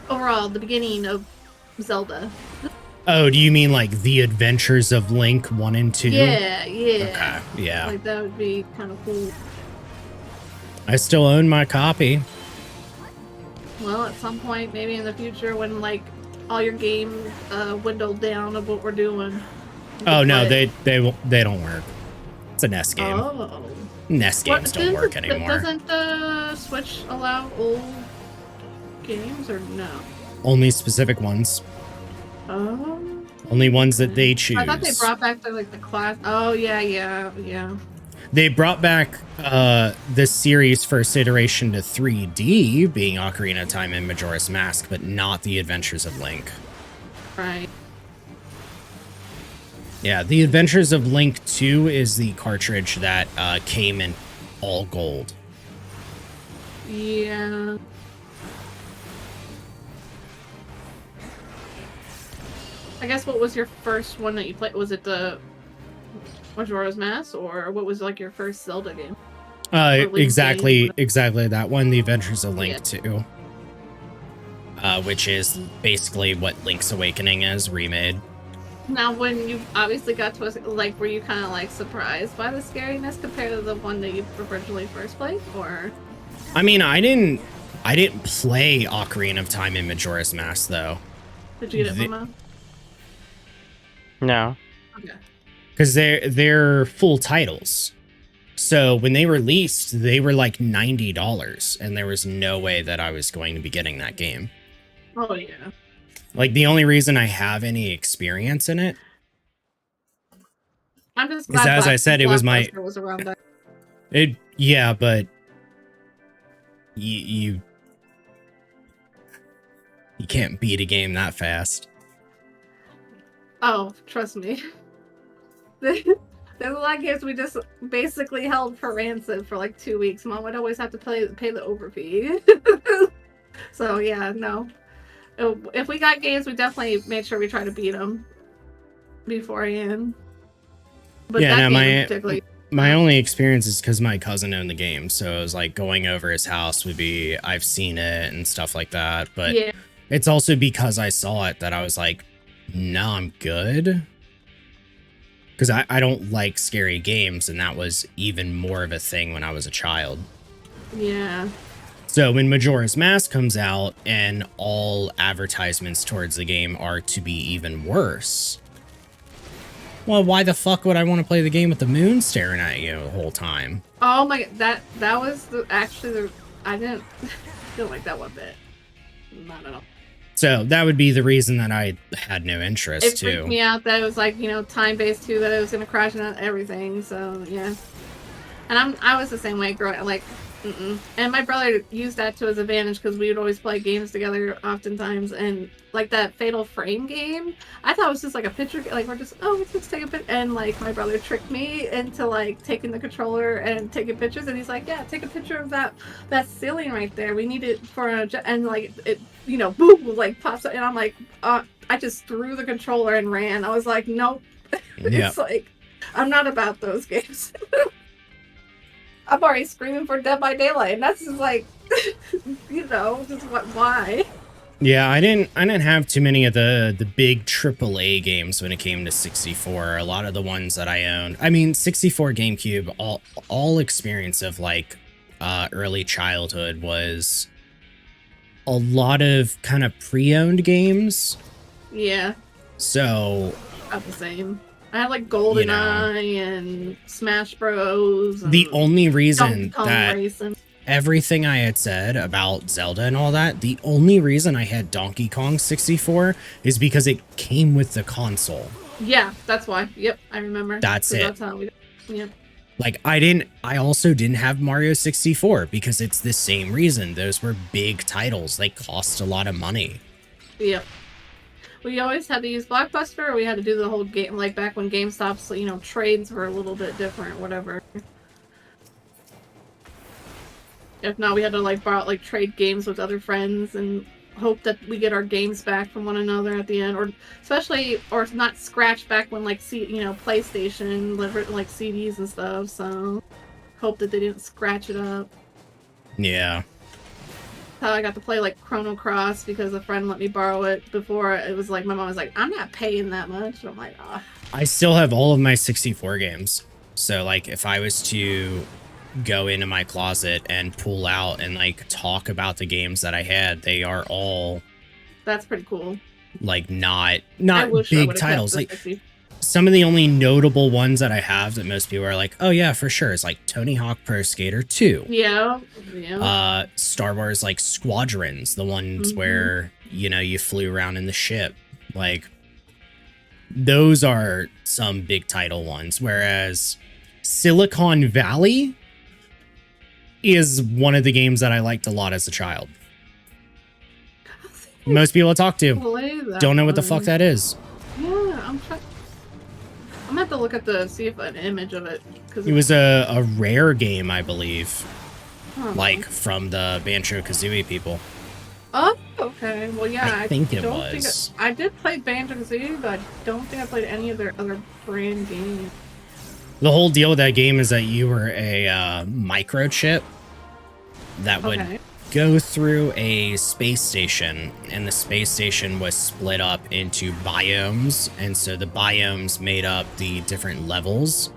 overall the beginning of Zelda. Oh, do you mean like The Adventures of Link 1 and 2? Yeah. Okay, yeah. Like that would be kind of cool. I still own my copy. Well, at some point, maybe in the future, when like all your games dwindled down of what we're doing. Oh no, they don't work. It's a NES game. Oh. NES games don't work anymore. Doesn't the Switch allow old games or no? Only specific ones. Oh. Only ones that they choose. I thought they brought back the class. Oh yeah. They brought back the series first iteration to 3D, being Ocarina of Time and Majora's Mask, but not The Adventures of Link. Right. Yeah, The Adventures of Link 2 is the cartridge that came in all gold. Yeah. I guess what was your first one that you played? Was it the Majora's Mask, or what was like your first Zelda game? Exactly that one, The Adventures of Link 2. Which is basically what Link's Awakening is remade. Now, when you obviously got to like, were you kind of like surprised by the scariness compared to the one that you originally first played, or? I mean, I didn't play Ocarina of Time and Majora's Mask though. Did you get it, Momo? No. Okay. Because they're full titles. So when they released, they were like $90, and there was no way that I was going to be getting that game. Oh yeah. Like the only reason I have any experience in it, I'm just glad as I said, it was my. Was around that. Yeah, but you can't beat a game that fast. Oh, trust me. There's a lot of games we just basically held for ransom for like 2 weeks. Mom would always have to pay the overfee. So yeah, no. If we got games, we definitely make sure we try to beat them beforehand. But yeah, that no, game particularly. My only experience is because my cousin owned the game, so it was like going over his house would be I've seen it and stuff like that. But yeah. It's also because I saw it that I was like, no, I'm good. Because I don't like scary games, and that was even more of a thing when I was a child. Yeah. So when Majora's Mask comes out and all advertisements towards the game are to be even worse, well, why the fuck would I want to play the game with the moon staring at you the whole time? Oh my, that was I didn't like that one bit. Not at all. So that would be the reason that I had no interest It too. freaked me out that it was like, you know, time-based too, that it was gonna crash and everything. So yeah, and I was the same way growing like. And my brother used that to his advantage because we would always play games together oftentimes, and like that Fatal Frame game, I thought it was just like a picture, like we're just let's take a picture, and like my brother tricked me into like taking the controller and taking pictures, and he's like, yeah, take a picture of that ceiling right there, we need it for and like it, you know, boom, like pops up, and I'm like, I just threw the controller and ran. I was like, nope. Yeah. It's like, I'm not about those games. I'm already screaming for Dead by Daylight, and that's just like, just why? Yeah, I didn't have too many of the big AAA games when it came to 64. A lot of the ones that I owned. I mean, 64 GameCube, all experience of like early childhood was a lot of kind of pre-owned games. Yeah, So about the same. I had like GoldenEye and Smash Bros. the and only Donkey reason Kong that Racing. everything I had said about Zelda and all that, the only reason I had Donkey Kong 64 is because it came with the console. Yeah, that's why. Yep, I remember. That's 'Cause it. That's how we. Yep. Like, I also didn't have Mario 64 because it's the same reason. Those were big titles. They cost a lot of money. Yep. We always had to use Blockbuster, or we had to do the whole game, like back when GameStop's, trades were a little bit different, whatever. If not, we had to like borrow, like trade games with other friends and hope that we get our games back from one another at the end, or not scratch back when PlayStation delivered like CDs and stuff. So hope that they didn't scratch it up. Yeah. How I got to play like Chrono Cross because a friend let me borrow it before. It was like my mom was like, "I'm not paying that much." And I'm like, "Ah." I still have all of my 64 games. So, like, if I was to go into my closet and pull out and, like, talk about the games that I had, they are all, That's pretty cool. like, not I wish I big would've kept titles. the Like, 60. some of the only notable ones that I have that most people are like, oh, yeah, for sure, is, like, Tony Hawk Pro Skater 2. Yeah. Star Wars, like, Squadrons, the ones Mhm. where, you flew around in the ship. Like, those are some big title ones, whereas Silicon Valley is one of the games that I liked a lot as a child. Most people I talk to Play that don't know what the one. fuck that is. Yeah, I'm trying. I'm gonna have to look at see if an image of it because It was a rare game, I believe, like from the Banjo-Kazooie people. Oh, okay. Well, yeah. I think it don't was. I did play Banjo-Kazooie, but I don't think I played any of their other brand games. The whole deal with that game is that you were a microchip that would Okay. go through a space station, and the space station was split up into biomes, and so the biomes made up the different levels.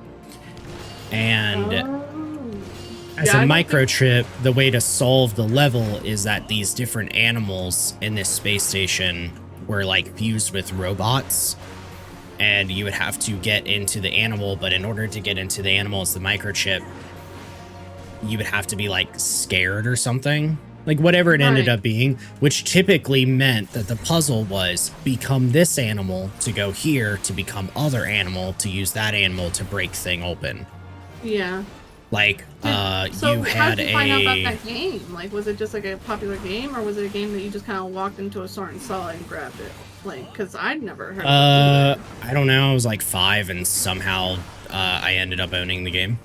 And Oh. as Yeah, a I don't think- microchip, the way to solve the level is that these different animals in this space station were like fused with robots, and you would have to get into the animal, but in order to get into the animal as the microchip, you would have to be like scared or something. Like whatever it ended Right. up being, which typically meant that the puzzle was become this animal to go here to become other animal to use that animal to break thing open. Yeah. Like, So you how had did you find out about a... that game? Like, was it just like a popular game, or was it a game that you just kind of walked into a store and saw it and grabbed it? Like, because I'd never heard of it. I don't know. I was like 5 and somehow I ended up owning the game.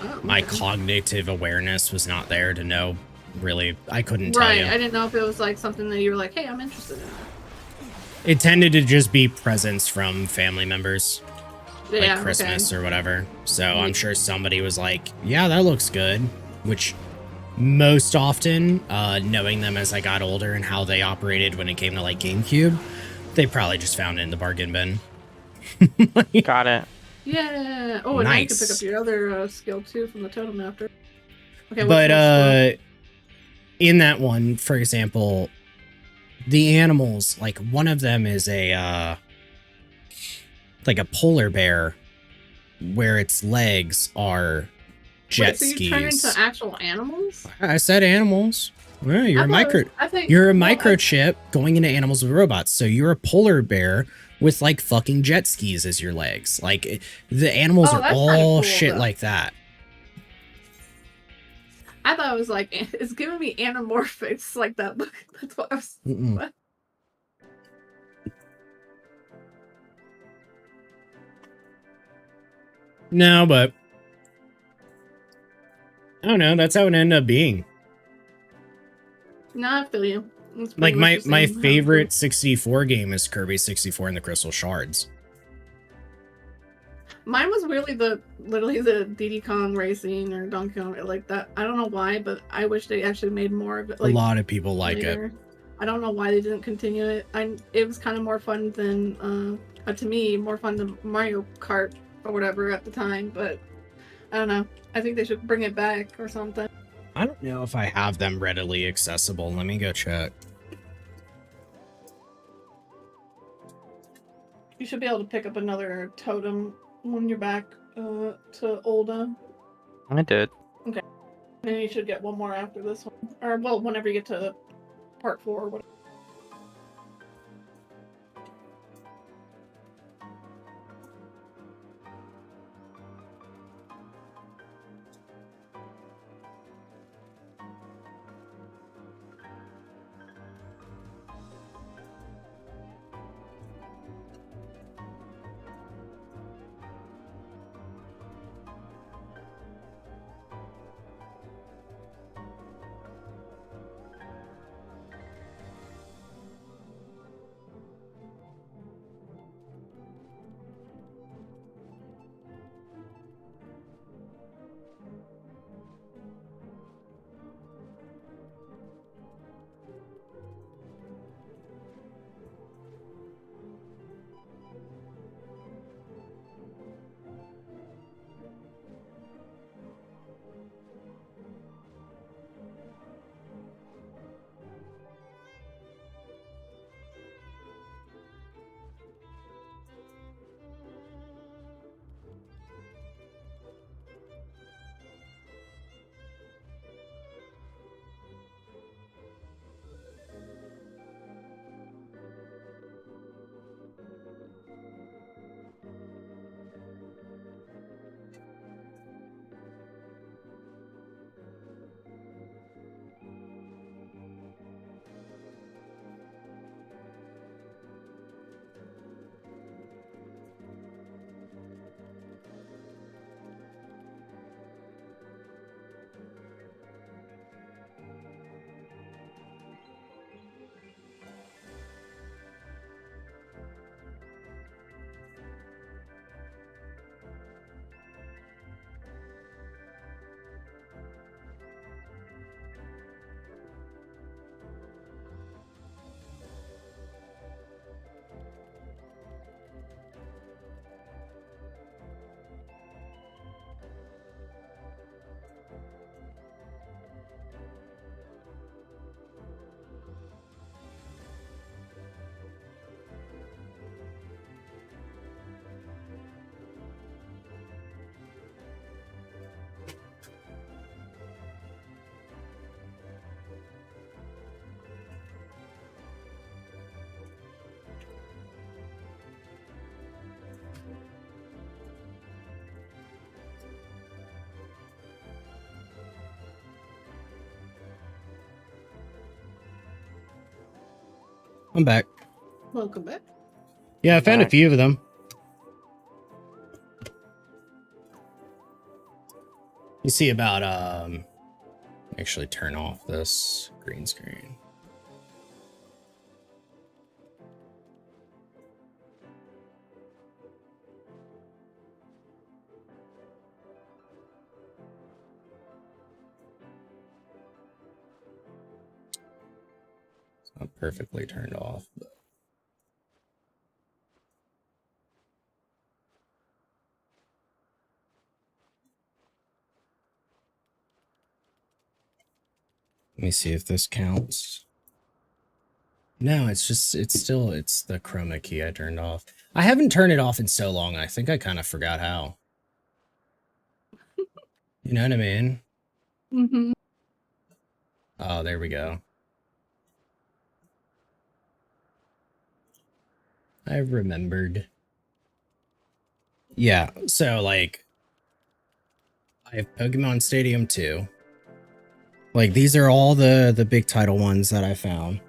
Oh, My okay. cognitive awareness was not there to know, really. I couldn't tell Right. you. I didn't know if it was like something that you were like, hey, I'm interested in. It tended to just be presents from family members, Yeah. like Christmas Okay. or whatever. So I'm sure somebody was like, yeah, that looks good. Which most often, knowing them as I got older and how they operated when it came to like GameCube, they probably just found it in the bargain bin. Got it. Yeah. Oh, and now you can pick Nice. up your other skill too from the totem after. Okay. what's But the next in that one, for example, the animals, like one of them is a like a polar bear where its legs are one? jet Wait, so you turn skis. into actual animals? I said animals. Yeah, you're a micro you're a microchip going into animals with robots. So you're a polar bear with like fucking jet skis as your legs. Like the animals Oh, are that's kinda all cool, shit though. like that. I thought it was like it's giving me anamorphics like that. That's what I was. Mm-mm. What? No, but I don't know. That's how it ended up being. No, I feel you. It's pretty Like much the my same. favorite 64 game is Kirby 64 and the Crystal Shards. Mine was really literally the Diddy Kong Racing or Donkey Kong, like that. I don't know why, but I wish they actually made more of it. Like, a lot of people like it. later. I don't know why they didn't continue it. It was kind of more fun than, to me, more fun than Mario Kart or whatever at the time. But I don't know. I think they should bring it back or something. I don't know if I have them readily accessible. Let me go check. You should be able to pick up another totem when you're back to Olda. I did. And then you should get one more after this one. Or, well, whenever you get to part 4 or whatever. I'm back. Welcome back. Yeah, I found a Back. few of them. You see about actually turn off this green screen. It's not perfectly turned off, but let me see if this counts. No, it's the chroma key I turned off. I haven't turned it off in so long. I think I kind of forgot how. You know what I mean? Mm-hmm. Oh, there we go. I remembered. Yeah, so like I have Pokemon Stadium 2. Like these are all the big title ones that I found.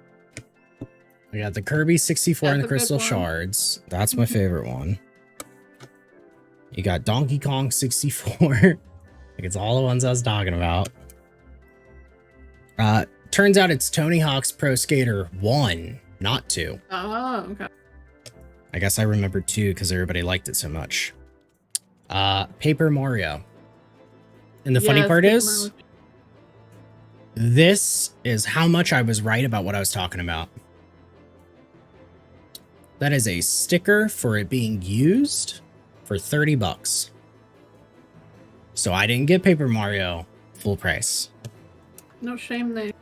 I got the Kirby 64 and the That's a good Crystal one. Shards. That's my favorite one. You got Donkey Kong 64. Like it's all the ones I was talking about. Turns out it's Tony Hawk's Pro Skater 1, not 2. Oh, okay. I guess I remembered 2 because everybody liked it so much. Paper Mario. And the funny Yes, part Paper is, Mario. this is how much I was right about what I was talking about. That is a sticker for it being used for $30. So I didn't get Paper Mario full price. No shame there.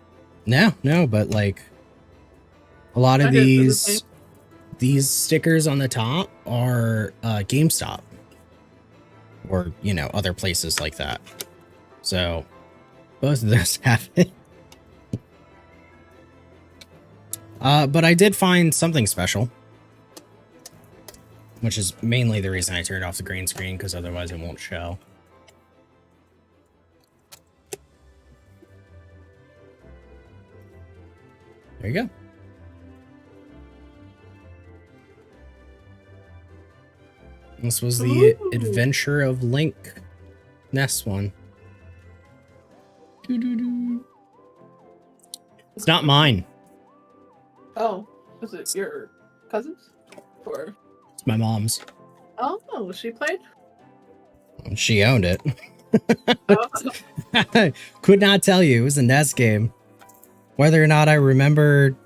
No, but like a lot of I did for the same. these stickers on the top are GameStop or, you know, other places like that. So both of those have it. But I did find something special, which is mainly the reason I turned off the green screen, because otherwise it won't show. There you go. This was the Ooh. Adventure of Link NES one. Doo-doo-doo. It's not mine. Oh, is it your cousin's? Or It's my mom's. oh, she played. She owned it. Oh. Could not tell you. It was a NES game. Whether or not I remember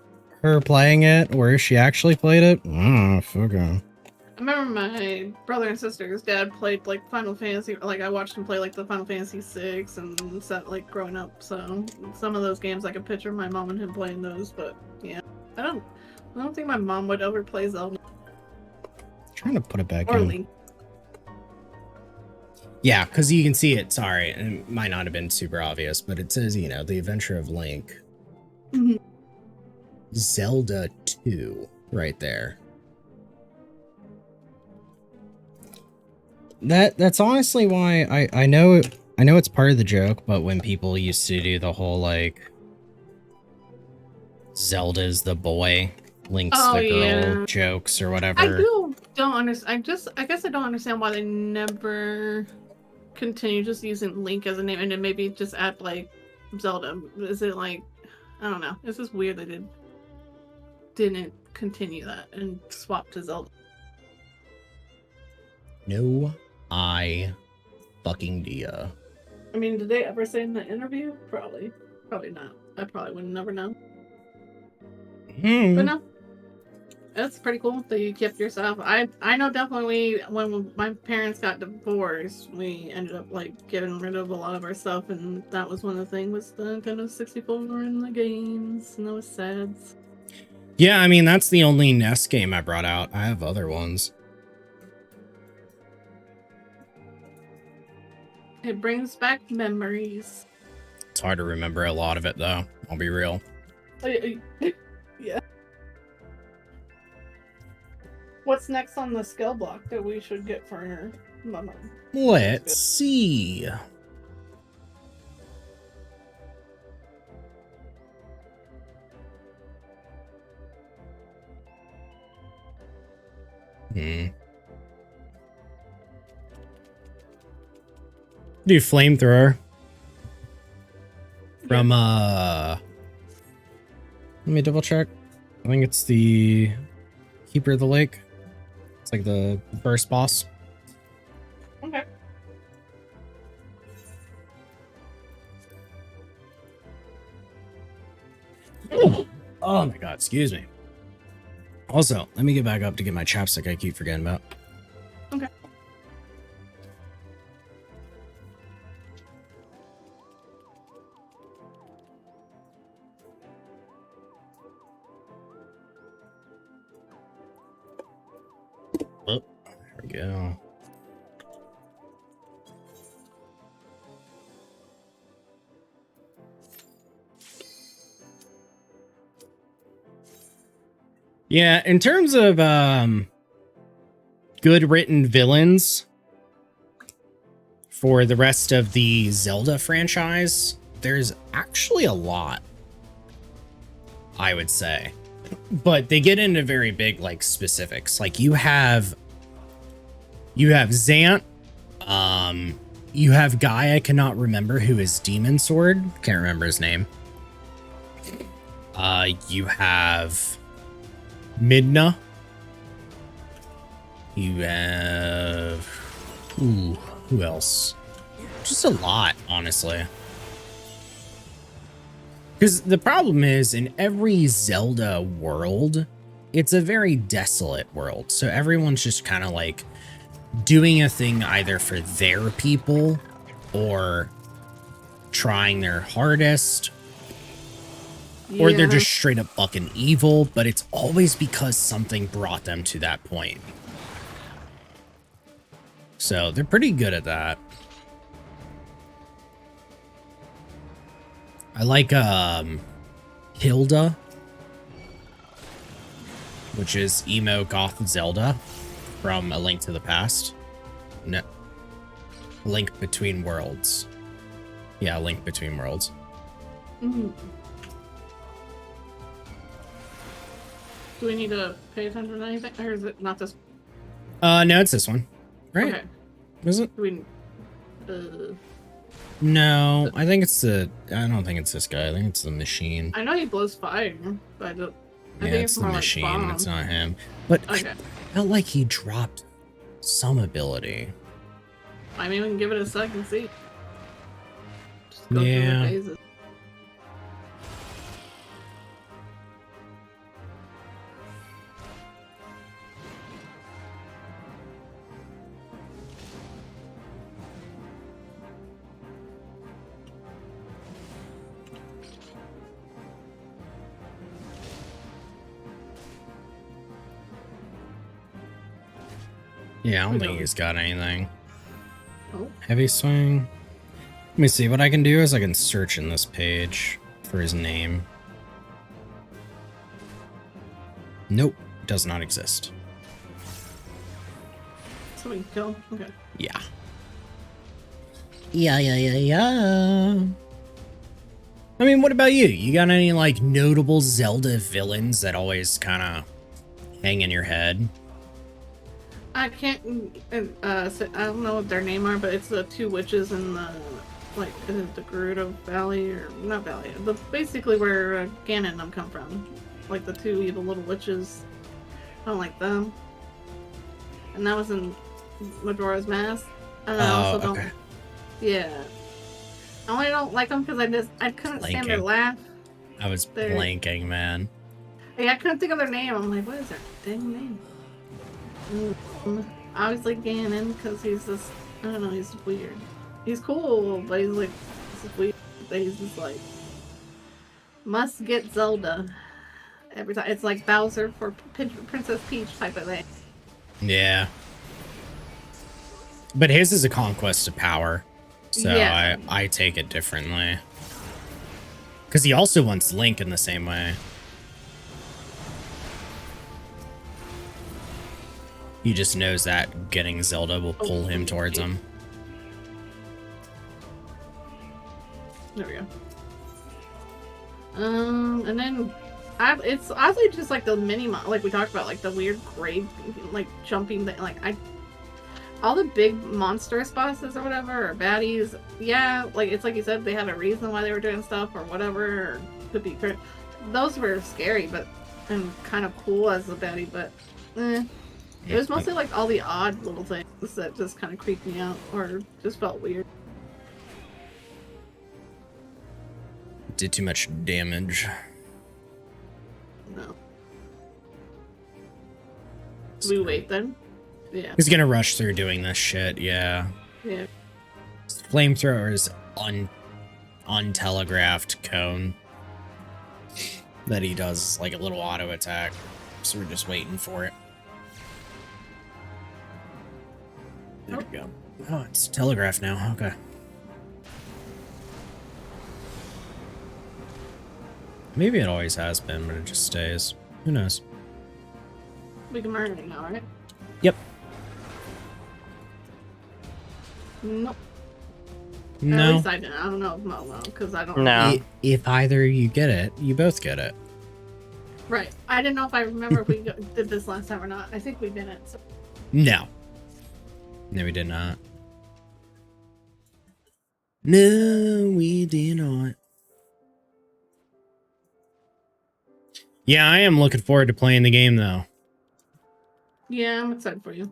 her playing it or if she actually played it, fuck her. I remember my brother and sister's dad played like Final Fantasy. Like I watched him play like the Final Fantasy 6 and stuff like growing up. So some of those games I could picture my mom and him playing those. But yeah, I don't think my mom would ever play Zelda Trying to put it back or in. Link. Yeah, because you can see it. Sorry, and it might not have been super obvious, but it says, you know, The Adventure of Link. Mhm. Zelda 2 right there. That's honestly why I know it's part of the joke, but when people used to do the whole like Zelda's the boy, Link's Oh, the girl yeah. jokes or whatever. I don't understand. I guess I don't understand why they never continue just using Link as a name and then maybe just add like Zelda. Is it like, I don't know. It's just weird they didn't continue that and swap to Zelda. No, I fucking dia. I mean, did they ever say in the interview? Probably not. I probably would never know. But no, that's pretty cool that you kept yourself. I know definitely when my parents got divorced, we ended up like getting rid of a lot of our stuff, and that was one of the things was the Nintendo 64 and the games, and that was sad. Yeah, I mean, that's the only NES game I brought out. I have other ones. It brings back memories. It's hard to remember a lot of it, though. I'll be real. Yeah. What's next on the skill block that we should get for her mama? Let's see. Do flamethrower from let me double check. I think it's the Keeper of the Lake. It's like the first boss. Okay. Oh my god, excuse me. Also, let me get back up to get my chapstick I keep forgetting about. Okay. Oh, there we go. Yeah, in terms of good written villains for the rest of the Zelda franchise, there's actually a lot, I would say. But they get into very big like specifics. Like you have Zant, you have Guy I cannot remember who is Demon Sword, can't remember his name. You have Midna. You have Ooh, who else? Just a lot, honestly. Because the problem is, in every Zelda world, it's a very desolate world. So everyone's just kind of like doing a thing either for their people or trying their hardest, or they're just straight up fucking evil, but it's always because something brought them to that point. So they're pretty good at that. I like Hilda, which is emo goth Zelda from A Link to the Past. No, Link Between Worlds. Yeah, Link Between Worlds. Do we need to pay attention to anything, or is it not this? No, it's this one, right? Okay. Is it? Do we? No, I think it's the. I don't think it's this guy. I think it's the machine. I know he blows fire, but I don't. I Yeah, think it's the more like machine. bomb. It's not him. But Okay. I felt like he dropped some ability. I mean, we can give it a second. See. Just go through the Yeah. phases. Yeah, I don't think he's got anything. Oh. Heavy swing. Let me see. What I can do is I can search in this page for his name. Nope, does not exist. So we can kill. Okay. Yeah. Yeah. I mean, what about you? You got any, like, notable Zelda villains that always kind of hang in your head? I can't. I don't know what their name are, but it's the two witches in the like is it the Gerudo Valley or not Valley, but basically where Ganon and them come from. Like the two evil little witches. I don't like them. And that was in Majora's Mask. And I also don't. Okay. Yeah. I only don't like them because I couldn't stand their Blanking. laugh. I was They're- blanking, man. Yeah, I couldn't think of their name. I'm like, what is their dang name? Obviously Ganon, because he's just, I don't know, he's weird. He's cool, but he's like, this is weird. He's just like, must get Zelda every time. It's like Bowser for Princess Peach type of thing. Yeah. But his is a conquest of power. So Yeah. I take it differently. Because he also wants Link in the same way. He just knows that getting Zelda will pull him towards him. There we go. And then it's oddly just like the like we talked about, like the weird grave, like jumping thing. Like all the big monstrous bosses or whatever, or baddies. Yeah, like it's like you said, they had a reason why they were doing stuff or whatever. Or could be those were scary, but and kind of cool as a baddie, but it was mostly like all the odd little things that just kind of creeped me out or just felt weird. Did too much damage. No. Do we wait then? Yeah. He's gonna rush through doing this shit, yeah. Yeah. Flamethrower's untelegraphed cone that he does like a little auto attack. So we're just waiting for it. There we go. Oh, it's telegraphed now. Okay. Maybe it always has been, but it just stays. Who knows? We can murder it now, right? Yep. Nope. At No. least I didn't. I don't know if Mo will, because I don't No. If either you get it, you both get it. Right. I didn't know if I remember if we did this last time or not. I think we didn't. So. No. No, we did not. No, we did not. Yeah, I am looking forward to playing the game, though. Yeah, I'm excited for you.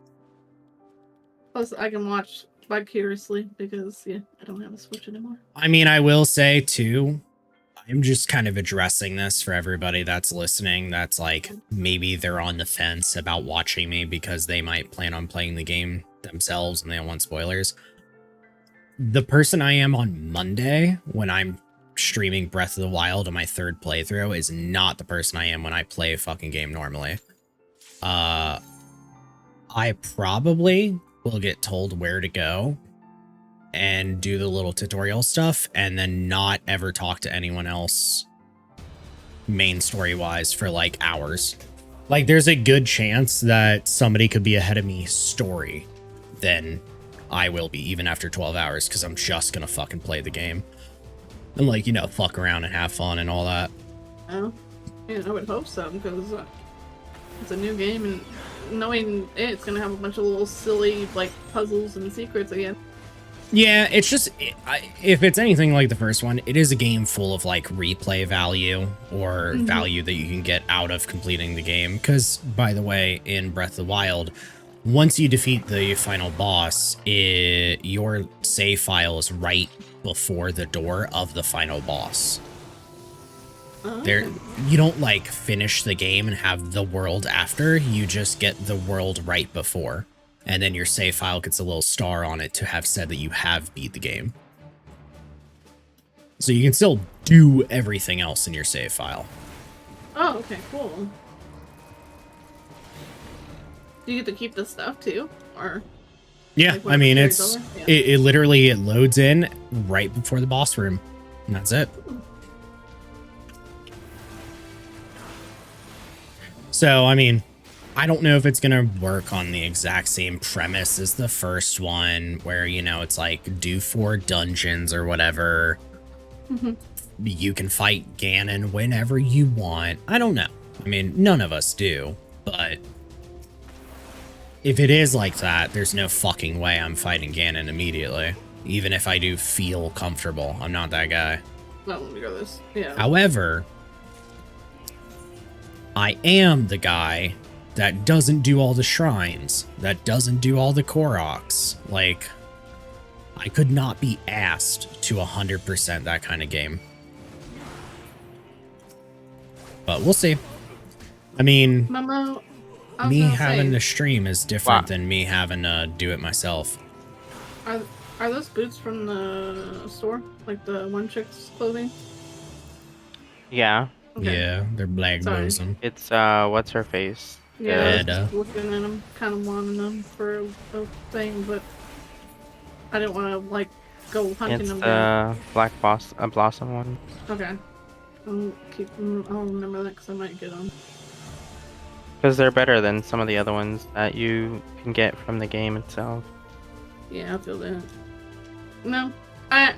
Plus, I can watch vicariously because I don't have a Switch anymore. I mean, I will say too, I'm just kind of addressing this for everybody that's listening. That's like, maybe they're on the fence about watching me because they might plan on playing the game themselves and they don't want spoilers. The person I am on Monday when I'm streaming Breath of the Wild on my third playthrough is not the person I am when I play a fucking game normally. I probably will get told where to go and do the little tutorial stuff and then not ever talk to anyone else main story wise for like hours. Like there's a good chance that somebody could be ahead of me story than I will be even after 12 hours because I'm just gonna fucking play the game and like, you know, fuck around and have fun and all that. Oh, yeah, I would hope so because it's a new game and knowing it's gonna have a bunch of little silly like puzzles and secrets again. Yeah, it's just, if it's anything like the first one, it is a game full of like replay value or value that you can get out of completing the game. Because, by the way, in Breath of the Wild, once you defeat the final boss, your save file is right before the door of the final boss. There, you don't like finish the game and have the world after, you just get the world right before. And then your save file gets a little star on it to have said that you have beat the game. So you can still do everything else in your save file. Oh, okay, cool. Do you get to keep the stuff too, or? Yeah, Like, I mean, when it's over? Yeah. it literally it loads in right before the boss room, and that's it. So, I mean, I don't know if it's gonna work on the exact same premise as the first one, where, you know, it's like do 4 dungeons or whatever. You can fight Ganon whenever you want. I don't know. I mean, none of us do, but if it is like that, there's no fucking way I'm fighting Ganon immediately. Even if I do feel comfortable, I'm not that guy. Well, let me go this. Yeah. However, I am the guy that doesn't do all the shrines, that doesn't do all the Koroks. Like, I could not be asked to 100% that kind of game. But we'll see. I mean, Momo, I was me gonna having say, to stream is different Wow. than me having to do it myself. Are those boots from the store? Like the One Chick's clothing? Yeah, Okay. Yeah, they're black Sorry. bosom. it's what's her face? Yeah, I was Ed, just looking at them, kind of wanting them for a thing, but I didn't want to like go hunting It's them down. the Black Blossom one. Okay. I'll remember that because I might get them. Because they're better than some of the other ones that you can get from the game itself. Yeah, I feel that. No, I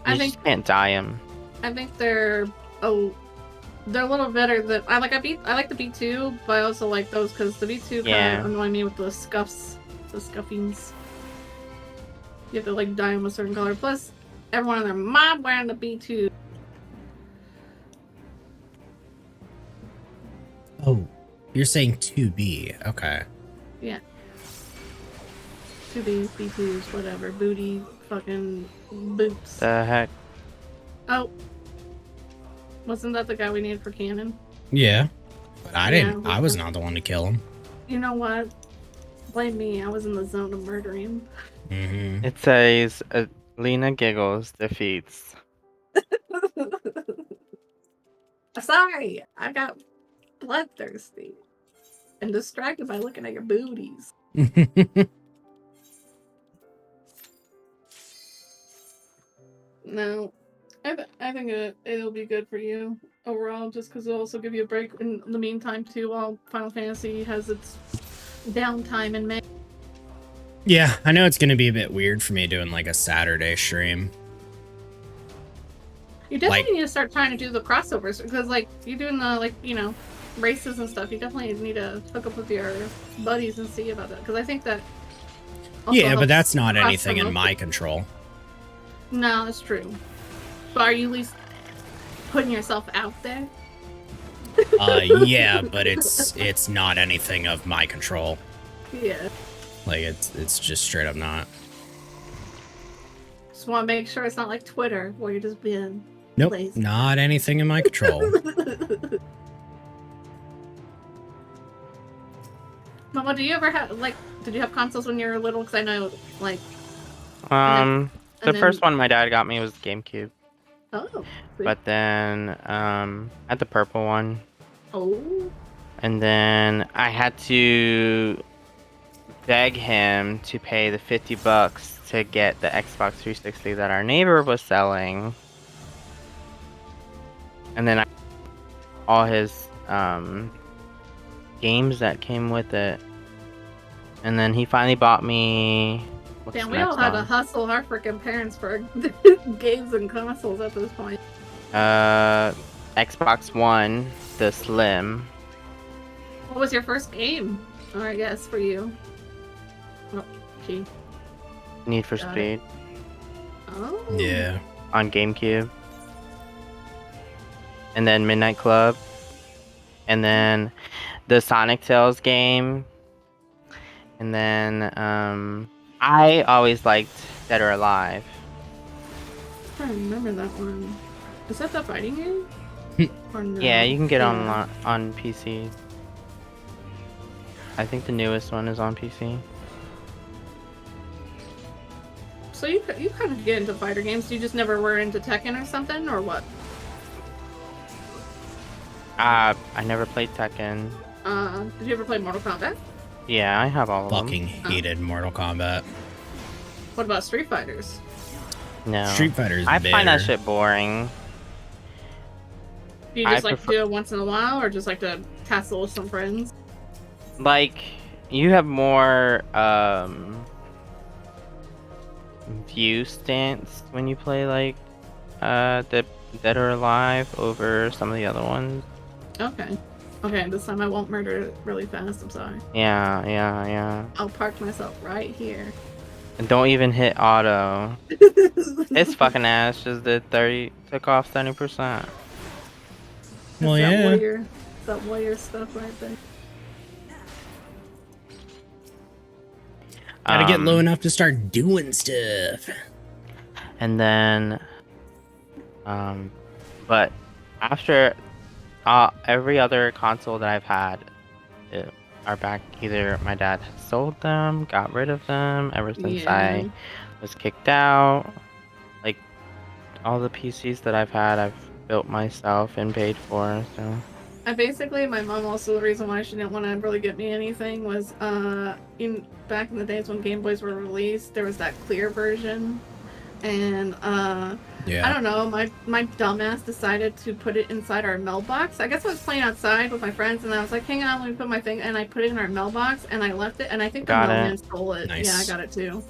You think just can't dye them. I think they're a little better than I like the B2, but I also like those because the B2 kind Yeah. of annoy me with the scuffings. You have to like dye them a certain color. Plus, everyone in their mom wearing the B2. Oh, you're saying 2B. Okay. 2Bs, B2s, whatever, booty, fucking boots. The heck? Oh, wasn't that the guy we needed for Cannon? Yeah. But I didn't. Yeah. I was not the one to kill him. You know what? Blame me. I was in the zone of murdering. Mm-hmm. It says Lena Giggles defeats. Sorry, I got bloodthirsty and distracted by looking at your booties. No, I think it'll be good for you overall, just because it'll also give you a break in the meantime too, while Final Fantasy has its downtime in May. Yeah, I know it's going to be a bit weird for me doing like a Saturday stream. You definitely Like- need to start trying to do the crossovers because, like, you're doing the races and stuff. You definitely need to hook up with your buddies and see about that because I think that. also Yeah, but helps that's not cross anything in promote. my control. No, that's true. But are you at least putting yourself out there? Yeah, but it's not anything of my control. Yeah. Like it's just straight up not. Just want to make sure it's not like Twitter where you're just being Nope, lazy. not anything in my control. Mama, do you ever have did you have consoles when you were little? Because I know like The and first then- one my dad got me was GameCube, oh sweet. but then I had the purple one, oh and then I had to beg him to pay the $50 to get the Xbox 360 that our neighbor was selling, and then all his games that came with it, and then he finally bought me. What's damn, the we all next had to one? hustle our freaking parents for games and consoles at this point. Xbox One, the Slim. What was your first game? Or I guess for you. Oh, gee. Need for Got Speed Oh. Yeah. on GameCube, and then Midnight Club, and then the Sonic Tales game, and then I always liked Dead or Alive. I remember that one. Is that the fighting game? Or no? Yeah, you can get Yeah. on PC. I think the newest one is on PC. So you kind of get into fighter games. You just never were into Tekken or something, or what? I never played Tekken. Did you ever play Mortal Kombat? Yeah, I have all of Fucking hated Mortal Kombat. What about Street Fighters? them. No. Street Fighter's I find that better. shit boring. Do you I just like prefer- to do it once in a while, or just like to tassel with some friends? Like, you have more view stance when you play like Dead or Alive over some of the other ones. Okay. Okay, this time I won't murder it really fast. I'm sorry. Yeah. I'll park myself right here. And don't even hit auto. His fucking ass just did 30, took off 70%. Well, It's yeah. that warrior stuff right there. Gotta get low Um, enough to start doing stuff. And then, but after every other console that I've had are back. Either my dad sold them, got rid of them ever since I was kicked out. Like, all the PCs that I've had, I've built myself and paid for, so. My mom also, the reason why she didn't want to really get me anything was back in the days when Game Boys were released, there was that clear version, and Yeah. I don't know, my dumbass decided to put it inside our mailbox. I guess I was playing outside with my friends, and I was like, hang on, let me put my thing, and I put it in our mailbox, and I left it, and I think the Got it. mailman stole it. Nice. Yeah, I got it too.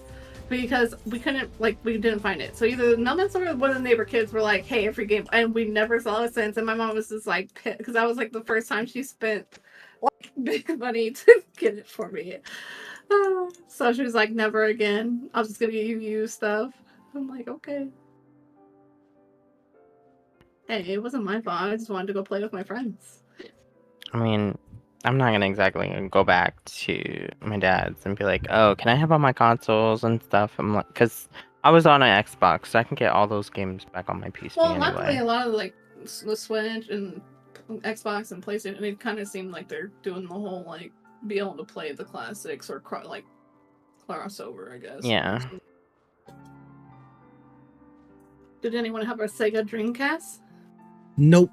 Because we didn't find it. So either the mailman or one of the neighbor kids were like, hey, every game, and we never saw it since, and my mom was just like, because that was like the first time she spent like big money to get it for me. So she was like, never again. I was just gonna get you used stuff. I'm like, okay. Hey, it wasn't my fault. I just wanted to go play with my friends. I mean, I'm not gonna exactly go back to my dad's and be like, oh, can I have all my consoles and stuff? I'm like, because I was on an Xbox, so I can get all those games back on my PC Well, luckily, anyway. a lot of like the Switch and Xbox and PlayStation, it kind of seemed like they're doing the whole like be able to play the classics or like crossover, I guess. Yeah. Did anyone have a Sega Dreamcast Nope.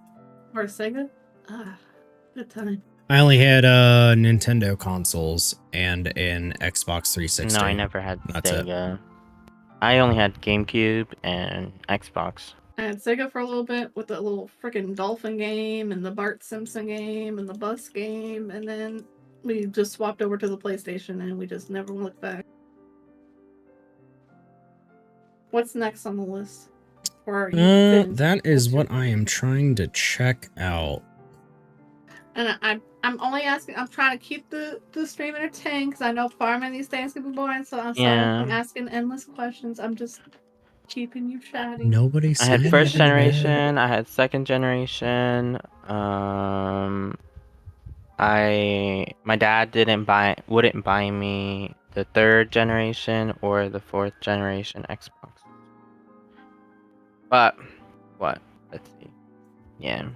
or a Sega? Ah, good time. I only had Nintendo consoles and an Xbox 360. No, I never had That's it. Sega. I only had GameCube and Xbox. I had Sega for a little bit with the little freaking dolphin game and the Bart Simpson game and the bus game, and then we just swapped over to the PlayStation and we just never looked back. What's next on the list? Or are you finished? That is what I am trying to check out. And I'm only asking. I'm trying to keep the stream entertained because I know farming these days can be boring. So I'm sorry Yeah. if I'm asking endless questions. I'm just keeping you chatting. Nobody I said had first anything. generation, I had second generation. My dad wouldn't buy me the 3rd generation or the 4th generation Xbox. But what? Let's see. Yeah.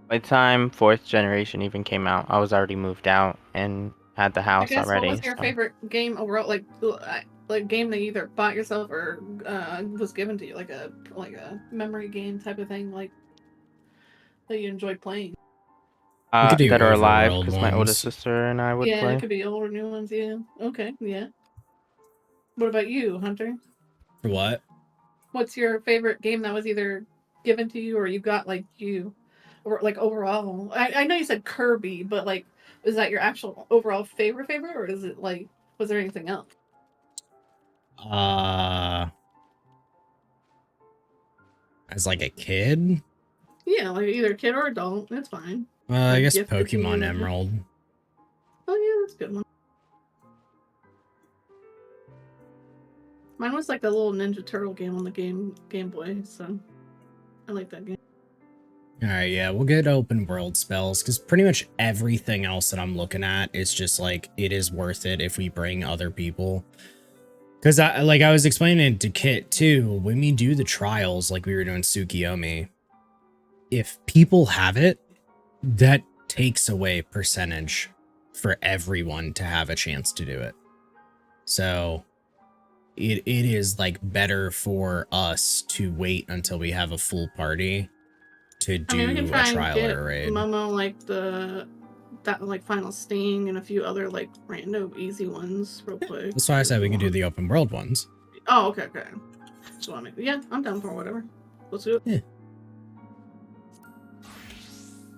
By the time 4th generation even came out, I was already moved out and had the I house guess already. what was your so- favorite game overall? Like game that you either bought yourself or was given to you, like a memory game type of thing, like that you enjoyed playing. We could do Dead or Alive, overworld because my oldest ones. sister and I would Yeah, play. it could be old or new ones. Yeah. Okay. Yeah. What about you, Hunter? For what? What's your favorite game that was either given to you or you got or like overall? I know you said Kirby, but like, is that your actual overall favorite, or is it like, was there anything else? As like a kid? Yeah, like either kid or adult. That's fine. I Like guess gifted to Pokemon you. Emerald. Oh yeah, that's a good one. Mine was like a little Ninja Turtle game on the Game Boy, so I like that game. Alright, yeah, we'll get open world spells, because pretty much everything else that I'm looking at is just like, it is worth it if we bring other people. Because I was explaining to Kit too, when we do the trials, like we were doing Tsukiyomi, if people have it, that takes away percentage for everyone to have a chance to do it. So it is like better for us to wait until we have a full party to do I mean, we can try a trial and or a raid. get Momo like that like Final Sting and a few other like random easy ones real quick. That's why I said we can do the open world ones. Oh, okay. So yeah, I'm down for whatever. Let's do it. Yeah.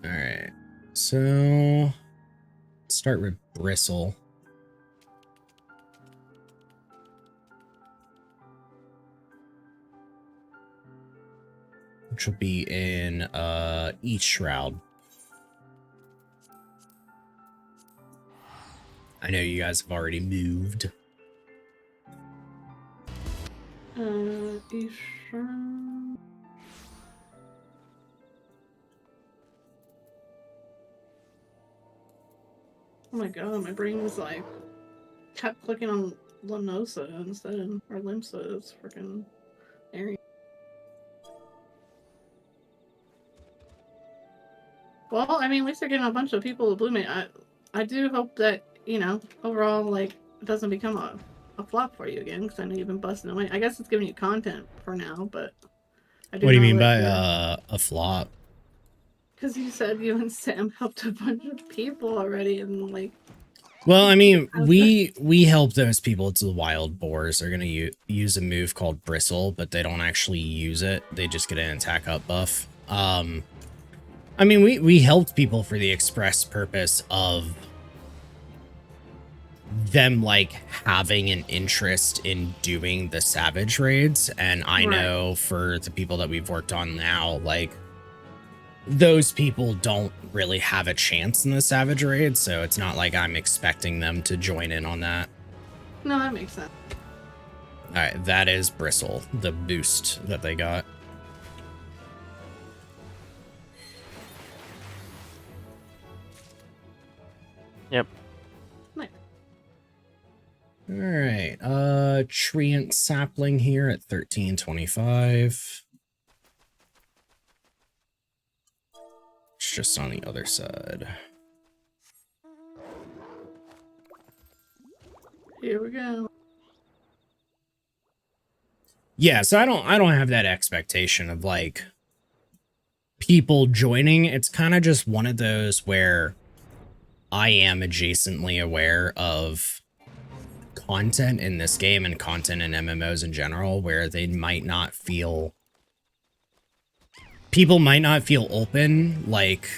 Alright. So let's start with Bristle. Which will be in East Shroud. I know you guys have already moved. Isha. Oh my god, my brain was like kept clicking on Limnosa instead, or Limsa. It's freaking area. Well, I mean, at least they're getting a bunch of people to Blooming. I do hope that, you know, overall, like, it doesn't become a flop for you again, because I know you've been busting away. I guess it's giving you content for now, but I What do you know mean by that a flop? because you said you and Sam helped a bunch of people already, and like, Well, I mean, we help those people to the wild boars. They're gonna use a move called Bristle, but they don't actually use it. They just get an attack up buff. I mean, we helped people for the express purpose of them like having an interest in doing the savage raids, and I Right. know for the people that we've worked on now, like those people don't really have a chance in the savage raid, so it's not like I'm expecting them to join in on that. no, that makes sense. All right, that is Bristle, the boost that they got. Yep. Nice. All right, Treant Sapling here at 1325. It's just on the other side. Here we go. Yeah, so I don't have that expectation of like people joining. It's kind of just one of those where I am adjacently aware of content in this game and content in MMOs in general where they might not feel, people might not feel open, like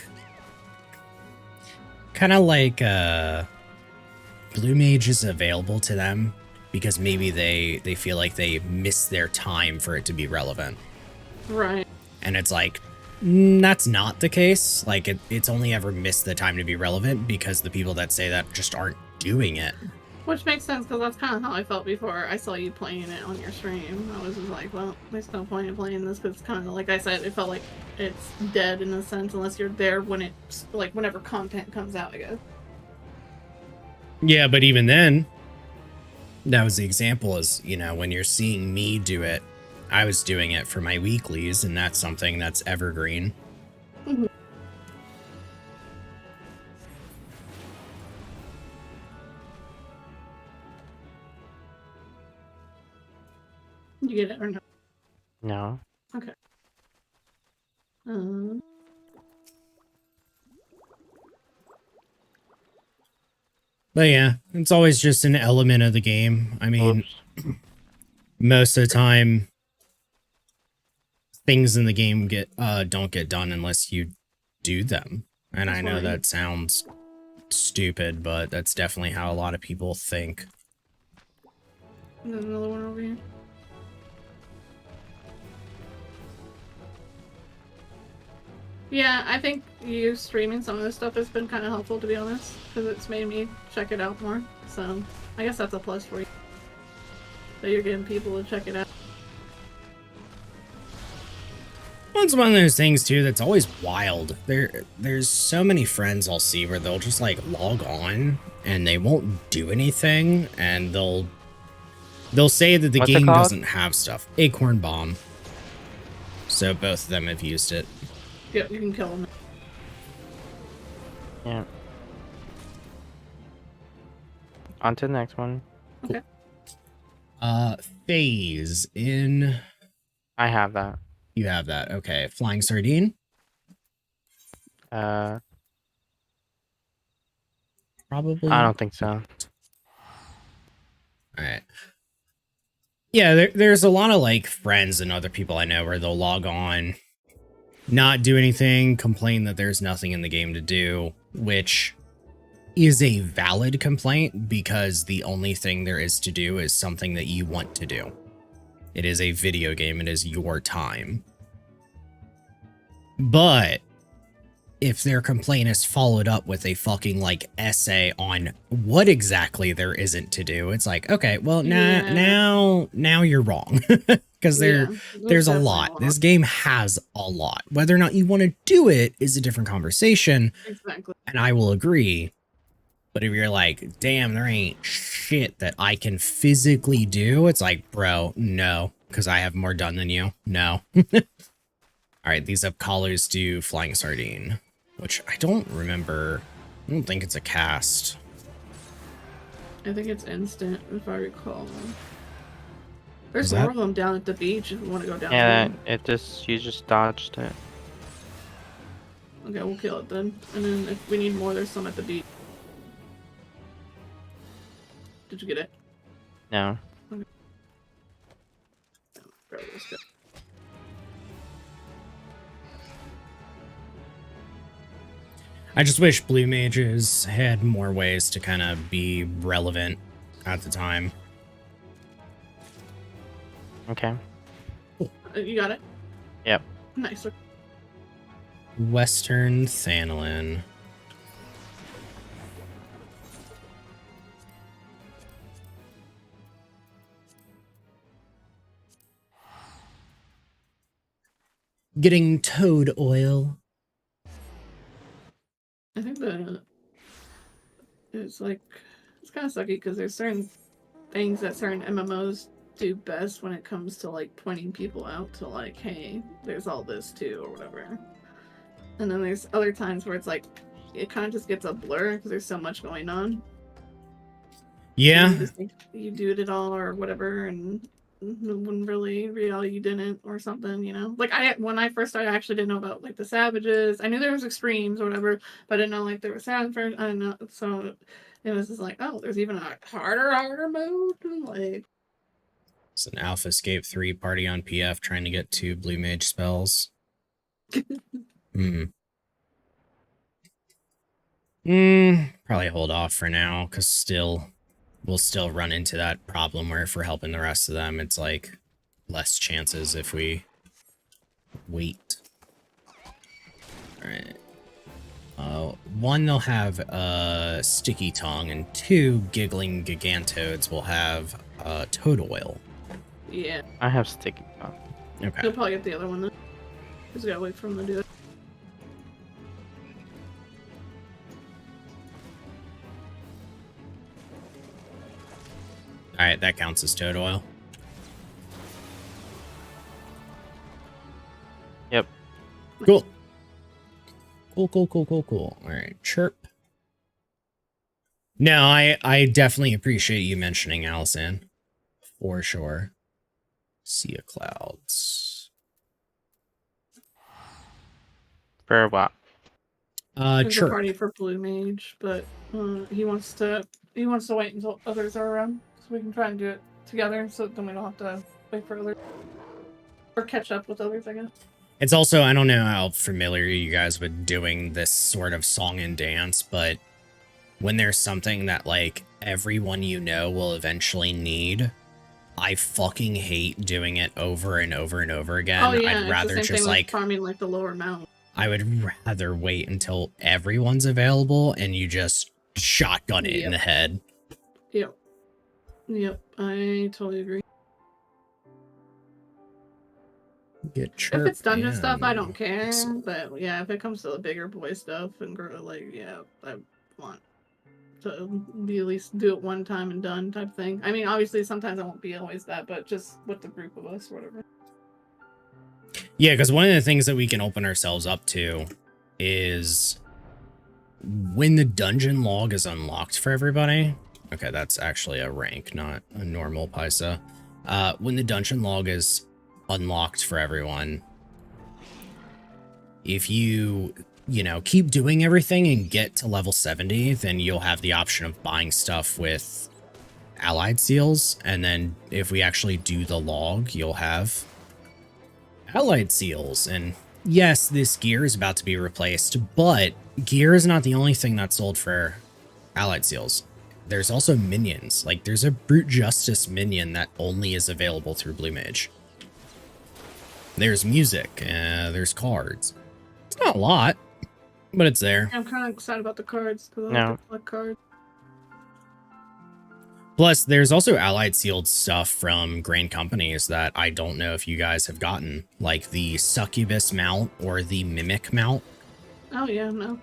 kind of like Blue Mage is available to them because maybe they feel like they miss their time for it to be relevant. Right. And it's like, that's not the case. Like, it's only ever missed the time to be relevant because the people that say that just aren't doing it. Which makes sense, because that's kind of how I felt before I saw you playing it on your stream. I was just like, well, there's no point in playing this, because it's kind of, like I said, it felt like it's dead in a sense, unless you're there when it's, like, whenever content comes out, I guess. Yeah, but even then, That was the example is, you know, when you're seeing me do it, I was doing it for my weeklies, and that's something that's evergreen. You get it or no? No. Okay. But yeah, it's always just an element of the game. I mean, Oops. most of the time, things in the game don't get done unless you do them. And That's I know right. that sounds stupid, but that's definitely how a lot of people think. There's another one over here. Yeah, I think you streaming some of this stuff has been kind of helpful, to be honest, because it's made me check it out more. So I guess that's a plus for you. That you're getting people to check it out. Well, it's one of those things too that's always wild. There's so many friends I'll see where they'll just like log on and they won't do anything, and they'll say that the What's it game called? doesn't have stuff. Acorn Bomb. So both of them have used it. Yep, you can kill them. Yeah. On to the next one. Phase in. I have that. You have that. Okay. Flying Sardine. I Probably. don't think so. All right. Yeah, there's a lot of like friends and other people I know where they'll log on, not do anything, complain that there's nothing in the game to do, which is a valid complaint because the only thing there is to do is something that you want to do. It is a video game. It is your time. But if their complaint is followed up with a fucking like essay on what exactly there isn't to do, it's like, okay, well, Yeah. now you're wrong. Because there's a definitely lot. This game has a lot. Whether or not you want to do it is a different conversation, Exactly. and I will agree. But if you're like, damn, there ain't shit that I can physically do, it's like, bro, no, because I have more done than you. No. All right, these Upcallers do Flying Sardine, which I don't remember. I don't think it's a cast. I think it's instant, if I recall. There's Is more that- of them down at the beach if you want to go down Yeah, there. you just dodged it. Okay, we'll kill it then. And then if we need more, there's some at the beach. Did you get it? No. Grab this guy. I just wish Blue Mages had more ways to kind of be relevant at the time. Okay. You got it? Yep. Nice. Western Thanolin. Getting toad oil. I think it's like it's kind of sucky because there's certain things that certain MMOs do best when it comes to like pointing people out to like, hey, there's all this too or whatever. And then there's other times where it's like it kind of just gets a blur because there's so much going on. Yeah. You just think you do it all or whatever, and when really reality you didn't or something, you know. Like when I first started, I actually didn't know about like the savages. I knew there was extremes or whatever, but I didn't know like there were savages. I didn't know, so it was just like, oh, there's even a harder mode. Like It's an Alpha Escape 3 party on PF trying to get 2 Blue Mage spells. Probably hold off for now, because we'll still run into that problem where if we're helping the rest of them, it's like less chances if we wait. Alright. One, they'll have Sticky Tongue, and 2, Giggling Gigantoads will have Toad Oil. yeah, I have sticky tongue. Okay. you'll probably get the other one then. Just gotta wait for them to do it. Alright, that counts as toad oil. Yep. Cool. Cool. Alright, chirp. No, I definitely appreciate you mentioning Allison. For sure. Sea of Clouds. For what? There's a Chirp. party for Blue Mage, but he wants to wait until others are around, so we can try and do it together. So then we don't have to wait for others or catch up with others, I guess. It's also, I don't know how familiar you guys with doing this sort of song and dance, but when there's something that like everyone you know will eventually need, I fucking hate doing it over and over and over again. Oh yeah, I'd rather it's the same just thing like with farming like the lower mount. I would rather wait until everyone's available and you just shotgun it in the head. Yep, I totally agree. Get chirp. If it's dungeon stuff, I and- don't care. But yeah, if it comes to the bigger boy stuff and grow, like, yeah, I want to be at least do it one time and done type thing. I mean, obviously, sometimes I won't be always that, but just with the group of us, whatever. Yeah, because one of the things that we can open ourselves up to is when the dungeon log is unlocked for everybody. Okay, that's actually a rank, not a normal Paisa. When the dungeon log is unlocked for everyone, if you keep doing everything and get to level 70, then you'll have the option of buying stuff with allied seals. And then if we actually do the log, you'll have allied seals. And yes, this gear is about to be replaced, but gear is not the only thing that's sold for allied seals. There's also minions. Like, there's a Brute Justice minion that only is available through Blue Mage. There's music, there's cards. It's not a lot, but it's there. I'm kind of excited about the cards because I No. like to collect cards. Plus, there's also allied sealed stuff from grain companies that I don't know if you guys have gotten, like the Succubus mount or the Mimic mount. Oh yeah, no.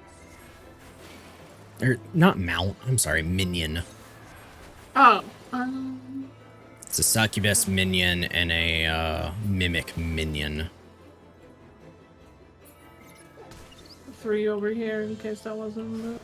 Or not mount, I'm sorry, minion. Oh, It's a Succubus minion and a Mimic minion. 3 over here in case that wasn't.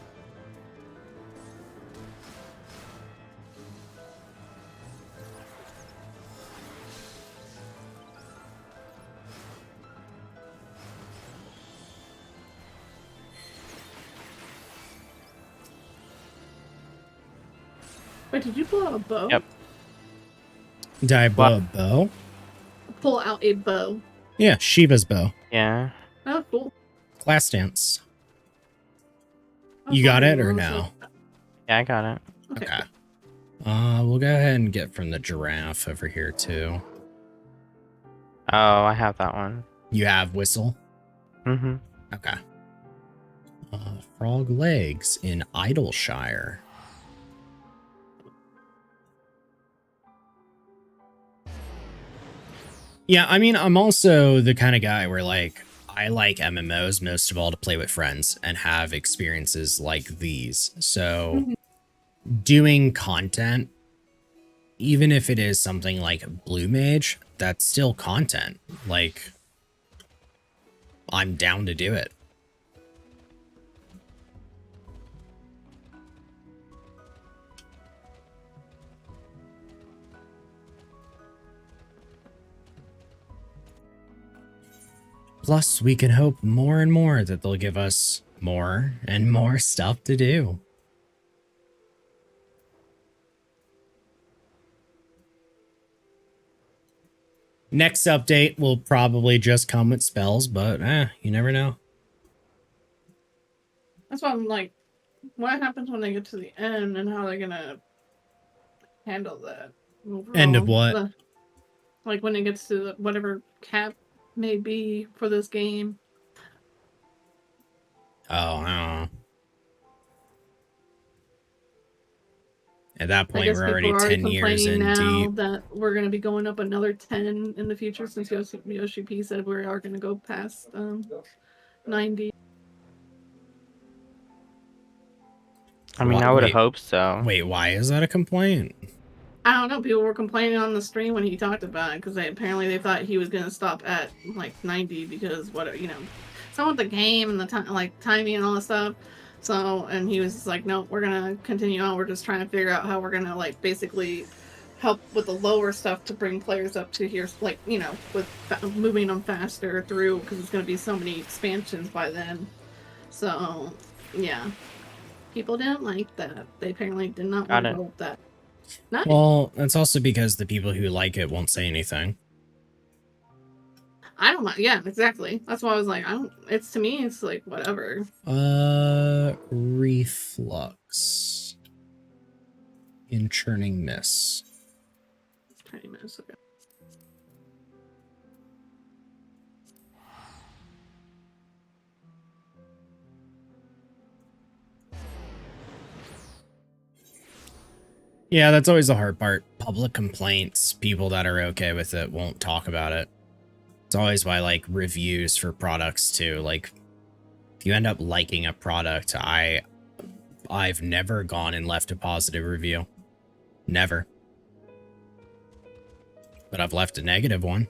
Wait, did you pull out a bow? Yep. Did I blow a What? bow? Pull out a bow. Yeah, Shiva's bow. Yeah. Oh, cool. Class dance. Oh, You got cool. it or no? Yeah, I got it. Okay. Okay. We'll go ahead and get from the giraffe over here too. Oh, I have that one. You have whistle? Mm-hmm. Okay. Frog legs in Idleshire. Yeah, I mean, I'm also the kind of guy where, like, I like MMOs most of all to play with friends and have experiences like these. So, doing content, even if it is something like Blue Mage, that's still content. Like, I'm down to do it. Plus, we can hope more and more that they'll give us more and more stuff to do. Next update will probably just come with spells, but you never know. That's why I'm like, what happens when they get to the end and how are they gonna handle that? End of overall? what? Like when it gets to whatever cap may be for this game. Oh, I don't know. At that I point, guess we're people already are already 10 years in complaining now deep. that we're gonna be going up another 10 in the future since Yoshi P said we are gonna go past 90. I mean, Why- I would have wait. hoped so. Wait, why is that a complaint? I don't know. People were complaining on the stream when he talked about it because apparently they thought he was gonna stop at like 90 because some with the game and the time, like timing and all that stuff. So, and he was just like, no, we're gonna continue on. We're just trying to figure out how we're gonna like basically help with the lower stuff to bring players up to here, like with moving them faster through because it's gonna be so many expansions by then. So, yeah, people didn't like that. They apparently did not want to go with that. Nice. Well, that's also because the people who like it won't say anything. I don't mind. Yeah, exactly. That's why I was like, it's to me, it's like whatever. Reflux. In Churning Miss. Churning Miss, okay. Yeah, that's always the hard part. Public complaints, people that are okay with it won't talk about it. It's always why, like, reviews for products, too. Like, if you end up liking a product, I've never gone and left a positive review. Never. But I've left a negative one.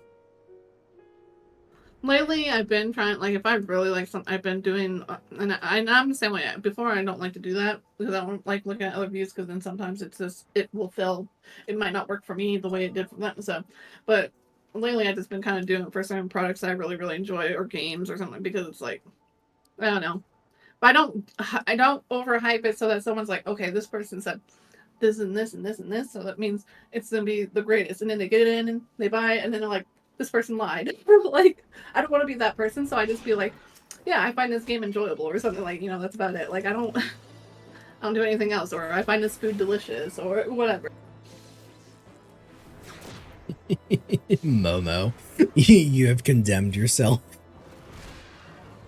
Lately, I've been trying, like, if I really like something, I've been doing, and I'm the same way. Before, I don't like to do that, because I don't like looking at other views, because then sometimes it's just, it might not work for me the way it did for them, so, but lately, I've just been kind of doing it for certain products that I really, really enjoy, or games, or something, because it's like, I don't know. But I don't overhype it so that someone's like, okay, this person said this and this and this and this, so that means it's going to be the greatest, and then they get it in, and they buy it, and then they're like, this person lied. Like, I don't want to be that person, so I just be like, yeah, I find this game enjoyable or something, like, that's about it. Like, I don't do anything else, or I find this food delicious or whatever. Momo, you have condemned yourself.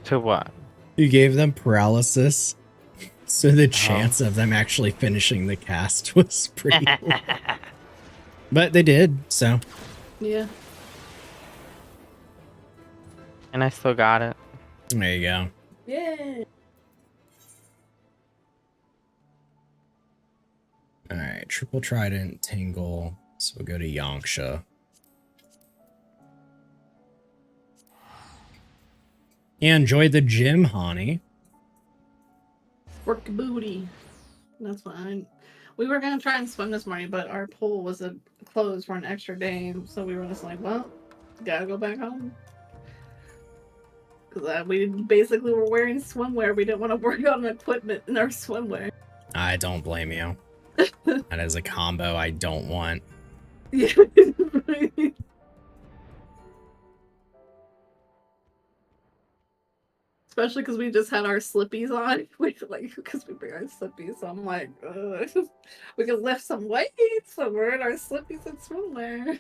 To what? You gave them paralysis, so the chance of them actually finishing the cast was pretty low. But they did, so. Yeah. And I still got it. There you go. Yeah. Alright, Triple Trident, Tingle. So we'll go to Yanksha. Yeah, enjoy the gym, honey. Work booty. That's fine. We were gonna try and swim this morning, but our pool was closed for an extra day, so we were just like, well, gotta go back home. Because we basically were wearing swimwear. We didn't want to work on equipment in our swimwear. I don't blame you. That is a combo I don't want. Yeah. Especially because we just had our slippies on. Because we bring our slippies, so I'm like, we can lift some weights, so we're in our slippies and swimwear.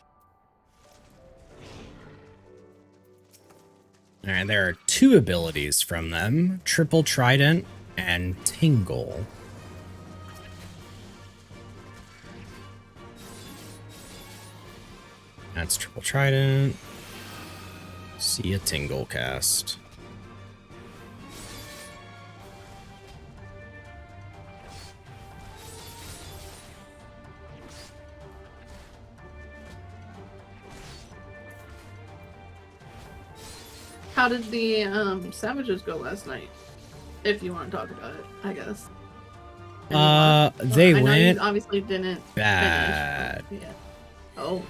Alright, there are two abilities from them. Triple Trident and Tingle. That's Triple Trident. See a Tingle cast. How did the Savages go last night? If you want to talk about it, I guess. They I know went you obviously didn't bad. finish, but yeah. Oh.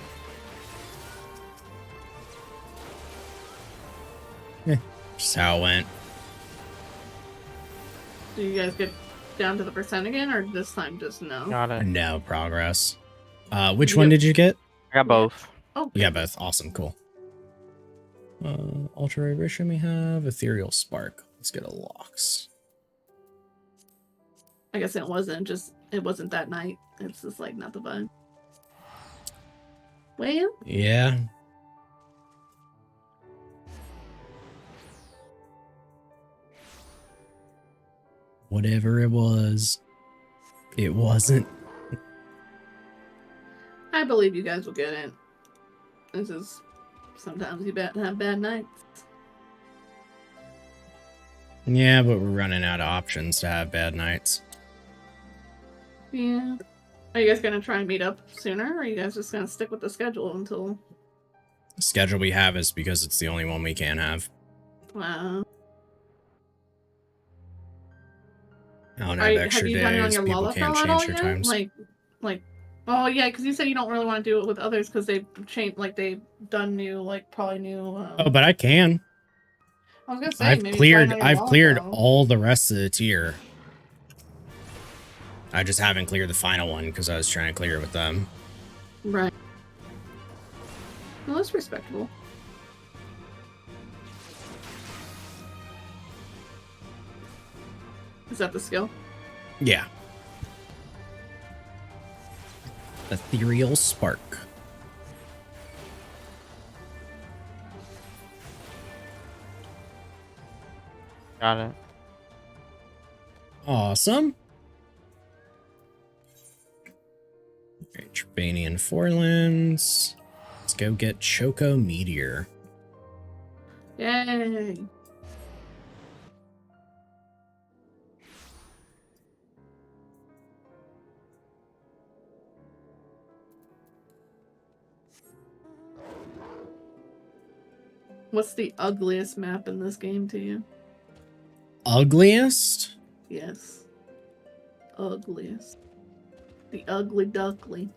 Just how it went. Do you guys get down to the percent again, or this time just no? Got it. No progress. Which one did you get? I got both. Oh, You got both. Awesome, cool. Ultra Vibration we have. Ethereal Spark. Let's get a Locks. I guess it wasn't that night. It's just like not the vibe. Well, Yeah. Whatever it was, it wasn't. I believe you guys will get it. This is sometimes you have bad nights. Yeah, but we're running out of options to have bad nights. Yeah. Are you guys gonna try and meet up sooner, or are you guys just gonna stick with the schedule until? The schedule we have is because it's the only one we can have. Wow. I don't Are have you, extra have you done it on days. your People Lalafell can't at all change their yet? times. Like, oh yeah, because you said you don't really want to do it with others because they've changed, like they've done new, like probably new. Oh, but I can. I was gonna say I've maybe cleared. try it on your I've cleared Lalafell. all the rest of the tier. I just haven't cleared the final one because I was trying to clear it with them. Right. Well, that's respectable. Is that the skill? Yeah. Ethereal Spark. Got it. Awesome. Alright, Trebanian Forlands. Let's go get Choco Meteor. Yay! What's the ugliest map in this game to you? Ugliest? Yes. Ugliest. The ugly duckly.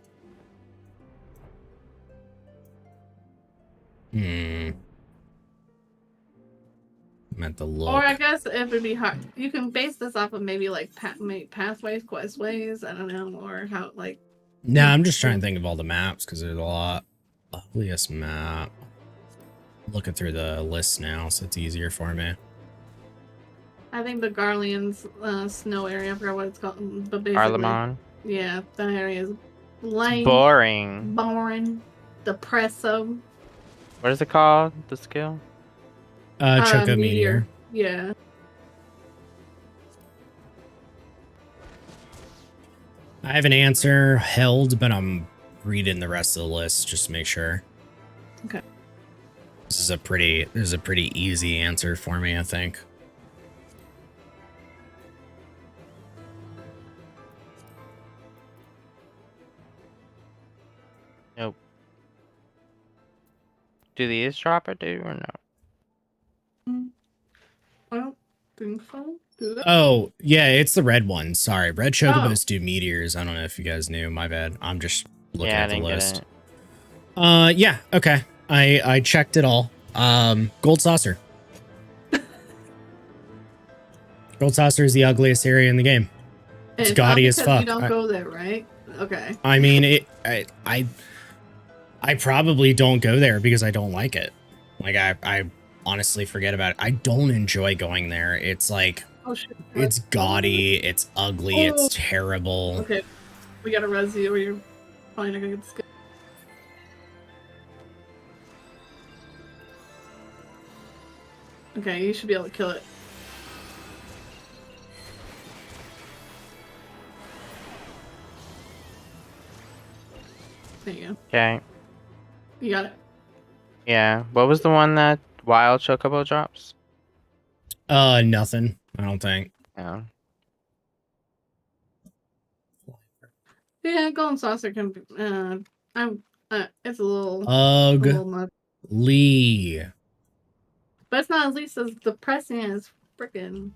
I'm at the look. Or I guess it would be hard. You can base this off of maybe like pathways, questways. I don't know, or how like. Nah, I'm just trying to think of all the maps because there's a lot. Ugliest map. Looking through the list now, so it's easier for me. I think the Garlean's snow area. I forgot what it's called, but basically, Arlemon. yeah, that area is lame, Boring. boring, depresso. What is it called? The skill? Choco Meteor. Yeah. I have an answer held, but I'm reading the rest of the list just to make sure. Okay. This is a pretty easy answer for me, I think. Nope. Do these drop it, or no? I don't think so. Do they? Oh, yeah, it's the red one. Sorry. Red Chocobos do meteors. I don't know if you guys knew. My bad. I'm just looking Yeah, I at the didn't get list. it. Yeah, okay. I checked it all. Gold Saucer. Gold Saucer is the ugliest area in the game. It's not gaudy as because fuck. You don't go there, right? Okay. I mean, I probably don't go there because I don't like it. Like, I honestly forget about it. I don't enjoy going there. It's like, Oh shit. it's gaudy, it's ugly, Oh. it's terrible. Okay. We gotta res you, or you're probably not gonna get the skill. Okay, you should be able to kill it. There you go. Okay. You got it. Yeah. What was the one that wild chocobo drops? Nothing. I don't think. Yeah. Yeah, golden saucer can be. It's a little much, Ugly. but it's not at least as depressing as freaking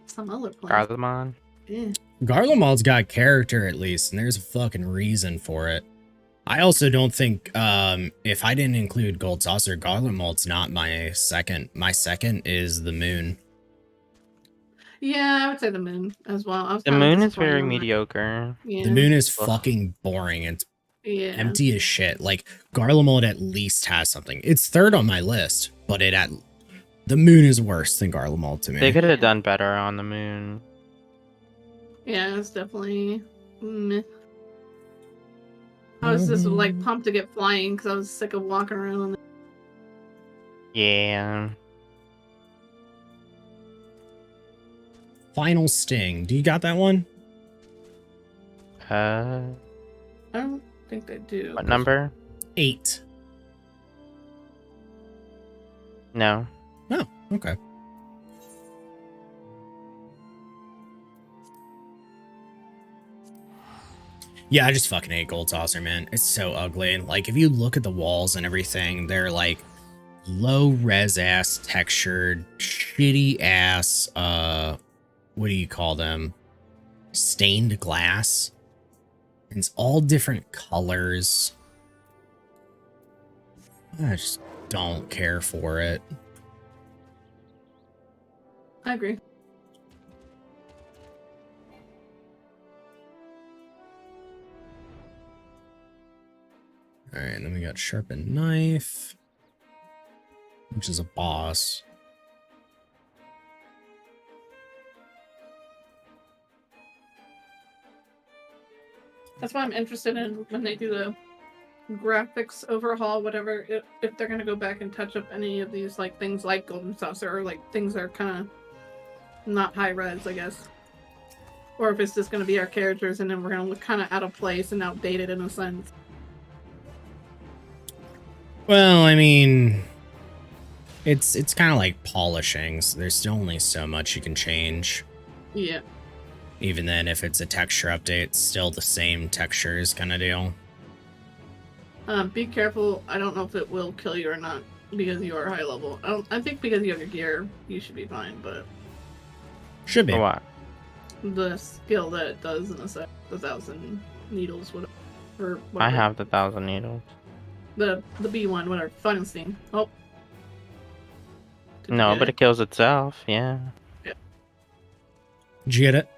some other place. Garlemon. Yeah. Garlemald's got character at least, and there's a fucking reason for it. I also don't think, if I didn't include Gold Saucer, Garlemald's not my second. My second is the Moon. Yeah, I would say the moon as well. I was The kinda moon is disappointed very on that. mediocre. Yeah. The Moon is Ugh. fucking boring. It's Yeah. empty as shit. Like, Garlemald at least has something. It's third on my list, but the Moon is worse than Garlemald to me. They could have done better on the moon. Yeah, it's definitely. Meh. I was just like pumped to get flying because I was sick of walking around. Yeah. Final Sting. Do you got that one? I don't think they do. What number? 8. No. Oh, okay. Yeah, I just fucking hate Gold Saucer, man. It's so ugly. Like, if you look at the walls and everything, they're like low res ass textured, shitty ass, what do you call them? Stained glass. And it's all different colors. I just don't care for it. I agree. Alright, then we got Sharpened Knife, which is a boss. That's why I'm interested in when they do the graphics overhaul, whatever, if they're gonna go back and touch up any of these like things like Golden Saucer or like things that are kind of not high res, I guess. Or if it's just gonna be our characters and then we're gonna look kind of out of place and outdated in a sense. Well, I mean, it's kind of like polishing, so there's still only so much you can change. Yeah. Even then, if it's a texture update, it's still the same textures kind of deal. Be careful. I don't know if it will kill you or not because you are high level. I think because you have your gear, you should be fine. But Should be. For what? the skill that it does in a sec, 1,000 needles, whatever. Or I whatever. have the 1,000 needles. the B1, whatever. Funstein. Oh. Did you No, get but it kills itself. Yeah. Did you get it?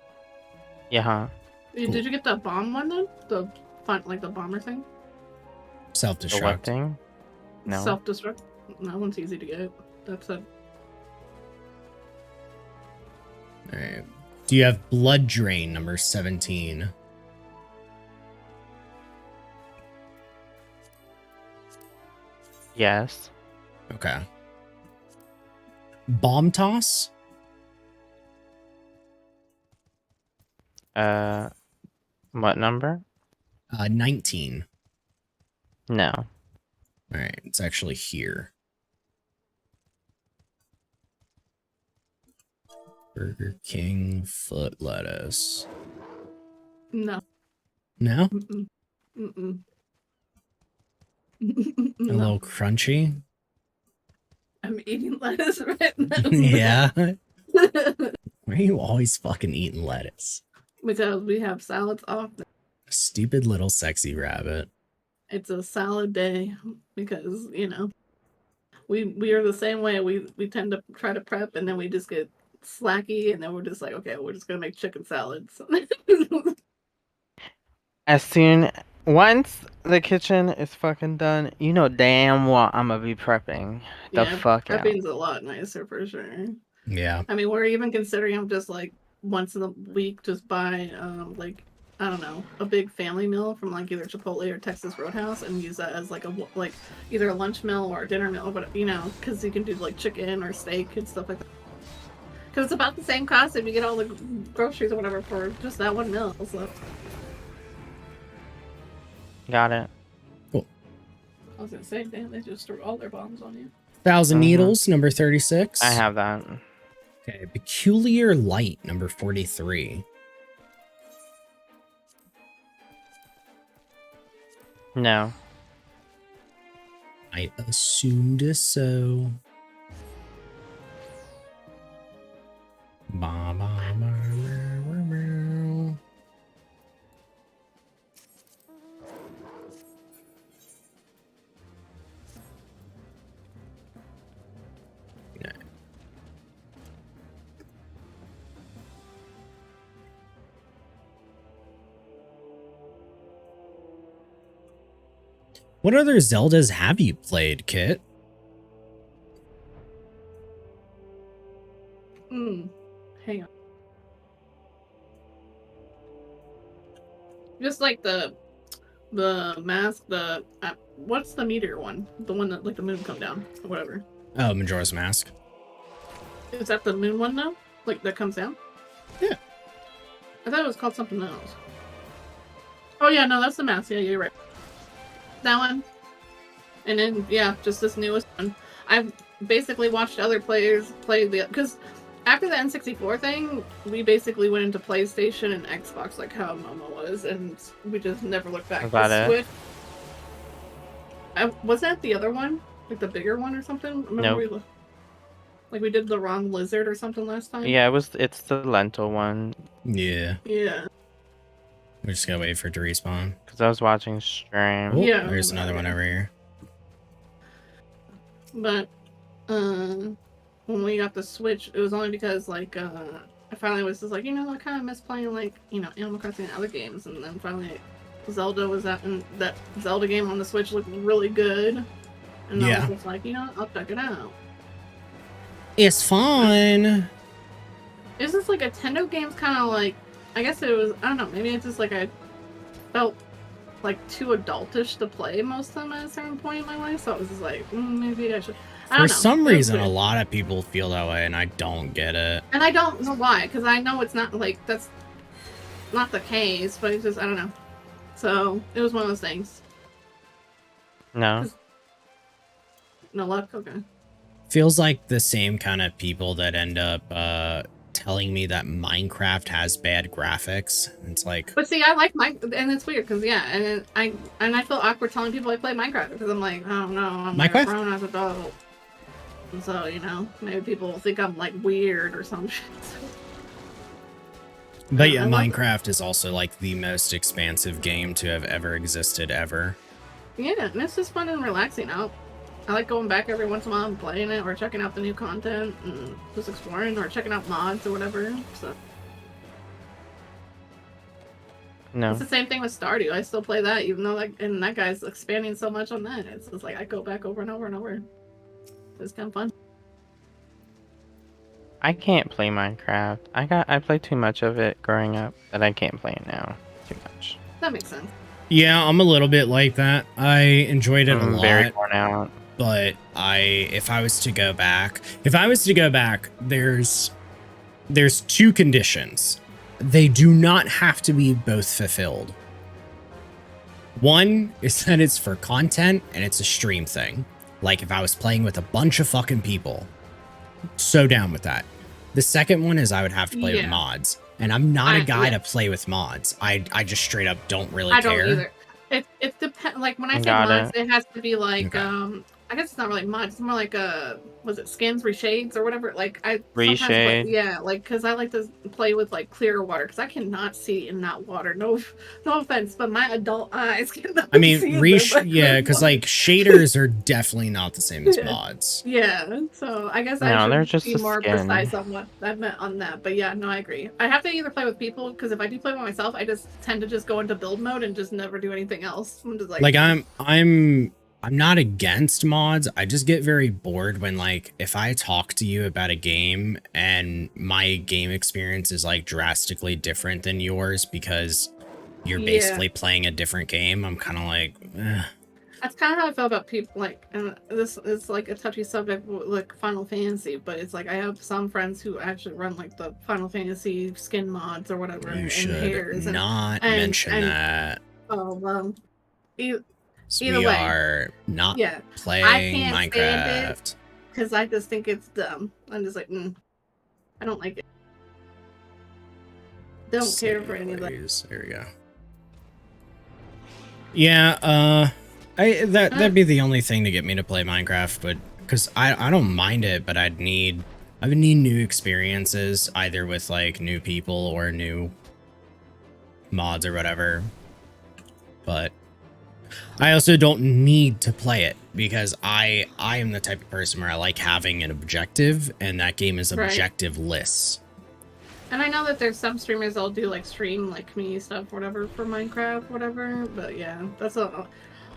Yeah. Huh? Did you get the bomb one then? The fun, like the bomber thing? The what Self-destruct. thing? No. Self-destruct. That one's easy to get. That's it. Alright. Do you have Blood Drain number 17? Yes. Okay. Bomb Toss? What number? 19. No. Alright, it's actually here. Burger King foot lettuce. No. No? Mm-mm. Mm-mm. A No. little crunchy? I'm eating lettuce right now. Yeah. Why are you always fucking eating lettuce? Because we have salads often. Stupid little sexy rabbit. It's a salad day because, you know, we are the same way. We tend to try to prep and then we just get slacky and then we're just like, okay, we're just gonna make chicken salads. Once the kitchen is fucking done, you know damn well I'm gonna be prepping the fuck out. prepping's a lot nicer for sure. Yeah. I mean, we're even considering of just like once in a week, just buy like I don't know, a big family meal from like either Chipotle or Texas Roadhouse and use that as like like either a lunch meal or a dinner meal, but you know, because you can do like chicken or steak and stuff like that. Because it's about the same cost if you get all the groceries or whatever for just that one meal. So Got it. I was gonna say, damn, they just threw all their bombs on you. 1,000 Needles, number 36. I have that. Okay, Peculiar Light, number 43. No. I assumed so. Ba, ba, ba, ba, ba, ba. No. What other Zeldas have you played, Kit? Hang on. Just like the mask, what's the meteor one? The one that like the moon come down or whatever. Oh, Majora's Mask. Is that the moon one now? Like that comes down? Yeah. I thought it was called something else. Oh yeah, no, that's the mask. Yeah, you're right. That one. And then yeah, just this newest one. I've basically watched other players play the because after the N64 thing, we basically went into PlayStation and Xbox, like how Momo was, and we just never looked back. Was that The it? Switch. Was that the other one, like the bigger one or something? Remember Nope. like we did the wrong lizard or something last time. Yeah, it's the lentil one Yeah. Yeah. We're just gonna wait for it to respawn. because I was watching stream. Oh, Yeah, there's another one over here. But when we got the Switch, it was only because like I finally was just like, I kind of miss playing like Animal Crossing and other games, and then finally Zelda was out, and that Zelda game on the Switch looked really good, and I Yeah. was just like, I'll check it out. It's fun. It's just like Nintendo games, kind of like, I guess it was, I don't know, maybe it's just like I felt like too adultish to play most of them at a certain point in my life, so I was just like, maybe I should. I don't For know. some It was reason, a weird. lot of people feel that way, and I don't get it. And I don't know why, because I know it's not like that's not the case, but it's just I don't know. So it was one of those things. No. No luck. Okay. Feels like the same kind of people that end up telling me that Minecraft has bad graphics. It's like, But see, I like and it's weird because and I feel awkward telling people I play Minecraft because I'm like, oh no, I'm like a Minecraft? grown as adult. And so maybe people will think I'm like weird or some shit. but yeah, I like- Minecraft is also like the most expansive game to have ever existed ever. Yeah, and it's just fun and relaxing out. I like going back every once in a while and playing it or checking out the new content and just exploring or checking out mods or whatever. So No. it's the same thing with Stardew. I still play that even though and that guy's expanding so much on that. It's just like I go back over and over and over. It's kind of fun. I can't play Minecraft. I played too much of it growing up that I can't play it now. Too much. That makes sense. Yeah, I'm a little bit like that. I enjoyed it a I'm lot. very worn out. But if I was to go back, there's two conditions. They do not have to be both fulfilled. One is that it's for content and it's a stream thing. Like if I was playing with a bunch of fucking people, so down with that. The second one is I would have to play with Yeah. mods. And I'm not a guy yeah. to play with mods. I just straight up don't really I care. don't either. It depends. Like when I say Got mods, it has to be like Okay. I guess it's not really mods. It's more like was it skins, reshades, or whatever? Like I sometimes Reshade. yeah, like because I like to play with like clear water because I cannot see in that water. No offense, but my adult eyes cannot. I mean, see in yeah, that because water. like shaders are definitely not the same as Yeah. mods. Yeah, so I guess No, I they're should just be a more skin. precise on what I meant on that. But yeah, no, I agree. I have to either play with people because if I do play by myself, I just tend to just go into build mode and just never do anything else. I'm just Like I'm not against mods. I just get very bored when like if I talk to you about a game and my game experience is like drastically different than yours because you're Yeah. basically playing a different game. I'm kind of like, That's kind of how I feel about people. Like, and this is like a touchy subject, like Final Fantasy. But it's like I have some friends who actually run like the Final Fantasy skin mods or whatever. you and should hairs not and- mention and- that. Oh well. So either we way, are not Yeah, playing can't stand it. Minecraft. because I just think it's dumb. I'm just like, I don't like it. Don't care for any of that. Series. There we go. Yeah, that'd be the only thing to get me to play Minecraft, but because I don't mind it, but I would need new experiences either with like new people or new mods or whatever. But I also don't need to play it because I am the type of person where I like having an objective, and that game is Right. objective-less. And I know that there's some streamers that'll do like stream like community stuff, whatever, for Minecraft, whatever. But yeah, that's the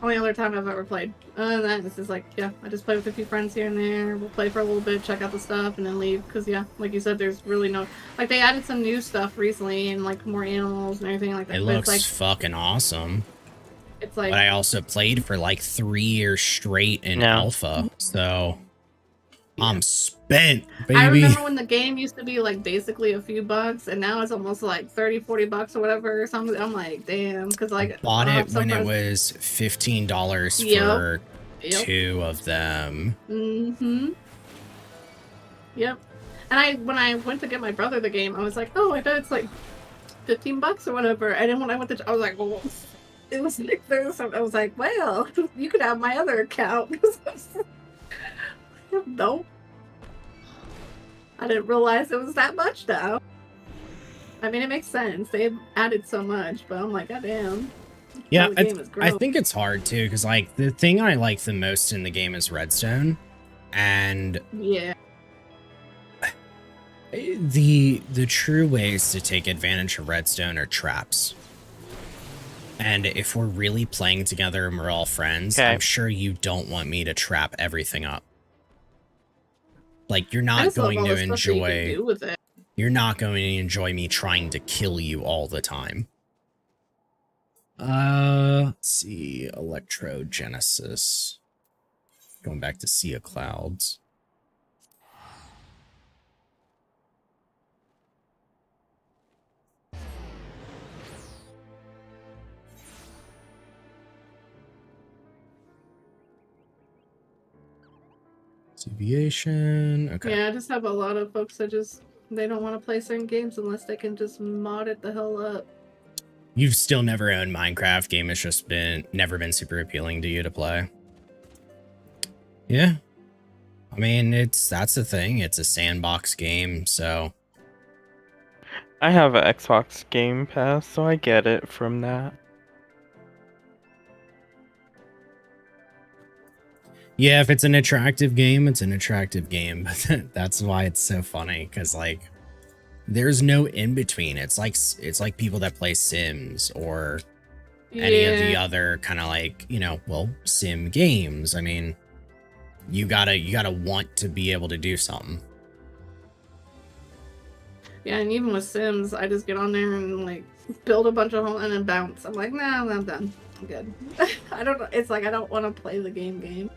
only other time I've ever played. Other than that, it's just like, yeah, I just play with a few friends here and there. We'll play for a little bit, check out the stuff, and then leave. Because yeah, like you said, there's really no like they added some new stuff recently and like more animals and everything like that. It but looks it's fucking awesome. like But I also played for like 3 years straight in No. alpha, so I'm spent, I baby. remember when the game used to be like basically a few bucks, and now it's almost like 30-40 bucks or whatever or something. I'm like, damn, because like Bought I'll it have some when it friends- was $15 Yep. for Yep. 2 of them. Mm-hmm. Yep. And when I went to get my brother the game, I was like, oh, I bet it's like $15 or whatever. And then when I went to, I was like, well, it was like this. I was like, well, you could have my other account. Nope. I didn't realize it was that much now. I mean, it makes sense. They've added so much, but I'm like, goddamn. Yeah, The game is I gross. think it's hard too, because like the thing I like the most in the game is Redstone, and Yeah. the true ways to take advantage of Redstone are traps. And if we're really playing together and we're all friends, Okay. I'm sure you don't want me to trap everything up. Like, you're I not just love going all to the stuff that you can enjoy do with it. you're not going to enjoy me trying to kill you all the time. Let's see, Electrogenesis. Going back to Sea of Clouds. Deviation. Okay. Yeah, I just have a lot of folks that they don't want to play certain games unless they can just mod it the hell up. You've still never owned Minecraft. Game has just never been super appealing to you to play. Yeah. I mean, that's the thing. It's a sandbox game, so I have an Xbox Game Pass, so I get it from that. yeah, if it's an attractive game, it's an attractive game. But that's why it's so funny, because like there's no in between. It's like people that play Sims or any of the other kind of like, well, sim games. I mean, you gotta want to be able to do something. Yeah, and even with Sims, I just get on there and like build a bunch of homes and then bounce. I'm like, nah, I'm done. I'm good. I don't know. It's like I don't want to play the game.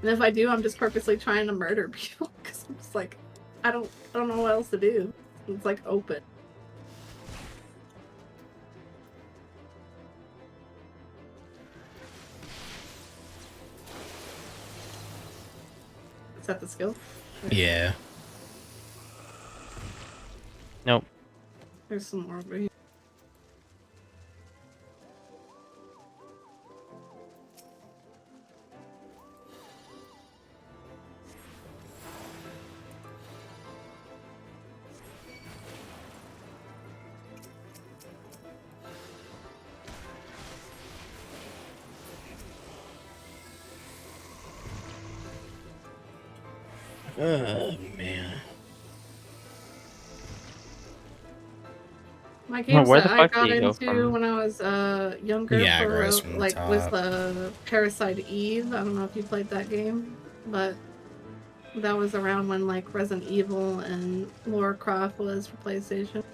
And if I do, I'm just purposely trying to murder people because I'm just like, I don't know what else to do. It's like open. Is that the skill? Yeah. Nope. There's some more over here. Oh man. My games where the that I fuck got do you go into from? when I was younger Yeah, it for goes from the like was top. the Parasite Eve. I don't know if you played that game, but that was around when like Resident Evil and Lara Croft was for PlayStation.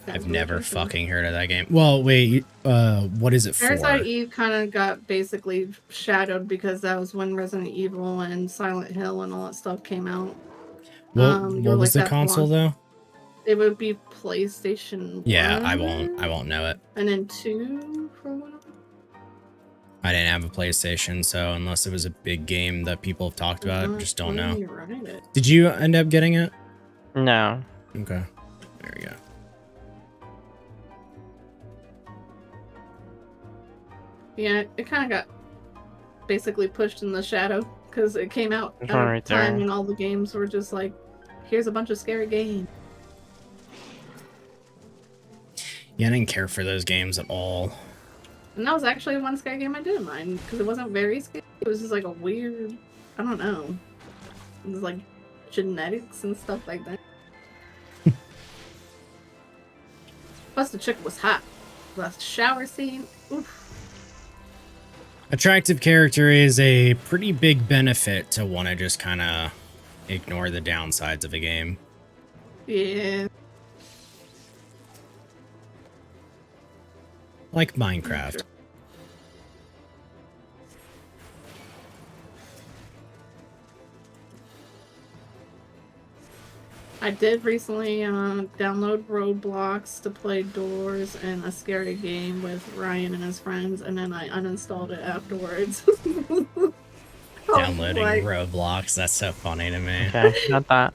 I've never fucking heard of that game. Well, wait, what is it for? Parasite Eve kind of got basically shadowed because that was when Resident Evil and Silent Hill and all that stuff came out. What you were was like the that console blonde- though? It would be PlayStation. Yeah, I 1, won't know it. And then 2 for one of them. I didn't have a PlayStation, so unless it was a big game that people have talked about, I just don't know. You're right. Did you end up getting it? No. Okay. There we go. Yeah, it kind of got basically pushed in the shadow because it came out There's at one a right time there. when all the games were just like, here's a bunch of scary games. Yeah, I didn't care for those games at all. And that was actually one scary game I didn't mind because it wasn't very scary. It was just like a weird, I don't know. It was like genetics and stuff like that. Plus the chick was hot. The shower scene, oof. Attractive character is a pretty big benefit to want to just kind of ignore the downsides of a game. Yeah. Like Minecraft. I did recently download Roblox to play Doors and a scary game with Ryan and his friends, and then I uninstalled it afterwards. Downloading Like, Roblox, that's so funny to me. Okay, not that.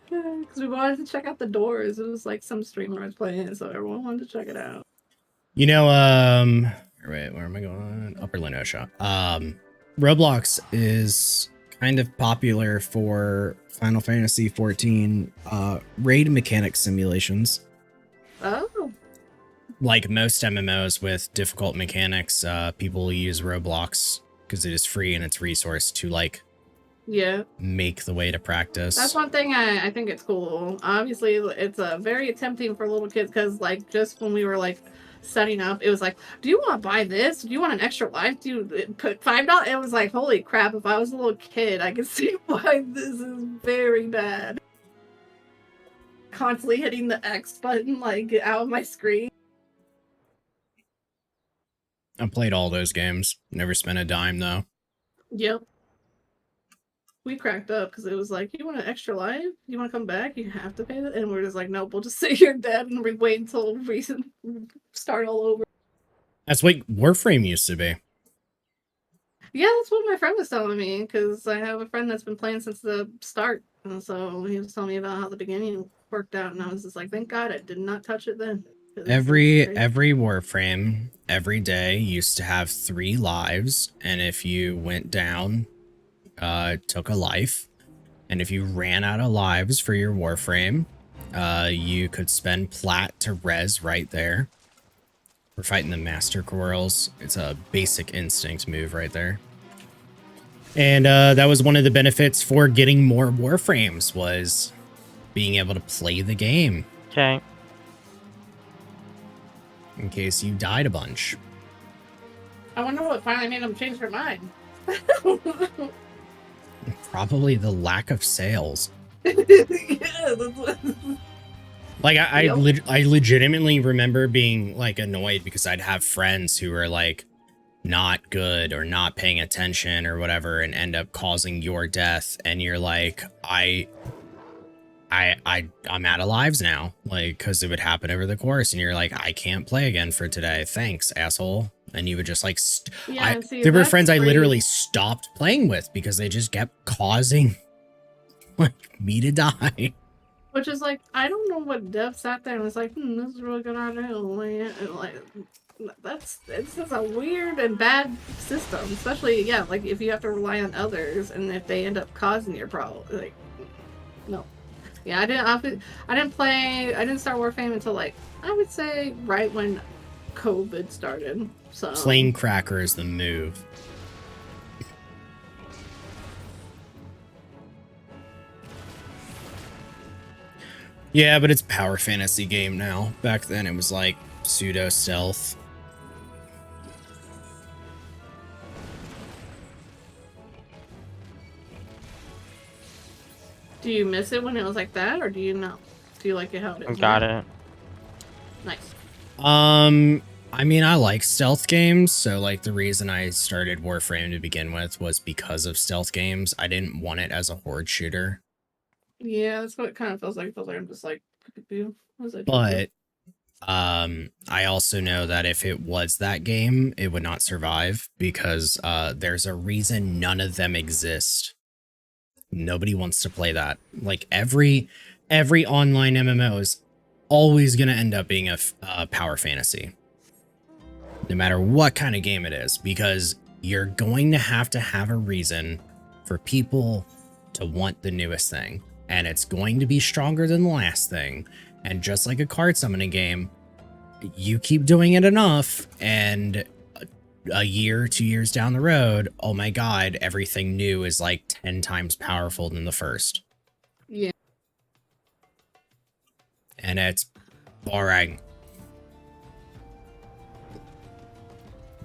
Because we wanted to check out the doors. It was like some streamer was playing, so everyone wanted to check it out. You know, wait, where am I going? Upper Lenosha. Roblox is kind of popular for Final Fantasy 14 raid mechanic simulations. Oh. Like most MMOs with difficult mechanics, people use Roblox because it is free and it's resource to like Yeah. make the way to practice. That's one thing I think it's cool. Obviously, it's very tempting for little kids because, like, just when we were like setting up, it was like, "Do you want to buy this? Do you want an extra life? Do you put $5?" It was like, holy crap! If I was a little kid, I could see why this is very bad. Constantly hitting the X button like out of my screen. I played all those games. Never spent a dime though. Yep. We cracked up because it was like, "You want an extra life? You want to come back? You have to pay that." And we're just like, "Nope, we'll just sit here dead and wait until we start all over." That's what Warframe used to be. Yeah, that's what my friend was telling me because I have a friend that's been playing since the start, and so he was telling me about how the beginning worked out, and I was just like, "Thank God I did not touch it then." 'Cause it's Every crazy. Warframe every day used to have 3 lives, and if you went down, it took a life, and if you ran out of lives for your Warframe, you could spend plat to res right there. We're fighting the Master Quarrels. It's a basic instinct move right there. And that was one of the benefits for getting more Warframes, was being able to play the game Okay. in case you died a bunch. I wonder what finally made them change their mind. Probably the lack of sales. Yeah, that's what... Like I Yep. I legitimately remember being like annoyed because I'd have friends who were like not good or not paying attention or whatever and end up causing your death, and you're like, I'm out of lives now, like, because it would happen over the course, and you're like, I can't play again for today, thanks, asshole. And you would just like Yeah, see, there were that's friends I great. literally stopped playing with because they just kept causing like me to die. Which is like, I don't know what dev sat there and was like, this is a really good idea. Like, it's just a weird and bad system, especially, yeah, like if you have to rely on others and if they end up causing your problem, like, no. Yeah, I didn't start Warframe until like, I would say right when COVID started. So Plane Cracker is the move. Yeah, but it's a power fantasy game now. Back then it was like pseudo stealth. do you miss it when it was like that, or do you not? Do you like it how it is? Got now? it. Nice. I mean, I like stealth games, so like the reason I started Warframe to begin with was because of stealth games. I didn't want it as a horde shooter. Yeah, that's what it kind of feels like. It feels like I'm just like, what was I doing? But I also know that if it was that game, it would not survive because there's a reason none of them exist. Nobody wants to play that. Like every online MMO is always going to end up being a power fantasy. No matter what kind of game it is, because you're going to have a reason for people to want the newest thing, and it's going to be stronger than the last thing. And just like a card summoning game, you keep doing it enough, and a year, 2 years down the road, oh my god, everything new is like 10 times powerful than the first. Yeah. And it's boring.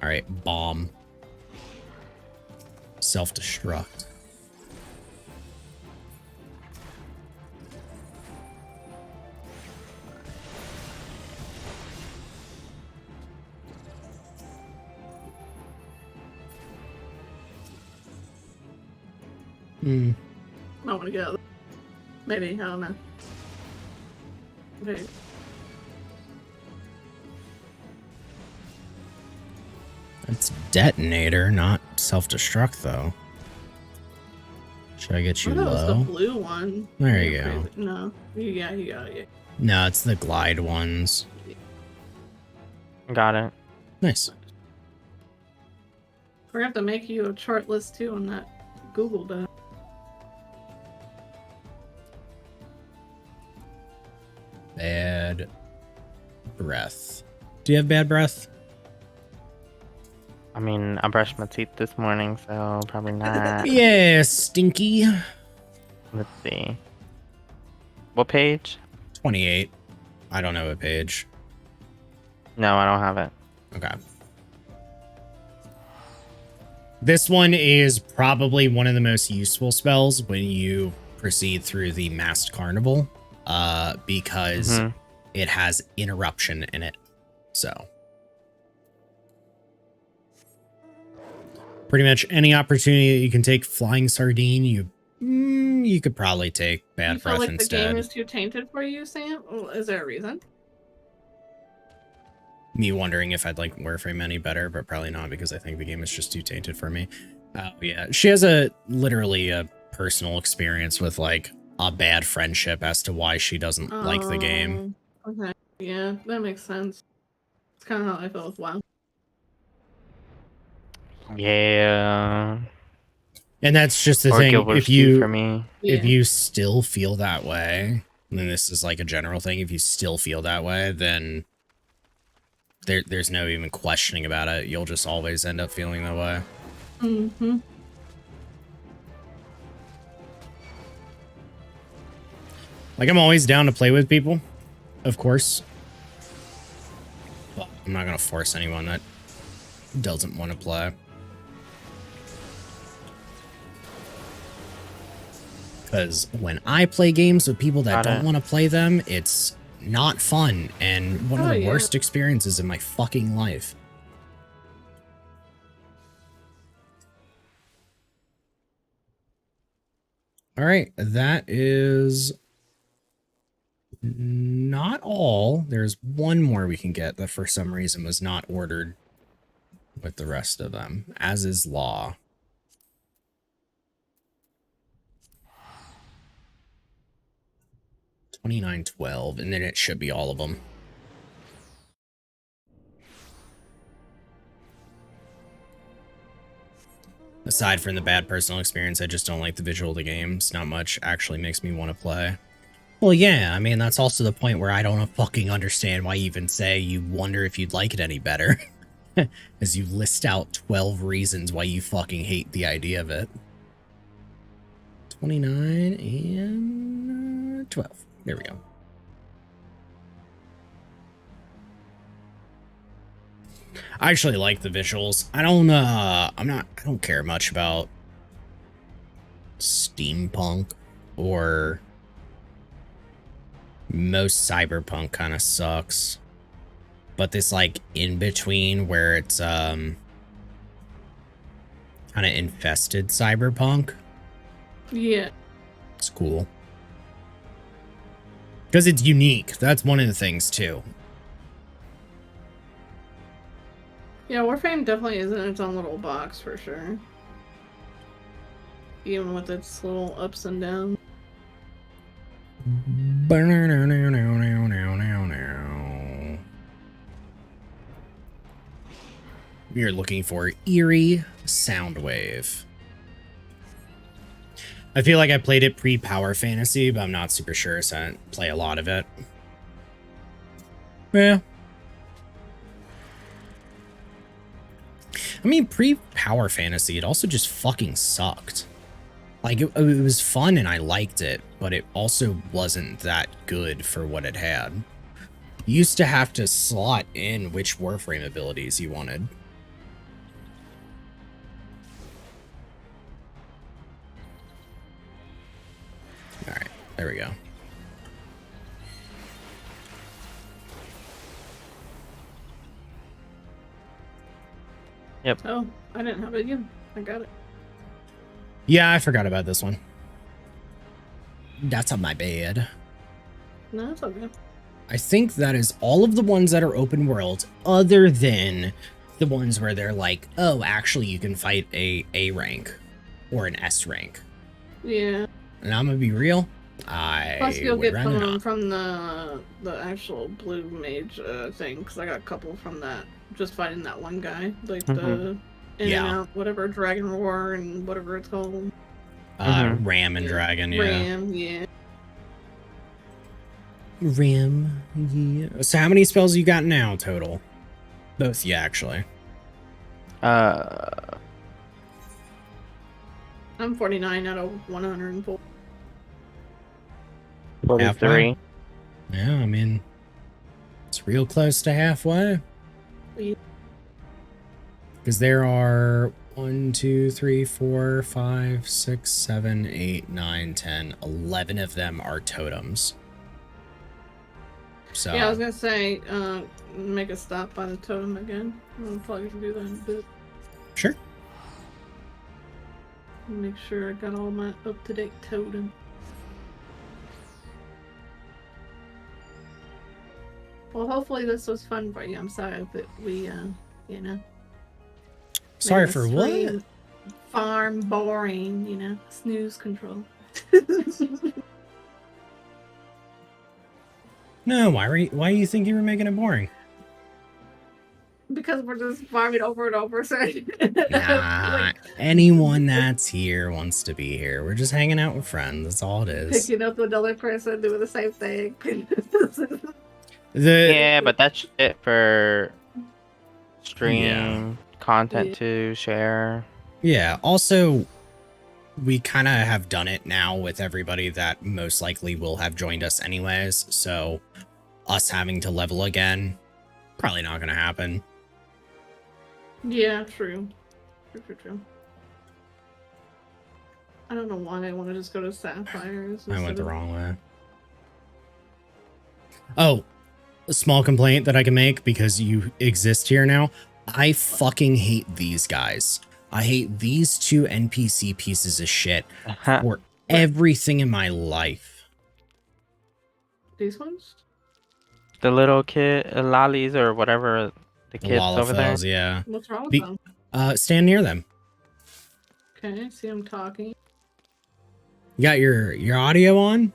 All right, bomb. Self-destruct. I want to go. Maybe, I don't know. Okay. It's detonator, not self-destruct, though. Should I get you I thought it was the low? blue one. There you Yeah, go. crazy. No. Yeah, you got it. No, it's the glide ones. Got it. Nice. We're gonna have to make you a chart list too on that Google Doc. Bad breath. Do you have bad breath? I mean, I brushed my teeth this morning, so probably not. Yeah, stinky. Let's see. What page? 28. I don't know what page. No, I don't have it. Okay. This one is probably one of the most useful spells when you proceed through the Masked Carnival, because it has interruption in it. So pretty much any opportunity that you can take Flying Sardine, you could probably take Bad You feel Breath like instead. the game is too tainted for you, Sam? Well, is there a reason? Me wondering if I'd like Warframe any better, but probably not, because I think the game is just too tainted for me. Yeah, she has literally a personal experience with like a bad friendship as to why she doesn't like the game. Okay. Yeah, that makes sense. It's kind of how I felt with WoW. Yeah. And that's just the Or thing. Guild Wars If 2 for you me. if Yeah. you still feel that way, then this is like a general thing. If you still feel that way, then there's no even questioning about it. You'll just always end up feeling that way. Mm-hmm. Like, I'm always down to play with people, of course. But I'm not gonna force anyone that doesn't want to play. Because when I play games with people that Got don't it. want to play them, it's not fun and one of Oh, the yeah. worst experiences in my fucking life. All right, that is not all. There's one more we can get that for some reason was not ordered with the rest of them, as is law. $29.12, and then it should be all of them. Aside from the bad personal experience, I just don't like the visual of the game. It's not much actually makes me want to play. Well, yeah, I mean, that's also the point where I don't fucking understand why you even say you wonder if you'd like it any better. As you list out 12 reasons why you fucking hate the idea of it. 29 and 12. There we go. I actually like the visuals. I don't care much about steampunk, or most cyberpunk kind of sucks. But this like in between where it's kind of infested cyberpunk, Yeah. it's cool. Because it's unique. That's one of the things too. Yeah, Warframe definitely is in its own little box for sure. Even with its little ups and downs. We are looking for Eerie Soundwave. I feel like I played it pre-Power Fantasy, but I'm not super sure, so I didn't play a lot of it. Yeah. I mean, pre-Power Fantasy, it also just fucking sucked. Like, it was fun and I liked it, but it also wasn't that good for what it had. You used to have to slot in which Warframe abilities you wanted. Alright, there we go. Oh, I didn't have it again. I got it. Yeah, I forgot about this one. That's on my bad. No, it's okay. I think that is all of the ones that are open world, other than the ones where they're like, oh, actually you can fight a rank or an S rank. Yeah. And I'm gonna be real. Plus, you'll would get rather some not. from the actual blue mage thing, because I got a couple from that. Just fighting that one guy, like the in Yeah. and out, whatever Dragon Roar and whatever it's called. Ram and Yeah. Dragon, yeah. Ram, yeah. Ram, yeah. So how many spells you got now total? Both, yeah, actually. Uh, I'm 49 out of 104. 43. Yeah, I mean, it's real close to halfway. Yeah. Because there are 1, 2, 3, 4, 5, 6, 7, 8, 9, 10, 11 of them are totems. So Yeah, I was gonna say, make a stop by the totem again. I'll probably do that in a bit. sure. Make sure I got all my up-to-date totem. Well, hopefully this was fun for you. I'm sorry that we, you know. Sorry made the for what? stream Farm boring, you know. Snooze control. No, why do you think you were making it boring? Because we're just farming over and over. So Nah, like, anyone that's here wants to be here. We're just hanging out with friends. That's all it is. picking up another person doing the same thing. yeah, but that's it for stream content Yeah. to share. Yeah, also, we kind of have done it now with everybody that most likely will have joined us anyways, so us having to level again, probably not going to happen. Yeah, true. True. I don't know why I want to just go to Sapphires. I went instead the of- wrong way. Oh, a small complaint that I can make because you exist here now. I fucking hate these guys. I hate these two NPC pieces of shit for everything in my life. These ones? The little kid, lollies or whatever the The kids over there. Lalafels, yeah. What's wrong with Be- them? Stand near them. Okay, see them talking. You got your audio on?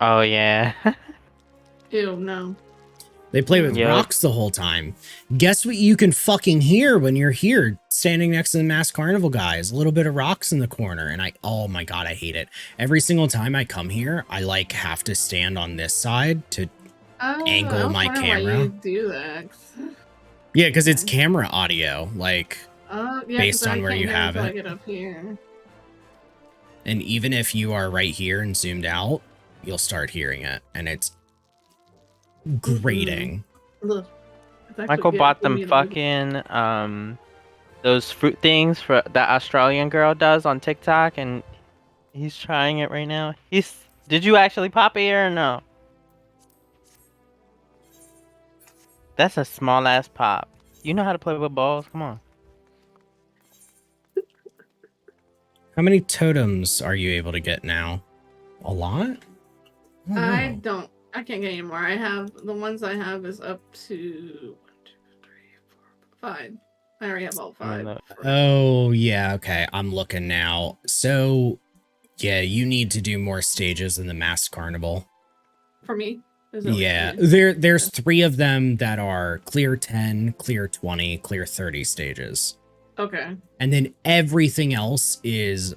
Oh yeah. Ew, no. They play with Yeah. rocks the whole time. Guess what you can fucking hear when you're here standing next to the Masked Carnival guys? A little bit of rocks in the corner. And oh my God, I hate it. Every single time I come here, I like have to stand on this side to, Angle I was my wondering why camera. you do that. yeah, because it's Okay. camera audio. Like, Yeah, Based 'cause I on where can't you hear have until I it. get up here. and even if you are right here and zoomed out, you'll start hearing it. And it's grating. Look. It's actually Michael getting bought for them me to move. fucking those fruit things for that Australian girl does on TikTok, and he's trying it right now. Did you actually pop it here or no? That's a small ass pop. You know how to play with balls? Come on. How many totems are you able to get now? A lot? don't I know. don't. I can't get any more. I have the ones I have is up to 1, 2, 3, 4, 5. I already have all 5. no. Oh, yeah, okay. I'm looking now. So, yeah, you need to do more stages in the Masked Carnival. For me? Is it like Yeah, three? there's 3 of them that are clear 10, clear 20, clear 30 stages. Okay. And then everything else is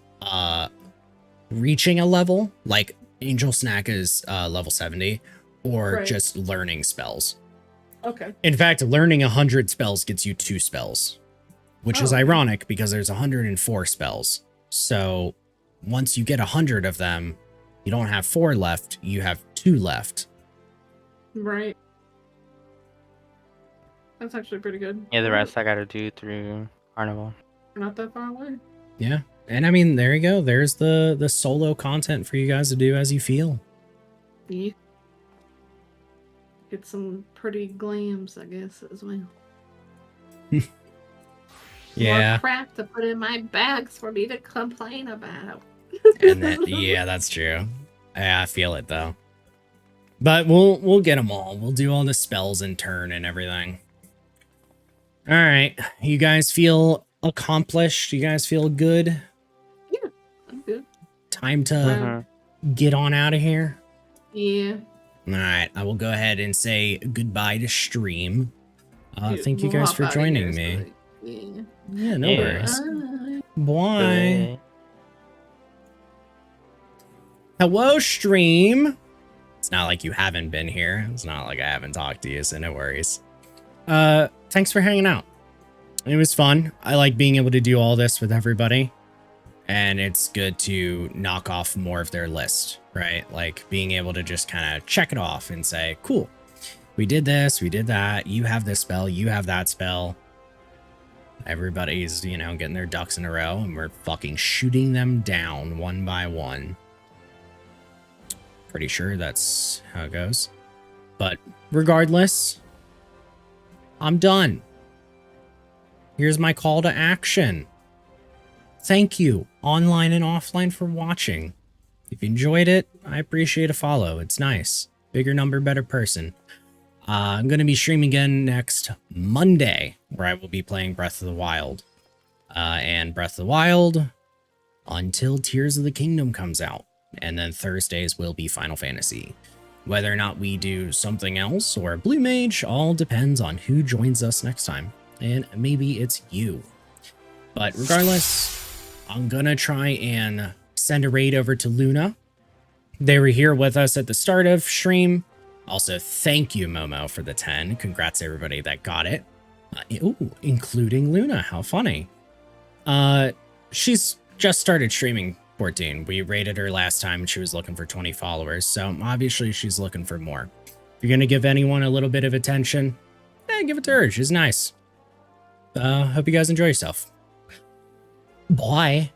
reaching a level, like Angel Snack is level 70, or Right. just learning spells. Okay. In fact, learning 100 spells gets you 2 spells, which is Oh, okay. ironic because there's 104 spells. So once you get 100 of them, you don't have 4 left, you have 2 left. Right. That's actually pretty good. Yeah, the rest I gotta do through Carnival. We're not that far away. Yeah. And I mean, there you go. There's the solo content for you guys to do as you feel. Yeah. Get some pretty glams, I guess, as well. Yeah. More crap to put in my bags for me to complain about. And then, yeah, that's true. Yeah, I feel it though. But we'll get them all. We'll do all the spells in turn and everything. All right. You guys feel accomplished? You guys feel good? I'm good. time to Mhm. get on out of here? Yeah. All right, I will go ahead and say goodbye to stream. Dude, Thank you we'll guys hop for outta joining here, me. so, yeah. Yeah, no Yeah. worries. Bye. Bye. Hello, stream. It's not like you haven't been here. It's not like I haven't talked to you, so no worries. Thanks for hanging out. It was fun. I like being able to do all this with everybody. And it's good to knock off more of their list, right? Like being able to just kind of check it off and say, cool, we did this, we did that. You have this spell, you have that spell. Everybody's, you know, getting their ducks in a row and we're fucking shooting them down one by one. Pretty sure that's how it goes. But regardless, I'm done. Here's my call to action. Thank you, online and offline, for watching. If you enjoyed it, I appreciate a follow. It's nice. Bigger number, better person. I'm going to be streaming again next Monday, where I will be playing Breath of the Wild. And Breath of the Wild until Tears of the Kingdom comes out. And then Thursdays will be Final Fantasy. Whether or not we do something else or Blue Mage all depends on who joins us next time. And maybe it's you. But regardless, I'm gonna try and send a raid over to Luna. They were here with us at the start of stream. Also, thank you, Momo, for the 10. Congrats, everybody that got it. Ooh, including Luna. How funny. She's just started streaming 14. We rated her last time and she was looking for 20 followers. So obviously she's looking for more. If you're gonna give anyone a little bit of attention, give it to her. She's nice. Hope you guys enjoy yourself. Bye.